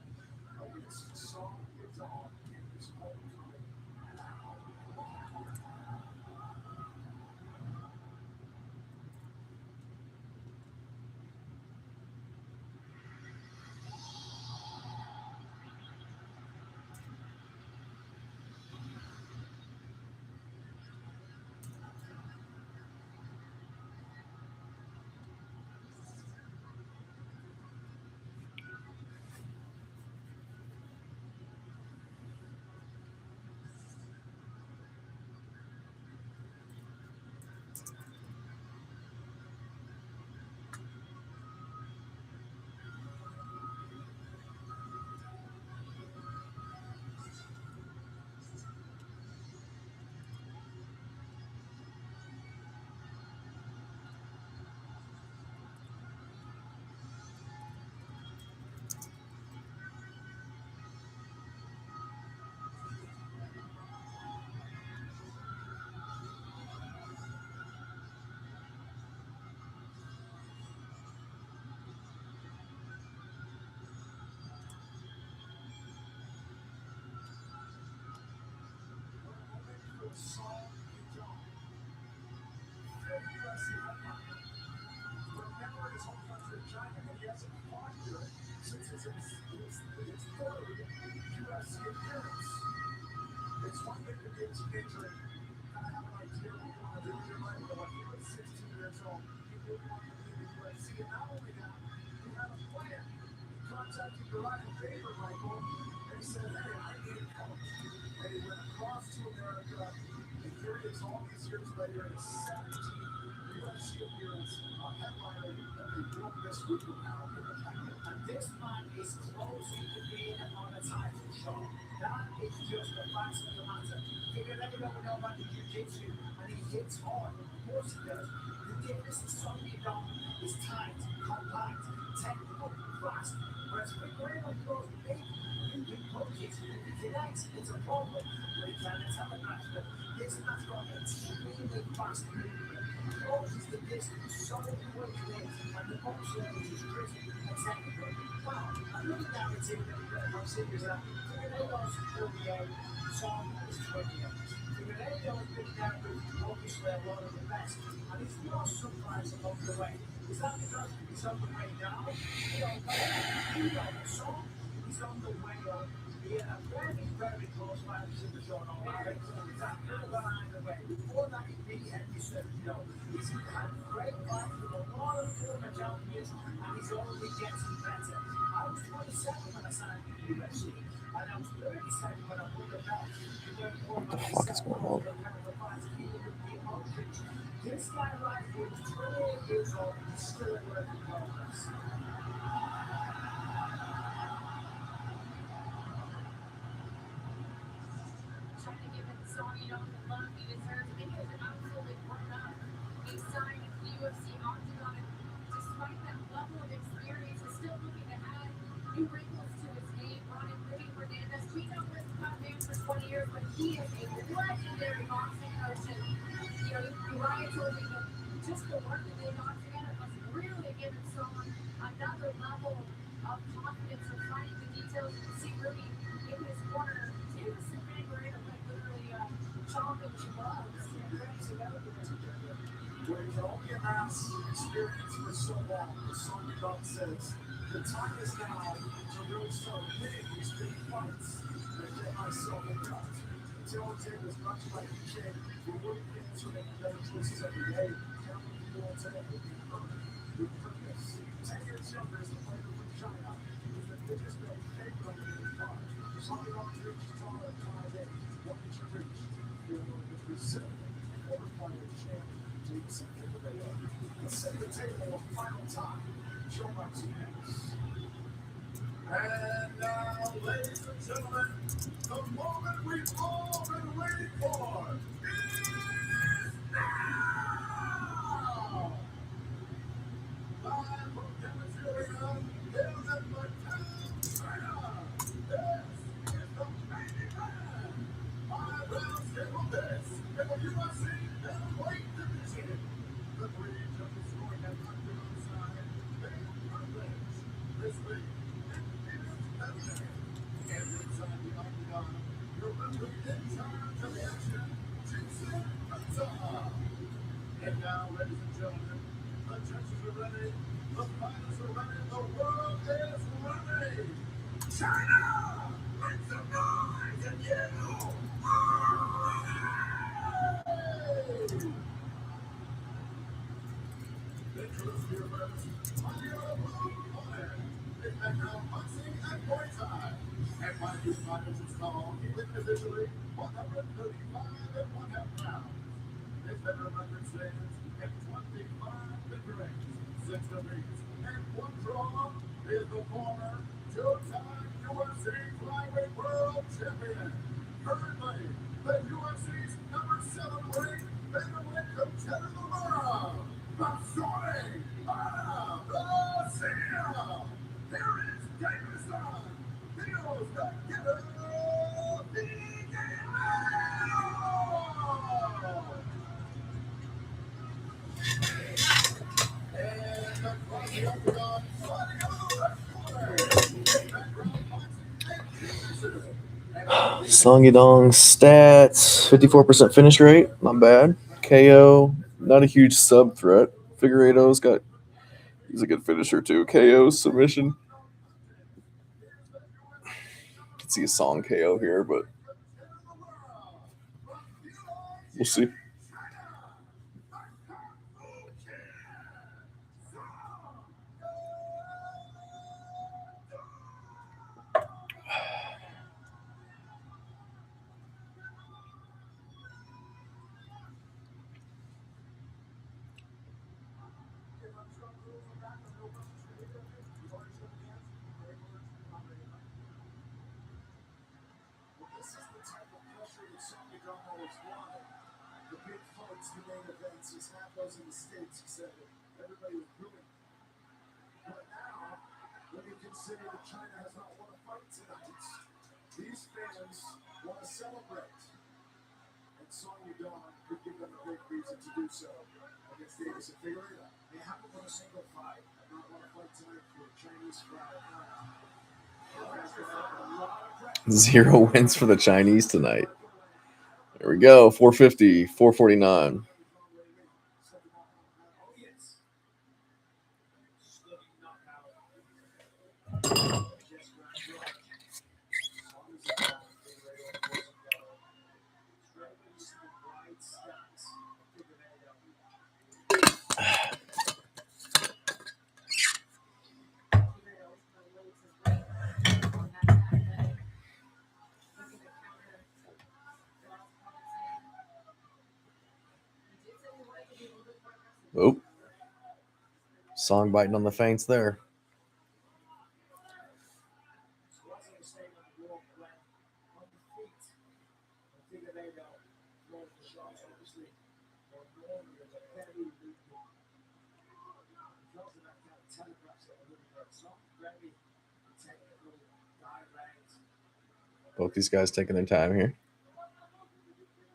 against Song Yadong in his homecoming? Song Yadong. Very impressive opponent. Remember his home country, China, and he hasn't fought here since his third UFC appearance. It's one thing to be a teenager and kind of have an idea of what you want to do with your life, but when you were 16 years old, you really wanted to be in the UFC. And not only that, you had a plan. You contacted your rival, David Michael, and he said, hey, I need a coach. And he went across to America, and here he is all these years later in his 17th UFC appearance, a headliner that they broke this week now. And this man is closing to being on a title shot. That is just the facts of the matter. Figueiredo don't know about the jiu-jitsu, and he hits hard. Of course he does. The difference is something done is tight, compact, technical, fast. Whereas Figueiredo throws big, big punches. If he connects, it's a problem. But he can telegraph them. This man's got extremely fast movement. Closes the distance so quickly, and the boxer is crisp and technical. Wow, another narrative that we've got to consider is that Figueiredo's 48, Song is 28. Figueiredo's been down with obviously a lot of the best, and he's lost some fights along the way. Is that because he's on the way down? We don't know. You know, Song is on the way up. He had a very, very close fight with the Sean O'Malley. That could have gone either way. Before that, he beat Henderson. He's had great fights with a lot of former champions, and he's only getting better. I was 27 when I signed with the UFC, and I was 37 when I won the belt. What the fuck is going on? This guy right here, 28 years old, he's still in working progress. Trying to give him song, the love he deserves. And he was absolutely grown up. He signed the UFC Octagon, and despite that level of experience, is still looking to add new wrinkles to his game. Ronnie Rudy Fernandez, we know this man for 20 years, but he is a legendary boxing coach. And Uriah told me that just the work that they got together must really give him someone another level of confidence of finding the details and see Rudy in his corner. Innocent Figueiredo, like literally chomping his gloves and ready to go together. Where you can only amass experience for so long, as Sonya Dunn says, the time is now to really start winning these big fights and get myself a cut. Talented as much like you can, we're working fans are making better choices every day. Counting people on today will be perfect with purpose. 10 years younger is the fighter from China, who's the biggest known favorite in the card. Sonya Dunn reached taller at 5'8", 1 inch of reach. Feeling the Brazil, quarterfinal champ, Jason Figueiredo. Let's set the table one final time. Joe Martinez. And now, ladies and gentlemen, the moment we've all been waiting for is now! Live from Dennis Arena, Hills and Macau, China. This is the main event. 5 rounds table this in the UFC Middleweight Division. The three judges scoring at Octagon side, they privilege this week. And inside the Octagon, your referee in charge of the action, Jason Figueiredo. And now, ladies and gentlemen, the judges are ready, the fighters are ready, the world is ready. China, make some noise, and you are ready. Nicholas Beerberg, on your blue corner, is background boxing and Muay Thai. And by his finals installed, he went individually 135 and 1/2 pounds. His veteran record stands at 25 victories, 6 defeats, and 1 draw. He is the former 2-time UFC Flyweight World Champion. Currently, the UFC's number 7 ranked featherweight contender of the world. Boxing out of Brazil. Here is Davison. Feels the Figueiredo. And across the octagon, fighting out of the left corner. Background boxing and jiu-jitsu. Song Yadong stats 54% finish rate, not bad. KO, not a huge sub threat. Figueiredo's he's a good finisher too. KO submission. You can see a Song KO here, but we'll see. This is the type of pressure that Sonya Dunn always wanted. The big fights, the main events, he's had those in the States, he said that everybody was booing. But now, when you consider that China has not won a fight tonight, these fans want to celebrate. And Sonya Dunn could give them a great reason to do so against Davison Figueiredo. They haven't won a single fight, have not won a fight tonight for a Chinese crowd. 0 wins for the Chinese tonight. There we go. 450, 449. Song biting on the feints there. Squatting a staying on the wall, but on the feet. Figueiredo throws the shots, obviously. Or normally there's a very weak one. Because of that kind of telegraphs it a little bit. It's not very technical, direct. Both these guys taking their time here.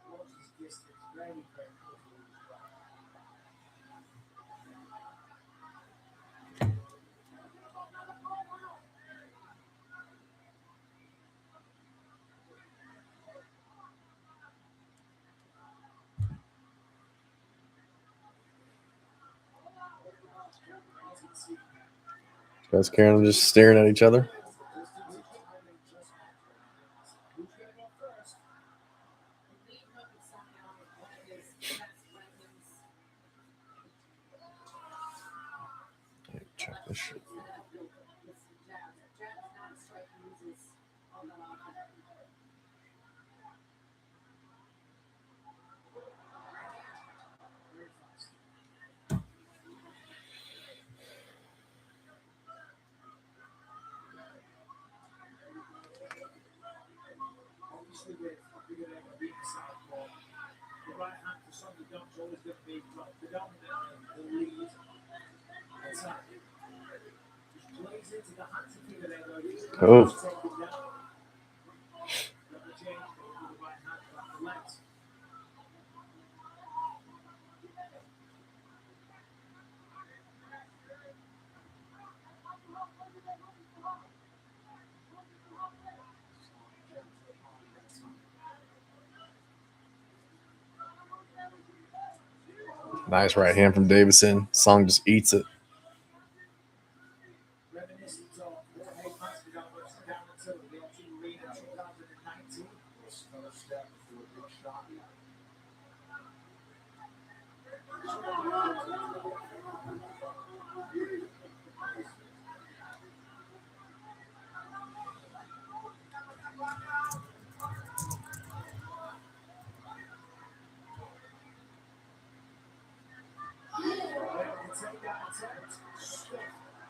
Closes distance, very, very quickly as well. Guys, Karen just staring at each other. Check this shit. Obviously, with Figueiredo being a southpaw, the right hand for Sonny Dump's always going to be predominantly the lead attack. Just plays into the hands of Figueiredo. Oh. Take him down. Got the change with the right hand back the left. Nice right hand from Davison. Song just eats it. Reminiscent of Jorge Masvidal versus Darren Till, the Ultimate Arena 2019. This first step to a big shot.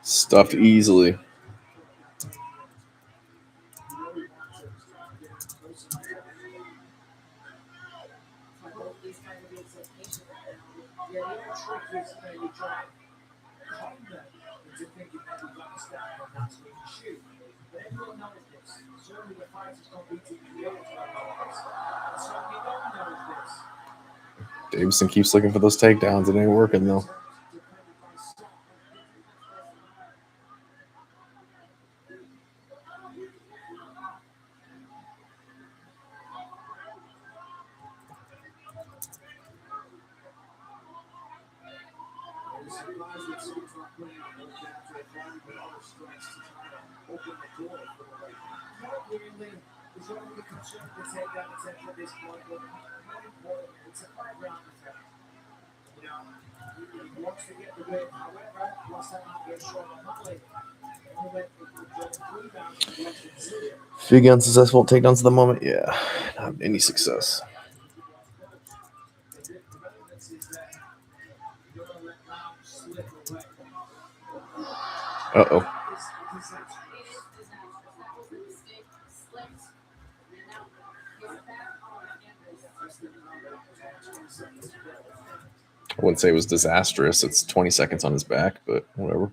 Stuffed easily. Yeah, the only trick is you try and con them into thinking that you've got to stand and that's when you shoot. But everyone knows this. Certainly the fighters competing in the odds know this. And certainly no one knows this. Davison keeps looking for those takedowns. It ain't working though. There's only concern with takedown attempt at this point, but more importantly, it's a five-round attempt. You know, he wants to get the win. However, last time out against Sean O'Malley, only went for 3 rounds and less than 0. Fig unsuccessful takedowns at the moment. Yeah, not any success. The relevance is that you don't let rounds slip away. Uh-oh. I wouldn't say it was disastrous. It's 20 seconds on his back, but whatever.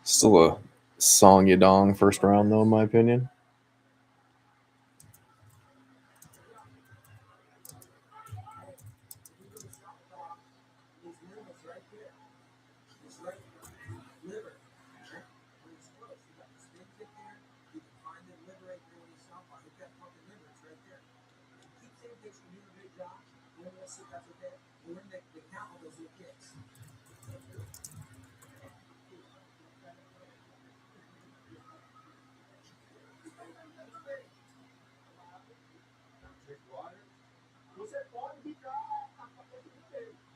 Still a Song Yadong first round, though, in my opinion.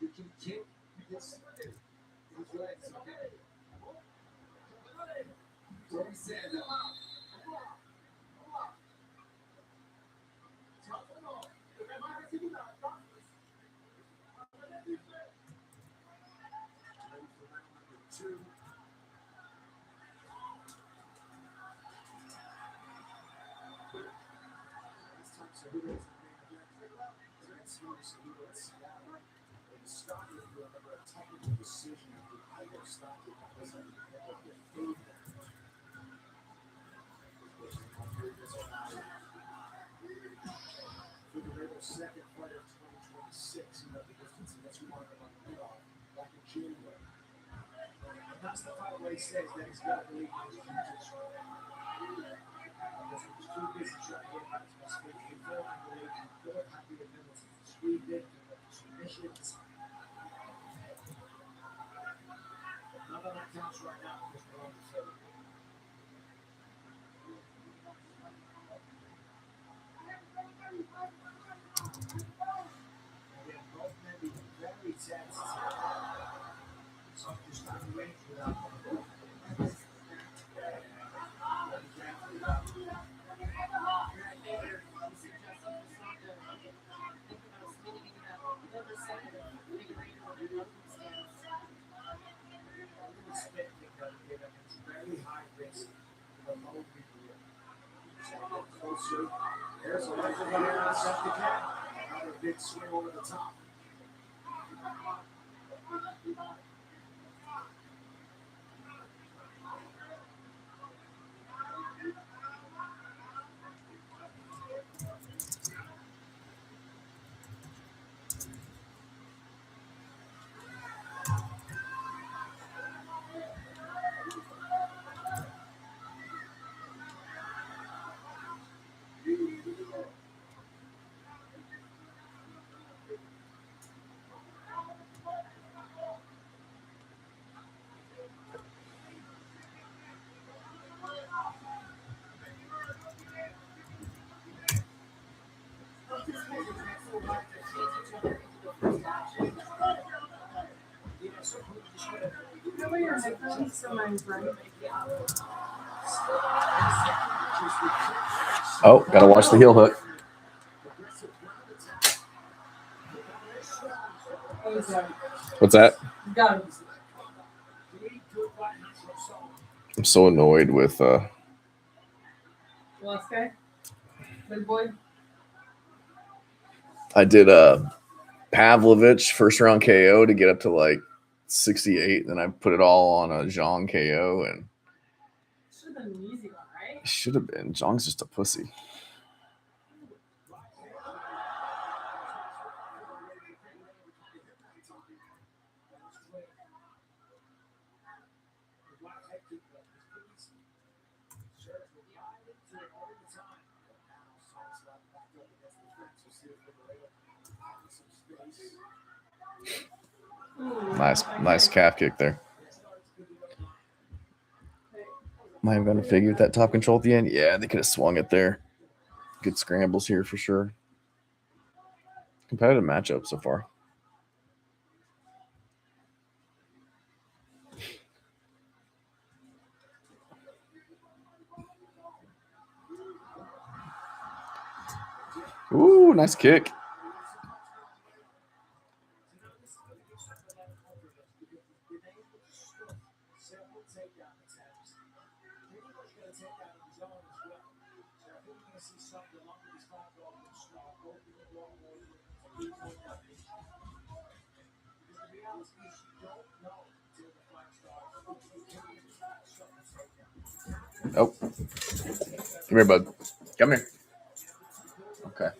You can kick this. Figueiredo, second fighter of 2026. He left the distance against Marco on the playoff back in January. And that's the fight where he says that he's got to believe in his jiu-jitsu. Because he was too busy trying to get back to his feet before I believe he could have the ability to squeeze in the submissions. None of that counts right now because we're on the third. Again, both men being very tense. Some just not range without one of them. Very high risk for the low people. Closer. There's a right to run around the cat. Another big swing over the top. Oh, gotta watch the heel hook. What's that? I'm so annoyed with Last guy? Big boy? I did Pavlovich first round KO to get up to like 68, then I put it all on a Zhang KO, and Should have been an easy one, right? it should have been. Zhang's just a pussy. Nice calf kick there. Might have gone to figure with that top control at the end. Yeah, they could have swung it there. Good scrambles here for sure. Competitive matchup so far. Ooh, nice kick. Nope. Come here, bud. Come here. Okay.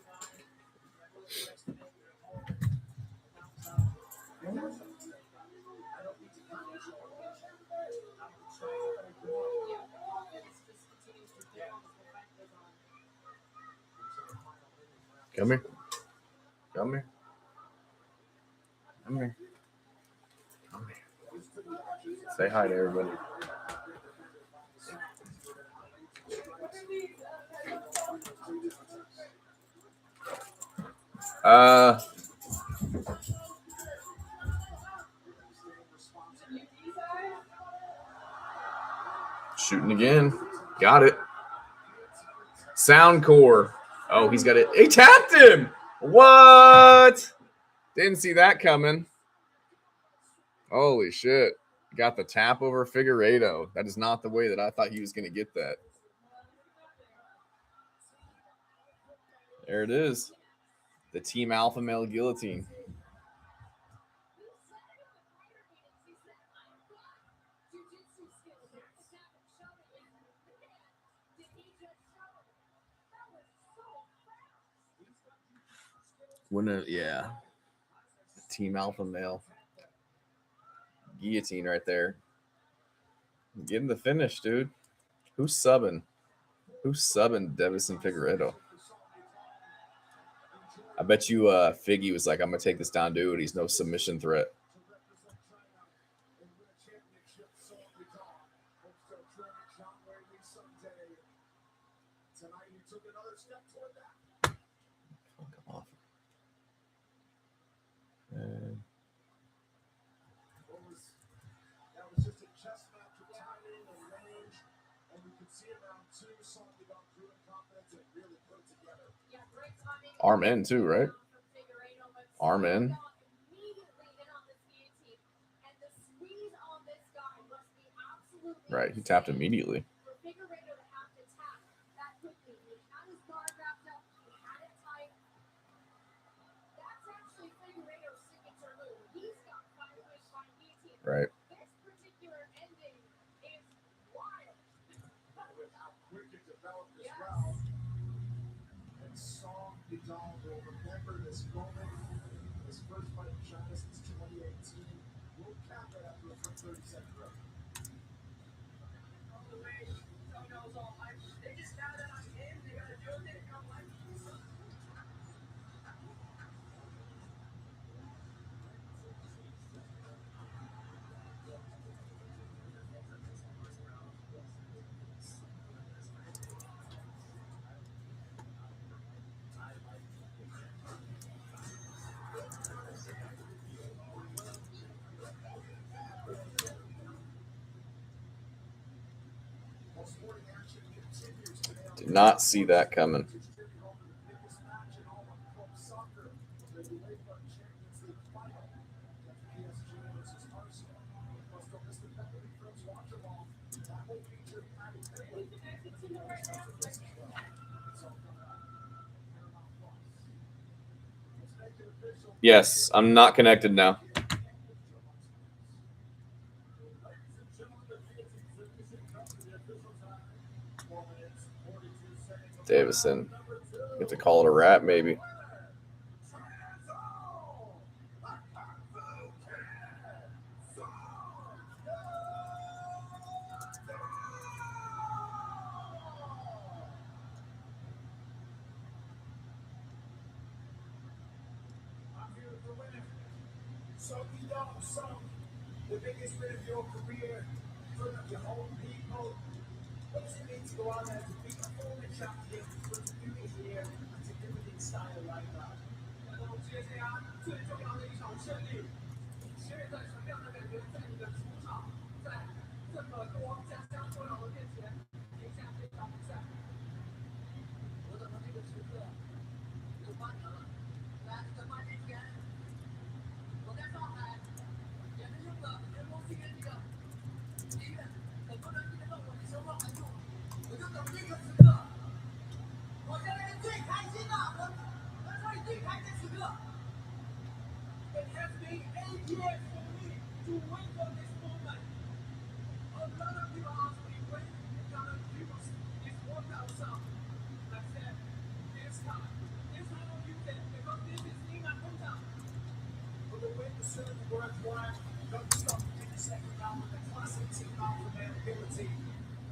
Come here. Come here. Come here. Come here. Say hi to everybody. Shooting again. Got it. Sound core. Oh, he's got it. He tapped him. What? Didn't see that coming. Holy shit. Got the tap over Figueiredo. That is not the way that I thought he was going to get that. There it is. The Team Alpha Male Guillotine. Yeah. Team Alpha Male. Guillotine right there. Getting the finish, dude. Who's subbing? Who's subbing Davison Figueiredo? I bet you Figgy was like, I'm going to take this down, dude. He's no submission threat. Tonight he took another step toward that. Fuck off. That was just a chess match of timing and range, and you could see around two, something about proven confidence and really put it together. Arm in too, right? Arm in. Right, he tapped immediately. Right. Quick it developed as well. And Song Yadong will remember this moment. His first fight in China since 2018. We'll cap it after a 30-second break. Did not see that coming. Yes, I'm not connected now. Davison. You have to call it a wrap, maybe. So you know, the biggest win of your career, in front of your own people. What does it mean to go out there to beat a former champion, but to do it here and to do it in style like that? 然后接下来最重要的一场胜利，现在什么样的感觉？在你的主场，在这么多家乡父老的面前赢下这场比赛。我等到这个时刻有8年了，在这8年前，我在上海也是用了人工训练这个医院，很多人一直问我你什么时候还用，我就等这个时刻。我现在是最开心的，我说你最开心的时刻。It has been 8 years for me to wait for this moment. A lot of people ask me when you're gonna give us this workout song. I said, this time I'll use it because this is in my hometown. For the win to serve worldwide, don't stop in the second round with the classic Team Alpha Male Guillotine.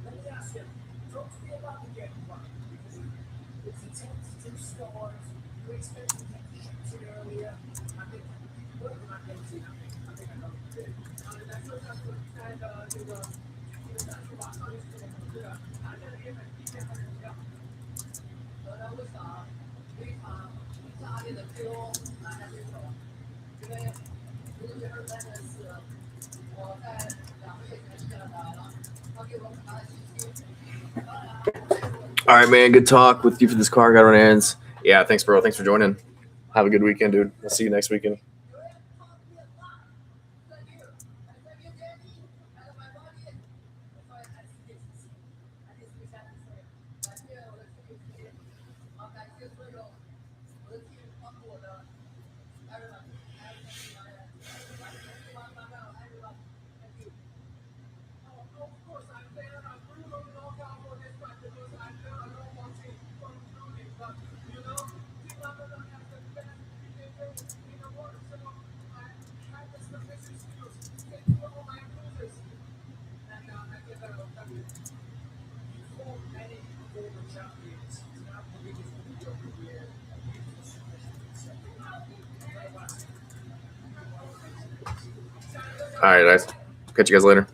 Let me ask you, talk to me about the game plan, because it's intense, 2 scores, you expect to get shifted earlier. I think what am I guilty? I think I know what you did. 在说上次比赛的这个战术吧，上一次我们是拿下了日本第一线还是怎么样？得到不少非常炸裂的 KO 拿下对手，因为这个2-3的是我在2个月前下来了，他 All right, man. Good talk with you for this card. Got to run errands. Yeah, thanks, bro. Thanks for joining. Have a good weekend, dude. I'll see you next weekend. All right, guys. Catch you guys later.